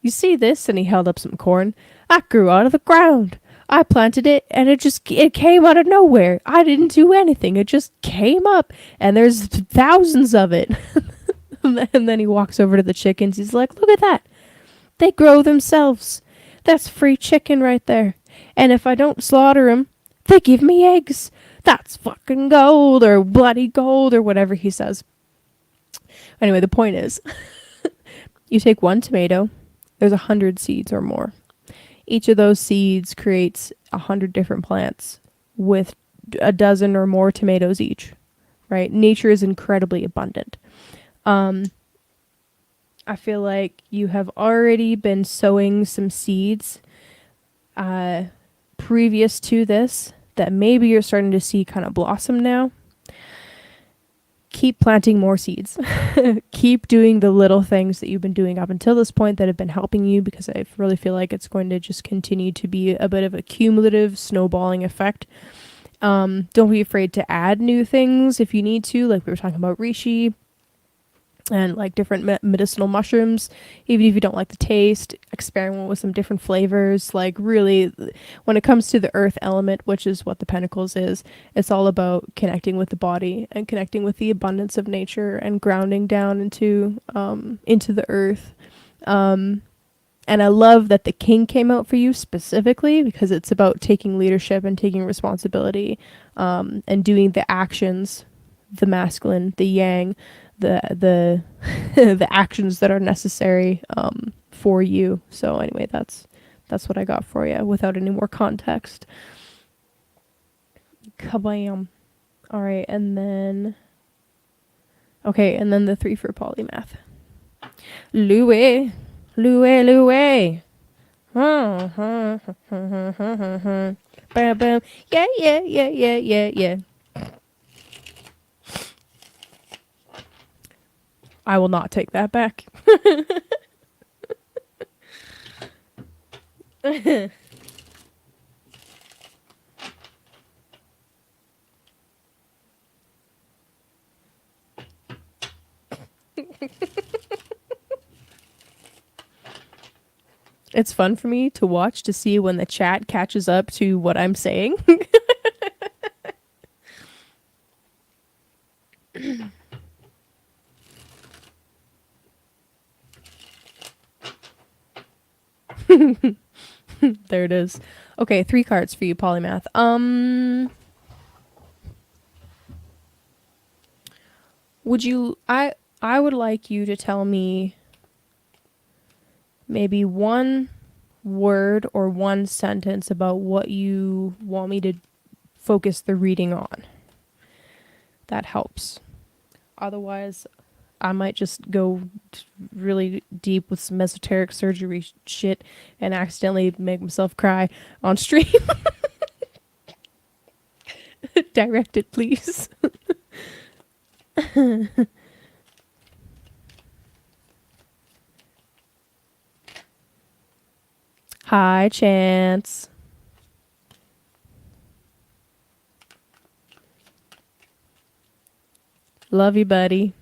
"You see this?" And he held up some corn. "I grew out of the ground. I planted it and it came out of nowhere. I didn't do anything. It just came up and there's thousands of it." And then he walks over to the chickens. He's like, "Look at that. They grow themselves. That's free chicken right there. And if I don't slaughter them, they give me eggs. That's fucking gold or bloody gold," or whatever he says. Anyway, the point is, you take one tomato, there's 100 seeds or more. Each of those seeds creates 100 different plants with a dozen or more tomatoes each, right? Nature is incredibly abundant. I feel like you have already been sowing some seeds previous to this that maybe you're starting to see kind of blossom now. Keep planting more seeds. Keep doing the little things that you've been doing up until this point that have been helping you, because I really feel like it's going to just continue to be a bit of a cumulative snowballing effect. Don't be afraid to add new things if you need to, like we were talking about reishi and like different medicinal mushrooms. Even if you don't like the taste, experiment with some different flavors. Like really, when it comes to the earth element, which is what the Pentacles is, it's all about connecting with the body and connecting with the abundance of nature and grounding down into the earth. And I love that the king came out for you specifically because it's about taking leadership and taking responsibility, and doing the actions, the masculine, the yang, the the actions that are necessary for you. So anyway, that's what I got for you without any more context. Kabam. All right, and then the 3 for polymath. Louis. Bam bam. Yeah. I will not take that back. It's fun for me to watch to see when the chat catches up to what I'm saying. There it is. Okay, 3 cards for you, polymath. Would you I would like you to tell me maybe one word or one sentence about what you want me to focus the reading on. That helps. Otherwise, I might just go really deep with some esoteric surgery shit and accidentally make myself cry on stream. Direct it, please. Hi, Chance. Love you, buddy.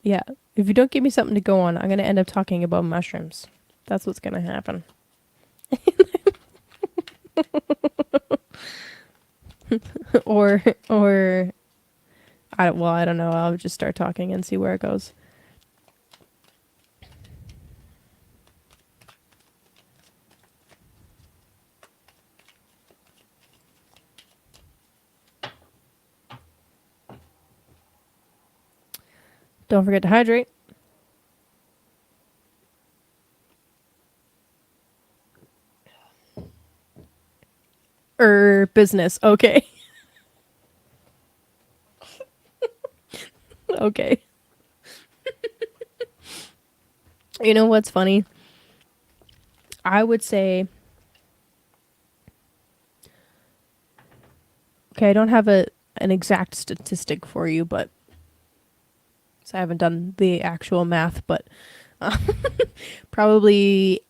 Yeah, if you don't give me something to go on, I'm going to end up talking about mushrooms. That's what's going to happen. or I don't know. I'll just start talking and see where it goes. Don't forget to hydrate. Business. Okay. Okay. You know what's funny? I would say, okay, I don't have an exact statistic for you, but so I haven't done the actual math, but probably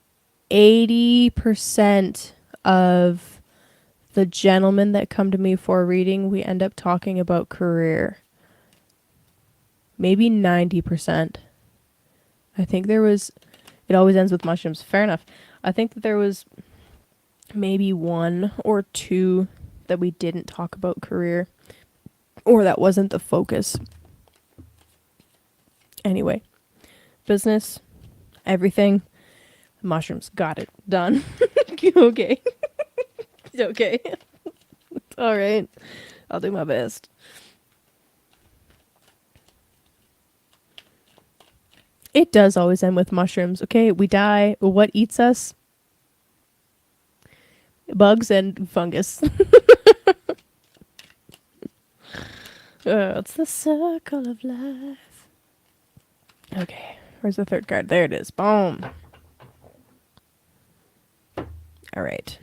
80% of the gentlemen that come to me for a reading, we end up talking about career. Maybe 90%. I think there was, it always ends with mushrooms. Fair enough. I think that there was maybe 1 or 2 that we didn't talk about career, or that wasn't the focus. Anyway, business, everything, mushrooms. Got it. Done. Okay. Okay. All right. I'll do my best. It does always end with mushrooms. Okay, we die. What eats us? Bugs and fungus. It's the circle of life. Okay, where's the 3rd card? There it is. Boom. All right.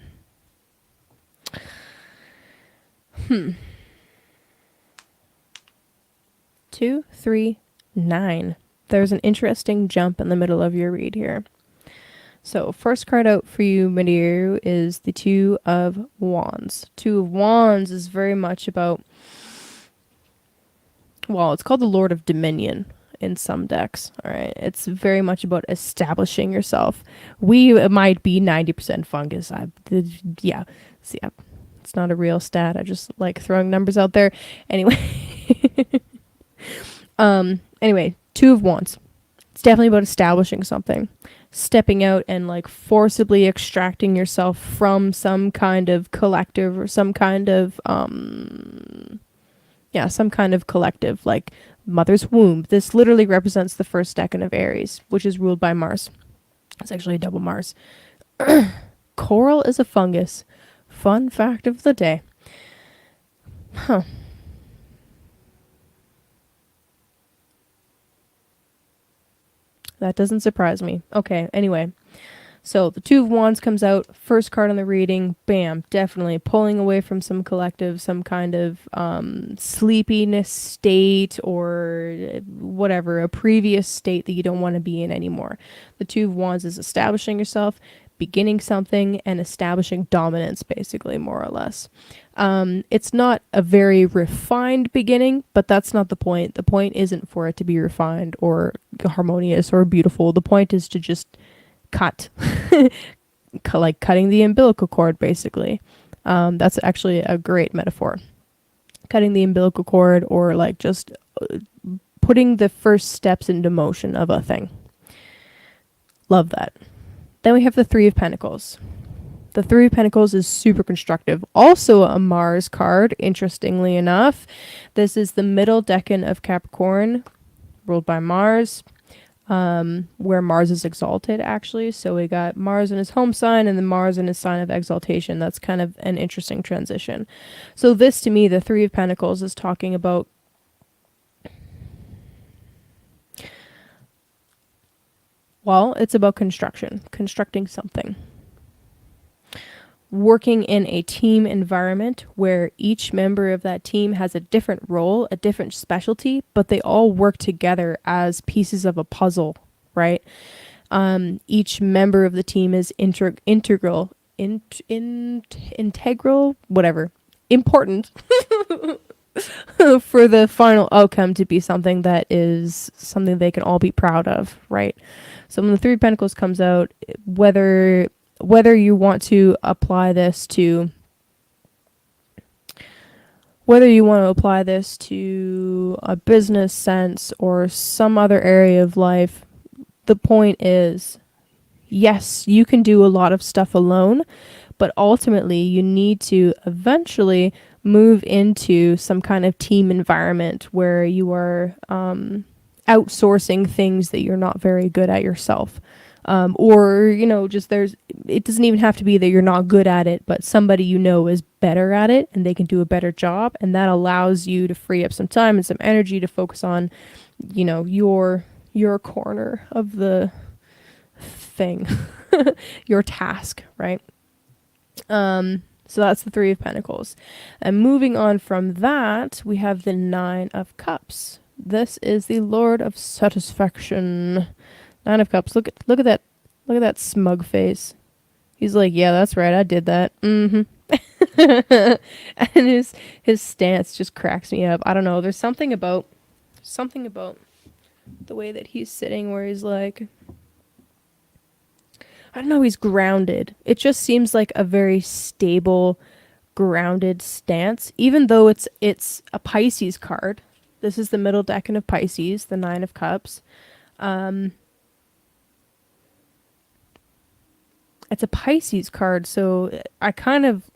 2, 3, 9. There's an interesting jump in the middle of your read here. So, first card out for you, Midiru, is the 2 of Wands. 2 of Wands is very much about, well, it's called the Lord of Dominion in some decks. All right. It's very much about establishing yourself. We might be 90% fungus. Yeah. It's not a real stat. I just like throwing numbers out there. Anyway. Anyway, 2 of Wands. It's definitely about establishing something. Stepping out and like forcibly extracting yourself from some kind of collective or some kind of collective, like mother's womb. This literally represents the first decan of Aries, which is ruled by Mars. It's actually a double Mars. Coral is a fungus. Fun fact of the day. Huh. That doesn't surprise me. Okay, anyway. So the Two of Wands comes out, first card on the reading, bam, definitely pulling away from some collective, some kind of sleepiness state or whatever, a previous state that you don't want to be in anymore. The Two of Wands is establishing yourself, beginning something, and establishing dominance, basically, more or less. It's not a very refined beginning, but that's not the point. The point isn't for it to be refined or harmonious or beautiful. The point is to just cut, like cutting the umbilical cord, basically. That's actually a great metaphor. Cutting the umbilical cord, or like just putting the first steps into motion of a thing. Love that. Then we have the Three of Pentacles. The Three of Pentacles is super constructive. Also a Mars card, interestingly enough. This is the middle decan of Capricorn, ruled by Mars. Where Mars is exalted, actually. So we got Mars in his home sign and then Mars in his sign of exaltation. That's kind of an interesting transition. So this, to me, the Three of Pentacles is talking about it's about constructing something. Working in a team environment where each member of that team has a different role, a different specialty, but they all work together as pieces of a puzzle, right? Each member of the team is integral, whatever, important for the final outcome to be something that is something they can all be proud of, right? So when the Three of Pentacles comes out, whether you want to apply this to a business sense or some other area of life, the point is, yes, you can do a lot of stuff alone, but ultimately you need to eventually move into some kind of team environment where you are outsourcing things that you're not very good at yourself. Or, it doesn't even have to be that you're not good at it, but somebody is better at it and they can do a better job. And that allows you to free up some time and some energy to focus on, your corner of the thing, your task, right? So that's the Three of Pentacles. And moving on from that, we have the Nine of Cups. This is the Lord of Satisfaction. Nine of Cups. Look at that. Look at that smug face. He's like, yeah, that's right. I did that. Mm-hmm. And his stance just cracks me up. I don't know. There's something about the way that he's sitting where he's like, I don't know, he's grounded. It just seems like a very stable, grounded stance, even though it's a Pisces card. This is the middle decan of Pisces, the Nine of Cups. It's a Pisces card, so I kind of,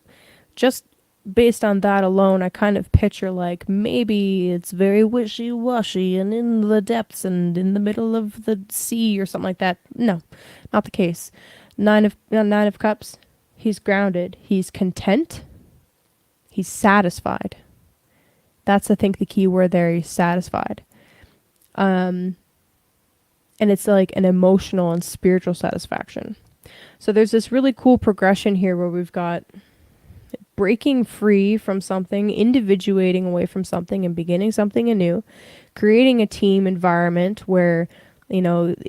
just based on that alone, I kind of picture like maybe it's very wishy-washy and in the depths and in the middle of the sea or something like that. No, not the case. Nine of Cups, he's grounded, he's content, he's satisfied. That's, I think, the key word there. He's satisfied. And it's like an emotional and spiritual satisfaction. So there's this really cool progression here where we've got breaking free from something, individuating away from something and beginning something anew, creating a team environment where,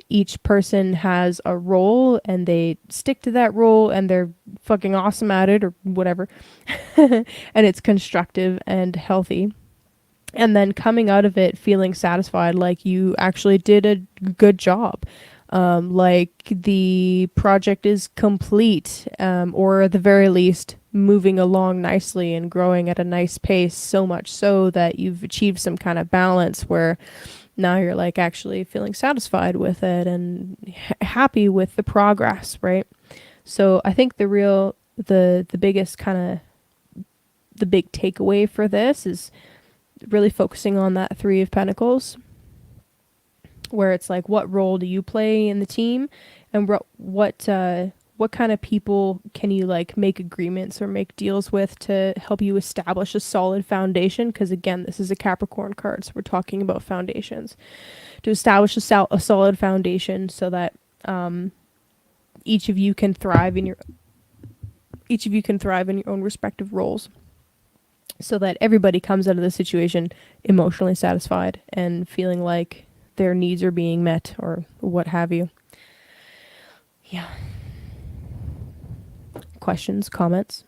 each person has a role and they stick to that role and they're fucking awesome at it or whatever. And it's constructive and healthy. And then coming out of it feeling satisfied, like you actually did a good job. Like the project is complete, or at the very least moving along nicely and growing at a nice pace, so much so that you've achieved some kind of balance where now you're like actually feeling satisfied with it and happy with the progress, right? So I think the biggest kind of, the big takeaway for this is really focusing on that Three of Pentacles, where it's like, what role do you play in the team, and what kind of people can you like make agreements or make deals with to help you establish a solid foundation? Because again, this is a Capricorn card, so we're talking about foundations. To establish a solid foundation so that each of you can thrive in your own respective roles, so that everybody comes out of the situation emotionally satisfied and feeling like their needs are being met or what have you. Yeah. Questions, comments?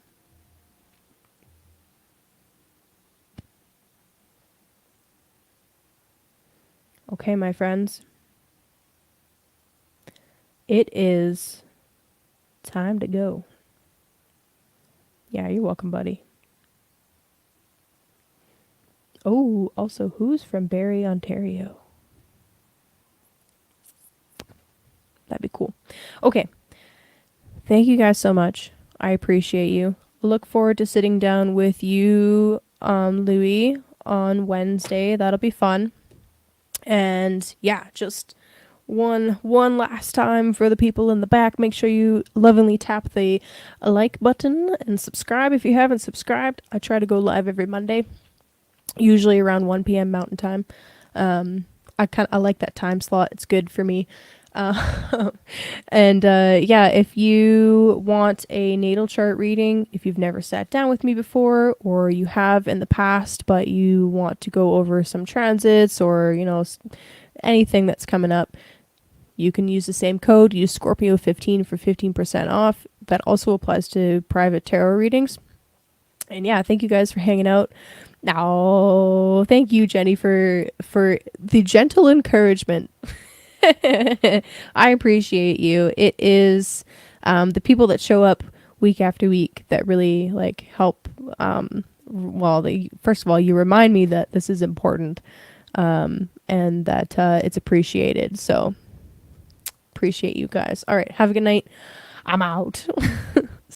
Okay, my friends. It is time to go. Yeah, you're welcome, buddy. Oh, also, who's from Barrie, Ontario? That'd be cool. Okay. Thank you guys so much. I appreciate you. Look forward to sitting down with you, Louis, on Wednesday. That'll be fun. And yeah, just one last time for the people in the back. Make sure you lovingly tap the like button and subscribe if you haven't subscribed. I try to go live every Monday, usually around 1 p.m. Mountain Time. I like that time slot. It's good for me. And yeah, if you want a natal chart reading, if you've never sat down with me before, or you have in the past, but you want to go over some transits or, anything that's coming up, you can use the same code. Use Scorpio 15 for 15% off. That also applies to private tarot readings. And yeah, thank you guys for hanging out. Now, thank you, Jenny, for the gentle encouragement. I appreciate you. It is the people that show up week after week that really help. First of all, you remind me that this is important, and that it's appreciated. So appreciate you guys. All right, have a good night. I'm out.